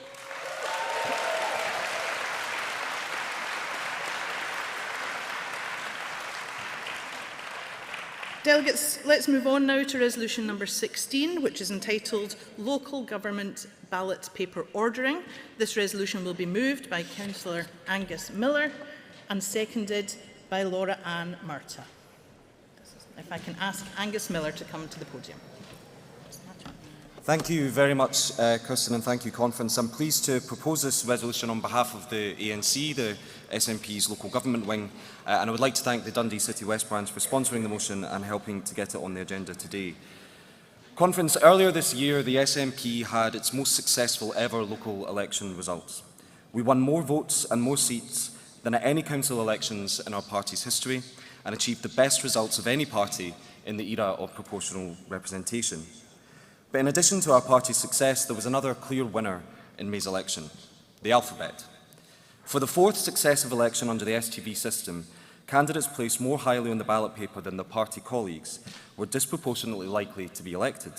Delegates, let's move on now to resolution number 16, which is entitled Local Government Ballot Paper Ordering. This resolution will be moved by Councillor Angus Miller and seconded by Laura Ann Murtagh. If I can ask Angus Miller to come to the podium. Thank you very much, Kirsten, and thank you, Conference. I'm pleased to propose this resolution on behalf of the ANC, the SNP's local government wing, and I would like to thank the Dundee City West Branch for sponsoring the motion and helping to get it on the agenda today. Conference, earlier this year, the SNP had its most successful ever local election results. We won more votes and more seats than at any council elections in our party's history and achieved the best results of any party in the era of proportional representation. But in addition to our party's success, there was another clear winner in May's election, the alphabet. For the fourth successive election under the STV system, candidates placed more highly on the ballot paper than their party colleagues were disproportionately likely to be elected.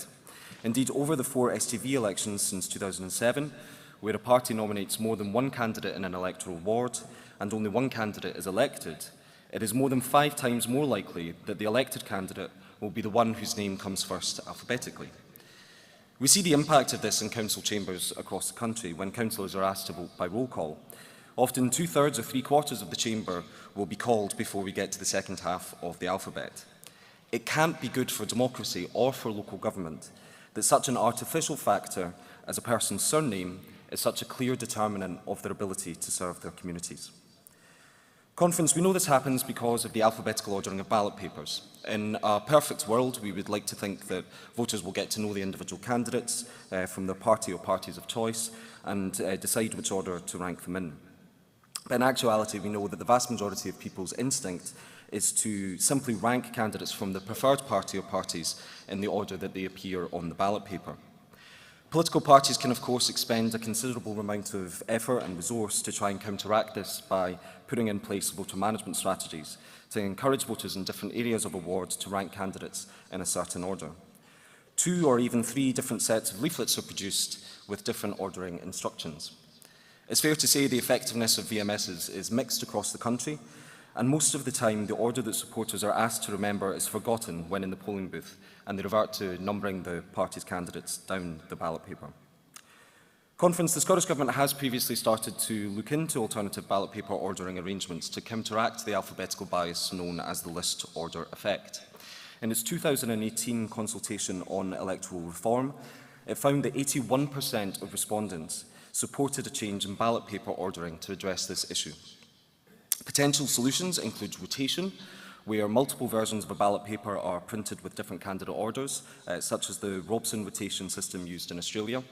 Indeed, over the 4 STV elections since 2007, where a party nominates more than one candidate in an electoral ward and only one candidate is elected, it is more than 5 times more likely that the elected candidate will be the one whose name comes first alphabetically. We see the impact of this in council chambers across the country when councillors are asked to vote by roll call. Often 2/3 or 3/4 of the chamber will be called before we get to the second half of the alphabet. It can't be good for democracy or for local government that such an artificial factor as a person's surname is such a clear determinant of their ability to serve their communities. Conference, we know this happens because of the alphabetical ordering of ballot papers. In a perfect world, we would like to think that voters will get to know the individual candidates from their party or parties of choice and decide which order to rank them in. But in actuality, we know that the vast majority of people's instinct is to simply rank candidates from the preferred party or parties in the order that they appear on the ballot paper. Political parties can, of course, expend a considerable amount of effort and resource to try and counteract this by putting in place voter management strategies to encourage voters in different areas of a ward to rank candidates in a certain order. 2 or even 3 different sets of leaflets are produced with different ordering instructions. It's fair to say the effectiveness of VMSs is mixed across the country, and most of the time the order that supporters are asked to remember is forgotten when in the polling booth, and they revert to numbering the party's candidates down the ballot paper. Conference, the Scottish Government has previously started to look into alternative ballot paper ordering arrangements to counteract the alphabetical bias known as the list order effect. In its 2018 consultation on electoral reform, it found that 81% of respondents supported a change in ballot paper ordering to address this issue. Potential solutions include rotation, where multiple versions of a ballot paper are printed with different candidate orders, such as the Robertson rotation system used in Australia.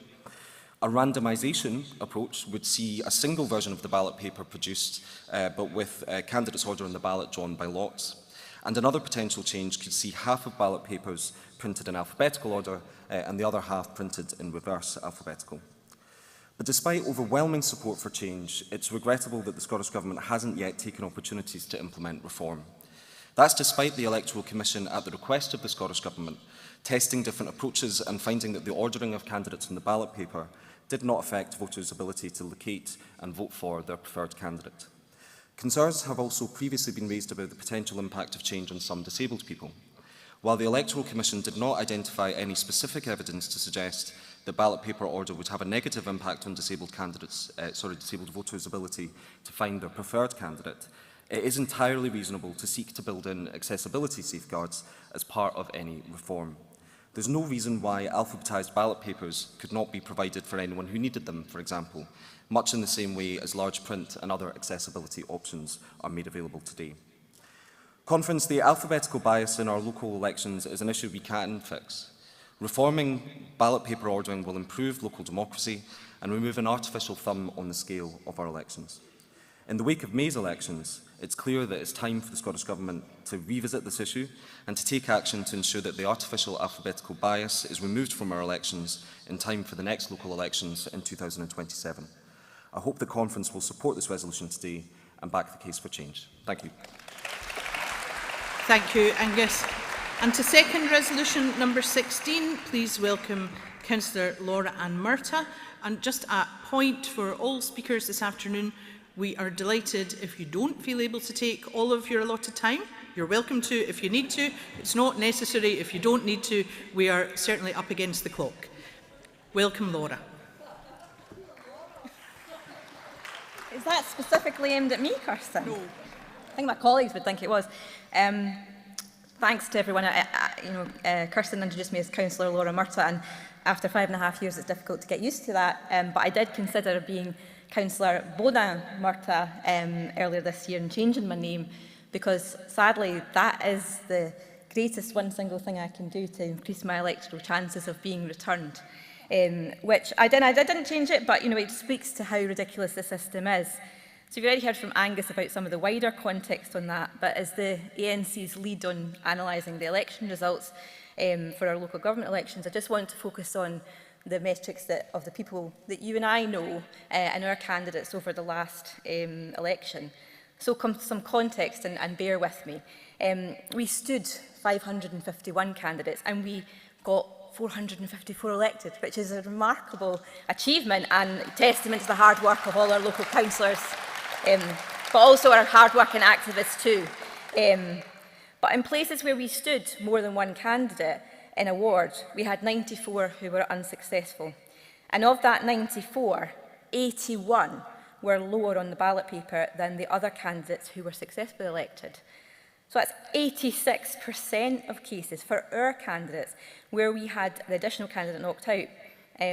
A randomisation approach would see a single version of the ballot paper produced, but with candidates' order in the ballot drawn by lots. And another potential change could see half of ballot papers printed in alphabetical order and the other half printed in reverse alphabetical. But despite overwhelming support for change, it's regrettable that the Scottish Government hasn't yet taken opportunities to implement reform. That's despite the Electoral Commission, at the request of the Scottish Government, testing different approaches and finding that the ordering of candidates on the ballot paper did not affect voters' ability to locate and vote for their preferred candidate. Concerns have also previously been raised about the potential impact of change on some disabled people. While the Electoral Commission did not identify any specific evidence to suggest that ballot paper order would have a negative impact on disabled voters' ability to find their preferred candidate, it is entirely reasonable to seek to build in accessibility safeguards as part of any reform. There's no reason why alphabetised ballot papers could not be provided for anyone who needed them, for example, much in the same way as large print and other accessibility options are made available today. Conference, the alphabetical bias in our local elections is an issue we can fix. Reforming ballot paper ordering will improve local democracy and remove an artificial thumb on the scale of our elections. In the wake of May's elections, it's clear that it's time for the Scottish Government to revisit this issue and to take action to ensure that the artificial alphabetical bias is removed from our elections in time for the next local elections in 2027. I hope the Conference will support this resolution today and back the case for change. Thank you. Thank you, Angus. And to second resolution number 16, please welcome Councillor Laura Ann Murtagh. And just a point for all speakers this afternoon, we are delighted if you don't feel able to take all of your allotted time. You're welcome to if you need to. It's not necessary if you don't need to. We are certainly up against the clock. Welcome, Laura. Is that specifically aimed at me, Kirsten? No. I think my colleagues would think it was. Thanks to everyone. Kirsten introduced me as Councillor Laura Murtagh, and after 5.5 years, it's difficult to get used to that. But I did consider being Councillor Baudin Murtagh earlier this year and changing my name, because sadly that is the greatest one single thing I can do to increase my electoral chances of being returned. Which I didn't change it, but it speaks to how ridiculous the system is. So you've already heard from Angus about some of the wider context on that, but as the ANC's lead on analysing the election results for our local government elections, I just want to focus on the metrics of the people that you and I know and our candidates over the last election. So some context, and bear with me. We stood 551 candidates and we got 454 elected, which is a remarkable achievement and testament to the hard work of all our local councillors, but also our hard-working activists too. But in places where we stood more than one candidate in a ward, we had 94 who were unsuccessful. And of that 94, 81 were lower on the ballot paper than the other candidates who were successfully elected. So that's 86% of cases for our candidates where we had the additional candidate knocked out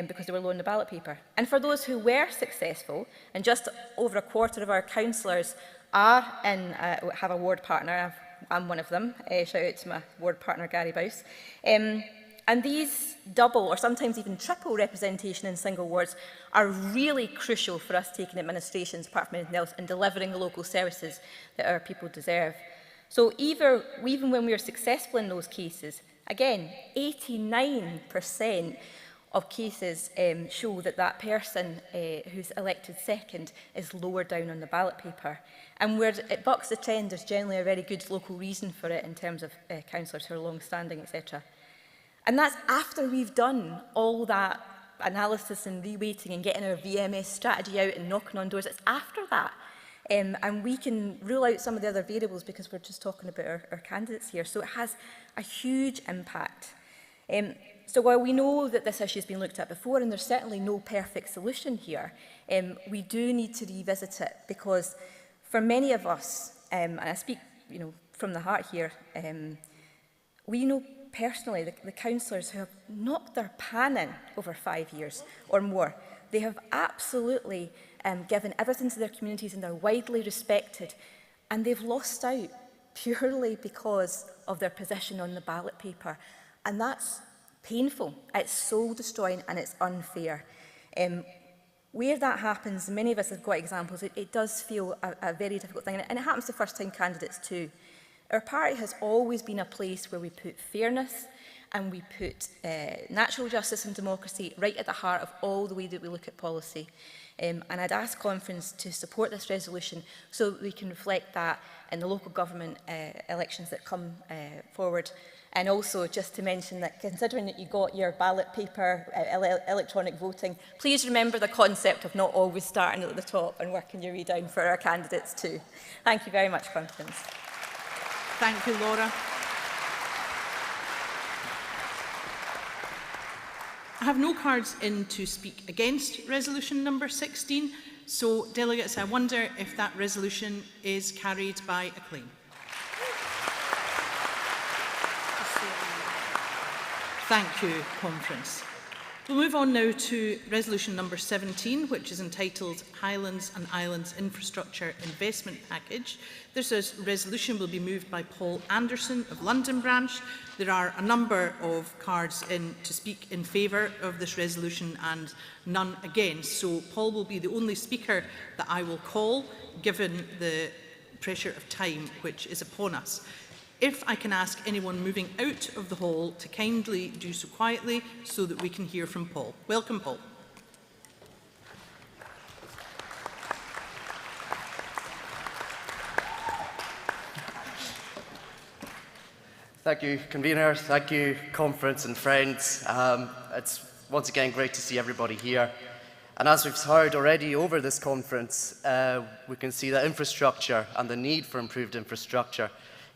because they were low on the ballot paper. And for those who were successful, and just over a quarter of our councillors have a ward partner. I'm one of them. Shout out to my ward partner, Gary Bouse. And these double or sometimes even triple representation in single wards are really crucial for us taking administrations, apart from anything else, and delivering the local services that our people deserve. So even when we are successful in those cases, again, 89% of cases show that that person who's elected second is lower down on the ballot paper. And where it bucks the trend, there's generally a very good local reason for it in terms of councillors who are long-standing, etc. And that's after we've done all that analysis and reweighting and getting our VMS strategy out and knocking on doors. It's after that. And we can rule out some of the other variables because we're just talking about our candidates here. So it has a huge impact. So while we know that this issue has been looked at before and there's certainly no perfect solution here, we do need to revisit it because for many of us, and I speak from the heart here, we know personally the councillors who have knocked their pan in over 5 years or more. They have absolutely given everything to their communities and they're widely respected, and they've lost out purely because of their position on the ballot paper. And that's painful, it's soul destroying and it's unfair. Where that happens, many of us have got examples, it does feel a very difficult thing, and it happens to first-time candidates too. Our party has always been a place where we put fairness and we put natural justice and democracy right at the heart of all the way that we look at policy. And I'd ask Conference to support this resolution so that we can reflect that in the local government elections that come forward. And also just to mention that considering that you got your ballot paper, electronic voting, please remember the concept of not always starting at the top and working your way down for our candidates too. Thank you very much, Conference. Thank you, Laura. I have no cards in to speak against resolution number 16, so delegates, I wonder if that resolution is carried by acclaim. Thank you, Conference. We'll move on now to resolution number 17, which is entitled Highlands and Islands Infrastructure Investment Package. This resolution will be moved by Paul Anderson of London Branch. There are a number of cards in to speak in favour of this resolution and none against. So Paul will be the only speaker that I will call, given the pressure of time which is upon us. If I can ask anyone moving out of the hall to kindly do so quietly so that we can hear from Paul. Welcome, Paul. Thank you, Convener. Thank you, Conference and friends. It's once again great to see everybody here. And as we've heard already over this conference, we can see that infrastructure and the need for improved infrastructure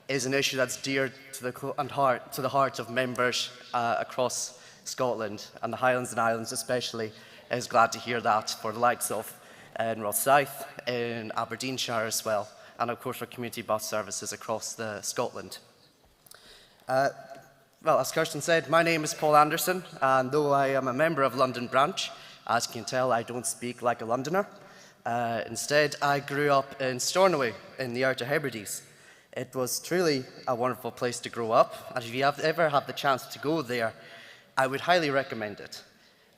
is an issue that's dear to the heart of members across Scotland, and the Highlands and Islands especially is glad to hear that for the likes of in Rosyth, in Aberdeenshire as well, and of course for community bus services across Scotland. Well, as Kirsten said, my name is Paul Anderson, and though I am a member of London Branch, as you can tell, I don't speak like a Londoner. Instead, I grew up in Stornoway in the Outer Hebrides. It was truly a wonderful place to grow up, and if you have ever had the chance to go there, I would highly recommend it.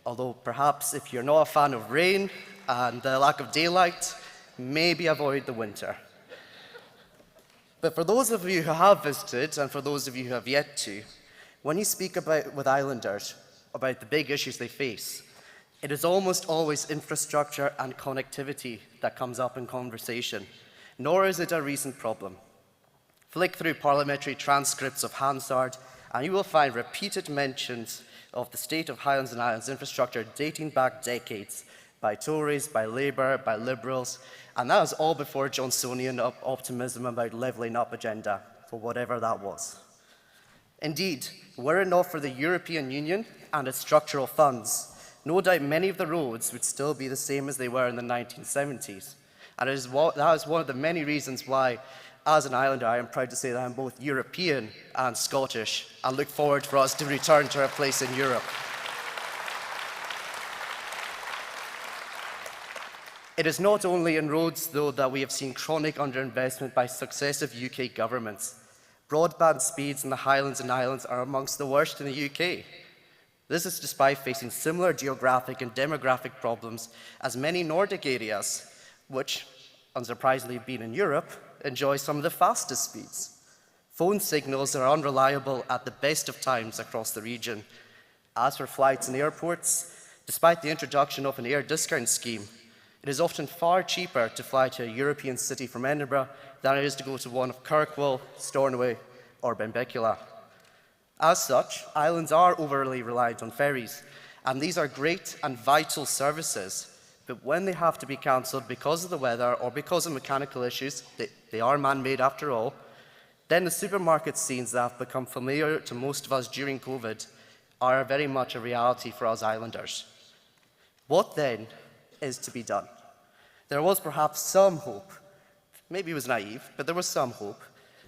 Although perhaps if you're not a fan of rain and the lack of daylight, maybe avoid the winter. But for those of you who have visited, and for those of you who have yet to, when you speak with islanders about the big issues they face, it is almost always infrastructure and connectivity that comes up in conversation, nor is it a recent problem. Flick through parliamentary transcripts of Hansard, and you will find repeated mentions of the state of Highlands and Islands infrastructure dating back decades by Tories, by Labour, by Liberals, and that was all before Johnsonian optimism about levelling up agenda, for whatever that was. Indeed, were it not for the European Union and its structural funds, no doubt many of the roads would still be the same as they were in the 1970s. And that is one of the many reasons why, as an islander, I am proud to say that I'm both European and Scottish, and look forward for us to return to our place in Europe. It is not only in roads, though, that we have seen chronic underinvestment by successive UK governments. Broadband speeds in the Highlands and Islands are amongst the worst in the UK. This is despite facing similar geographic and demographic problems as many Nordic areas, which, unsurprisingly being in Europe, enjoy some of the fastest speeds. Phone signals are unreliable at the best of times across the region. As for flights and airports, despite the introduction of an air discount scheme, it is often far cheaper to fly to a European city from Edinburgh than it is to go to one of Kirkwall, Stornoway or Benbecula. As such, islands are overly reliant on ferries, and these are great and vital services. But when they have to be cancelled because of the weather or because of mechanical issues, they are man-made after all, then the supermarket scenes that have become familiar to most of us during COVID are very much a reality for us islanders. What then is to be done? There was perhaps some hope, maybe it was naive, but there was some hope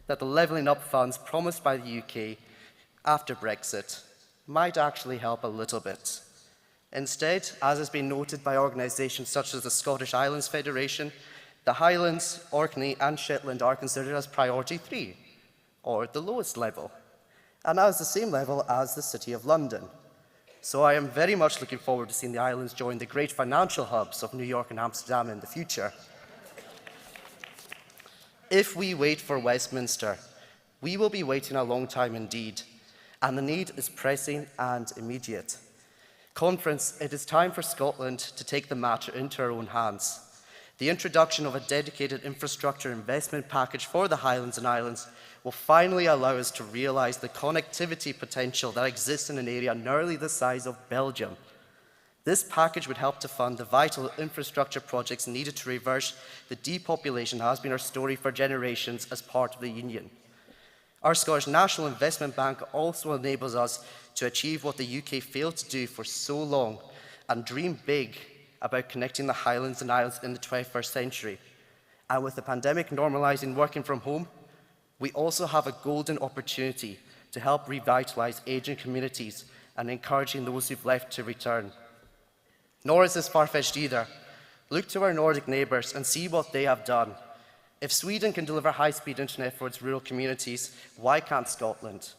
that the levelling up funds promised by the UK after Brexit might actually help a little bit. Instead, as has been noted by organisations such as the Scottish Islands Federation, the Highlands, Orkney and Shetland are considered as priority 3, or the lowest level, and as the same level as the City of London. So I am very much looking forward to seeing the islands join the great financial hubs of New York and Amsterdam in the future. If we wait for Westminster, we will be waiting a long time indeed, and the need is pressing and immediate. Conference, it is time for Scotland to take the matter into our own hands. The introduction of a dedicated infrastructure investment package for the Highlands and Islands will finally allow us to realise the connectivity potential that exists in an area nearly the size of Belgium. This package would help to fund the vital infrastructure projects needed to reverse the depopulation that has been our story for generations as part of the Union. Our Scottish National Investment Bank also enables us to achieve what the UK failed to do for so long and dream big about connecting the Highlands and Islands in the 21st century. And with the pandemic normalising working from home, we also have a golden opportunity to help revitalise ageing communities and encouraging those who've left to return. Nor is this far-fetched either. Look to our Nordic neighbours and see what they have done. If Sweden can deliver high-speed internet for its rural communities, why can't Scotland?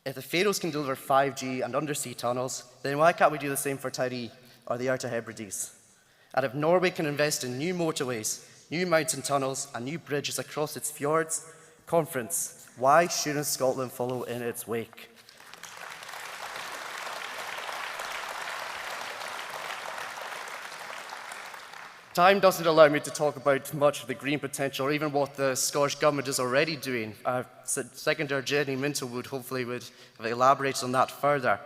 If the Faroes can deliver 5G and undersea tunnels, then why can't we do the same for Tiree or the Outer Hebrides? And if Norway can invest in new motorways, new mountain tunnels and new bridges across its fjords, Conference, why shouldn't Scotland follow in its wake? Time doesn't allow me to talk about much of the green potential or even what the Scottish Government is already doing. Secretary Jenny Minto would hopefully have elaborated on that further.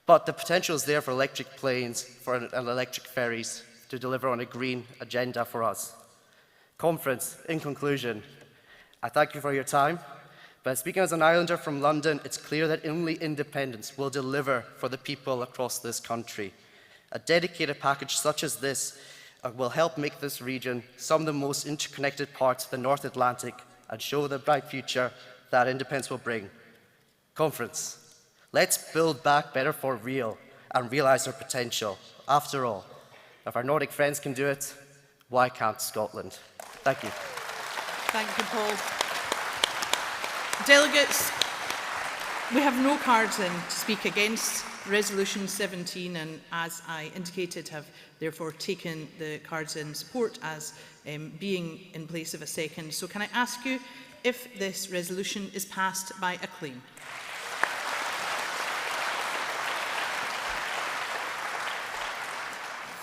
But the potential is there for electric planes and electric ferries to deliver on a green agenda for us. Conference, in conclusion, I thank you for your time. But speaking as an islander from London, it's clear that only independence will deliver for the people across this country. A dedicated package such as this will help make this region some of the most interconnected parts of the North Atlantic and show the bright future that independence will bring. Conference, let's build back better for real and realise our potential. After all, if our Nordic friends can do it, why can't Scotland? Thank you. Thank you, Paul. Delegates, we have no cards in to speak against Resolution 17, and as I indicated, have therefore taken the cards in support as being in place of a second. So can I ask you if this resolution is passed by acclaim?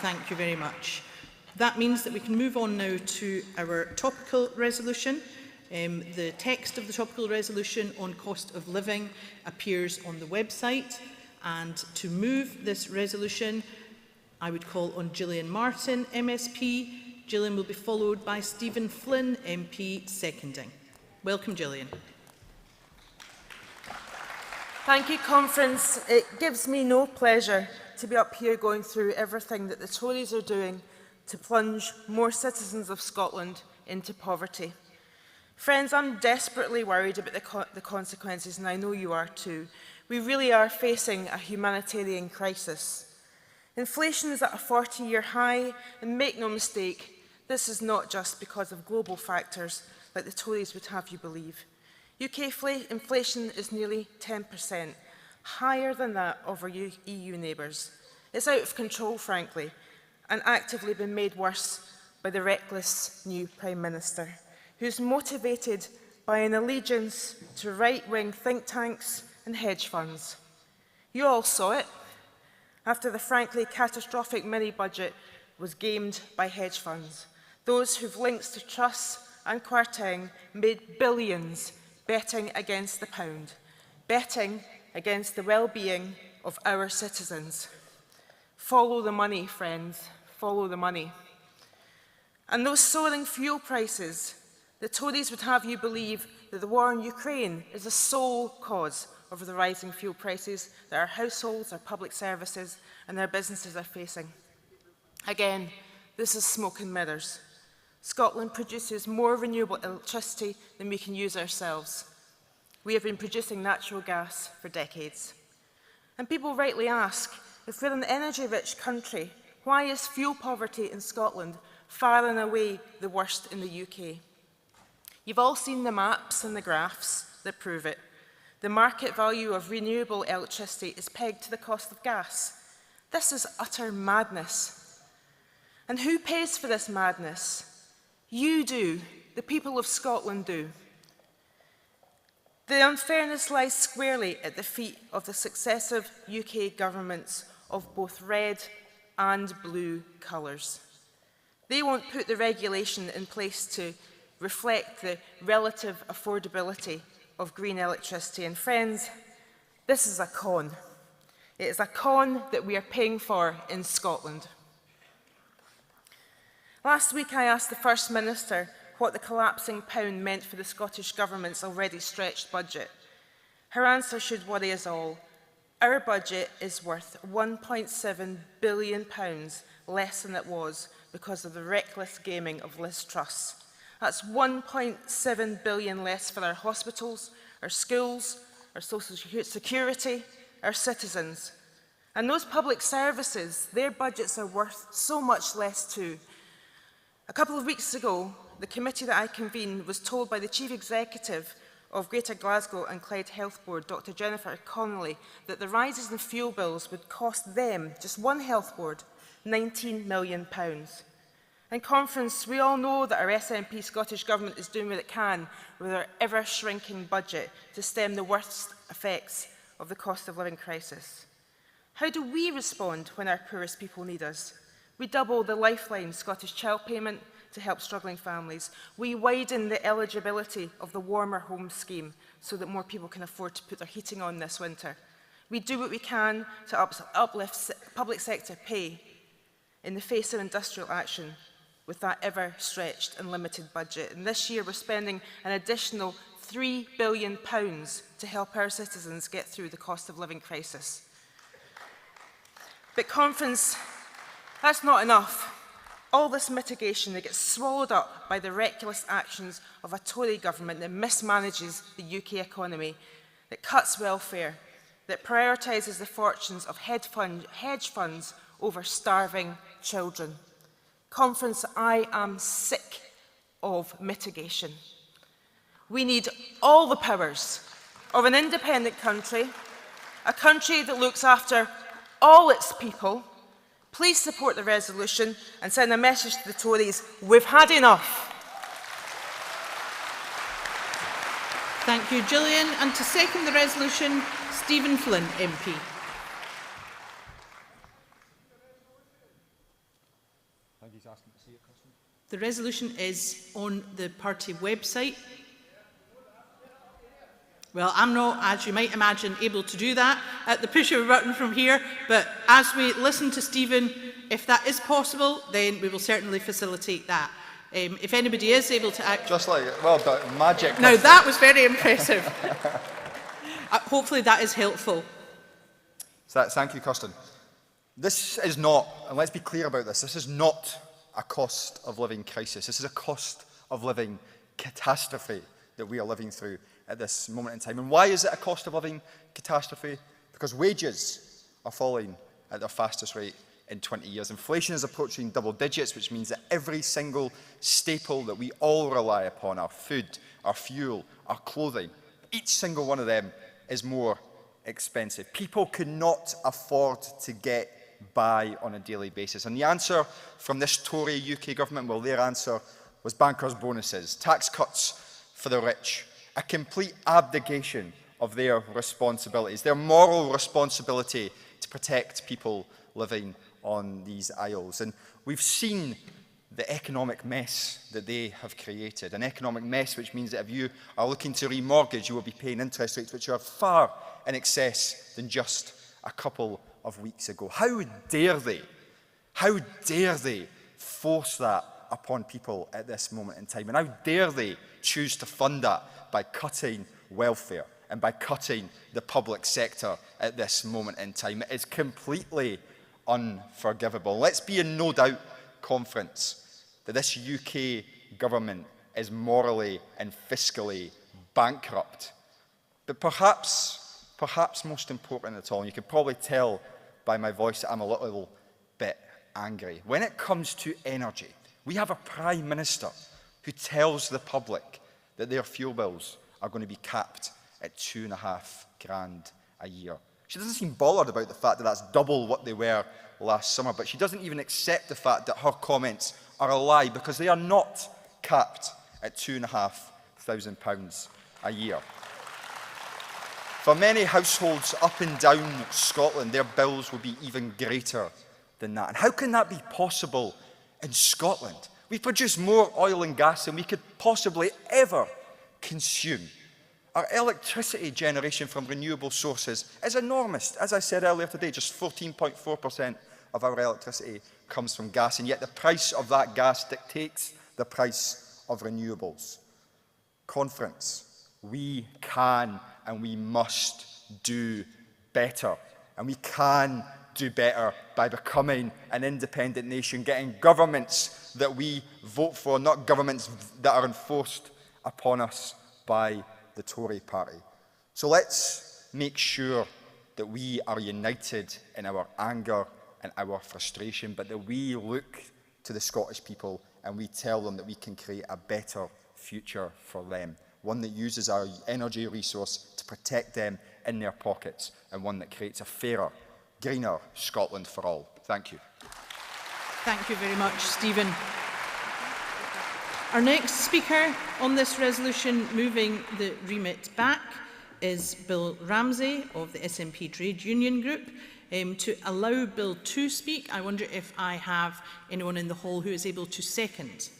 Thank you very much. That means that we can move on now to our topical resolution. The text of the topical resolution on cost of living appears on the website. And to move this resolution, I would call on Gillian Martin, MSP. Gillian will be followed by Stephen Flynn, MP, seconding. Welcome, Gillian. Thank you, Conference. It gives me no pleasure to be up here going through everything that the Tories are doing to plunge more citizens of Scotland into poverty. Friends, I'm desperately worried about the consequences, and I know you are too. We really are facing a humanitarian crisis. Inflation is at a 40-year high, and make no mistake, this is not just because of global factors like the Tories would have you believe. UK inflation is nearly 10%, higher than that of our EU neighbours. It's out of control, frankly, and actively been made worse by the reckless new Prime Minister, who's motivated by an allegiance to right-wing think tanks and hedge funds. You all saw it. after the frankly catastrophic mini-budget was gamed by hedge funds, those who've links to trusts and Kwarteng made billions betting against the pound, betting against the well-being of our citizens. Follow the money, friends, follow the money. And those soaring fuel prices, the Tories would have you believe that the war in Ukraine is the sole cause of the rising fuel prices that our households, our public services and our businesses are facing. Again, this is smoke and mirrors. Scotland produces more renewable electricity than we can use ourselves. We have been producing natural gas for decades. And people rightly ask, if we're an energy-rich country, why is fuel poverty in Scotland far and away the worst in the UK? You've all seen the maps and the graphs that prove it. The market value of renewable electricity is pegged to the cost of gas. This is utter madness. And who pays for this madness? You do. The people of Scotland do. The unfairness lies squarely at the feet of the successive UK governments of both red and blue colours. They won't put the regulation in place to reflect the relative affordability of green electricity. And friends, this is a con. It is a con that we are paying for in Scotland. Last week I asked the First Minister what the collapsing pound meant for the Scottish Government's already stretched budget. Her answer should worry us all. Our budget is worth £1.7 billion less than it was because of the reckless gaming of Liz Truss. That's £1.7 billion less for our hospitals, our schools, our social security, our citizens. And those public services, their budgets are worth so much less too. A couple of weeks ago, the committee that I convened was told by the Chief Executive of Greater Glasgow and Clyde Health Board, Dr Jennifer Connolly, that the rises in fuel bills would cost them, just one health board, £19 million. In conference, we all know that our SNP Scottish Government is doing what it can with our ever-shrinking budget to stem the worst effects of the cost of living crisis. How do we respond when our poorest people need us? We double the Lifeline Scottish Child Payment to help struggling families. We widen the eligibility of the Warmer Home Scheme so that more people can afford to put their heating on this winter. We do what we can to uplift public sector pay in the face of industrial action with that ever-stretched and limited budget. And this year we're spending an additional £3 billion to help our citizens get through the cost of living crisis. But conference, that's not enough. All this mitigation that gets swallowed up by the reckless actions of a Tory government that mismanages the UK economy, that cuts welfare, that prioritises the fortunes of hedge funds over starving children. Conference, I am sick of mitigation. We need all the powers of an independent country, a country that looks after all its people. Please support the resolution and send a message to the Tories, we've had enough. Thank you, Gillian. And to second the resolution, Stephen Flynn, MP. The resolution is on the party website. Well, I'm not, as you might imagine, able to do that at the push of a button from here, but as we listen to Stephen, if that is possible, then we will certainly facilitate that. If anybody is able to act... Just like, well done, magic. Now, that was very impressive. Hopefully that is helpful. So thank you, Kirsten. This is not, and let's be clear about this, this is not a cost of living crisis. This is a cost of living catastrophe that we are living through at this moment in time. And why is it a cost of living catastrophe? Because wages are falling at their fastest rate in 20 years. Inflation is approaching double digits, which means that every single staple that we all rely upon, our food, our fuel, our clothing, each single one of them is more expensive. People cannot afford to get by on a daily basis. And the answer from this Tory UK government, well, their answer was bankers' bonuses, tax cuts for the rich, a complete abdication of their responsibilities, their moral responsibility to protect people living on these isles. And we've seen the economic mess that they have created, an economic mess which means that if you are looking to remortgage, you will be paying interest rates which are far in excess than just a couple of weeks ago. How dare they force that upon people at this moment in time? And how dare they choose to fund that by cutting welfare and by cutting the public sector at this moment in time? It is completely unforgivable. Let's be in no doubt, Conference, that this UK government is morally and fiscally bankrupt. But perhaps most important at all, and you can probably tell by my voice that I'm a little bit angry. When it comes to energy, we have a Prime Minister who tells the public that their fuel bills are going to be capped at £2,500 a year. She doesn't seem bothered about the fact that that's double what they were last summer, but she doesn't even accept the fact that her comments are a lie, because they are not capped at £2,500 a year. For many households up and down Scotland, their bills will be even greater than that. And how can that be possible in Scotland? We produce more oil and gas than we could possibly ever consume. Our electricity generation from renewable sources is enormous. As I said earlier today, just 14.4% of our electricity comes from gas, and yet the price of that gas dictates the price of renewables. Conference, we can and we must do better. And we can do better by becoming an independent nation, getting governments that we vote for, not governments that are enforced upon us by the Tory party. So let's make sure that we are united in our anger and our frustration, but that we look to the Scottish people and we tell them that we can create a better future for them, one that uses our energy resource to protect them in their pockets, and one that creates a fairer, greener Scotland for all. Thank you. Thank you very much, Stephen. Our next speaker on this resolution, moving the remit back, is Bill Ramsey of the SNP Trade Union Group. To allow Bill to speak, I wonder if I have anyone in the hall who is able to second.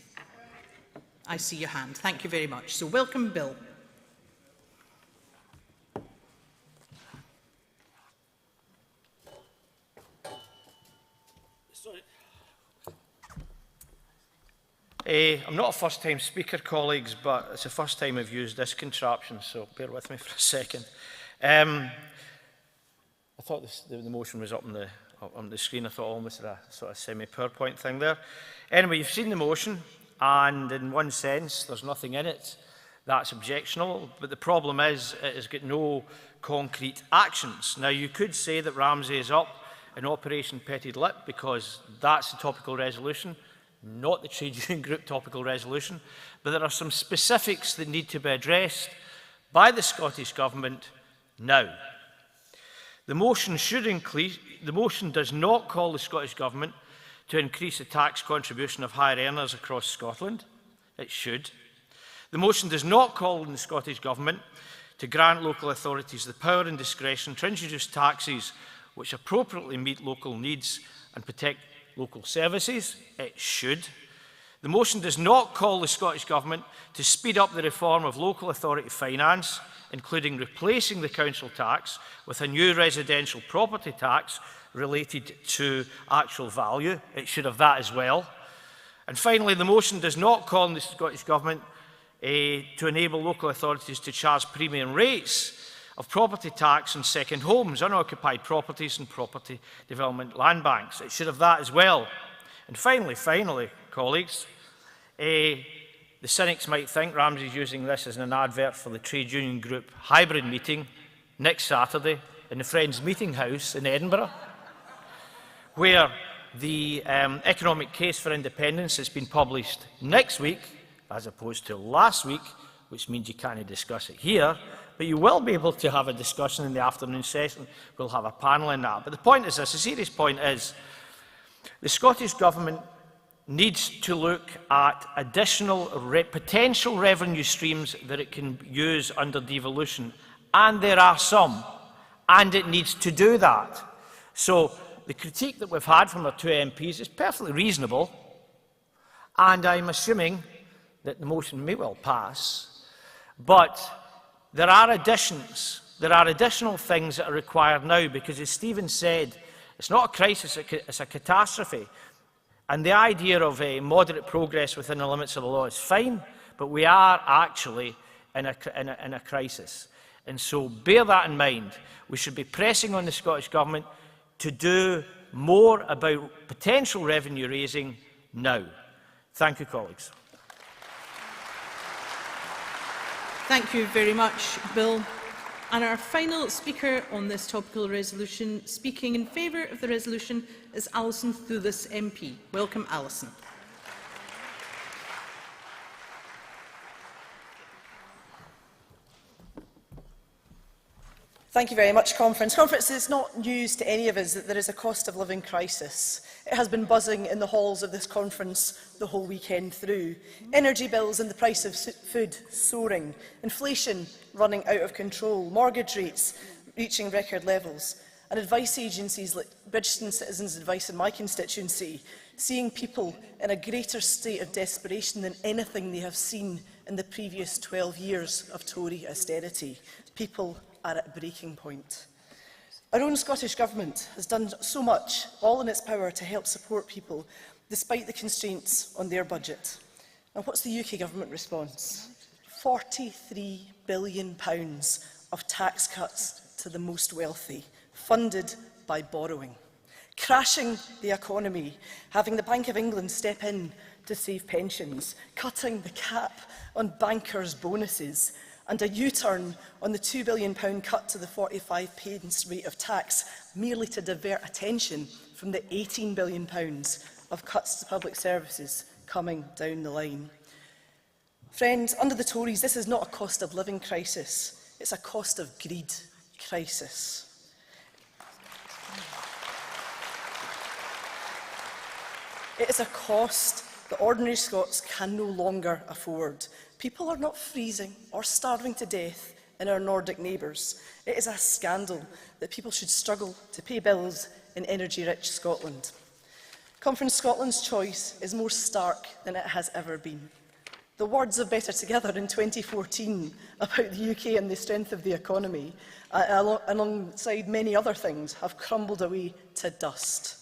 I see your hand. Thank you very much. So welcome, Bill. I'm not a first-time speaker, colleagues, but it's the first time I've used this contraption, so bear with me for a second. I thought the motion was up on the screen. I thought almost a sort of semi-PowerPoint thing there. Anyway, you've seen the motion, and in one sense, there's nothing in it that's objectionable, but the problem is it has got no concrete actions. Now, you could say that Ramsey is up in Operation Petted Lip, because that's the topical resolution, not the Trade Union Group topical resolution, but there are some specifics that need to be addressed by the Scottish Government now. The motion does not call the Scottish Government to increase the tax contribution of higher earners across Scotland. It should. The motion does not call on the Scottish Government to grant local authorities the power and discretion to introduce taxes which appropriately meet local needs and protect local services. It should. The motion does not call the Scottish Government to speed up the reform of local authority finance, including replacing the council tax with a new residential property tax related to actual value. It should have that as well. And finally, the motion does not call on the Scottish Government to enable local authorities to charge premium rates of property tax on second homes, unoccupied properties and property development land banks. It should have that as well. And finally, colleagues, the cynics might think Ramsey's using this as an advert for the Trade Union Group hybrid meeting next Saturday in the Friends Meeting House in Edinburgh, where the economic case for independence has been published next week, as opposed to last week, which means you can't discuss it here, but you will be able to have a discussion in the afternoon session. We'll have a panel in that. But the point is this, the serious point is, the Scottish Government needs to look at additional potential revenue streams that it can use under devolution, and there are some, and it needs to do that. So the critique that we've had from our two MPs is perfectly reasonable, and I'm assuming that the motion may well pass, but there are additions. There are additional things that are required now, because as Stephen said, it's not a crisis, it's a catastrophe. And the idea of a moderate progress within the limits of the law is fine, but we are actually in a crisis. And so bear that in mind. We should be pressing on the Scottish Government to do more about potential revenue raising now. Thank you, colleagues. Thank you very much, Bill. And our final speaker on this topical resolution, speaking in favour of the resolution, is Alison Thulis MP. Welcome, Alison. Thank you very much, Conference. Conference, is not news to any of us that there is a cost of living crisis. It has been buzzing in the halls of this conference the whole weekend through. Energy bills and the price of food soaring, inflation running out of control, mortgage rates reaching record levels, and advice agencies like Bridgeton Citizens Advice in my constituency seeing people in a greater state of desperation than anything they have seen in the previous 12 years of Tory austerity. People are at breaking point. Our own Scottish Government has done so much, all in its power, to help support people, despite the constraints on their budget. And what's the UK Government response? £43 billion of tax cuts to the most wealthy, funded by borrowing. Crashing the economy, having the Bank of England step in to save pensions, cutting the cap on bankers' bonuses, and a U-turn on the £2 billion cut to the 45p rate of tax, merely to divert attention from the £18 billion of cuts to public services coming down the line. Friends, under the Tories, this is not a cost of living crisis, it's a cost of greed crisis. It is a cost that ordinary Scots can no longer afford. People are not freezing or starving to death in our Nordic neighbours. It is a scandal that people should struggle to pay bills in energy-rich Scotland. Conference Scotland's choice is more stark than it has ever been. The words of Better Together in 2014 about the UK and the strength of the economy, alongside many other things, have crumbled away to dust.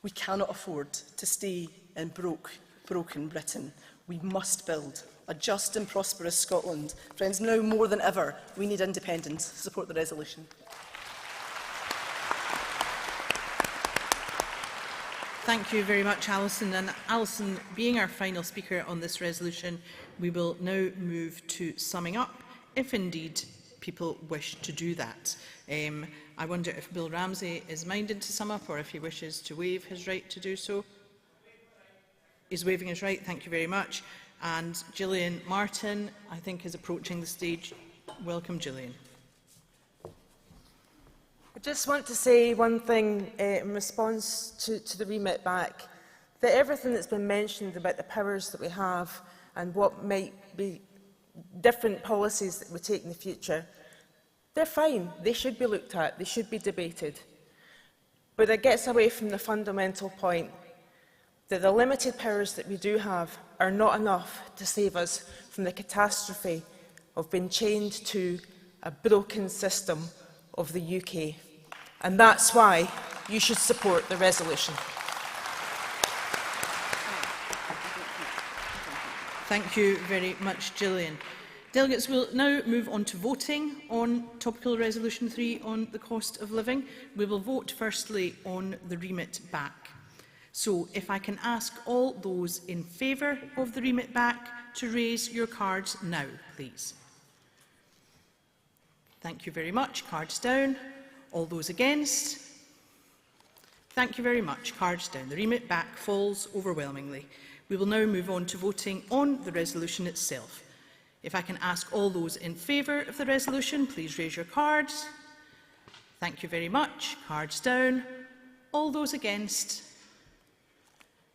We cannot afford to stay in broken Britain. We must build a just and prosperous Scotland. Friends, now more than ever, we need independence. Support the resolution. Thank you very much, Alison. And Alison, being our final speaker on this resolution, we will now move to summing up, if indeed people wish to do that. I wonder if Bill Ramsey is minded to sum up, or if he wishes to waive his right to do so. He's waiving his right. Thank you very much. And Gillian Martin, I think, is approaching the stage. Welcome, Gillian. I just want to say one thing in response to the remit back, that everything that's been mentioned about the powers that we have and what might be different policies that we take in the future, they're fine. They should be looked at. They should be debated. But it gets away from the fundamental point that the limited powers that we do have are not enough to save us from the catastrophe of being chained to a broken system of the UK. And that's why you should support the resolution. Thank you very much, Gillian. Delegates will now move on to voting on Topical Resolution 3 on the cost of living. We will vote firstly on the remit back. So, if I can ask all those in favour of the remit back to raise your cards now, please. Thank you very much. Cards down. All those against? Thank you very much. Cards down. The remit back falls overwhelmingly. We will now move on to voting on the resolution itself. If I can ask all those in favour of the resolution, please raise your cards. Thank you very much. Cards down. All those against?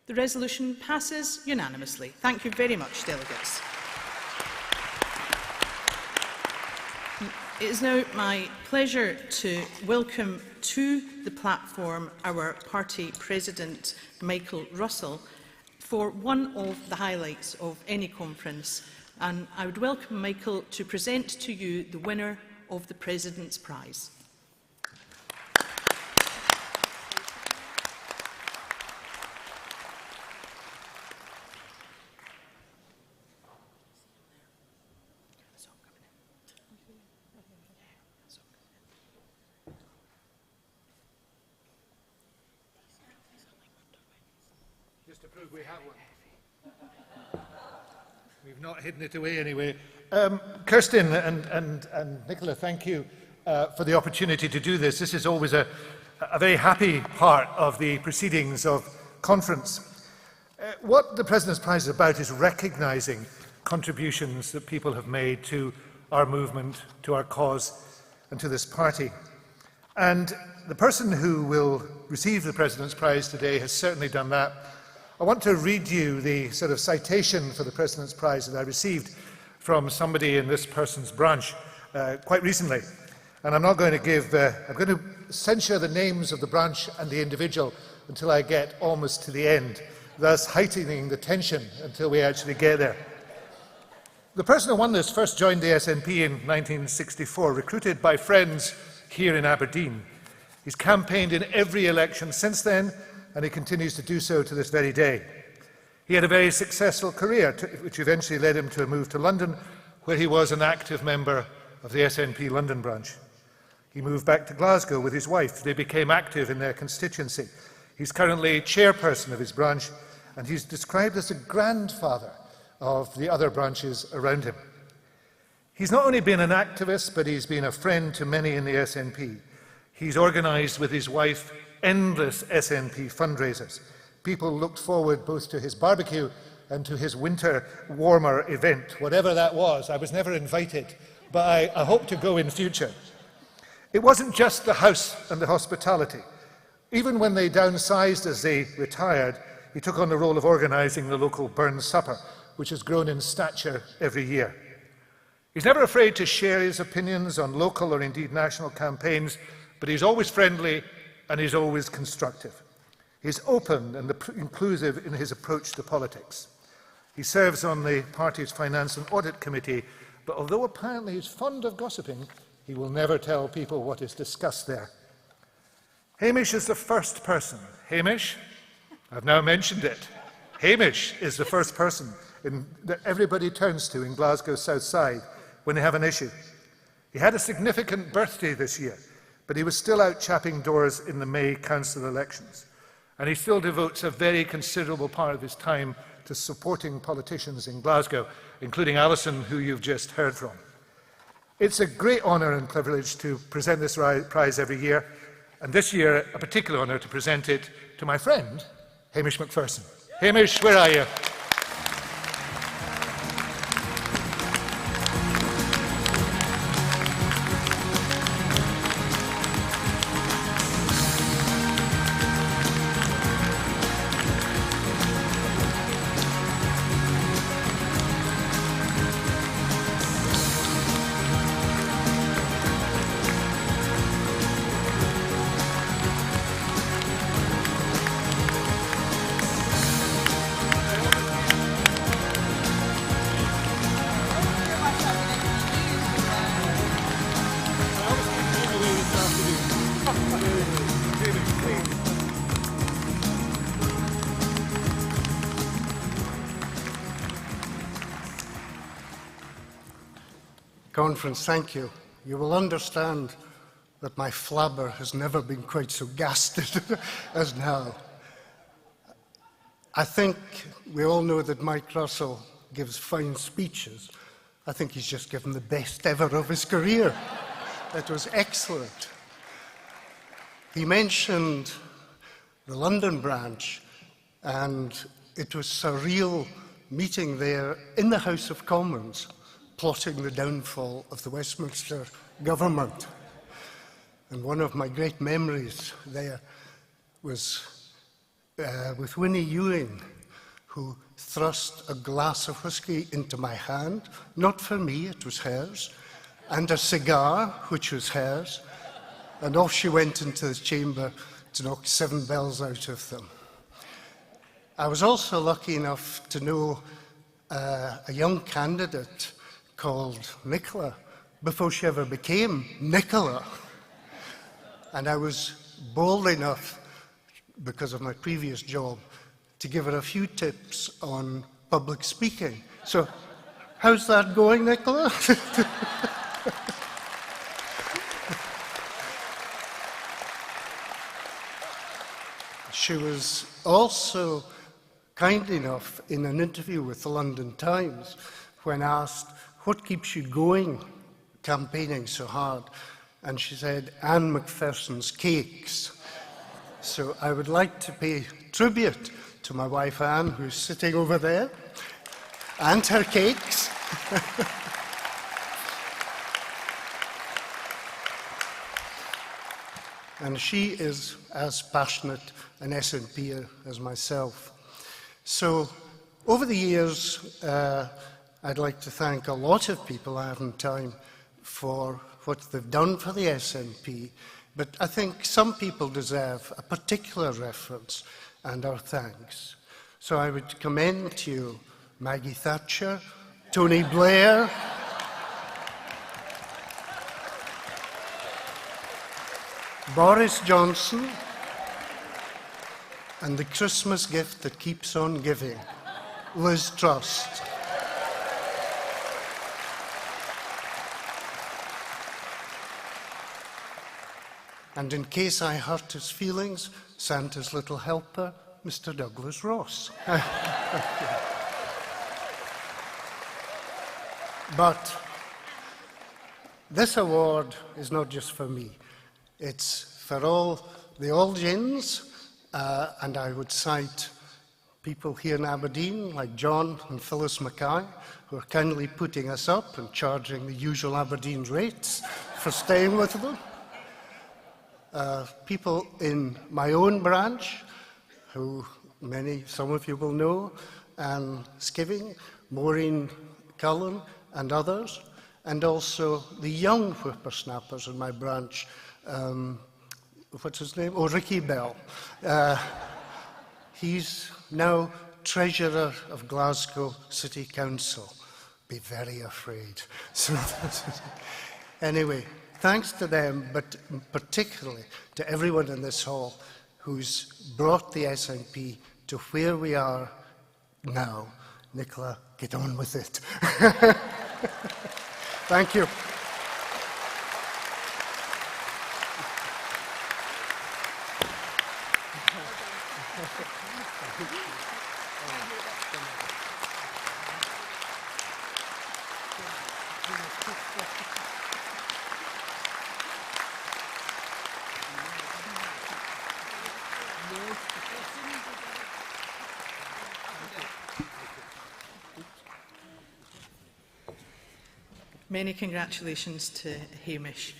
The resolution passes unanimously. Thank you very much, delegates. It is now my pleasure to welcome to the platform our party president, Michael Russell, for one of the highlights of any conference. And I would welcome Michael to present to you the winner of the President's Prize. Just to prove we have one. We've not hidden it away anyway. Kirsten and Nicola, thank you for the opportunity to do this. This is always a very happy part of the proceedings of conference. What the President's Prize is about is recognising contributions that people have made to our movement, to our cause and to this party. And the person who will receive the President's Prize today has certainly done that. I want to read you the sort of citation for the President's Prize that I received from somebody in this person's branch quite recently. And I'm not going to give, I'm going to censure the names of the branch and the individual until I get almost to the end, thus heightening the tension until we actually get there. The person who won this first joined the SNP in 1964, recruited by friends here in Aberdeen. He's campaigned in every election since then, and he continues to do so to this very day. He had a very successful career, which eventually led him to a move to London, where he was an active member of the SNP London branch. He moved back to Glasgow with his wife. They became active in their constituency. He's currently chairperson of his branch, and he's described as a grandfather of the other branches around him. He's not only been an activist, but he's been a friend to many in the SNP. He's organised with his wife endless SNP fundraisers. People looked forward both to his barbecue and to his winter warmer event, whatever that was. I was never invited, but I hope to go in future. It wasn't just the house and the hospitality. Even when they downsized as they retired, he took on the role of organising the local Burn Supper, which has grown in stature every year. He's never afraid to share his opinions on local or indeed national campaigns, but he's always friendly and he's always constructive. He's open and inclusive in his approach to politics. He serves on the party's Finance and Audit Committee, but although apparently he's fond of gossiping, he will never tell people what is discussed there. Hamish is the first person. Hamish, I've now mentioned it. Hamish is the first person that everybody turns to in Glasgow South Side when they have an issue. He had a significant birthday this year, but he was still out chapping doors in the May council elections. And he still devotes a very considerable part of his time to supporting politicians in Glasgow, including Alison, who you've just heard from. It's a great honour and privilege to present this prize every year, and this year a particular honour to present it to my friend, Hamish Macpherson. Hamish, where are you? Conference, thank you. You will understand that my flabber has never been quite so gasted as now. I think we all know that Mike Russell gives fine speeches. I think he's just given the best ever of his career. It was excellent. He mentioned the London branch, and it was surreal meeting there in the House of Commons, plotting the downfall of the Westminster government. And one of my great memories there was with Winnie Ewing, who thrust a glass of whisky into my hand, not for me, it was hers, and a cigar, which was hers, and off she went into the chamber to knock 7 bells out of them. I was also lucky enough to know a young candidate called Nicola before she ever became Nicola. And I was bold enough, because of my previous job, to give her a few tips on public speaking. So, how's that going, Nicola? She was also kind enough in an interview with the London Times, when asked, what keeps you going campaigning so hard? And she said, Anne McPherson's cakes. So I would like to pay tribute to my wife Anne, who's sitting over there, and her cakes. And she is as passionate an SNPer as myself. So over the years, I'd like to thank a lot of people, I haven't time, for what they've done for the SNP, but I think some people deserve a particular reference and our thanks. So I would commend to you Maggie Thatcher, Tony Blair, Boris Johnson, and the Christmas gift that keeps on giving, Liz Truss. And in case I hurt his feelings, Santa's little helper, Mr. Douglas Ross. But this award is not just for me. It's for all the All-Gins, and I would cite people here in Aberdeen, like John and Phyllis Mackay, who are kindly putting us up and charging the usual Aberdeen rates for staying with them. People in my own branch, who some of you will know, Anne Skiving, Maureen Cullen, and others, and also the young whippersnappers in my branch. What's his name? Oh, Ricky Bell. He's now Treasurer of Glasgow City Council. Be very afraid. So anyway, thanks to them, but particularly to everyone in this hall who's brought the SNP to where we are now. Nicola, get on with it. Thank you. Many congratulations to Hamish.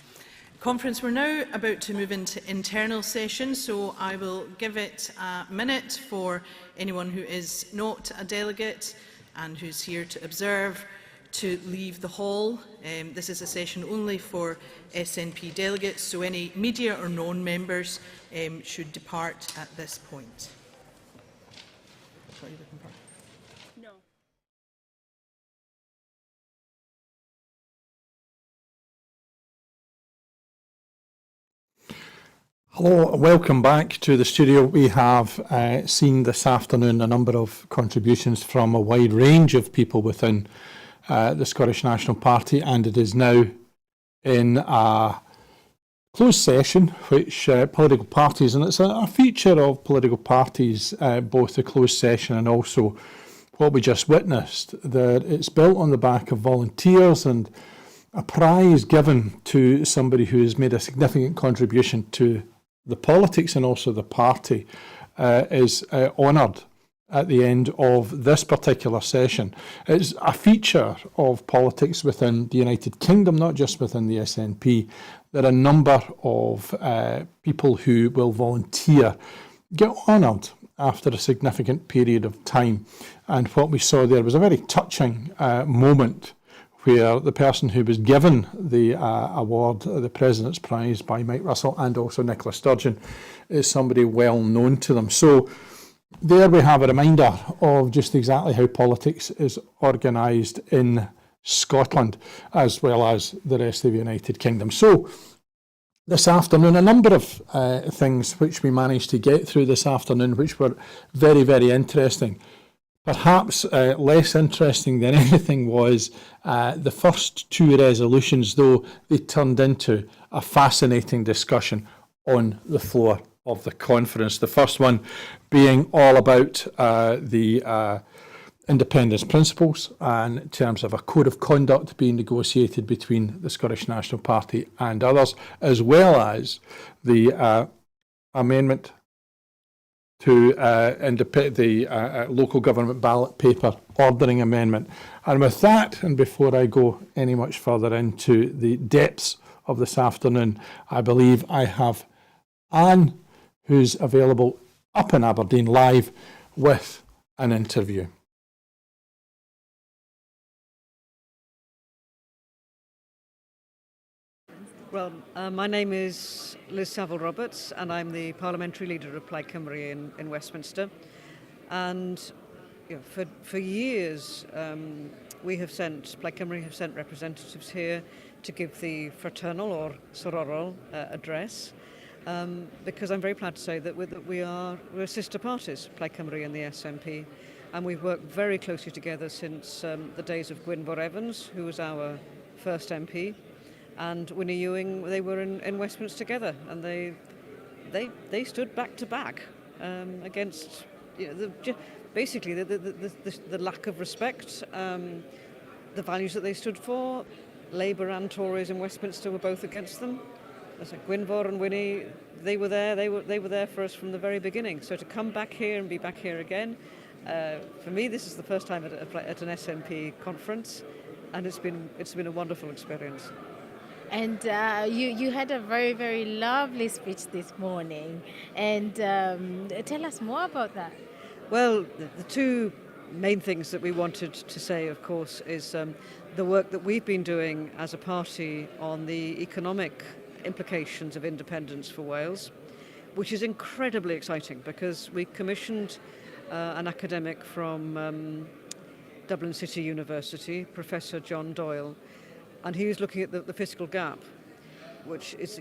Conference, we're now about to move into internal session, so I will give it a minute for anyone who is not a delegate and who's here to observe to leave the hall. This is a session only for SNP delegates, so any media or non-members should depart at this point. No. Hello, welcome back to the studio. We have seen this afternoon a number of contributions from a wide range of people within the Scottish National Party, and it is now in a closed session which political parties, and it's a feature of political parties, both the closed session and also what we just witnessed, that it's built on the back of volunteers, and a prize given to somebody who has made a significant contribution to the politics and also the party is honoured at the end of this particular session. It's a feature of politics within the United Kingdom, not just within the SNP. There are a number of people who will volunteer, get honoured after a significant period of time. And what we saw there was a very touching moment where the person who was given the award, the President's Prize by Mike Russell and also Nicola Sturgeon, is somebody well known to them. So there we have a reminder of just exactly how politics is organised in Scotland as well as the rest of the United Kingdom. So this afternoon, a number of things which we managed to get through this afternoon which were very, very interesting. Perhaps less interesting than anything was the first two resolutions, though they turned into a fascinating discussion on the floor of the conference. The first one being all about the independence principles and in terms of a code of conduct being negotiated between the Scottish National Party and others, as well as the amendment to the local government ballot paper ordering amendment. And with that, and before I go any much further into the depths of this afternoon, I believe I have Anne, who's available up in Aberdeen live with an interview. Well, my name is Liz Saville-Roberts and I'm the Parliamentary Leader of Plaid Cymru in Westminster. And you know, for years Plaid Cymru have sent representatives here to give the Fraternal or Sororol address because I'm very proud to say that we're sister parties, Plaid Cymru and the SNP, and we've worked very closely together since the days of Gwynfor Evans, who was our first MP, and Winnie Ewing. They were in Westminster together, and they stood back to back against basically the lack of respect, the values that they stood for. Labour and Tories in Westminster were both against them. So Gwynfor and Winnie, they were there. They were there for us from the very beginning. So to come back here and be back here again, for me, this is the first time at an SNP conference, and it's been a wonderful experience. And you had a very, very lovely speech this morning. And tell us more about that. Well, the two main things that we wanted to say, of course, is the work that we've been doing as a party on the economic implications of independence for Wales, which is incredibly exciting because we commissioned an academic from Dublin City University, Professor John Doyle, and he was looking at the fiscal gap, which is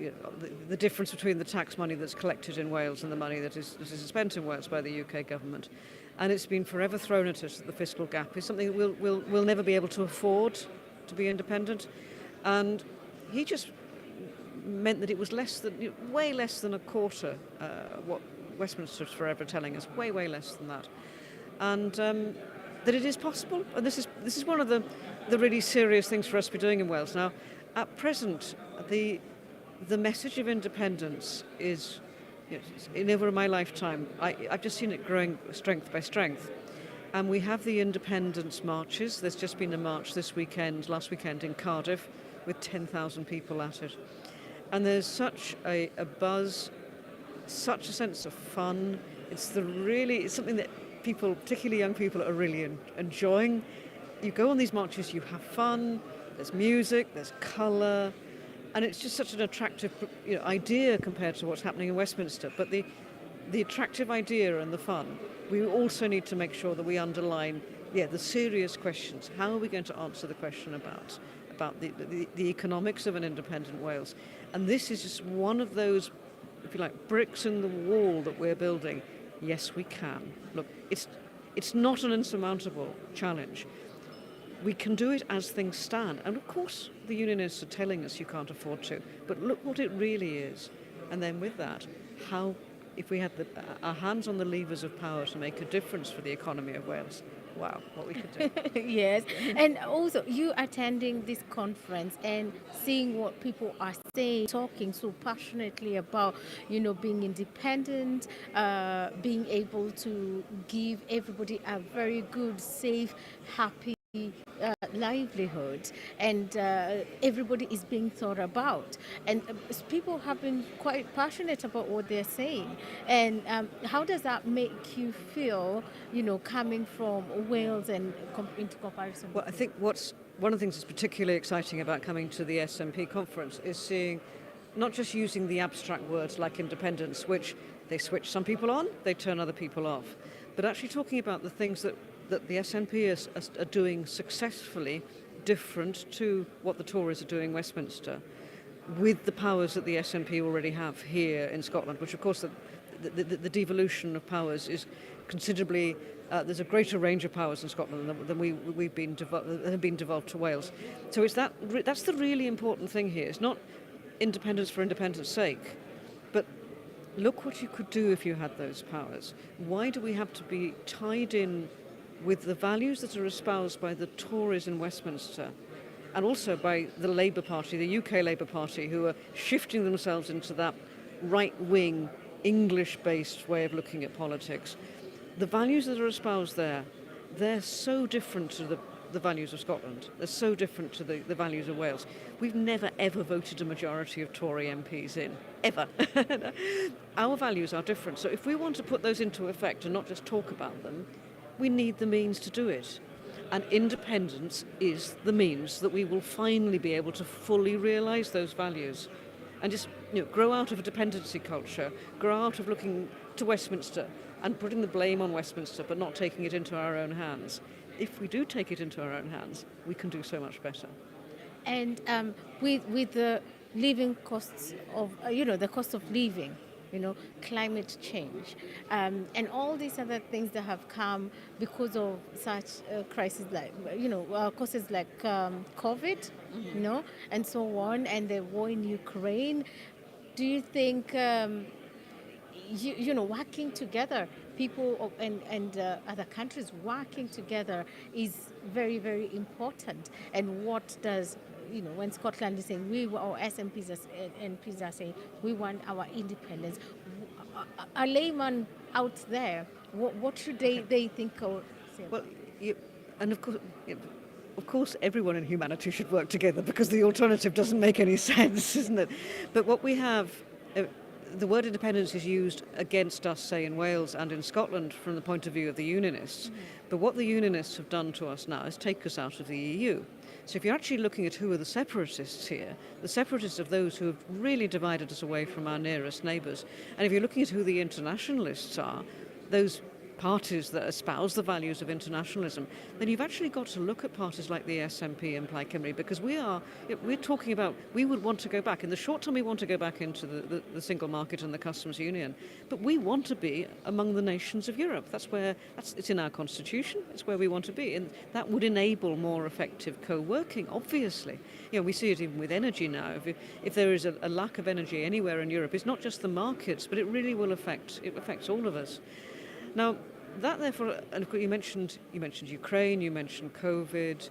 the difference between the tax money that's collected in Wales and the money that is spent in Wales by the UK government. And it's been forever thrown at us that the fiscal gap is something that we'll never be able to afford to be independent. And he just meant that it was way less than a quarter what Westminster's forever telling us, way less than that. And that it is possible. And this is one of the really serious things for us to be doing in Wales. Now, at present, the message of independence is, over my lifetime, I've just seen it growing strength by strength. And we have the independence marches. There's just been a march last weekend in Cardiff, with 10,000 people at it. And there's such a buzz, such a sense of fun. It's something that people, particularly young people, are really enjoying. You go on these marches, you have fun, there's music, there's colour, and it's just such an attractive idea compared to what's happening in Westminster. But the attractive idea and the fun, we also need to make sure that we underline the serious questions. How are we going to answer the question about the economics of an independent Wales? And this is just one of those, if you like, bricks in the wall that we're building. Yes, we can. Look, it's not an insurmountable challenge. We can do it as things stand. And of course, the unionists are telling us you can't afford to. But look what it really is. And then with that, if we had our hands on the levers of power to make a difference for the economy of Wales, wow, what we could do. Yes. And also, you attending this conference and seeing what people are saying, talking so passionately about, being independent, being able to give everybody a very good, safe, happy livelihood, and everybody is being thought about, and people have been quite passionate about what they're saying. And how does that make you feel, coming from Wales and into comparison? Well, I think one of the things that's particularly exciting about coming to the SNP conference is seeing, not just using the abstract words like independence, which they switch some people on, they turn other people off, but actually talking about the things that the SNP are doing successfully, different to what the Tories are doing in Westminster, with the powers that the SNP already have here in Scotland, which of course the devolution of powers is considerably, there's a greater range of powers in Scotland than have been devolved to Wales. So it's that's the really important thing here. It's not independence for independence sake, but look what you could do if you had those powers. Why do we have to be tied in with the values that are espoused by the Tories in Westminster and also by the Labour Party, the UK Labour Party, who are shifting themselves into that right-wing, English-based way of looking at politics? The values that are espoused there, they're so different to the values of Scotland. They're so different to the values of Wales. We've never, ever voted a majority of Tory MPs in, ever. Our values are different. So if we want to put those into effect and not just talk about them, we need the means to do it. And independence is the means that we will finally be able to fully realise those values and just grow out of a dependency culture, grow out of looking to Westminster and putting the blame on Westminster but not taking it into our own hands. If we do take it into our own hands, we can do so much better. And with the living costs of, the cost of living, climate change, and all these other things that have come because of such crises like, causes like COVID, and so on, and the war in Ukraine. Do you think, working together, people and other countries working together is very, very important? And what does, when Scotland is saying, or SNPs and MPs are saying, we want our independence, a layman out there, what should they think or say? Well, and of course, everyone in humanity should work together, because the alternative doesn't make any sense, isn't it? But what we have, the word independence is used against us, say, in Wales and in Scotland from the point of view of the Unionists. Mm-hmm. But what the Unionists have done to us now is take us out of the EU. So if you're actually looking at who are the separatists here, the separatists are those who have really divided us away from our nearest neighbours. And if you're looking at who the internationalists are, those parties that espouse the values of internationalism, then you've actually got to look at parties like the SNP and Plaid Cymru, because we're talking about, we would want to go back. In the short term, we want to go back into the single market and the customs union, but we want to be among the nations of Europe. It's in our constitution, it's where we want to be, and that would enable more effective co-working, obviously. We see it even with energy now. If there is a lack of energy anywhere in Europe, it's not just the markets, but it really will affect all of us. Now, that therefore, and you mentioned Ukraine, you mentioned COVID,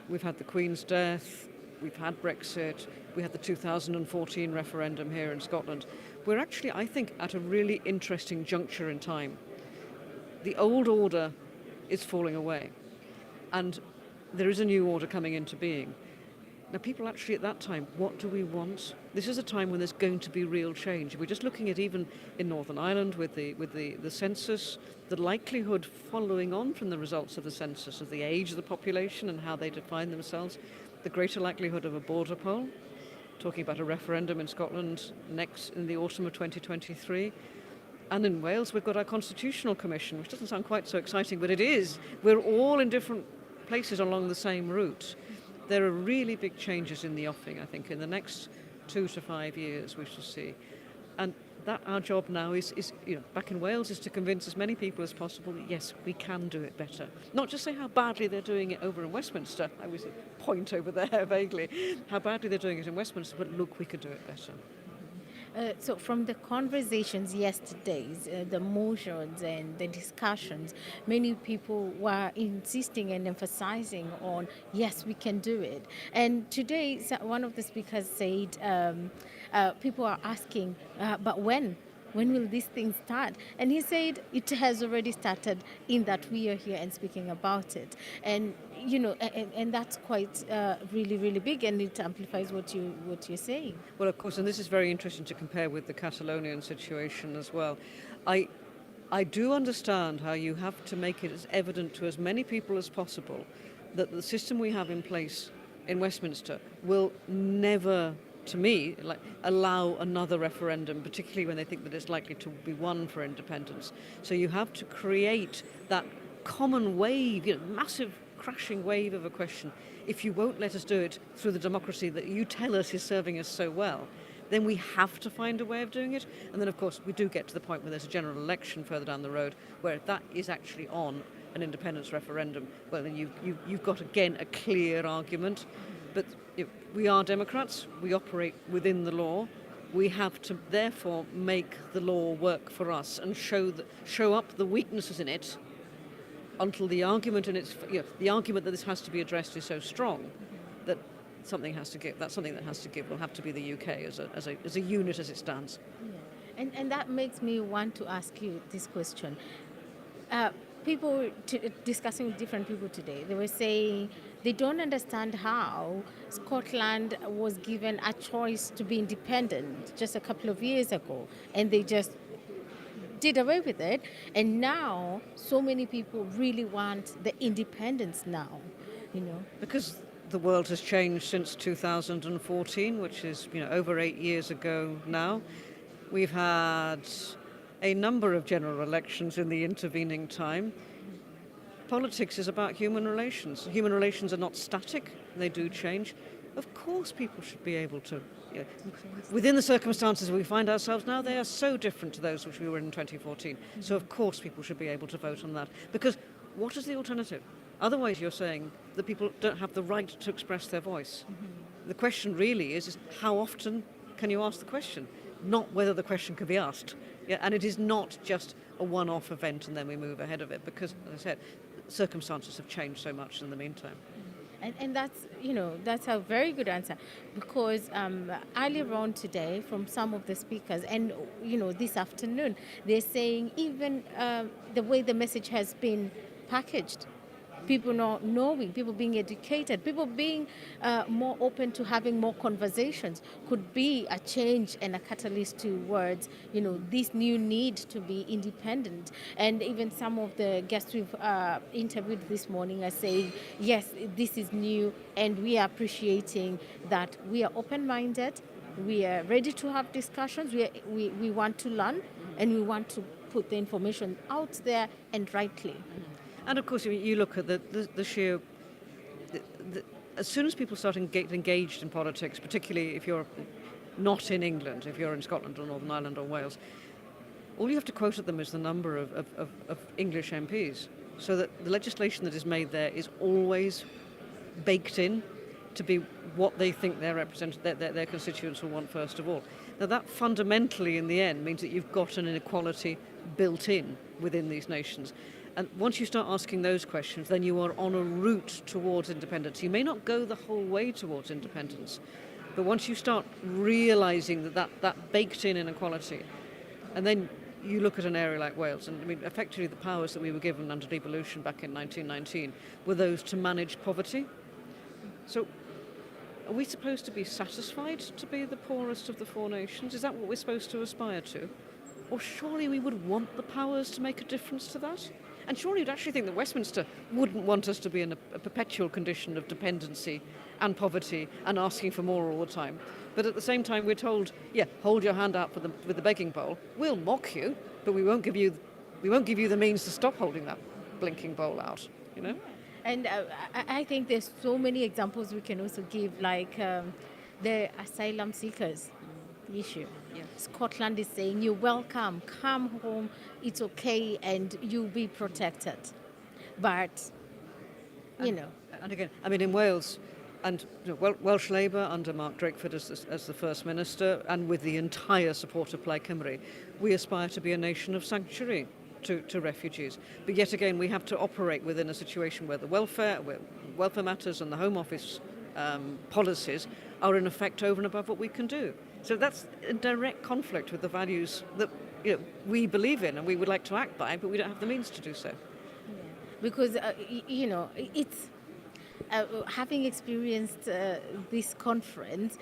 we've had the Queen's death, we've had Brexit, we had the 2014 referendum here in Scotland. We're actually, I think, at a really interesting juncture in time. The old order is falling away, and there is a new order coming into being. Now, people actually at that time, what do we want? This is a time when there's going to be real change. We're just looking at, even in Northern Ireland with the census, the likelihood following on from the results of the census of the age of the population and how they define themselves, the greater likelihood of a border poll, talking about a referendum in Scotland next in the autumn of 2023. And in Wales, we've got our Constitutional Commission, which doesn't sound quite so exciting, but it is. We're all in different places along the same route. There are really big changes in the offing, I think, in the next 2 to 5 years we shall see. And that our job now is back in Wales, is to convince as many people as possible that, yes, we can do it better. Not just say how badly they're doing it over in Westminster. I was at point over there vaguely. How badly they're doing it in Westminster, but look, we could do it better. So from the conversations yesterday's, the motions and the discussions, many people were insisting and emphasizing on, yes, we can do it. And today, one of the speakers said, people are asking, but when? When will this thing start? And he said it has already started, in that we are here and speaking about it. And and that's quite really, really big, and it amplifies what you're saying. Well, of course, and this is very interesting to compare with the Catalonian situation as well. I do understand how you have to make it as evident to as many people as possible that the system we have in place in Westminster will never, to me, allow another referendum, particularly when they think that it's likely to be won for independence. So you have to create that common wave, massive crashing wave of a question. If you won't let us do it through the democracy that you tell us is serving us so well, then we have to find a way of doing it. And then, of course, we do get to the point where there's a general election further down the road, where that is actually on an independence referendum. Well, then you've got, again, a clear argument. But we are Democrats. We operate within the law. We have to, therefore, make the law work for us and show up the weaknesses in it until the argument the argument that this has to be addressed is so strong that something has to give. That's something that has to give. Will have to be the UK as a unit as it stands. Yeah. And that makes me want to ask you this question. People discussing with different people today, they were saying they don't understand how Scotland was given a choice to be independent just a couple of years ago, and they just did away with it. And now so many people really want the independence now, Because the world has changed since 2014, which is over 8 years ago now. We've had a number of general elections in the intervening time. Politics is about human relations. Human relations are not static, they do change. Of course people should be able to, within the circumstances we find ourselves now, they are so different to those which we were in 2014. So of course people should be able to vote on that. Because what is the alternative? Otherwise you're saying that people don't have the right to express their voice. The question really is how often can you ask the question? Not whether the question can be asked. And it is not just a one-off event and then we move ahead of it, because, as I said, circumstances have changed so much in the meantime. And that's a very good answer, because earlier on today, from some of the speakers, and this afternoon, they're saying even the way the message has been packaged, people not knowing, people being educated, people being more open to having more conversations could be a change and a catalyst towards, this new need to be independent. And even some of the guests we've interviewed this morning are saying, yes, this is new, and we are appreciating that we are open-minded, we are ready to have discussions, we want to learn, and we want to put the information out there and rightly. And of course, you look at the sheer... as soon as people start get engaged in politics, particularly if you're not in England, if you're in Scotland or Northern Ireland or Wales, all you have to quote at them is the number of English MPs, so that the legislation that is made there is always baked in to be what they think their constituents will want first of all. Now that fundamentally in the end means that you've got an inequality built in within these nations. And once you start asking those questions, then you are on a route towards independence. You may not go the whole way towards independence, but once you start realising that baked-in inequality, and then you look at an area like Wales, and I mean, effectively the powers that we were given under devolution back in 1919 were those to manage poverty. So are we supposed to be satisfied to be the poorest of the four nations? Is that what we're supposed to aspire to? Or surely we would want the powers to make a difference to that? And surely you'd actually think that Westminster wouldn't want us to be in a perpetual condition of dependency and poverty and asking for more all the time. But at the same time, we're told, hold your hand out with the begging bowl. We'll mock you, but we won't give you the means to stop holding that blinking bowl out. And I think there's so many examples we can also give, like the asylum seekers issue. Yeah. Scotland is saying, you're welcome, come home, it's okay, and you'll be protected. But, And again, I mean, in Wales, and Welsh Labour under Mark Drakeford as the First Minister, and with the entire support of Plaid Cymru, we aspire to be a nation of sanctuary to refugees. But yet again, we have to operate within a situation where the welfare matters and the Home Office policies are in effect over and above what we can do. So that's in direct conflict with the values that we believe in and we would like to act by, but we don't have the means to do so. Yeah. Because, it's having experienced this conference,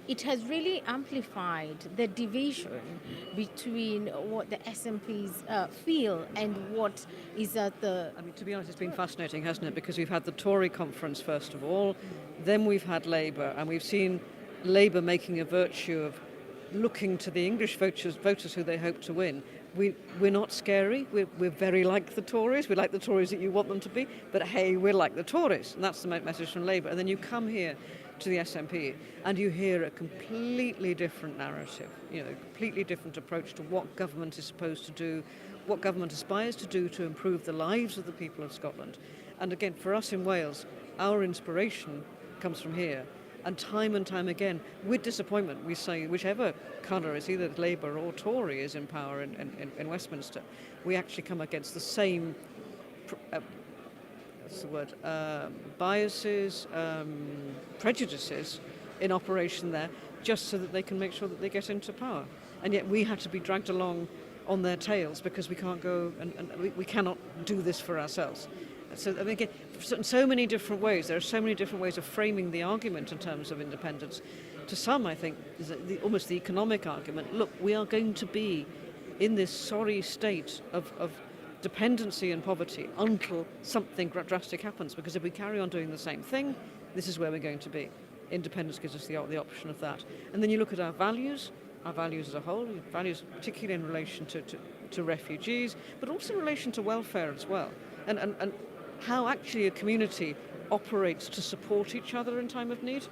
it has really amplified the division between what the SNPs feel and what is at the... I mean, to be honest, it's been fascinating, hasn't it? Because we've had the Tory conference, first of all, then we've had Labour, and we've seen Labour making a virtue of looking to the English voters who they hope to win. We're not scary. We're very like the Tories. We're like the Tories that you want them to be. But hey, we're like the Tories. And that's the message from Labour. And then you come here to the SNP and you hear a completely different narrative, a completely different approach to what government is supposed to do, what government aspires to do to improve the lives of the people of Scotland. And again, for us in Wales, our inspiration comes from here. And time again, with disappointment, we say whichever colour is either Labour or Tory is in power in Westminster, we actually come against the same biases, prejudices in operation there, just so that they can make sure that they get into power. And yet we had to be dragged along on their tails because we can't go and we cannot do this for ourselves. So, I mean, again, in so many different ways, there are so many different ways of framing the argument in terms of independence. To some, I think, is almost the economic argument. Look, we are going to be in this sorry state of dependency and poverty until something drastic happens, because if we carry on doing the same thing, this is where we're going to be. Independence gives us the option of that. And then you look at our values as a whole, values particularly in relation to refugees, but also in relation to welfare as well. And how actually a community operates to support each other in time of need.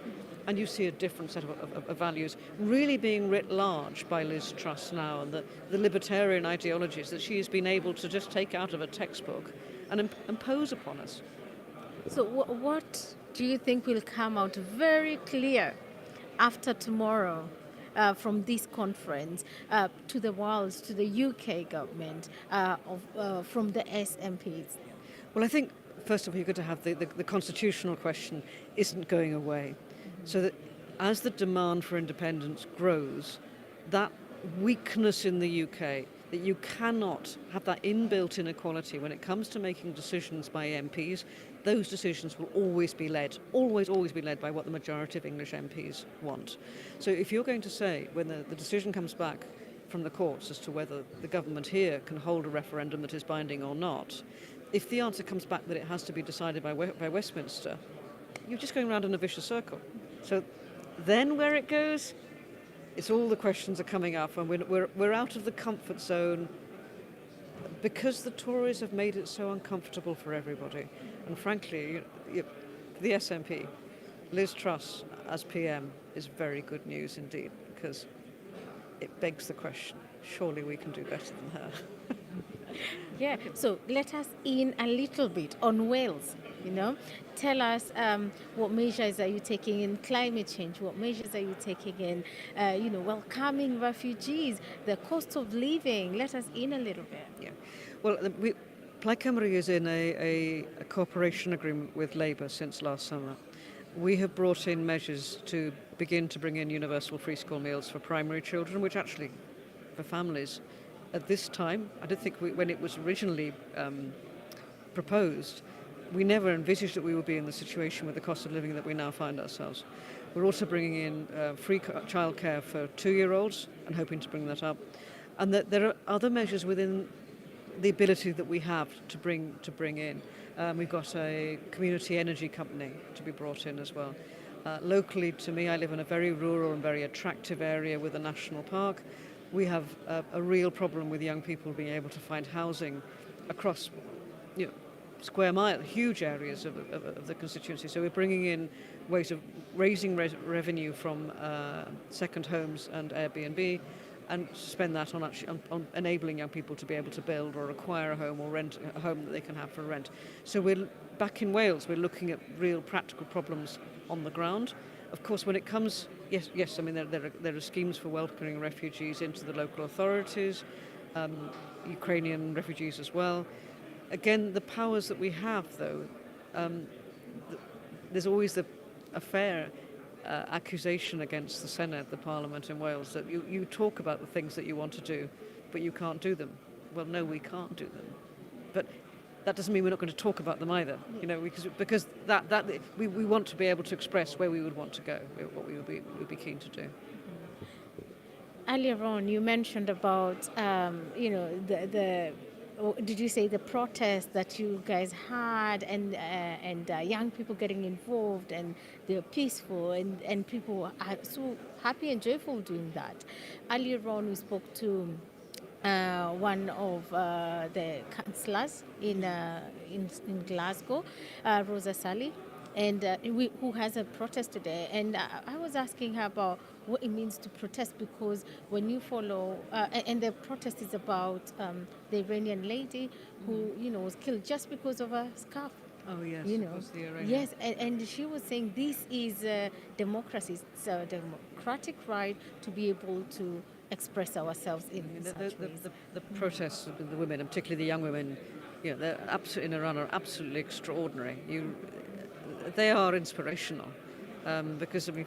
And you see a different set of values really being writ large by Liz Truss now, and the libertarian ideologies that she has been able to just take out of a textbook and impose upon us. So what do you think will come out very clear after tomorrow from this conference to the world, to the UK government, from the SNPs? Well, I think, first of all, you're going to have the constitutional question isn't going away. So that as the demand for independence grows, that weakness in the UK, that you cannot have that inbuilt inequality when it comes to making decisions by MPs, those decisions will always be led by what the majority of English MPs want. So if you're going to say, when the decision comes back from the courts as to whether the government here can hold a referendum that is binding or not, if the answer comes back that it has to be decided by Westminster, you're just going around in a vicious circle. So then where it goes, it's all the questions are coming up, and we're out of the comfort zone because the Tories have made it so uncomfortable for everybody. And frankly, the SNP, Liz Truss as PM is very good news indeed, because it begs the question, surely we can do better than her. Yeah, so let us in a little bit on Wales, Tell us what measures are you taking in climate change? What measures are you taking in, welcoming refugees, the cost of living? Let us in a little bit. Yeah, well, Plaid Cymru is in a cooperation agreement with Labour since last summer. We have brought in measures to begin to bring in universal free school meals for primary children, which actually, for families, at this time, I don't think when it was originally proposed, we never envisaged that we would be in the situation with the cost of living that we now find ourselves. We're also bringing in free childcare for 2-year-olds and hoping to bring that up. And that there are other measures within the ability that we have to bring in. We've got a community energy company to be brought in as well. Locally to me, I live in a very rural and very attractive area with a national park. We have a real problem with young people being able to find housing across square mile, huge areas of the constituency. So we're bringing in ways of raising revenue from second homes and Airbnb, and spend that on enabling young people to be able to build or acquire a home or rent a home that they can have for rent. So we're back in Wales, we're looking at real practical problems on the ground. Of course, when it comes, yes, I mean, there are schemes for welcoming refugees into the local authorities, Ukrainian refugees as well. Again, the powers that we have, though, there's always a fair accusation against the Senedd, the Parliament in Wales, that you talk about the things that you want to do, but you can't do them. Well, no, we can't do them. But that doesn't mean we're not going to talk about them either, you know, because we want to be able to express where we would want to go, what we would be keen to do. Earlier on, you mentioned about, you know, did you say the protest that you guys had and young people getting involved and they're peaceful and people are so happy and joyful doing that. Earlier on, we spoke to one of the councillors in Glasgow, Rosa Sally, and who has a protest today. And I was asking her about what it means to protest, because when you follow, and the protest is about the Iranian lady who, you know, was killed just because of a scarf. Oh yes, you know, the Iranian. yes, and she was saying this is democracy. It's a democratic right to be able to express ourselves in such ways. The protests of the women, and particularly the young women, you know, they're in Iran are absolutely extraordinary. They are inspirational, because I mean,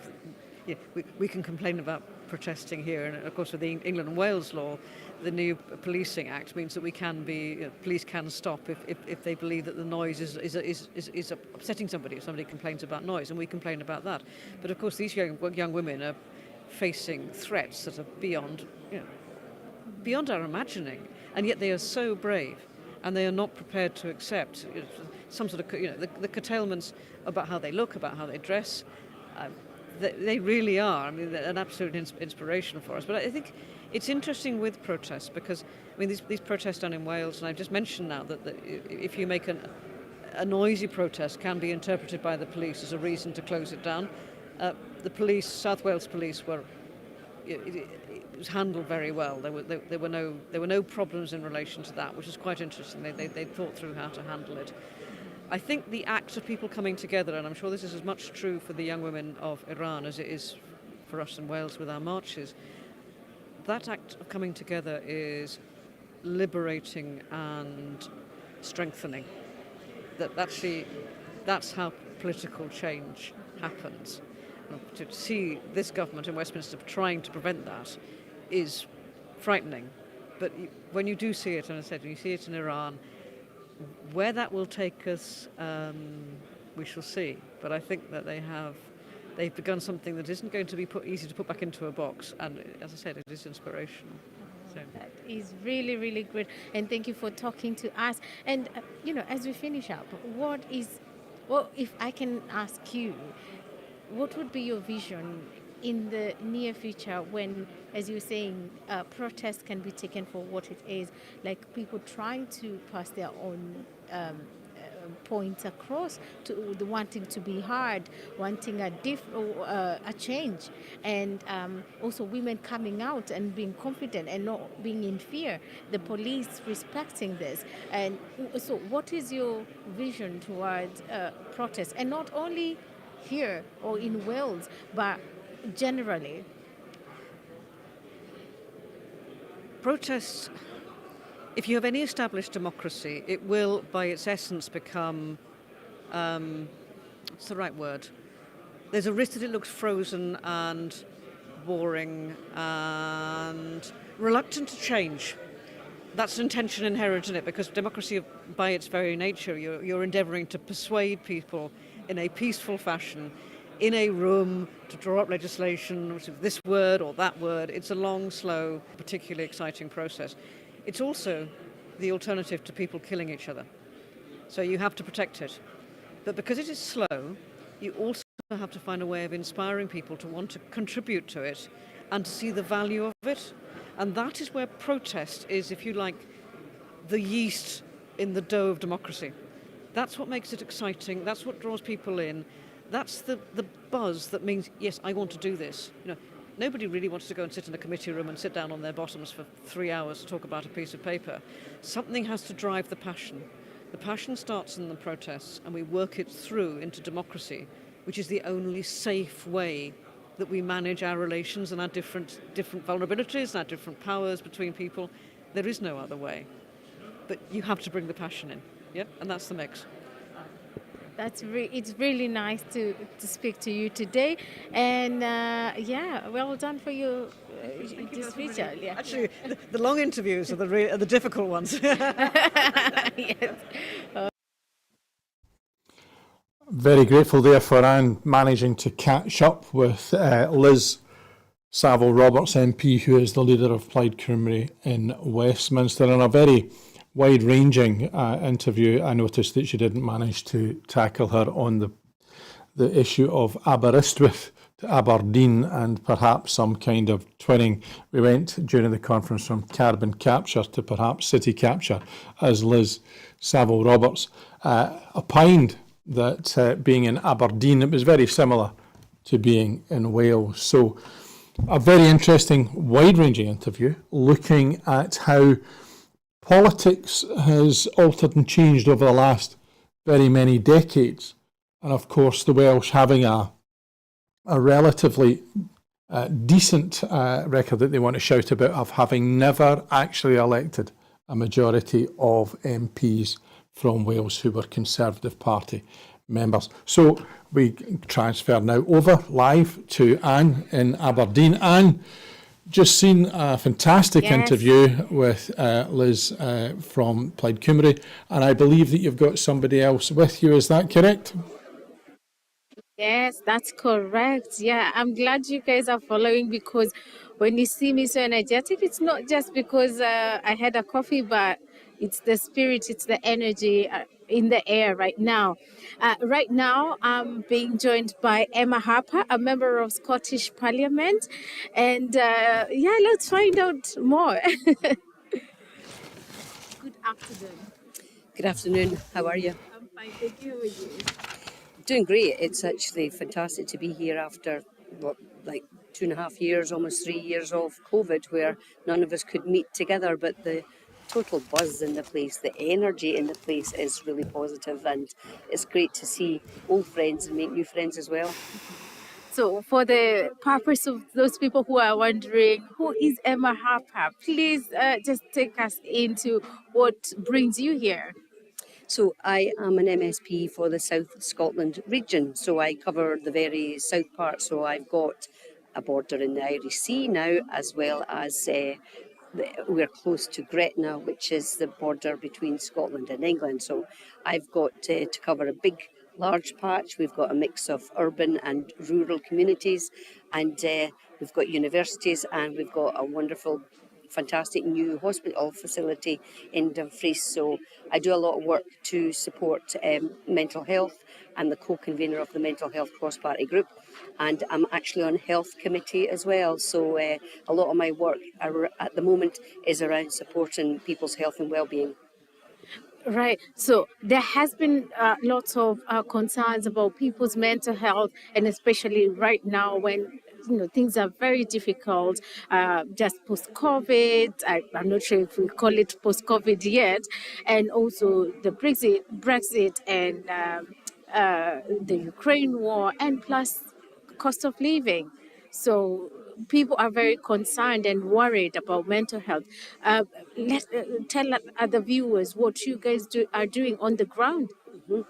yeah, we can complain about protesting here, and of course with the England and Wales law, the new Policing Act means that we can be, police can stop if they believe that the noise is upsetting somebody, if somebody complains about noise, and we complain about that. But of course these young women are facing threats that are beyond our imagining, and yet they are so brave, and they are not prepared to accept some sort of, the curtailments about how they look, about how they dress. They really are, I mean, an absolute inspiration for us. But I think it's interesting with protests, because I mean these protests down in Wales, and I've just mentioned now that if you make a noisy protest, can be interpreted by the police as a reason to close it down. The police, South Wales Police, it was handled very well. There were no problems in relation to that, which is quite interesting. They thought through how to handle it. I think the act of people coming together, and I'm sure this is as much true for the young women of Iran as it is for us in Wales with our marches, that act of coming together is liberating and strengthening. That's how political change happens. To see this government in Westminster trying to prevent that is frightening. But when you do see it, and as I said, when you see it in Iran, where that will take us, we shall see. But I think that they've begun something that isn't going to be easy to put back into a box. And as I said, it is inspirational. So. That is really, really great. And thank you for talking to us. And, as we finish up, if I can ask you, what would be your vision in the near future when, as you're saying, protests can be taken for what it is, like people trying to pass their own points across, to the wanting to be heard, wanting a change, and also women coming out and being confident and not being in fear, the police respecting this. And so what is your vision towards protests, and not only here or in Wales, but generally? Protests, if you have any established democracy, it will by its essence become, what's the right word? There's a risk that it looks frozen and boring and reluctant to change. That's an intention inherent in it, because democracy by its very nature, you're endeavouring to persuade people in a peaceful fashion, in a room, to draw up legislation, this word or that word. It's a long, slow, particularly exciting process. It's also the alternative to people killing each other. So you have to protect it. But because it is slow, you also have to find a way of inspiring people to want to contribute to it and to see the value of it. And that is where protest is, if you like, the yeast in the dough of democracy. That's what makes it exciting. That's what draws people in. That's the buzz that means, yes, I want to do this. Nobody really wants to go and sit in a committee room and sit down on their bottoms for 3 hours to talk about a piece of paper. Something has to drive the passion. The passion starts in the protests, and we work it through into democracy, which is the only safe way that we manage our relations and our different vulnerabilities and our different powers between people. There is no other way. But you have to bring the passion in. Yeah, and that's the mix. It's really nice to speak to you today, and yeah, well done for your this feature. Yeah. Actually, the long interviews are the difficult ones. Yes. Very grateful there for Anne managing to catch up with Liz Saville Roberts MP, who is the leader of Plaid Cymru in Westminster, and a very wide-ranging interview. I noticed that she didn't manage to tackle her on the issue of Aberystwyth to Aberdeen and perhaps some kind of twinning. We went during the conference from carbon capture to perhaps city capture, as Liz Saville Roberts opined that being in Aberdeen, it was very similar to being in Wales. So a very interesting, wide-ranging interview looking at how politics has altered and changed over the last very many decades. And of course, the Welsh having a relatively decent record that they want to shout about of having never actually elected a majority of MPs from Wales who were Conservative Party members. So we transfer now over live to Anne in Aberdeen. Anne, just seen a fantastic interview with Liz from Plaid Cymru, and I believe that you've got somebody else with you, is that correct? Yes, that's correct. Yeah, I'm glad you guys are following, because when you see me so energetic, it's not just because I had a coffee, but it's the spirit, it's the energy in the air right now. Right now, I'm being joined by Emma Harper, a member of Scottish Parliament. And yeah, let's find out more. Good afternoon. Good afternoon. How are you? I'm fine, thank you. How are you? Doing great. It's actually fantastic to be here after, like 2.5 years, almost 3 years of COVID, where none of us could meet together, but the total buzz in the place, the energy in the place is really positive, and it's great to see old friends and make new friends as well. So for the purpose of those people who are wondering, who is Emma Harper? Please just take us into what brings you here. So I am an MSP for the South Scotland region. So I cover the very south part. So I've got a border in the Irish Sea now, as well as we're close to Gretna, which is the border between Scotland and England. So I've got to cover a large patch. We've got a mix of urban and rural communities, and we've got universities, and we've got a wonderful, fantastic new hospital facility in Dumfries. So I do a lot of work to support mental health. I'm the co-convener of the Mental Health Cross-Party Group, and I'm actually on Health Committee as well. So a lot of my work at the moment is around supporting people's health and well-being. Right. So there has been lots of concerns about people's mental health, and especially right now when things are very difficult, just post-COVID. I'm not sure if we call it post-COVID yet, and also the Brexit and the Ukraine war, and plus cost of living. So people are very concerned and worried about mental health. Tell other viewers what you guys are doing on the ground. Mm-hmm.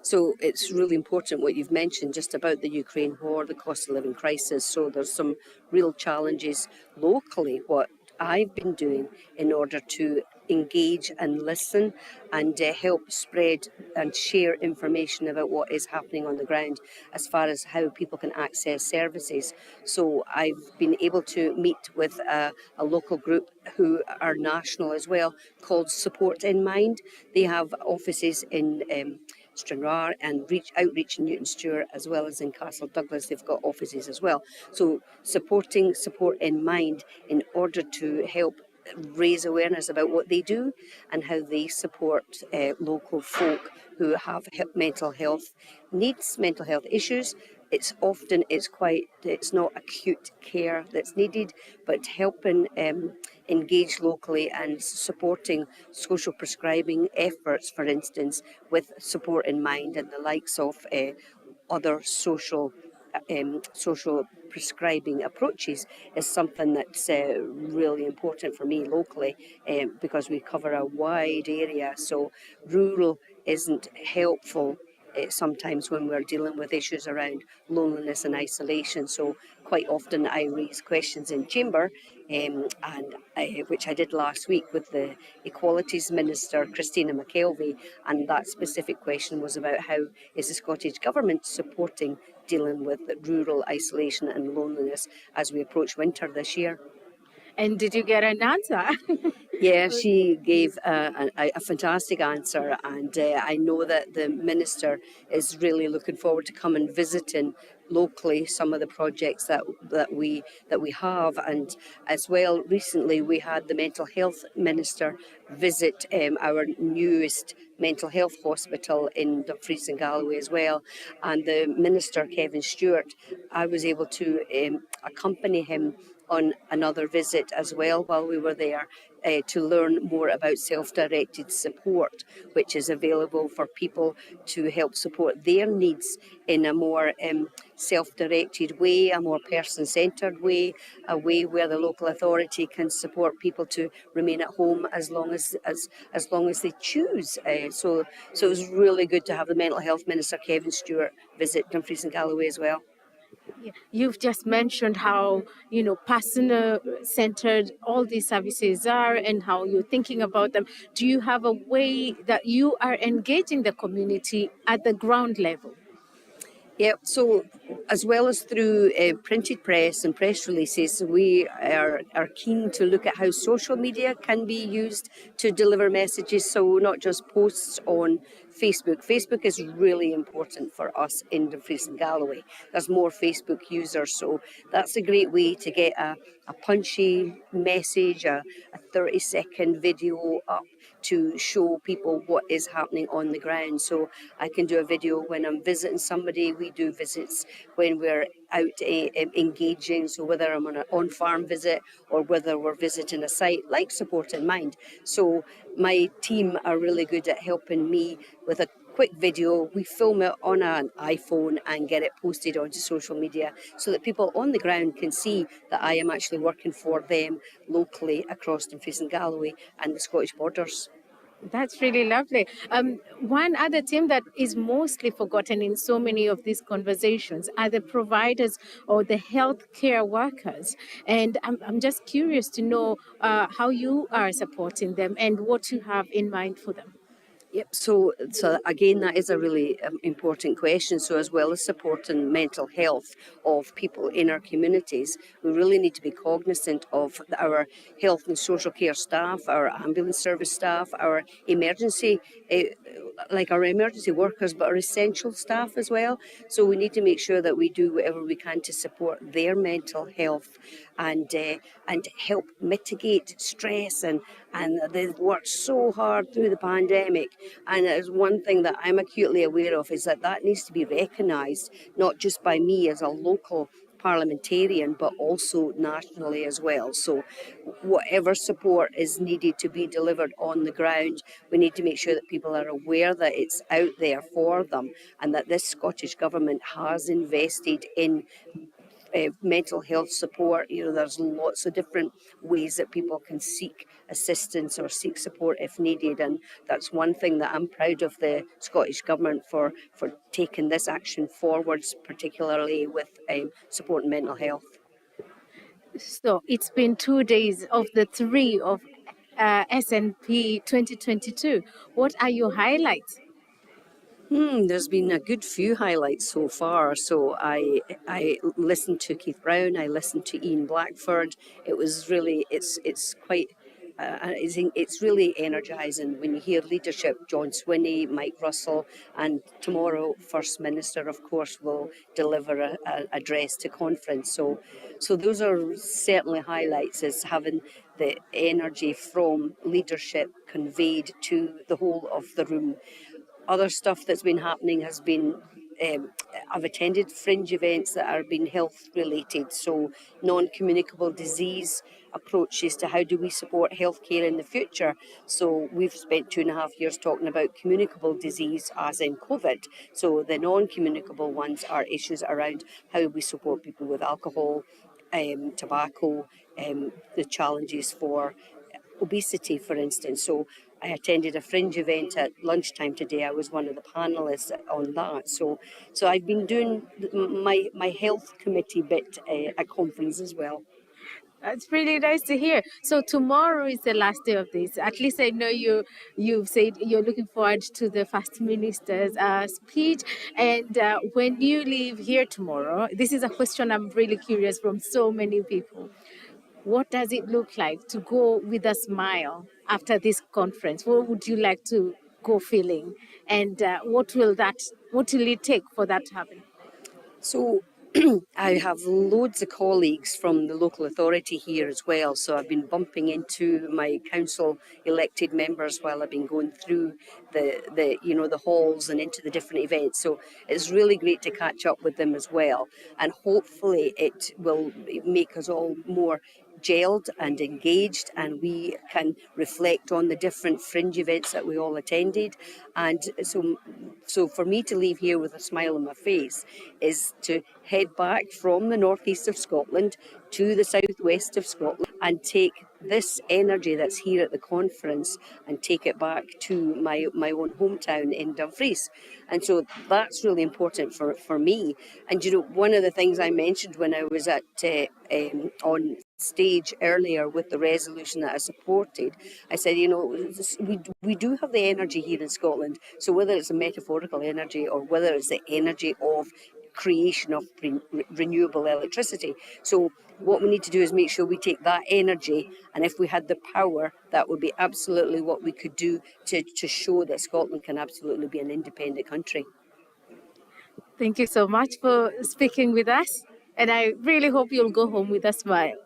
So it's really important what you've mentioned just about the Ukraine war, the cost of living crisis. So there's some real challenges locally. What I've been doing in order to engage and listen and help spread and share information about what is happening on the ground as far as how people can access services. So I've been able to meet with a local group who are national as well, called Support in Mind. They have offices in Stranraer and Outreach in Newton Stewart, as well as in Castle Douglas. They've got offices as well. So supporting Support in Mind in order to help raise awareness about what they do and how they support local folk who have mental health needs, mental health issues. It's not acute care that's needed, but helping engage locally and supporting social prescribing efforts, for instance, with Support in Mind and the likes of other social prescribing approaches is something that's really important for me locally, because we cover a wide area. So rural isn't helpful sometimes when we're dealing with issues around loneliness and isolation. So quite often I raise questions in chamber, which I did last week with the Equalities Minister, Christina McKelvey, and that specific question was about how is the Scottish Government supporting dealing with rural isolation and loneliness as we approach winter this year. And did you get an answer? Yeah, she gave a fantastic answer, and I know that the Minister is really looking forward to come and visiting locally some of the projects that we have, and as well recently we had the Mental Health Minister visit our newest mental health hospital in Dumfries and Galloway as well, and the Minister Kevin Stewart, I was able to accompany him on another visit as well while we were there to learn more about self-directed support, which is available for people to help support their needs in a more self-directed way, a more person-centred way, a way where the local authority can support people to remain at home as long as they choose. So it was really good to have the Mental Health Minister Kevin Stewart visit Dumfries and Galloway as well. You've just mentioned how, person-centered all these services are and how you're thinking about them. Do you have a way that you are engaging the community at the ground level? Yeah, so as well as through printed press and press releases, we are keen to look at how social media can be used to deliver messages, so not just posts on Facebook. Facebook is really important for us in Dumfries and Galloway. There's more Facebook users, so that's a great way to get a punchy message, a 30-second video up to show people what is happening on the ground. So I can do a video when I'm visiting somebody. We do visits when we're out engaging, so whether I'm on an on-farm visit or whether we're visiting a site like Support in Mind. So my team are really good at helping me with a quick video. We film it on an iPhone and get it posted onto social media so that people on the ground can see that I am actually working for them locally across Dumfries and Galloway and the Scottish borders. That's really lovely. One other team that is mostly forgotten in so many of these conversations are the providers or the healthcare workers. And I'm just curious to know how you are supporting them and what you have in mind for them. Yep, so again, that is a really important question. So as well as supporting mental health of people in our communities, we really need to be cognizant of our health and social care staff, our ambulance service staff, our emergency, our emergency workers, but our essential staff as well. So we need to make sure that we do whatever we can to support their mental health and help mitigate stress, and they've worked so hard through the pandemic. And there's one thing that I'm acutely aware of is that needs to be recognised, not just by me as a local parliamentarian, but also nationally as well. So whatever support is needed to be delivered on the ground, we need to make sure that people are aware that it's out there for them and that this Scottish Government has invested in mental health support. There's lots of different ways that people can seek assistance or seek support if needed, and that's one thing that I'm proud of the Scottish Government for taking this action forwards, particularly with supporting mental health. So it's been 2 days of the 3 of SNP 2022. What are your highlights? There's been a good few highlights so far. So I listened to Keith Brown, I listened to Ian Blackford. It was really, it's really energising when you hear leadership. John Swinney, Mike Russell, and tomorrow First Minister, of course, will deliver an address to conference. So those are certainly highlights, is having the energy from leadership conveyed to the whole of the room. Other stuff that's been happening has been, I've attended fringe events that are being health related, so non-communicable disease approaches to how do we support healthcare in the future. So we've spent 2.5 years talking about communicable disease as in COVID. So the non-communicable ones are issues around how we support people with alcohol, tobacco, the challenges for obesity, for instance. So I attended a Fringe event at lunchtime today. I was one of the panellists on that. So I've been doing my health committee bit at conference as well. That's really nice to hear. So tomorrow is the last day of this. At least I know you've said you're looking forward to the First Minister's speech. And when you leave here tomorrow, this is a question I'm really curious from so many people. What does it look like to go with a smile after this conference? What would you like to go feeling? And what will it take for that to happen? So I have loads of colleagues from the local authority here as well. So I've been bumping into my council elected members while I've been going through the halls and into the different events. So it's really great to catch up with them as well. And hopefully it will make us all more gelled and engaged, and we can reflect on the different fringe events that we all attended. And so for me to leave here with a smile on my face is to head back from the northeast of Scotland to the southwest of Scotland and take this energy that's here at the conference and take it back to my own hometown in Dumfries. And so that's really important for me. And you know, one of the things I mentioned when I was at on stage earlier with the resolution that I supported, I said, you know, we do have the energy here in Scotland. So whether it's a metaphorical energy or whether it's the energy of creation of renewable electricity. So what we need to do is make sure we take that energy, and if we had the power, that would be absolutely what we could do to show that Scotland can absolutely be an independent country. Thank you so much for speaking with us, and I really hope you'll go home with a smile.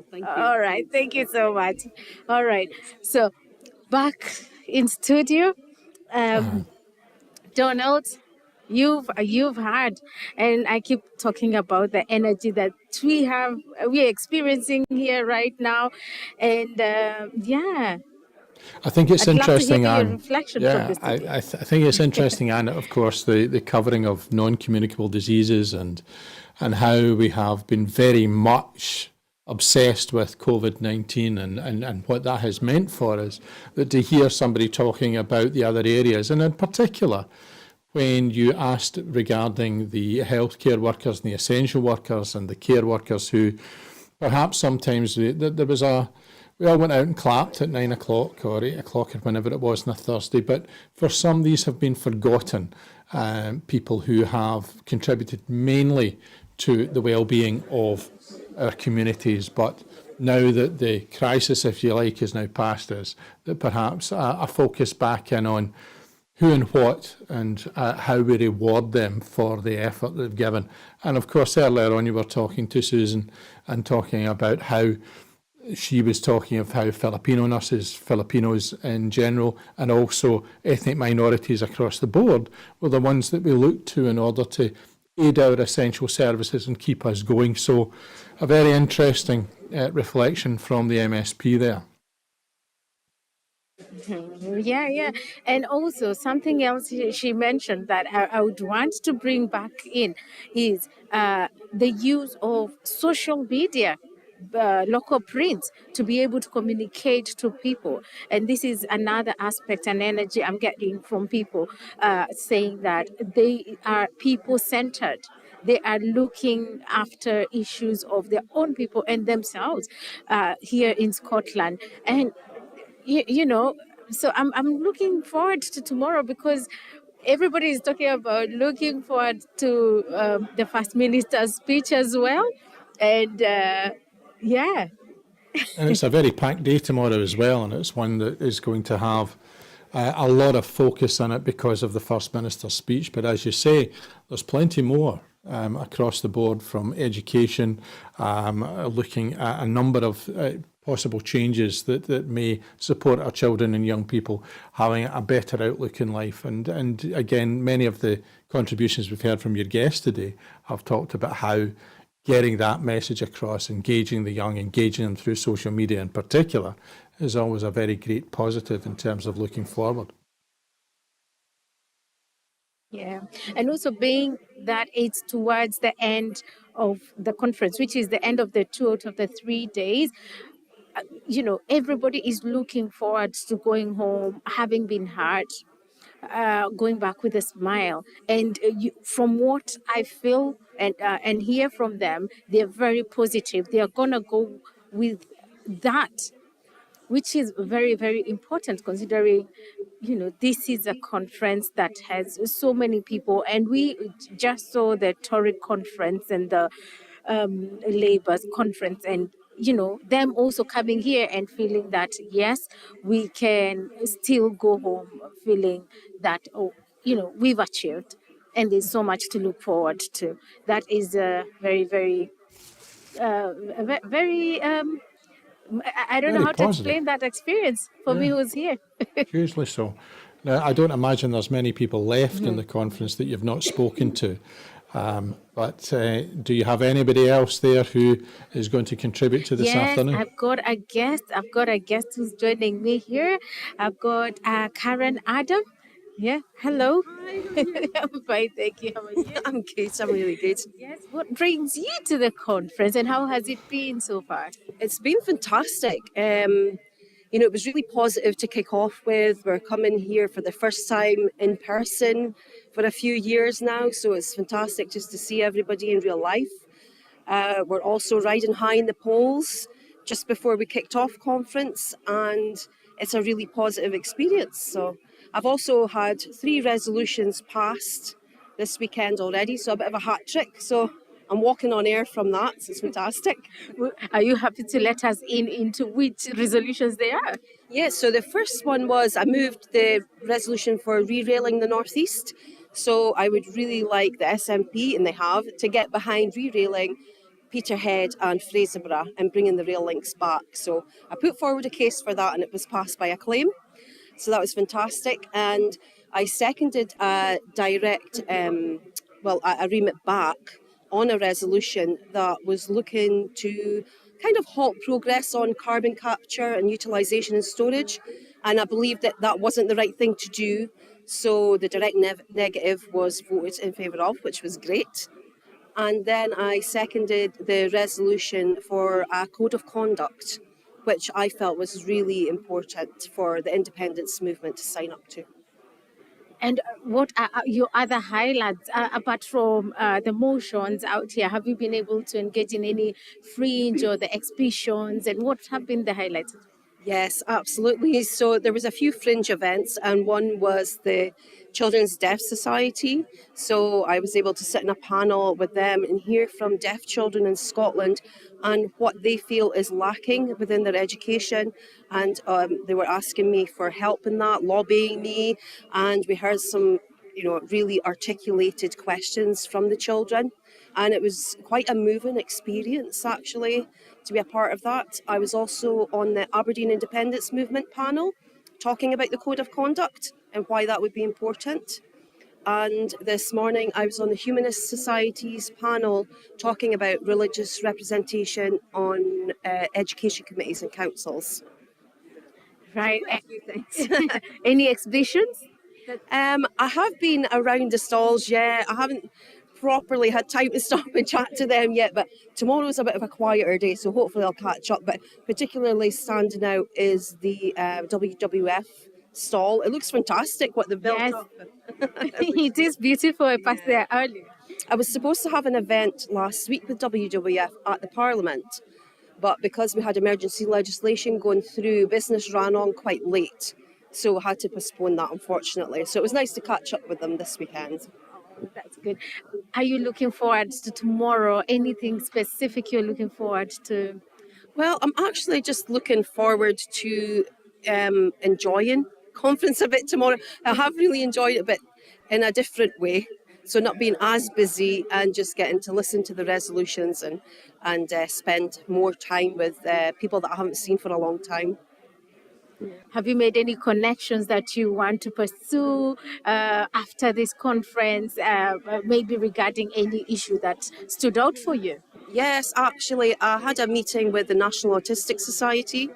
Thank you. All right, thank you so much. All right, so back in studio, Donald, you've heard, and I keep talking about the energy that we're experiencing here right now, and I think it's interesting, Anne. Yeah, I think it's interesting, Anne, of course, the covering of non-communicable diseases and how we have been very much obsessed with COVID-19 and what that has meant for us. That to hear somebody talking about the other areas, and in particular, when you asked regarding the healthcare workers and the essential workers and the care workers who perhaps sometimes there was we all went out and clapped at 9 o'clock or 8 o'clock or whenever it was on a Thursday, but for some these have been forgotten people who have contributed mainly to the well-being of our communities. But now that the crisis, if you like, is now past us, that perhaps a focus back in on who and what and how we reward them for the effort they've given. And of course, earlier on you were talking to Susan and talking about how she was talking of how Filipino nurses, Filipinos in general, and also ethnic minorities across the board were the ones that we looked to in order to aid our essential services and keep us going. So a very interesting reflection from the MSP there. Yeah. And also something else she mentioned that I would want to bring back in is the use of social media, local print, to be able to communicate to people. And this is another aspect and energy I'm getting from people saying that they are people-centered. They are looking after issues of their own people and themselves here in Scotland. And you know, so I'm looking forward to tomorrow because everybody is talking about looking forward to the First Minister's speech as well. And yeah. And it's a very packed day tomorrow as well, and it's one that is going to have a lot of focus on it because of the First Minister's speech. But as you say, there's plenty more across the board, from education, looking at a number of possible changes that may support our children and young people having a better outlook in life. And again, many of the contributions we've heard from your guests today have talked about how getting that message across, engaging the young, engaging them through social media in particular, is always a very great positive in terms of looking forward. Yeah, and also being that it's towards the end of the conference, which is the end of the 2 out of the 3 days, everybody is looking forward to going home, having been hurt, going back with a smile. And from what I feel and hear from them, they're very positive. They are going to go with that, which is very, very important considering, this is a conference that has so many people. And we just saw the Tory conference and the Labour's conference, and them also coming here and feeling that yes, we can still go home feeling that we've achieved, and there's so much to look forward to. That is very, very very I don't know Very how to positive. explain that experience for me who's here. Hugely so. Now, I don't imagine there's many people left in the conference that you've not spoken to. But do you have anybody else there who is going to contribute to this afternoon? I've got a guest. Who's joining me here. I've got Karen Adam. Yeah, hello. I'm fine, thank you. How are you? I'm good. I'm really good. Yes. What brings you to the conference, and how has it been so far? It's been fantastic. It was really positive to kick off with. We're coming here for the first time in person for a few years now, so it's fantastic just to see everybody in real life. We're also riding high in the polls just before we kicked off conference, and it's a really positive experience. So I've also had 3 resolutions passed this weekend already, so a bit of a hat trick. So I'm walking on air from that, so it's fantastic. Are you happy to let us into which resolutions they are? Yeah, so the first one was I moved the resolution for re-railing the North East. So I would really like the SNP, and they have, to get behind re-railing Peterhead and Fraserburgh and bringing the rail links back. So I put forward a case for that and it was passed by acclaim. So that was fantastic. And I seconded a direct, a remit back on a resolution that was looking to kind of halt progress on carbon capture and utilisation and storage. And I believed that that wasn't the right thing to do. So the direct negative was voted in favour of, which was great. And then I seconded the resolution for a code of conduct, which I felt was really important for the independence movement to sign up to. And what are your other highlights, apart from the motions out here? Have you been able to engage in any fringe or the exhibitions, and what have been the highlights? Yes, absolutely. So there was a few fringe events, and one was the Children's Deaf Society. So I was able to sit in a panel with them and hear from deaf children in Scotland and what they feel is lacking within their education. And they were asking me for help in that, lobbying me, and we heard some really articulated questions from the children. And it was quite a moving experience, actually, to be a part of that. I was also on the Aberdeen Independence Movement panel talking about the Code of Conduct and why that would be important. And this morning I was on the Humanist Society's panel talking about religious representation on education committees and councils. Right. Any exhibitions? I have been around the stalls, yeah. I haven't properly had time to stop and chat to them yet, but tomorrow's a bit of a quieter day, so hopefully I'll catch up. But particularly standing out is the WWF stall. It looks fantastic what they've built up. It is beautiful. I passed there earlier. I was supposed to have an event last week with WWF at the Parliament, but because we had emergency legislation going through, business ran on quite late. So I had to postpone that, unfortunately. So it was nice to catch up with them this weekend. That's good. Are you looking forward to tomorrow? Anything specific you're looking forward to? Well, I'm actually just looking forward to enjoying conference a bit tomorrow. I have really enjoyed it, but in a different way. So not being as busy and just getting to listen to the resolutions and spend more time with people that I haven't seen for a long time. Have you made any connections that you want to pursue after this conference, maybe regarding any issue that stood out for you? Yes, actually, I had a meeting with the National Autistic Society,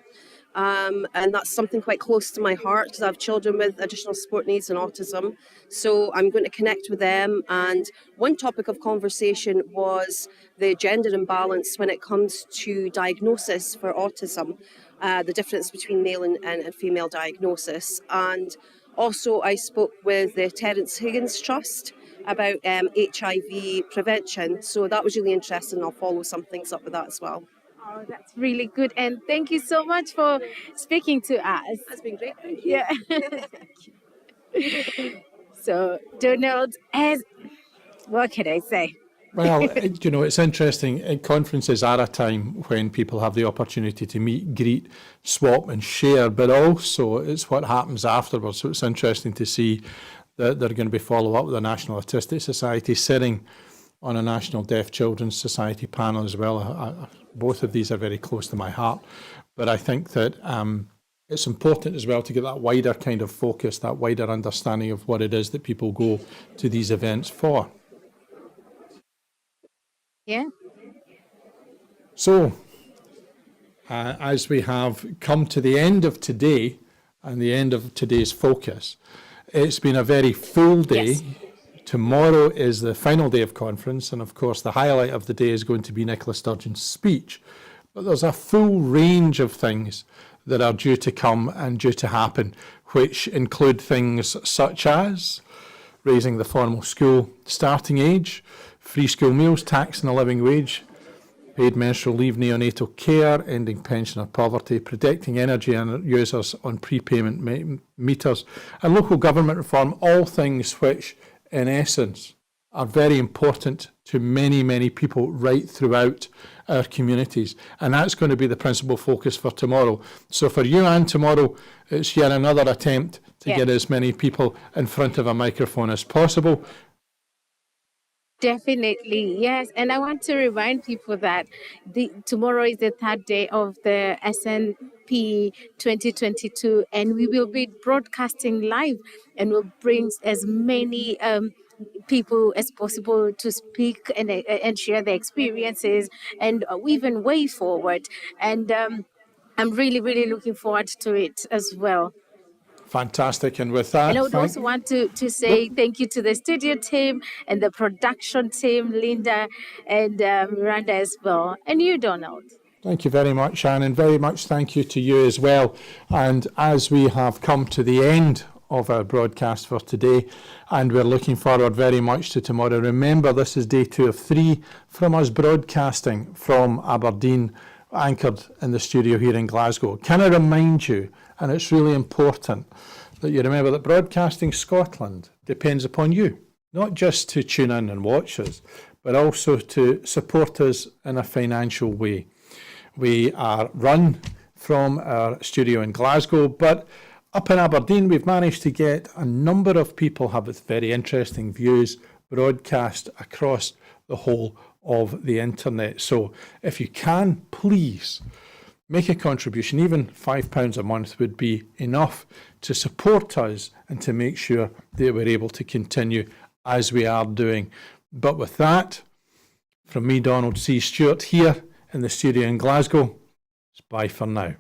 and that's something quite close to my heart because I have children with additional support needs and autism. So I'm going to connect with them. And one topic of conversation was the gender imbalance when it comes to diagnosis for autism. the difference between male and female diagnosis. And also I spoke with the Terence Higgins Trust about HIV prevention. So that was really interesting. I'll follow some things up with that as well. Oh, that's really good. And thank you so much for speaking to us. That's been great. Thank you. Yeah. So, Donald, what can I say? Well, you know, it's interesting. Conferences are a time when people have the opportunity to meet, greet, swap and share, but also it's what happens afterwards. So it's interesting to see that they're going to be follow-up with the National Autistic Society, sitting on a National Deaf Children's Society panel as well. Both of these are very close to my heart. But I think that it's important as well to get that wider kind of focus, that wider understanding of what it is that people go to these events for. Yeah. So, as we have come to the end of today and the end of today's focus, it's been a very full day. Yes. Tomorrow is the final day of conference, and of course the highlight of the day is going to be Nicola Sturgeon's speech. But there's a full range of things that are due to come and due to happen, which include things such as raising the formal school starting age, free school meals, tax and a living wage, paid menstrual leave, neonatal care, ending pensioner poverty, protecting energy users on prepayment meters, and local government reform, all things which, in essence, are very important to many, many people right throughout our communities. And that's going to be the principal focus for tomorrow. So for you, Anne, tomorrow, it's yet another attempt to get as many people in front of a microphone as possible. Definitely, yes. And I want to remind people that tomorrow is the third day of the SNP 2022, and we will be broadcasting live, and we'll bring as many people as possible to speak and share their experiences and even way forward. And I'm really, really looking forward to it as well. Fantastic. And with that, and I would also want to say thank you to the studio team and the production team, Linda and Miranda as well. And you, Donald. Thank you very much, Anne, and very much thank you to you as well. And as we have come to the end of our broadcast for today, and we're looking forward very much to tomorrow. Remember, this is day 2 of 3 from us broadcasting from Aberdeen, anchored in the studio here in Glasgow. Can I remind you, and it's really important, that you remember that Broadcasting Scotland depends upon you, not just to tune in and watch us, but also to support us in a financial way. We are run from our studio in Glasgow, but up in Aberdeen, we've managed to get a number of people have very interesting views broadcast across the whole of the internet. So if you can, please make a contribution. Even £5 a month would be enough to support us and to make sure that we're able to continue as we are doing. But with that, from me, Donald C. Stewart, here in the studio in Glasgow, it's bye for now.